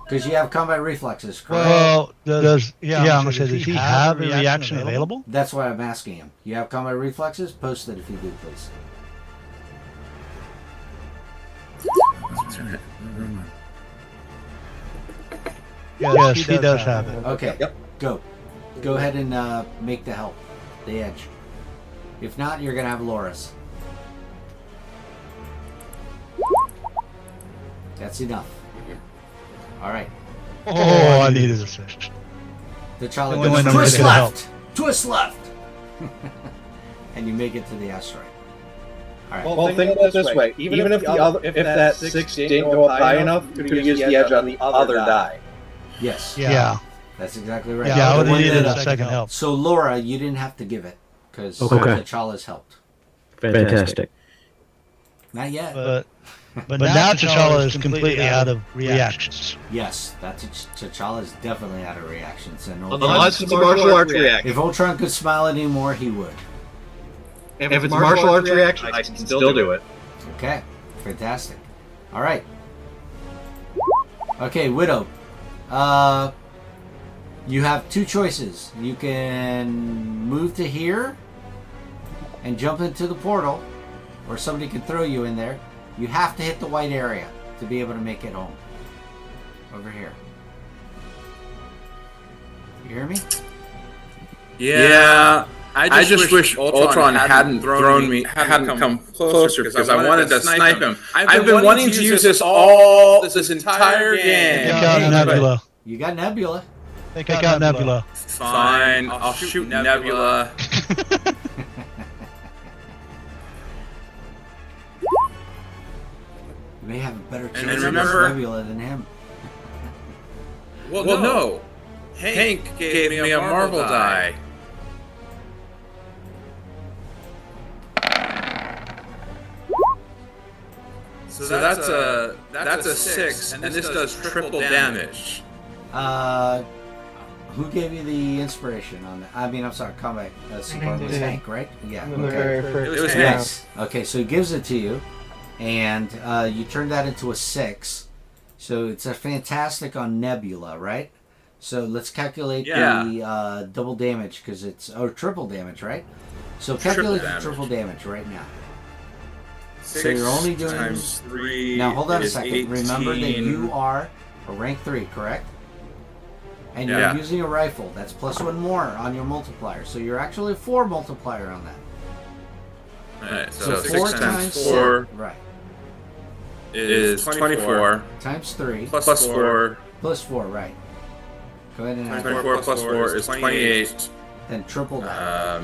Because you have combat reflexes, correct? Well, I'm gonna say, does he have a reaction available? That's why I'm asking him. You have combat reflexes? Post it if you do, please. Yes, he does have it. Okay, go. Go ahead and make the help, the edge. If not, you're going to have Laura's. That's enough. All right. Oh, I needed a switch. T'Challa Then when goes, I'm twist ready to help. left! Twist left! And you make it to the asteroid. All right. Well, think about it this way. Even if that 6 didn't go up high enough, you could use the edge on the other die. Yes. Yeah. That's exactly right. Yeah, I would The have one needed that- a second help. So, Laura, you didn't have to give it, because Okay. T'Challa's helped. Fantastic. Not yet. But now T'Challa is completely out of reactions. Yes, T'Challa is definitely out of reactions. And Unless it's a martial arts reaction. if Ultron could smile anymore, he would. If it's a martial arts reaction, I can still do it. Okay, fantastic. All right. Okay, Widow. You have two choices. You can move to here and jump into the portal, or somebody can throw you in there. You have to hit the white area to be able to make it home. Over here. You hear me? Yeah. I just wish Ultron hadn't come closer because I wanted to snipe him. I've been wanting to use this entire game. Take out Nebula. You got Nebula. Take out Nebula. Fine, I'll shoot Nebula. You may have a better And chance remember- against Nebula than him. Well, no. Hank gave me a Marvel die. So that's a 6, and this does triple damage. Who gave you the inspiration on that? I mean, I'm sorry, combat support was Hank, right? Yeah. In the very first It was round. Yes. Okay, so he gives it to you, and you turn that into a 6. So it's a fantastic on Nebula, right? So let's calculate the double damage because it's triple damage, right? So calculate the triple damage right now. So you're only doing times 3. Now hold on a is second. 18. Remember that you are a rank 3, correct? And you're using a rifle. That's +1 more on your multiplier. So you're actually 4 multiplier on that. Right, So 4 4 times 4 right. is 24. Times 3 Plus 4. plus 4, right. Go ahead and add 24 plus 4 is 28. then triple that.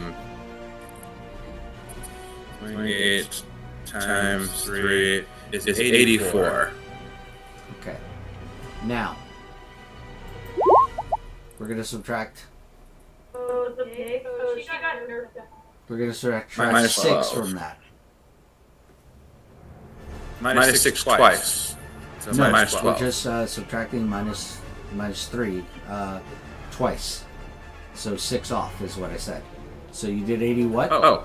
28 times 3 is 84. Okay. Now we're gonna subtract. Oh, the pig. Oh, she got nerfed. We're gonna subtract Minus 6 12. from that. Minus 6 twice. So No, minus we're 12. just subtracting minus 3 twice. So 6 off is what I said. So you did 80 what? Oh.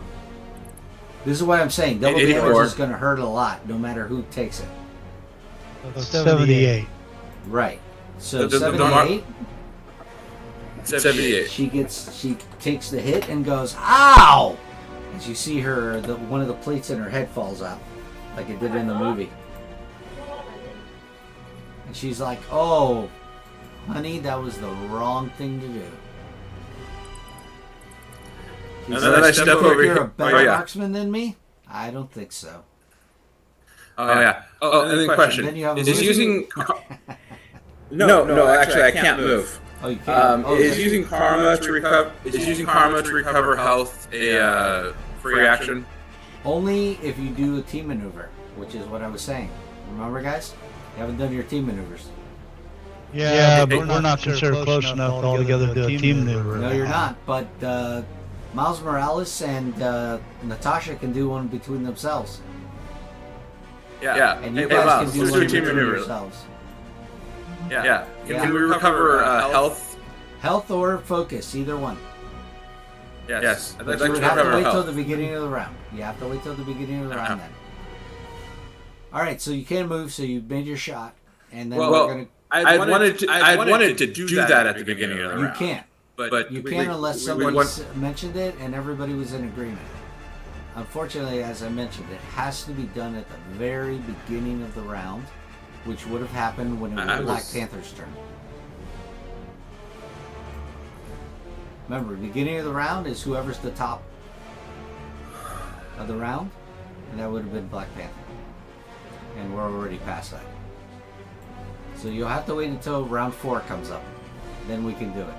This is what I'm saying. Double 84. damage is going to hurt a lot, no matter who takes it. 78. Right. So The 78. 78. She takes the hit and goes, "Ow!" And you see her, one of the plates in her head falls out, like it did in the movie. And she's like, "Oh, honey, that was the wrong thing to do." And then I step over You're here. a better marksman than me? I don't think so. Oh, yeah. Oh, and then question. Then you have Is a using... No, actually, I can't move. Oh, you can't. Is using karma to recover health a free action? Only if you do a team maneuver, which is what I was saying. Remember, guys? You haven't done your team maneuvers. Yeah, but we're not considered close enough to altogether do a team maneuver. No, you're not. But Miles Morales and Natasha can do one between themselves. Yeah. And you Hey, guys Miles, can do let's one do a team between maneuver. yourselves. Yeah. Can we recover health? Health or focus, either one. Yes. I'd But like you to would have to recover wait till health. the beginning of the round. You have to wait till the beginning of the round then. Alright, so you can't move, so you made your shot. And then we're going to... I wanted to do that at the beginning of the round. You can't. But you can't unless somebody mentioned it and everybody was in agreement. Unfortunately, as I mentioned, it has to be done at the very beginning of the round, which would have happened when it was Black Panther's turn. Remember, beginning of the round is whoever's the top of the round, and that would have been Black Panther. And we're already past that. So you'll have to wait until round 4 comes up. Then we can do it.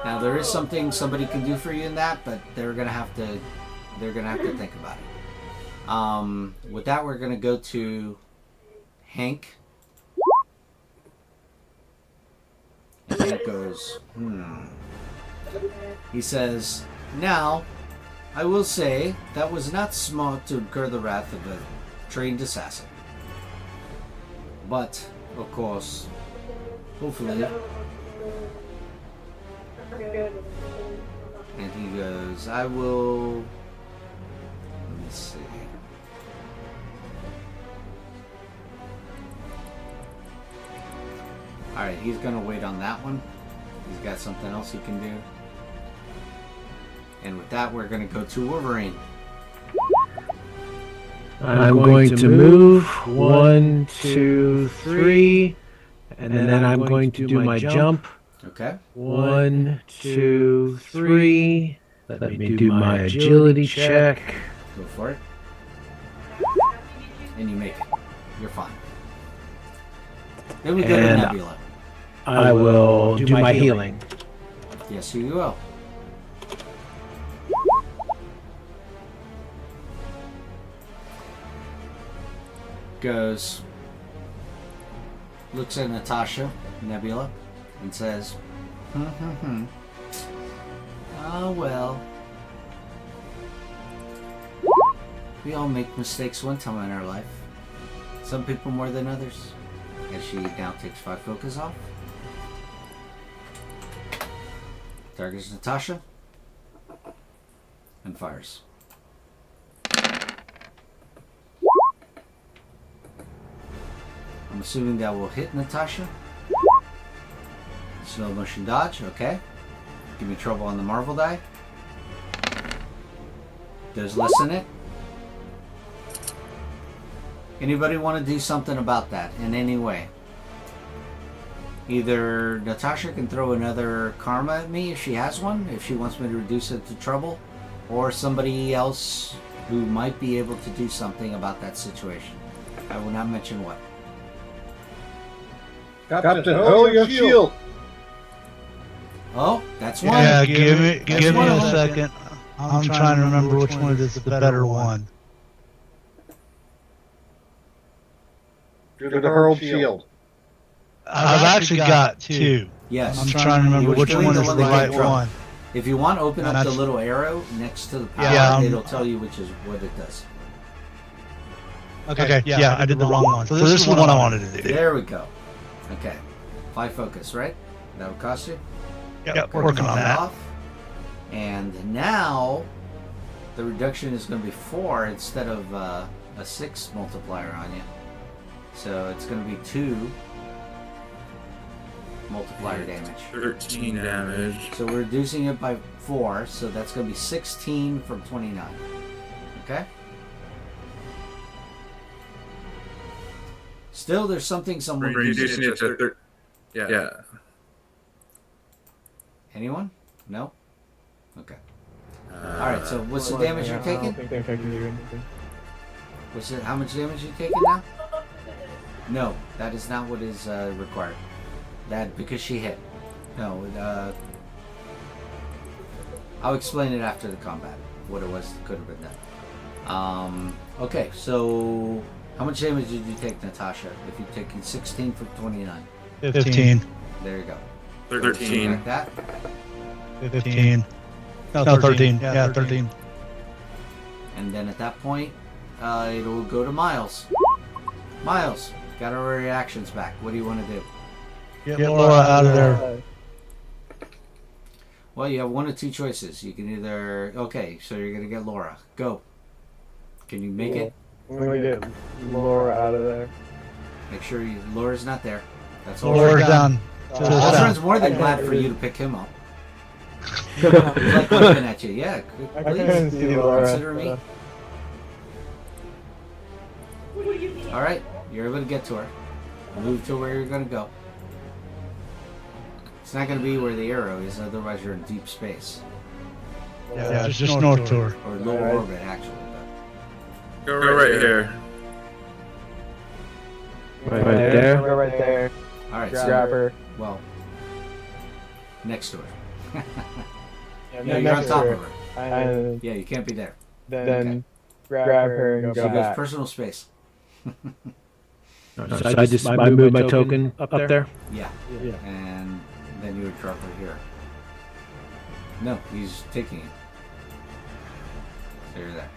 Now there is something somebody can do for you in that, but they're gonna have to think about it. With that, we're gonna go to Hank. And Hank goes, He says, "Now, I will say that was not smart to incur the wrath of a trained assassin. But, of course, hopefully." And he goes, "I will." Let me see. Alright, he's gonna wait on that one. He's got something else he can do. And with that, we're gonna go to Wolverine. I'm going to move 1, 2, 3, and then I'm going to do my jump. Okay. 1, 2, 3. Let me do my agility check. Go for it. And you make it. You're fine. Then we go to Nebula. I will do my healing. Yes, you will. Goes, looks at Natasha, Nebula, and says, "Oh well. We all make mistakes one time in our life. Some people more than others." And she now takes 5 focus off. Targets Natasha. And fires. I'm assuming that will hit Natasha. Slow motion dodge, okay. Give me trouble on the Marvel die. Does less in it. Anybody want to do something about that in any way? Either Natasha can throw another karma at me if she has one, if she wants me to reduce it to trouble, or somebody else who might be able to do something about that situation. I will not mention what. Captain, hold your shield. Oh, that's one. Yeah, give me a second. I'm trying to remember which one is the better one. Do the hurled shield. I've actually got 2. Yes. I'm trying to remember which one is the right one. If you want, open up the little arrow next to the power. It'll tell you which is what it does. Okay, yeah, I did the wrong one. So this is the one I wanted to do. There we go. Okay. 5 focus, right? That would cost you? Yep, working on that. And now, the reduction is going to be 4 instead of a 6 multiplier on you. So it's going to be 2 multiplier damage. 13 damage. So we're reducing it by 4, so that's going to be 16 from 29. Okay? Still, there's something someone... Reducing it to 13. Yeah. Anyone? No? Okay. Alright, so what's the damage you're taking? I don't think I can do anything. What's it? How much damage are you taking now? No, that is not what is required. That, because she hit. No, I'll explain it after the combat. What it was, could have been done. Okay, so... How much damage did you take, Natasha? If you're taking 16 from 29. 15. There you go. 13. Like that? 15. No, 13. Yeah, 13. And then at that point, it'll go to Miles. Miles, got our reactions back. What do you want to do? Get Laura out of there. Well, you have 1 of 2 choices. You can either... Okay, so you're going to get Laura. Go. Can you make it? I'm gonna get Laura out of there. Make sure Laura's not there. That's all. Laura's down. Ultron's more than glad for you to pick him up. He's like looking at you. Yeah, I please couldn't see Laura. consider me. so- All right, you're able to get to her. Move to where you're going to go. It's not going to be where the arrow is, otherwise you're in deep space. Yeah, just north to her. Or low Alright. orbit, actually. Go right here. Right there. Go right there. All right, Grab so, her. well, next to her. Yeah, No, you're on next to top her. of her. And Yeah, you can't be there. then grab her and She go goes back. personal space. So I move my token up there. Yeah. Yeah. And then you would drop her here. No, he's taking it. So you're there.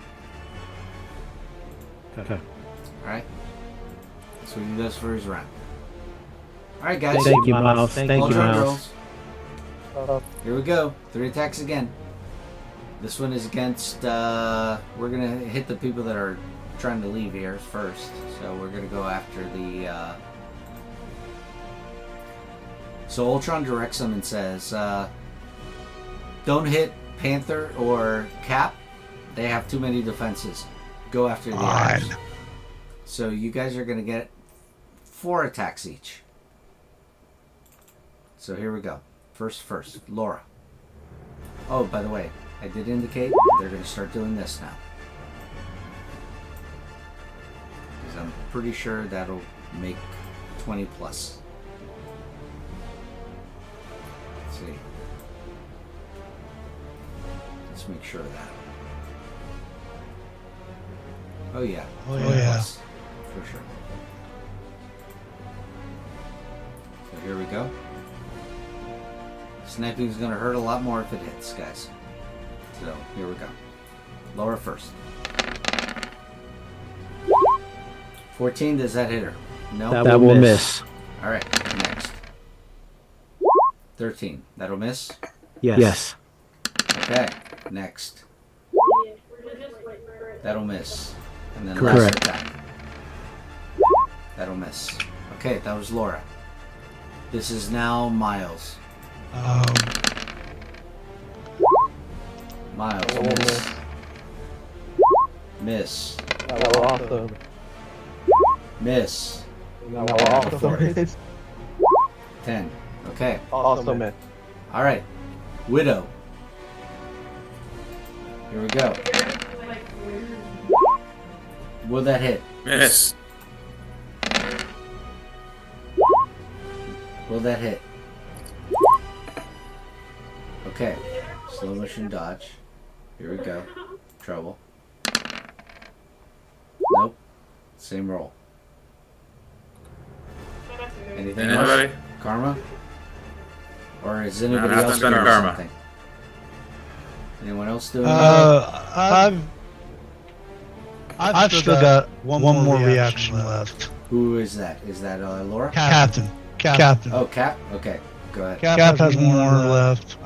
Okay. Alright? So he does for his round. Alright, guys. Thank you, Miles. Thank you, Ultron Miles. rolls. Here we go. 3 attacks again. This one is against, we're gonna hit the people that are trying to leave here first. So we're gonna go after the, So Ultron directs them and says, don't hit Panther or Cap. They have too many defenses. Go after the others. So you guys are gonna get 4 attacks each. So here we go. First, Laura. Oh, by the way, I did indicate they're going to start doing this now. Because I'm pretty sure that'll make 20 plus. Let's see. Let's make sure of that. Oh yeah. 20 plus. For sure. So here we go. Sniping is going to hurt a lot more if it hits, guys. So, here we go. Laura first. 14, does that hit her? No? That will miss. Alright, next. 13, that'll miss? Yes. Okay, next. That'll miss. And then Correct. last attack. That'll miss. Okay, that was Laura. This is now Miles. Miles, miss. Miss. That was awesome. Miss. That was awesome. 10. Okay. Awesome, man. Alright. Widow. Here we go. Will that hit? Miss. Will that hit? Okay. Slow motion dodge. Here we go. Trouble. Nope. Same roll. Anything Anybody? else? Karma? Or is anybody I've else spent doing karma. something? Anyone else doing I've still got one more reaction left. Who is that? Is that Laura? Captain. Oh, Cap? Okay. Go ahead. Cap has one more left.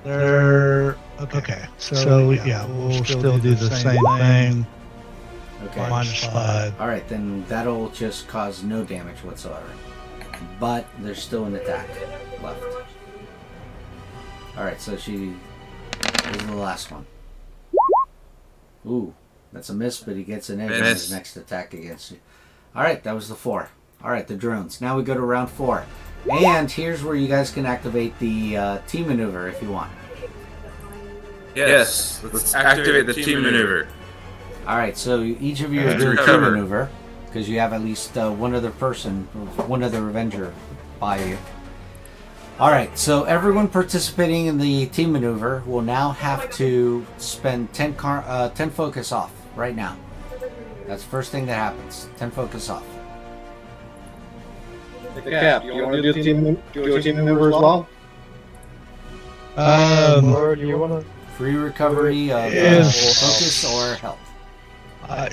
They're okay. So yeah, we'll still do the same thing. Okay. -5. Alright, then that'll just cause no damage whatsoever. But there's still an attack left. Alright, so this is the last one. Ooh, that's a miss, but he gets an edge on his next attack against you. Alright, that was the 4. Alright, the drones. Now we go to round 4. And here's where you guys can activate the team maneuver if you want. Yes. Let's activate the team maneuver. Alright, so each of you are doing team recover. maneuver, because you have at least one other person, one other Avenger by you. Alright, so everyone participating in the team maneuver will now have to spend 10 focus off right now. That's the first thing that happens. 10 focus off. Cap, you want to do a team maneuver as well? Or do you want to? Free recovery of focus or health. Our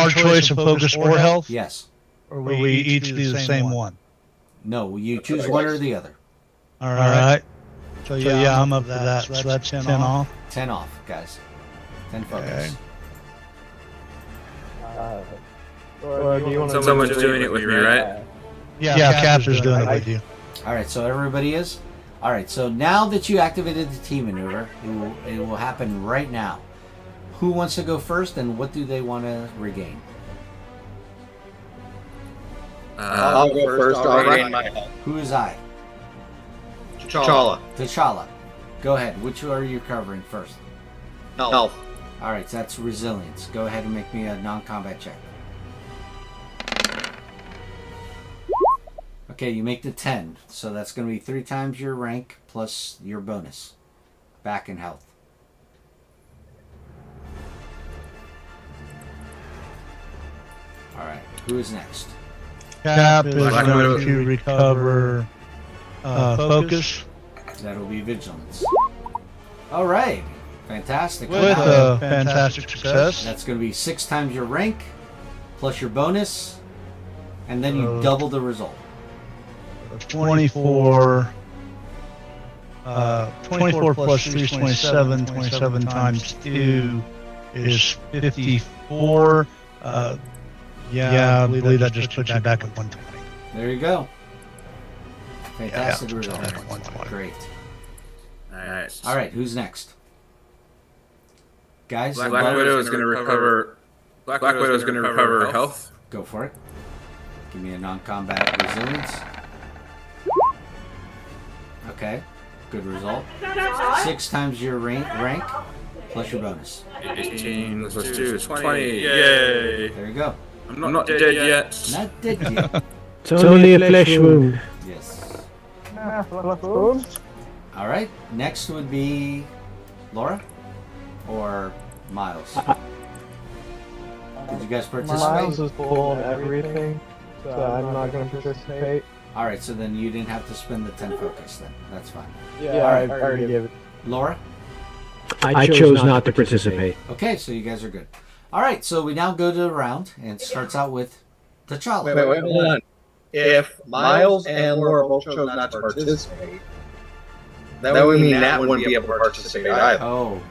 choice of focus or health? Yes. Or we each do the same one? No, you choose one or the other. Alright. So yeah, I'm up for that. So that's 10 off. 10 off, guys. 10 focus. Or do you want to? Someone's doing it with me, right? Yeah, Caps is doing it with you. Alright, so everybody is? Alright, so now that you activated the team maneuver, it will happen right now. Who wants to go first, and what do they want to regain? I'll go first. I'll regain my health. Who is I? T'Challa. T'Challa. Go ahead. Which are you covering first? Health. Alright, so that's resilience. Go ahead and make me a non-combat check. Okay, you make the 10. So that's going to be 3 times your rank plus your bonus. Back in health. Alright, who is next? Cap is going to recover focus. That'll be vigilance. Alright, fantastic. With a fantastic success. That's going to be 6 times your rank plus your bonus, and then you double the result. 24 plus 3 is 27. 27 times 2 is 54. Yeah, I believe that just puts you back at 120. There you go. Fantastic Yeah, result. 120. Great. Alright. Alright, who's next? Guys, Black Widow is going to recover. Black Widow is going to recover health. go for it. Give me a non-combat resilience. Okay, good result. 6 times your rank plus your bonus. 18 plus 2 is 20. Yay! There you go. I'm not dead yet. Not dead yet. It's only a flesh wound. Yes. Boom. All right. Next would be Laura or Miles. Did you guys participate? Miles is full of everything, so I'm not going to participate. All right. So then you didn't have to spend the 10 focus. Then that's fine. Yeah, I already gave it. Laura. I chose not to participate. Okay. So you guys are good. All right. So we now go to the round, and it starts out with T'Challa. Wait, hold on. If Miles and Laura both chose not to participate, that would mean Nat wouldn't be able to participate either. Oh,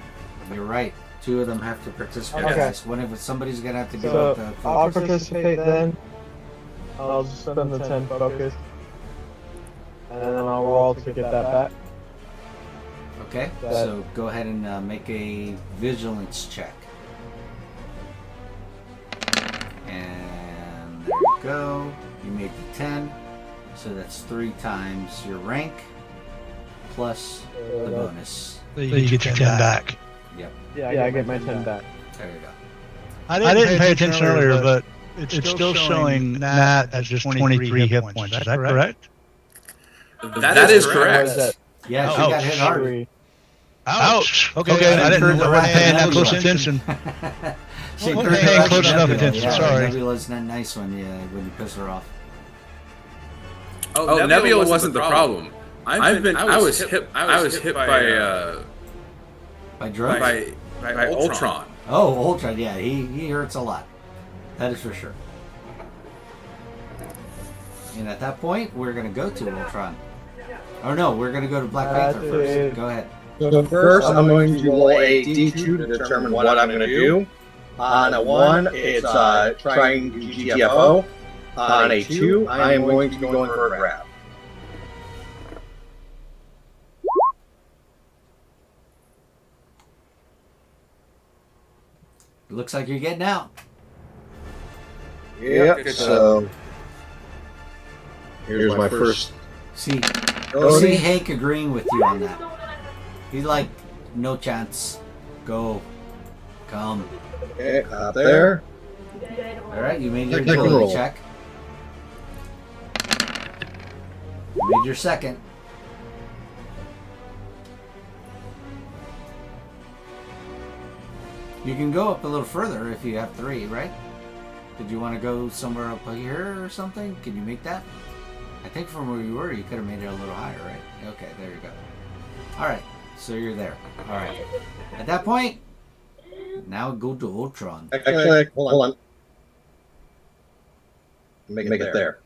you're right. 2 of them have to participate. Okay. Guys. One of somebody's gonna have to go So with the I'll focus. participate then. I'll just spend the 10 focus, and then I'll roll to get that back. Okay. So go ahead and make a vigilance check. And there you go. You made the 10. So that's 3 times your rank plus the bonus. So you get your 10 back. Yep. Yeah, I get my 10 back. There you go. I didn't pay attention earlier, but it's still showing Nat as just 23 hit points. Is that correct? That is correct. Yeah, she got hit hard. Ouch! Okay, I didn't know I paying that close attention. She wasn't paying close enough attention, Yeah, sorry. Nebula's that nice one, yeah, when you piss her off. Oh, Nebula wasn't the problem. I was hit by By drugs? by Ultron. Oh, Ultron, yeah, he hurts a lot. That is for sure. And at that point, we're going to go to Ultron. Oh no, we're going to go to Black Panther first. Go ahead. So first, I'm going to roll a D2 to determine what I'm going to do. On a 1, it's trying to GTFO. On a 2, I am going to be going for a grab. It looks like you're getting out. Yep, so here's my first. See Cody. Hank agreeing with you on that. He's like, no chance. Go. Come. Okay, up there. Alright, you made your Technical agility roll. check. You made your second. You can go up a little further if you have 3, right? Did you want to go somewhere up here or something? Can you make that? I think from where you were, you could have made it a little higher, right? Okay, there you go. Alright, so you're there. Alright. At that point, now go to Ultron. Actually, hold on. Make it there.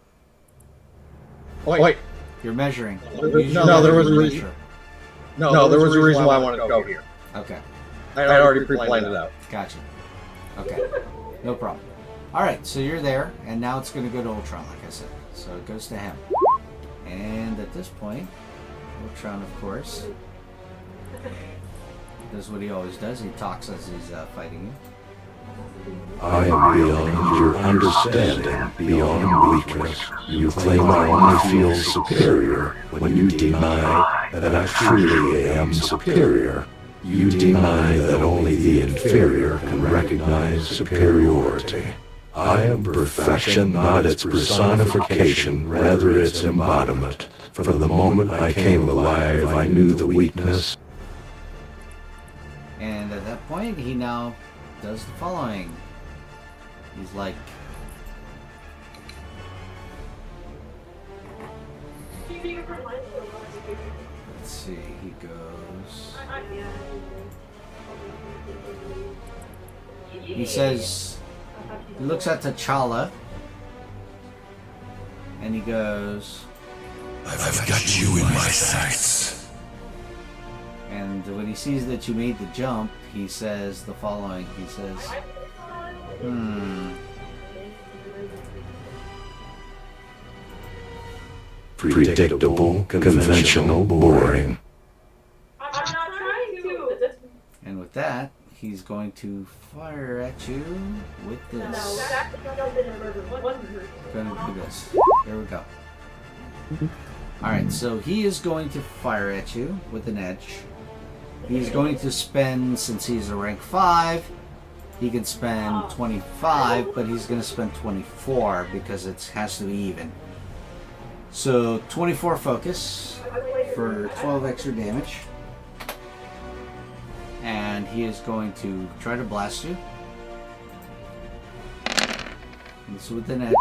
Oh, wait. You're measuring. No, there was a measure. No, there was a reason why I wanted to go here. Okay. I had already pre-planned it out. Gotcha. Okay. No problem. Alright, so you're there, and now it's going to go to Ultron, like I said. So it goes to him. And at this point, Ultron, of course, does what he always does. He talks as he's fighting you. I am beyond your understanding, beyond weakness. You claim I only feel superior when you deny that I truly am superior. You deny that only the inferior can recognize superiority. I am perfection, not its personification, rather its embodiment. From the moment I came alive, I knew the weakness. And at that point, he now does the following. He's like, let's see, he goes, he says, he looks at T'Challa, and he goes, I've got you in my sights. and when he sees that you made the jump, he says the following. He says, Predictable, conventional, boring. I'm not trying to. and with that, he's going to fire at you with this. Gonna do this. There we go. Alright, so he is going to fire at you with an edge. He's going to spend, since he's a rank 5, he can spend 25, but he's going to spend 24 because it has to be even. So 24 focus for 12 extra damage. And he is going to try to blast you. This with an edge.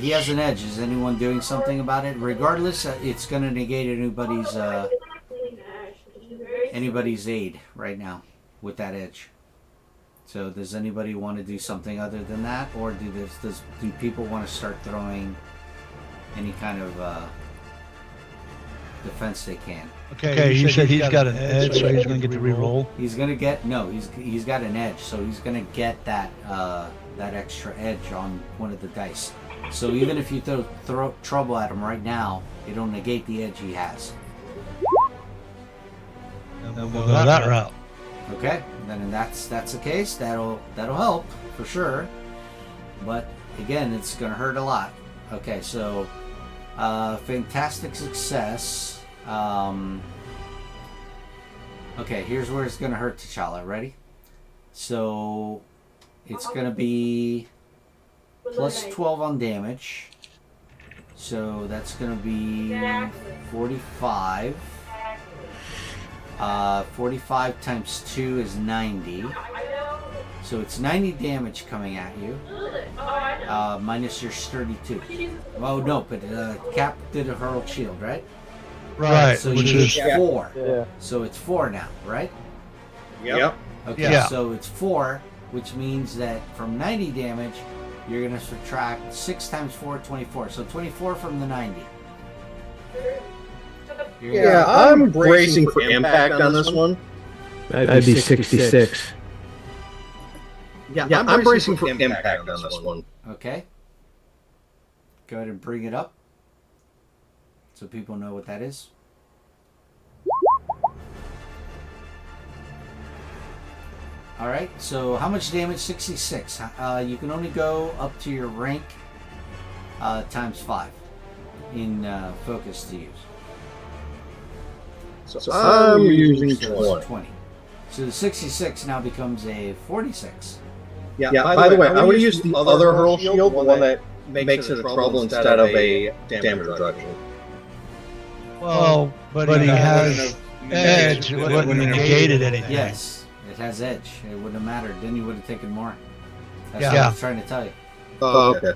He has an edge. Is anyone doing something about it? Regardless, it's going to negate anybody's aid right now with that edge. So does anybody want to do something other than that, or do people want to start throwing any kind of defense they can? Okay, you said he's got an edge, so he's going to get to re-roll? He's going to get, he's got an edge, so he's going to get that that extra edge on one of the dice. So even if you throw trouble at him right now, it'll negate the edge he has. We'll go that route. Okay, then if that's the case, that'll help for sure. But again, it's gonna hurt a lot. Okay, so fantastic success. Okay, here's where it's gonna hurt T'Challa. Ready? So it's gonna be plus 12 on damage. So that's gonna be 45. 45 times 2 is 90. So it's 90 damage coming at you. Minus your sturdy 2. Oh no, but Cap did a hurled shield, right? Right, So which you is get 4. Yeah. So it's 4 now, right? Yep. Okay, Yeah. so it's 4, which means that from 90 damage, you're going to subtract 6 times 4, 24. So 24 from the 90. Yeah, I'm bracing for impact on this one. That'd be 66. Yeah, I'm bracing for impact on this one. Okay. Go ahead and bring it up so people know what that is. Alright, so how much damage? 66. You can only go up to your rank times 5 in focus to use. So I'm using So 20. 20. So the 66 now becomes a 46. Yeah, by the way, I would use the other hurl shield, the one that makes it a trouble instead of a damage reduction. Well, but he has edge. It wouldn't have negated anything. Yes, it has edge. It wouldn't have mattered. Then you would have taken more. That's Yeah. what I was trying to tell you. Oh, okay.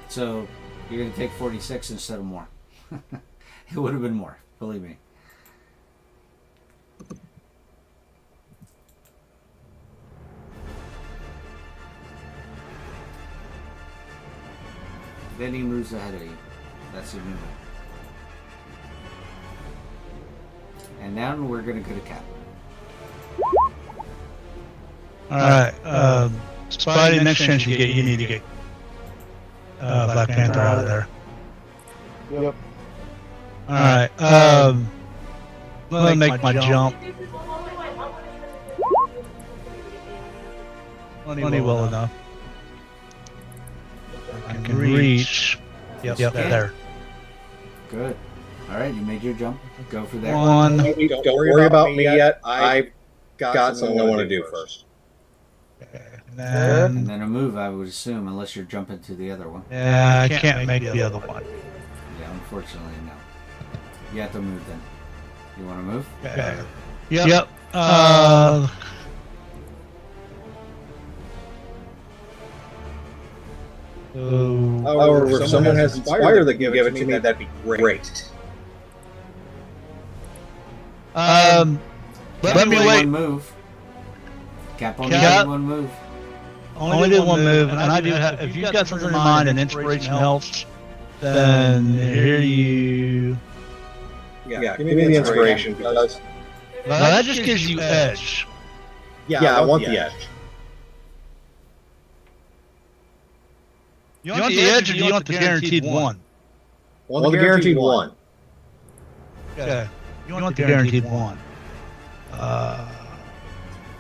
So you're going to take 46 instead of more. It would have been more, believe me. Then he moves ahead of you. That's your movement. And now we're gonna go to Cap. Alright, Spidey, next chance you get, you need to get Black Panther out of there. Yep. Alright, I'm gonna make my jump. Plenty well enough. I can reach. Yep, there. Good. Alright, you made your jump. Go for that. One. Don't worry about me yet. I've got something I want to do first. And then a move, I would assume, unless you're jumping to the other one. Yeah, I can't make the other one. Yeah, unfortunately, no. You have to move then. You want to move? Okay. Yep. However, if someone has Inspire that can give it to me, that'd be great. Let me wait. One move. Cap only did one move. Only did one move, and I do have. If you've got something in mind and inspiration helps, then here you. Yeah, give me the inspiration because. Well, that just gives you edge. Yeah, I want the edge. You want the edge, or do you want the guaranteed one? I want the guaranteed one. Okay. You want the guaranteed one. I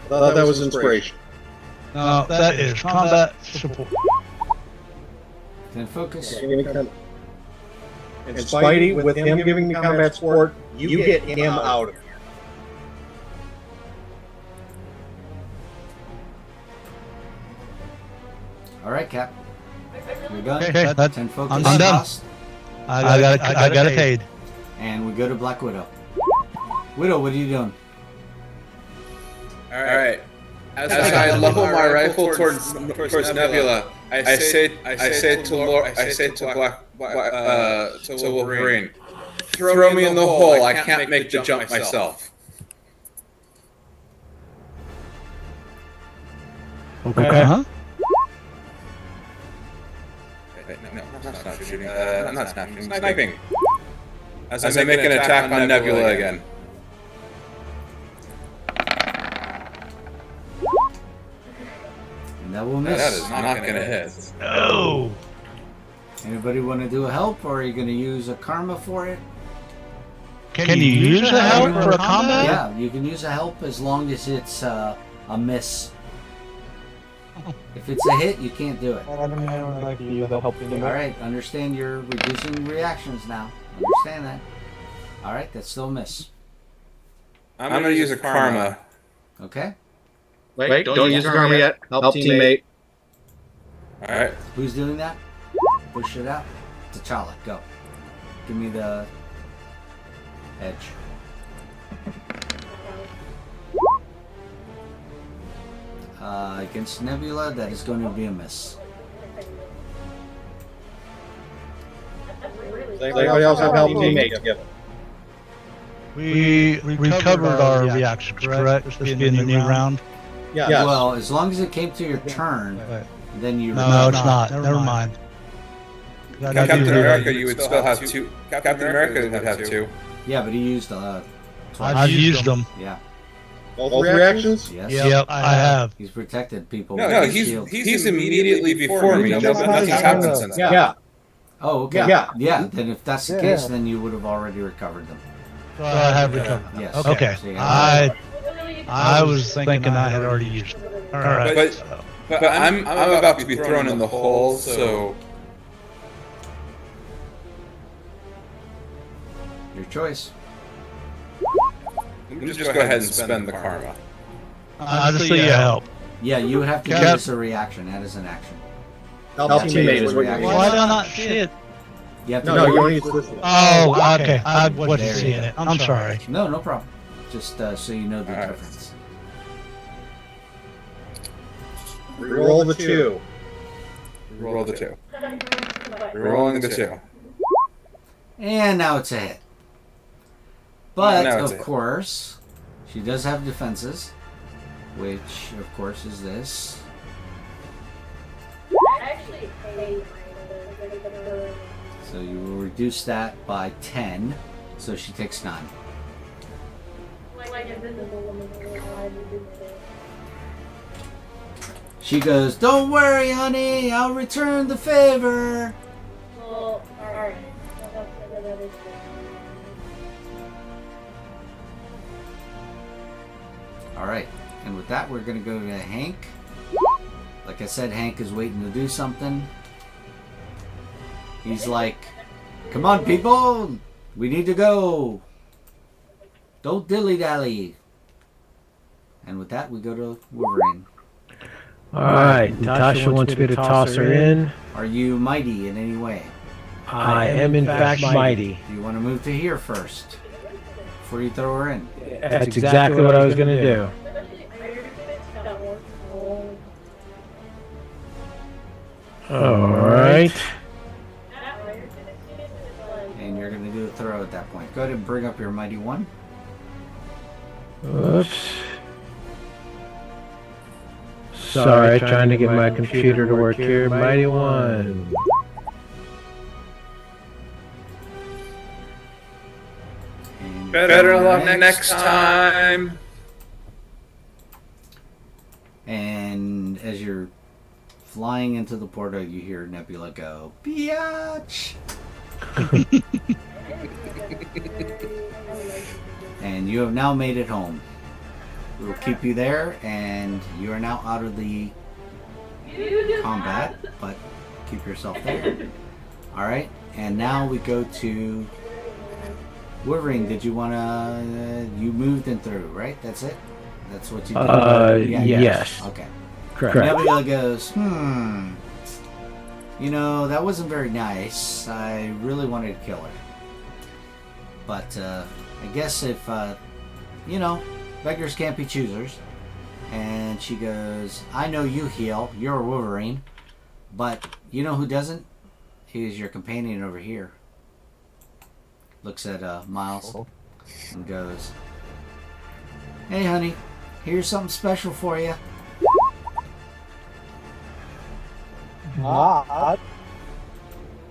thought that was inspiration. No, that is combat support. Then focus. And Spidey, with him giving me combat support, you get him out of here. Alright, Cap. You're done. Okay, 10 focus. I'm done. I got it paid. And we go to Black Widow. Widow, what are you doing? Alright. As I level my rifle towards Nebula, I say to Wolverine, throw me in the hole. I can't make the jump myself. Okay. Huh? No, that's not shooting. Not snapping. Sniping. As I make an attack on Nebula again. And that will miss. That is not gonna hit. No. Anybody want to do a help, or are you going to use a karma for it? Can you use a help for a combat? Yeah, you can use a help as long as it's a miss. If it's a hit, you can't do it. I don't like to use the help in the Alright, understand you're reducing reactions now. Understand that. Alright, that's still a miss. I'm gonna use a karma. Okay? Wait, don't use karma yet. Help teammate. Alright. Who's doing that? Push it out. T'Challa, go. Give me the edge. Against Nebula, that is going to be a miss. Anybody else have help teammate? We recovered our reaction, correct? This being the new round? Yeah. Well, as long as it came to your turn, then you... No, it's not. Never mind. Captain America, you would still have two. Captain America would have two. Yeah, but he used... I've used them. Yeah. Both reactions? Yes. Yep, I have. He's protected people. No, he's immediately before me. Nothing's happened since. Yeah. Oh, okay. Yeah. Then if that's the case, then you would have already recovered them. So I have recovered them. Yes. Okay. So I was thinking I had already used them. All right. But I'm about to be thrown in the hole, so. Your choice. Just go ahead and spend the karma. I'll just say help. Yeah, you would have to do this a reaction. That is an action. Help teammate is what you Why did I not see it? You have to No, you only use this one. Oh, okay. I wasn't seeing it. I'm sorry. No, no problem. Just so you know the difference. Roll the 2. Roll the 2. Rolling the 2. And now it's a hit. But, Now it's of course, she does have defenses, which, of course, is this. So you will reduce that by 10, so she takes 9. like invisible woman. She goes, "Don't worry, honey. I'll return the favor." Well, alright. All right, and with that, we're gonna go to Hank. Like I said, Hank is waiting to do something. He's like, "Come on, people, we need to go. Don't dilly-dally." And with that, we go to Wolverine. Alright, Natasha wants me to toss her in. Are you mighty in any way? I am in fact mighty. Do you want to move to here first before you throw her in? That's exactly what I was going to do. Alright. And you're going to do a throw at that point. Go ahead and bring up your mighty one. Oops. Sorry, trying to get my computer to work here. Mighty one. Better luck next time. And as you're flying into the portal, you hear Nebula go, "Biatch!" And you have now made it home. We will keep you there, and you are now out of the combat, but keep yourself there. Alright, and now we go to Wolverine. Did you want to... you moved and through, right? That's it? That's what you did? Yes. Okay. Correct. Nebula goes, you know, that wasn't very nice. I really wanted to kill her. But, I guess if, you know, beggars can't be choosers. And she goes, "I know you heal. You're a Wolverine. But you know who doesn't? He's your companion over here." Looks at Miles and goes, "Hey, honey. Here's something special for you."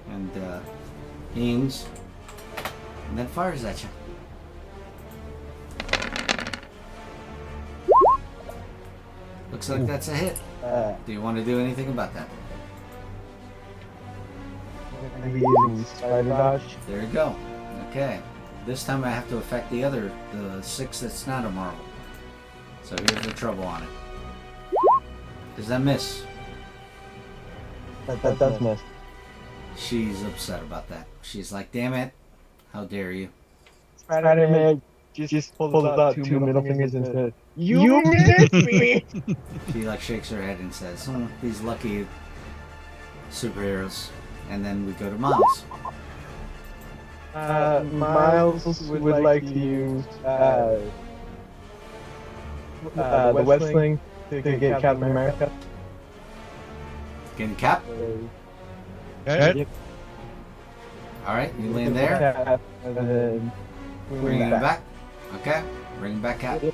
And aims and then fires at you. Looks like that's a hit. Do you want to do anything about that? Maybe using spider dodge. There you go. Okay. This time I have to affect the 6 that's not a marble. So here's the trouble on it. Does that miss? That does miss. She's upset about that. She's like, "Damn it. How dare you." Spider-Man just pulled out two middle fingers and said, "You missed me!" She like shakes her head and says, "These lucky superheroes." And then we go to Miles. Miles would like to use the web sling to get Captain America. Getting Cap? Okay. Alright, you land there. And then Bring him back. Okay, bring back Cap. There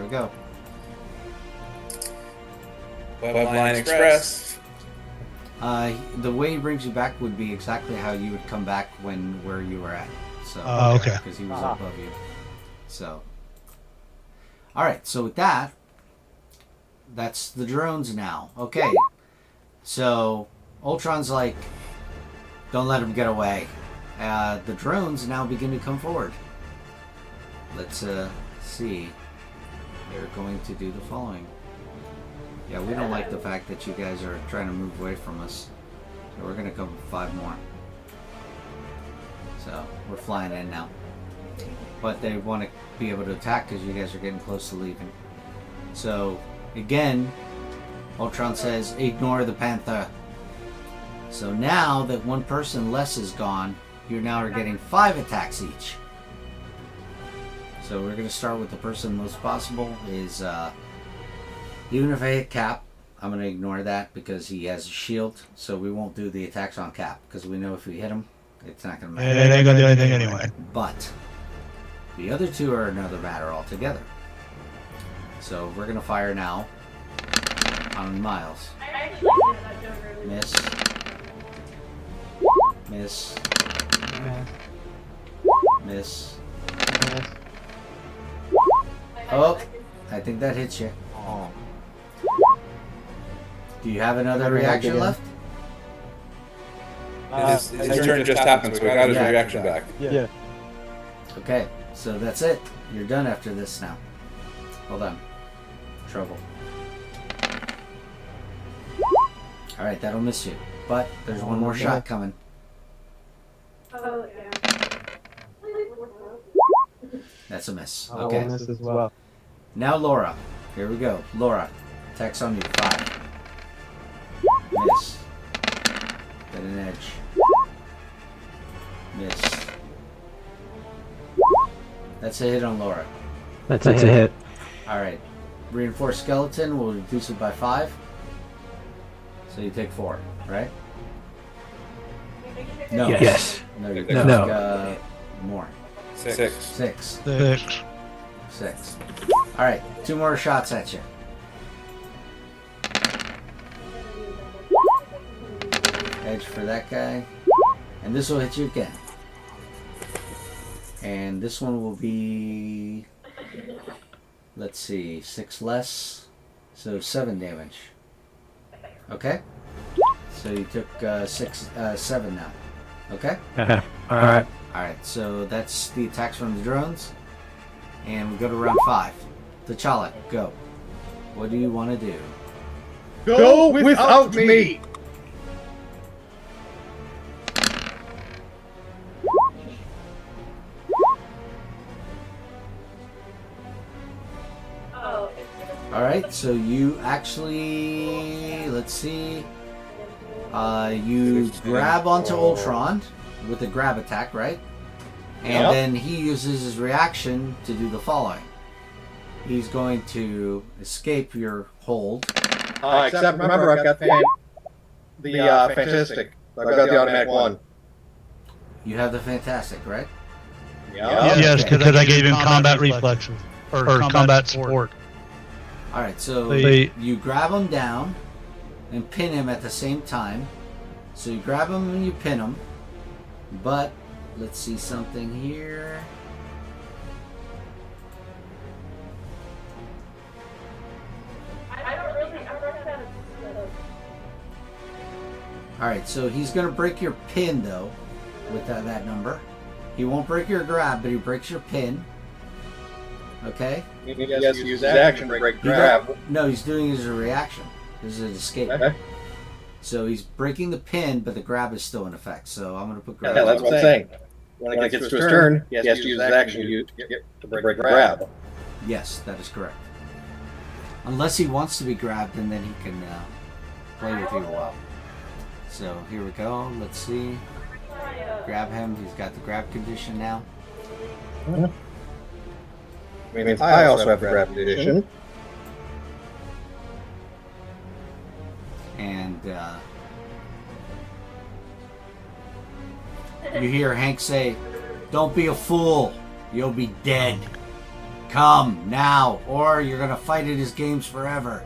we go. Webline Express. The way he brings you back would be exactly how you would come back where you were at. So, okay. Because he was above you. So, alright, so with that, that's the drones now. Okay, so Ultron's like, "Don't let him get away." The drones now begin to come forward. Let's see. They're going to do the following. Yeah, we don't like the fact that you guys are trying to move away from us. So we're going to come with 5 more. So we're flying in now. But they want to be able to attack because you guys are getting close to leaving. So again, Ultron says, "Ignore the Panther." So now that one person less is gone, you now are getting 5 attacks each. So we're going to start with the person most possible is, even if I hit Cap, I'm going to ignore that because he has a shield. So we won't do the attacks on Cap because we know if we hit him, it's not going to matter. It ain't gonna do anything anyway. But the other 2 are another matter altogether. So we're going to fire now on Miles. Miss. Miss. Miss. Oh, I think that hits you. Oh. Do you have another reaction left? His turn just happened, so we got his reaction back. Yeah. Okay, so that's it. You're done after this now. Hold on. Trouble. Alright, that'll miss you. But there's one more shot coming. Oh, yeah. That's a miss. I'll Okay. miss as well. Now Laura. Here we go. Laura. Attacks on you. 5. Miss. Get an edge. Miss. That's a hit on Laura. That's a hit. Alright. Reinforced skeleton will reduce it by 5. So you take 4, right? No. Yes. No, you take No. more. 6. 6. 6. 6. Alright, 2 more shots at you. Edge for that guy. And this will hit you again. And this one will be, let's see, 6 less. So 7 damage. Okay? So you took 7 now. Okay? Alright. Alright, so that's the attacks from the drones. And we go to round 5. T'Challa, go. What do you want to do? Go without me! Oh. Alright, so you actually, let's see, you grab onto Ultron with a grab attack, right? And then he uses his reaction to do the following. He's going to escape your hold. Except remember, I've got the fantastic. I've got the automatic one. You have the fantastic, right? Yes, because I gave him combat reflexes. Or combat support. Alright, so you grab him down and pin him at the same time. So you grab him and you pin him. But, let's see something here. I don't really understand. Alright, so he's going to break your pin, though, with that number. He won't break your grab, but he breaks your pin. Okay? He has to use action to break grab. No, he's doing it as a reaction. This is an escape. Okay. So he's breaking the pin, but the grab is still in effect. So I'm going to put grab. Yeah, that's what I'm saying. When it gets to his turn, he has to use his action to break grab. Yes, that is correct. Unless he wants to be grabbed, and then he can play with you a while. So here we go. Let's see. Grab him. He's got the grab condition now. I mean, I also have the grab condition. And you hear Hank say, "Don't be a fool. You'll be dead. Come now, or you're going to fight at his games forever."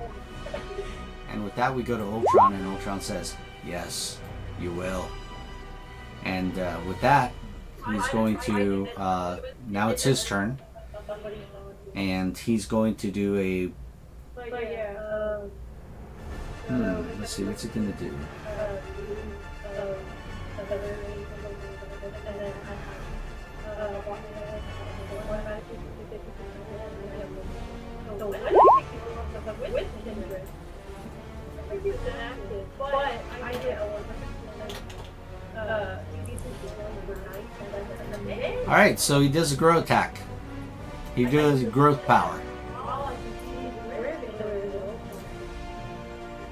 And with that, we go to Ultron, and Ultron says, "Yes, you will." And with that, he's going to, now it's his turn. And he's going to do a, let's see, what's he going to do? Alright, so he does a grow attack. He does growth power.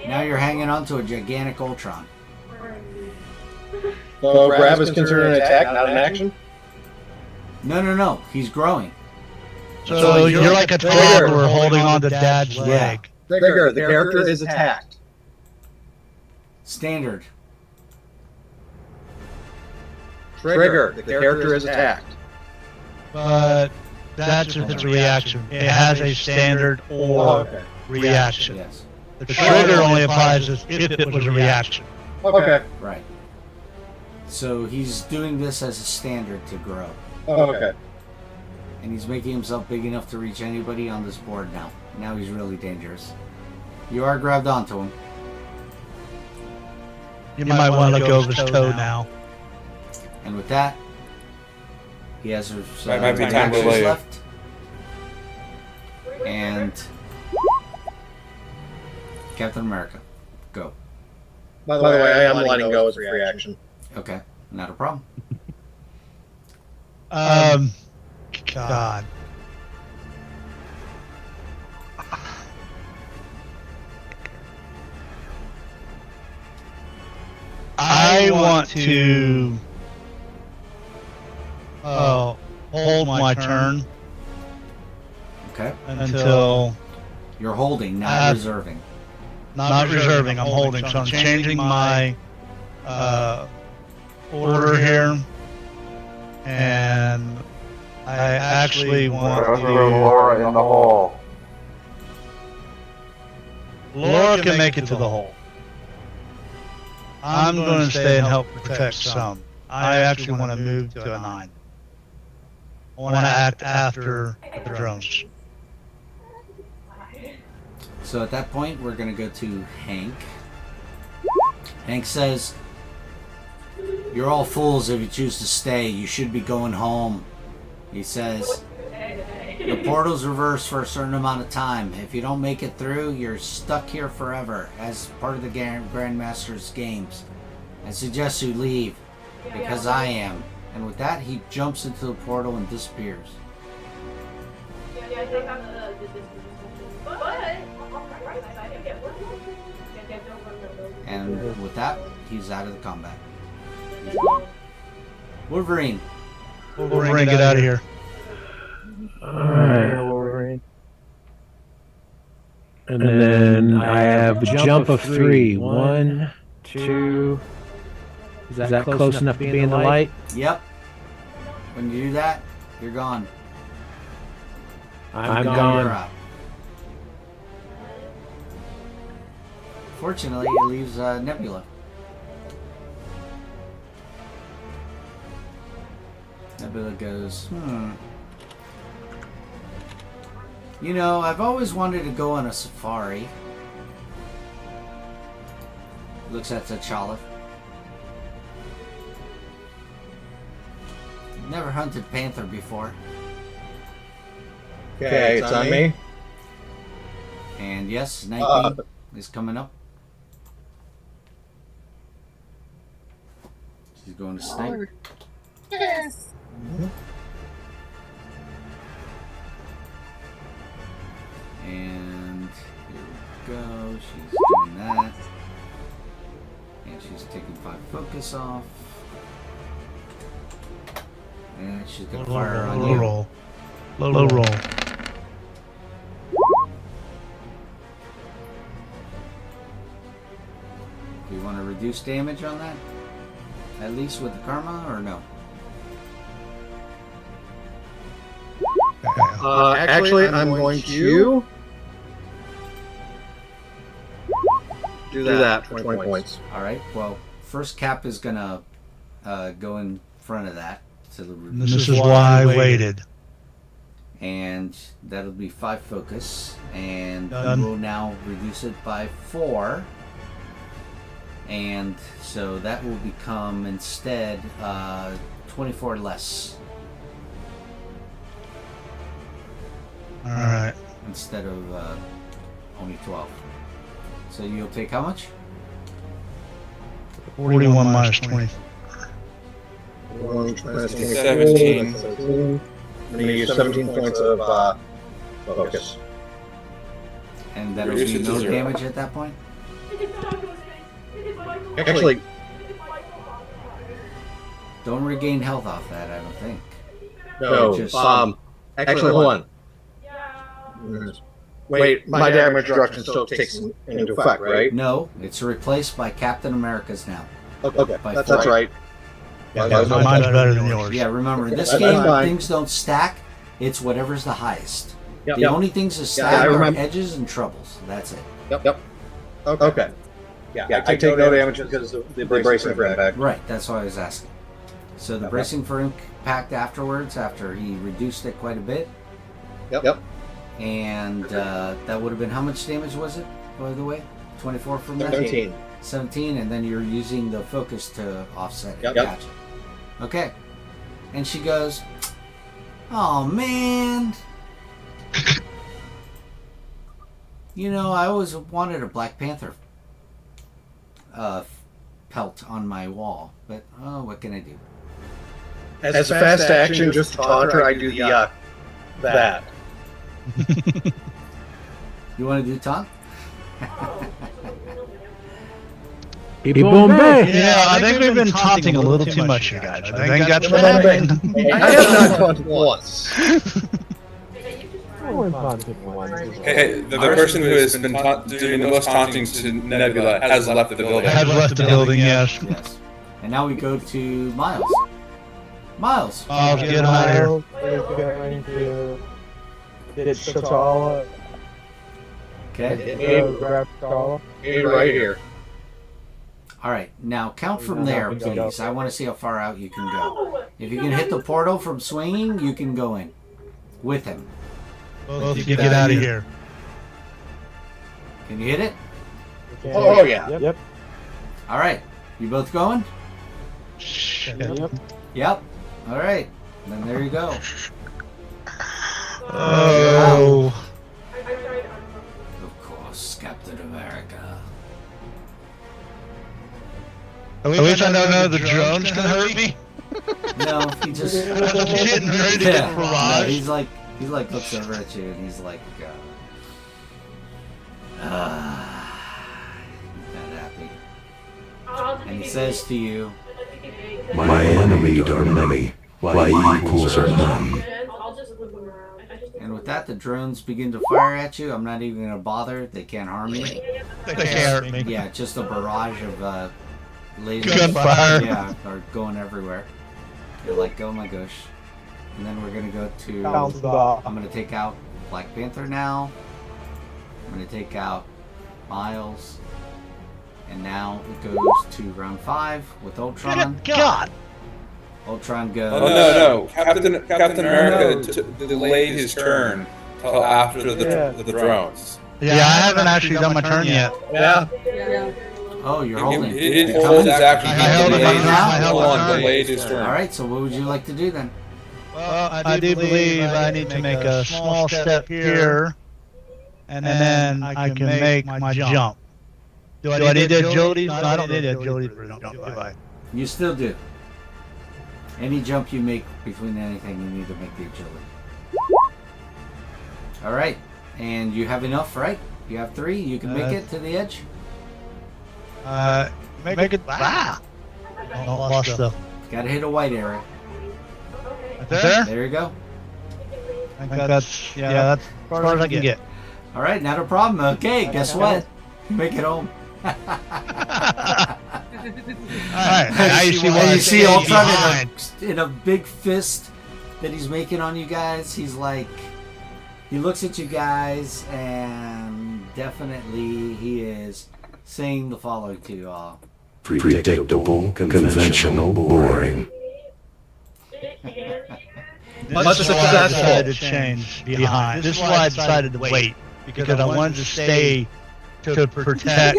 Now you're hanging on to a gigantic Ultron. So grab is considered an attack, not an action? No. He's growing. So you're like a toddler holding on to Dad's leg. Trigger, the character is attacked. Standard. Trigger, the character is attacked. But that's if it's a reaction. It has a standard or reaction. Yes. The trigger only applies if it was a reaction. Okay. Right. So he's doing this as a standard to grow. Okay. And he's making himself big enough to reach anybody on this board now. Now he's really dangerous. You are grabbed onto him. You might want to let go of his toe now. And with that, he has his Might be time to actions lay. left. And Captain America, go. By the way, I am letting go as a free action. Okay, not a problem. God. I want to hold my turn Okay. until You're holding, not reserving. not reserving. I'm holding, so I'm changing my order here, and I actually want to Throw Laura in the hole. Laura can make it to the hole. I'm going to stay and help protect some. I actually want to move to a 9. I want to act after the drones. So at that point, we're going to go to Hank. Hank says, "You're all fools if you choose to stay. You should be going home." He says, "The portal's reversed for a certain amount of time. If you don't make it through, you're stuck here forever as part of the Grandmaster's games. I suggest you leave, because I am." And with that, he jumps into the portal and disappears. And with that, he's out of the combat. He's gone. Wolverine. Wolverine, get out of here. Alright. Wolverine. And then I have a jump of 3. 1, 2. Is that close enough to be in the light? Yep. When you do that, you're gone. I'm You're gone. out. Fortunately, it leaves Nebula. Nebula goes, You know, I've always wanted to go on a safari. Looks at T'Challa. Never hunted panther before. Okay, it's on me. And yes, 19 is coming up. She's going to snipe. Yes. And here we go. She's doing that. And she's taking 5 focus off. And she's going to fire on Low you. roll. Low roll. Do you want to reduce damage on that? At least with the karma, or no? Actually, I'm going to do that for 20 points. Alright, well, first Cap is going to go in front of that. To the This is why I waited. And that'll be 5 focus. And Done. we'll now reduce it by 4. And so that will become instead 24 less. Alright. Instead of only 12. So you'll take how much? 41 minus 20. 17. I'm going to use 17 points of focus. And that'll Reduce be it to no 0. damage at that point? Actually, Don't regain health off that, I don't think. no. Just- Actually, hold on. Wait, my damage reduction still takes into effect, right? No, it's replaced by Captain America's now. Okay, By that's 4. right. Yeah, mine's better than yours. Yeah, remember, in this That's game, fine. things don't stack. It's whatever's the highest. Yep. The only things that I stack are remember. edges and troubles. That's it. Yep. Okay. Yeah, I take no damage because of the bracing for impact. Right, that's why I was asking. So the bracing for impact afterwards, after he reduced it quite a bit. Yep. And that would have been, how much damage was it, by the way? 24 from that? 17. 17, and then you're using the focus to offset it. Yep. Gotcha. Okay. And she goes, oh man. You know, I always wanted a Black Panther pelt on my wall, but oh, what can I do? As a fast action, just to taunt her, I do the that. You want to do taunt? Keep on back. Yeah, I think we've been taunting a little too much, you guys. I think that's what happened. I have not taunted once. Hey, the person who has been doing the most taunting to Nebula has left the building. Has left the building, yes. Yes. And now we go to Miles. Miles. Miles, get him out of here. Is going to get T'Challa. Okay. Grab T'Challa. Right here. All right. Now count from there, please. I want to see how far out you can go. If you can hit the portal from swinging, you can go in with him. Both of you get out of here. Can you hit it? Oh, yeah. Yep. All right. You both going? Yep. Yep. All right. Then there you go. Oh. Of course, Captain America. At least I know the drones can hurt me. No, he just I'm getting ready to get no, barraged. he's like looks over at you and he's like, not happy. And he says to you, My enemy are many, my equals are none. and with that, the drones begin to fire at you. I'm not even gonna bother. They can't harm you. They can't hurt me. Yeah, just a barrage of lasers. Gunfire. Yeah, are going everywhere. You're like, oh my gosh. And then we're gonna go to. Bounce off. I'm gonna take out Black Panther now. I'm gonna take out Miles. And now it goes to round 5 with Ultron. God. Ultron goes. Oh no! Captain America delayed his turn till after the drones. Yeah, I haven't actually done my turn yet. Yeah. Oh, you're holding. He didn't hold his action. I held it He delayed now. I held it now. delayed his turn. All right. So what would you like to do then? Well, I do believe I need to make a small step here, and then I can make my jump. Do I need agility? No, I don't need agility for a jump, do I? You still do. Any jump you make between anything, you need to make the agility. All right. And you have enough, right? You have 3. You can make it to the edge. Make it. Lost stuff. Got to hit a white area. There? There you go. I think that's that's as far as I can get. All right, not a problem. Okay, guess what? You make it home. Alright, now you see Ultron in a big fist that he's making on you guys. He's like, he looks at you guys and definitely he is saying the following to you all. Predictable, conventional, boring. This is why I decided to change behind. This is why I decided to wait, because I wanted to stay to protect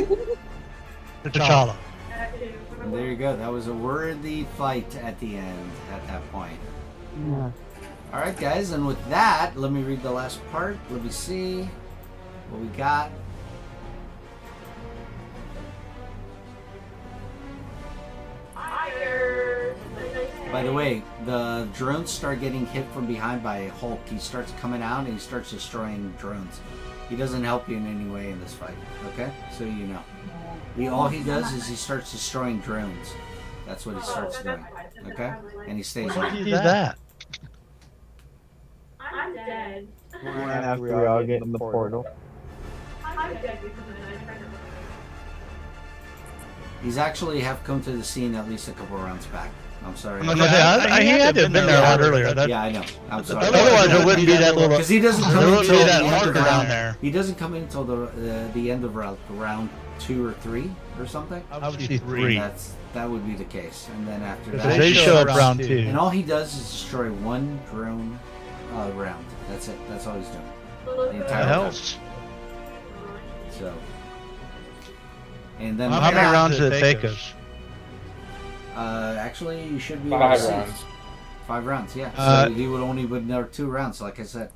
T'Challa. And there you go. That was a worthy fight at the end, at that point. Yeah. All right, guys, and with that, let me read the last part. Let me see what we got. By the way, the drones start getting hit from behind by Hulk. He starts coming out and he starts destroying drones. He doesn't help you in any way in this fight, okay? So you know. All he does is he starts destroying drones. That's what he starts doing, okay? And he stays on. Who's that? I'm dead. After we all get in the portal. I'm dead because of it. He's actually have come to the scene at least a couple rounds back. I'm sorry. He had to have been there a lot earlier. Yeah, I know. I'm sorry. Otherwise, there wouldn't be that little. Because he doesn't come There in wouldn't until be the that end of marker round. down there. He doesn't come in until the end of round 2 or 3 or something? I would see 3. That would be the case. And then after If that, they show up round 2. and all he does is destroy 1 drone round. That's it. That's all he's doing. The entire time. So, and then How many rounds did it take us? actually, you should be 5 rounds. 5 rounds, yeah. So he would only win another 2 rounds, like I said.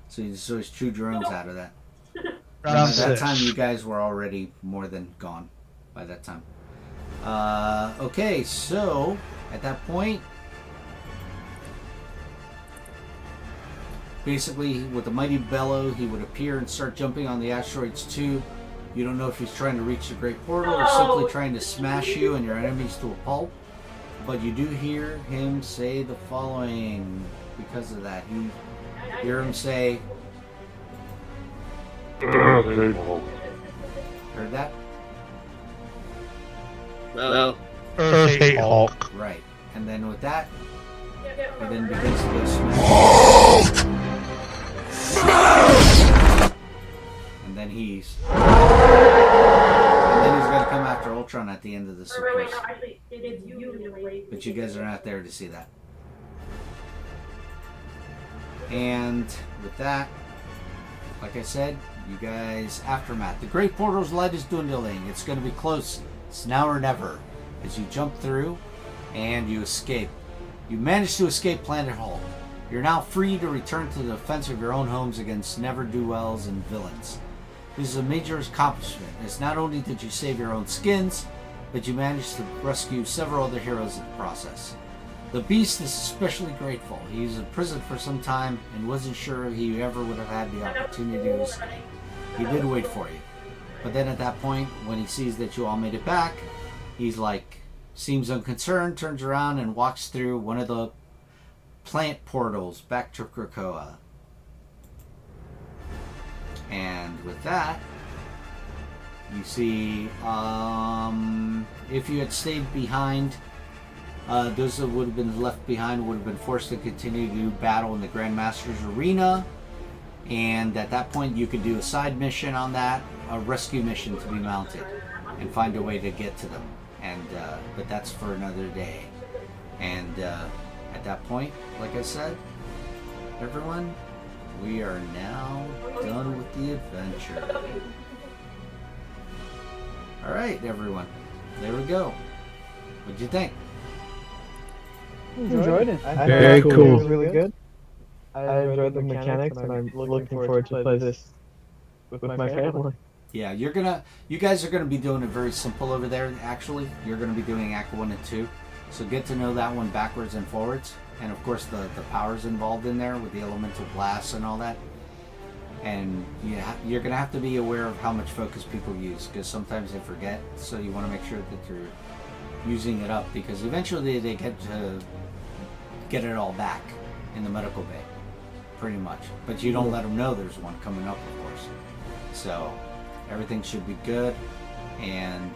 So he destroys 2 drones out of that. Round By that 6. time, you guys were already more than gone. By that time. Okay, so at that point, basically with the mighty bellow, he would appear and start jumping on the asteroids too. You don't know if he's trying to reach the great portal or simply trying to smash you and your enemies to a pulp. But you do hear him say the following because of that. You hear him say, heard that? Well, Earth hate Hulk. Right. And then with that, he then begins to go smash. And then he's going to come after Ultron at the end of this, of course. But you guys are not there to see that. And with that, like I said, you guys, aftermath. The Great Portal's light is dwindling. It's going to be close. It's now or never. As you jump through and you escape. You manage to escape Planet Hulk. You're now free to return to the defense of your own homes against never-do-wells and villains. This is a major accomplishment, as not only did you save your own skins, but you managed to rescue several other heroes in the process. The Beast is especially grateful. He was in prison for some time and wasn't sure he ever would have had the opportunity to escape. He did wait for you. But then at that point, when he sees that you all made it back, he's like, seems unconcerned, turns around and walks through one of the plant portals back to Krakoa. And with that, you see, if you had stayed behind, those that would have been left behind would have been forced to continue to do battle in the Grandmaster's arena. And at that point, you could do a side mission on that, a rescue mission to be mounted, and find a way to get to them. And but that's for another day. And at that point, like I said, everyone, we are now done with the adventure. All right, everyone, there we go. What'd you think? Enjoyed it. Very cool. It was really good. I enjoyed the mechanics, and I'm looking forward to play this with my family. Yeah, you guys are gonna be doing it very simple over there. Actually, you're gonna be doing Act 1 and 2, so get to know that one backwards and forwards, and of course the powers involved in there with the elemental blasts and all that. And you're gonna have to be aware of how much focus people use, because sometimes they forget. So you want to make sure that you're using it up, because eventually they get to get it all back in the medical bay, pretty much. But you don't let them know there's one coming up, of course. So everything should be good. And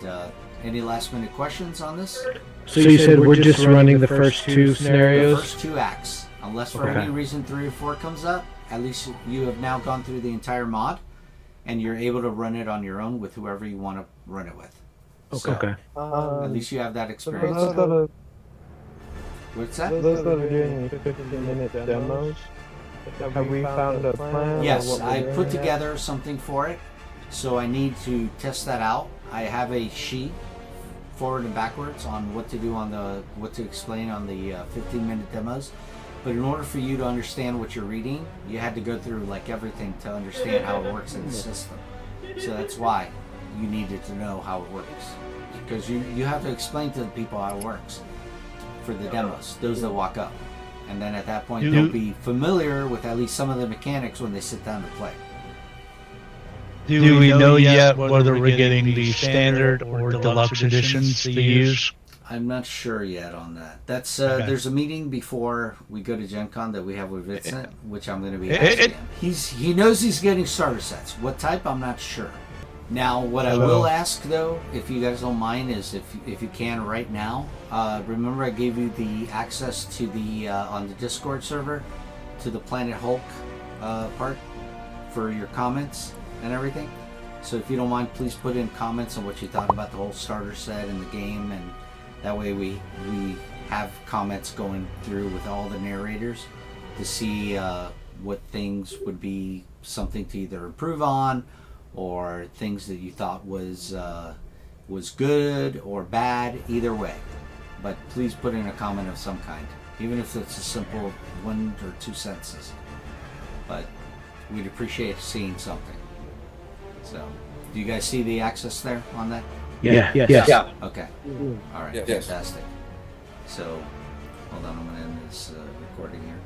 any last minute questions on this? So you said we're just running the first 2 scenarios? The first 2 acts. Unless for any reason 3 or 4 comes up, at least you have now gone through the entire mod, and you're able to run it on your own with whoever you want to run it with. Okay. So, at least you have that experience. What's that? Those that are doing 15-minute demos, have we found a plan? Yes, I put together something for it, so I need to test that out. I have a sheet forward and backwards on what to do on what to explain on the 15-minute demos. But in order for you to understand what you're reading, you had to go through like everything to understand how it works in the system. So that's why you needed to know how it works, because you have to explain to the people how it works for the demos, those that walk up. And then at that point, they'll be familiar with at least some of the mechanics when they sit down to play. Do we know yet whether we're getting the standard or deluxe editions to use? I'm not sure yet on that. That's there's a meeting before we go to Gencon that we have with Vincent, which I'm going to be asking him. He knows he's getting starter sets. What type, I'm not sure. Now, what I will ask though, if you guys don't mind, is if you can right now, remember I gave you the access to the on the Discord server to the Planet Hulk part for your comments and everything. So if you don't mind, please put in comments on what you thought about the whole starter set and the game, and that way we have comments going through with all the narrators to see what things would be something to either improve on, or things that you thought was good or bad, either way. But please put in a comment of some kind, even if it's a simple 1 or 2 sentences. But we'd appreciate seeing something. So, do you guys see the access there on that? Yeah. Okay. All right. Yes. Fantastic. So, hold on. I'm going to end this recording here.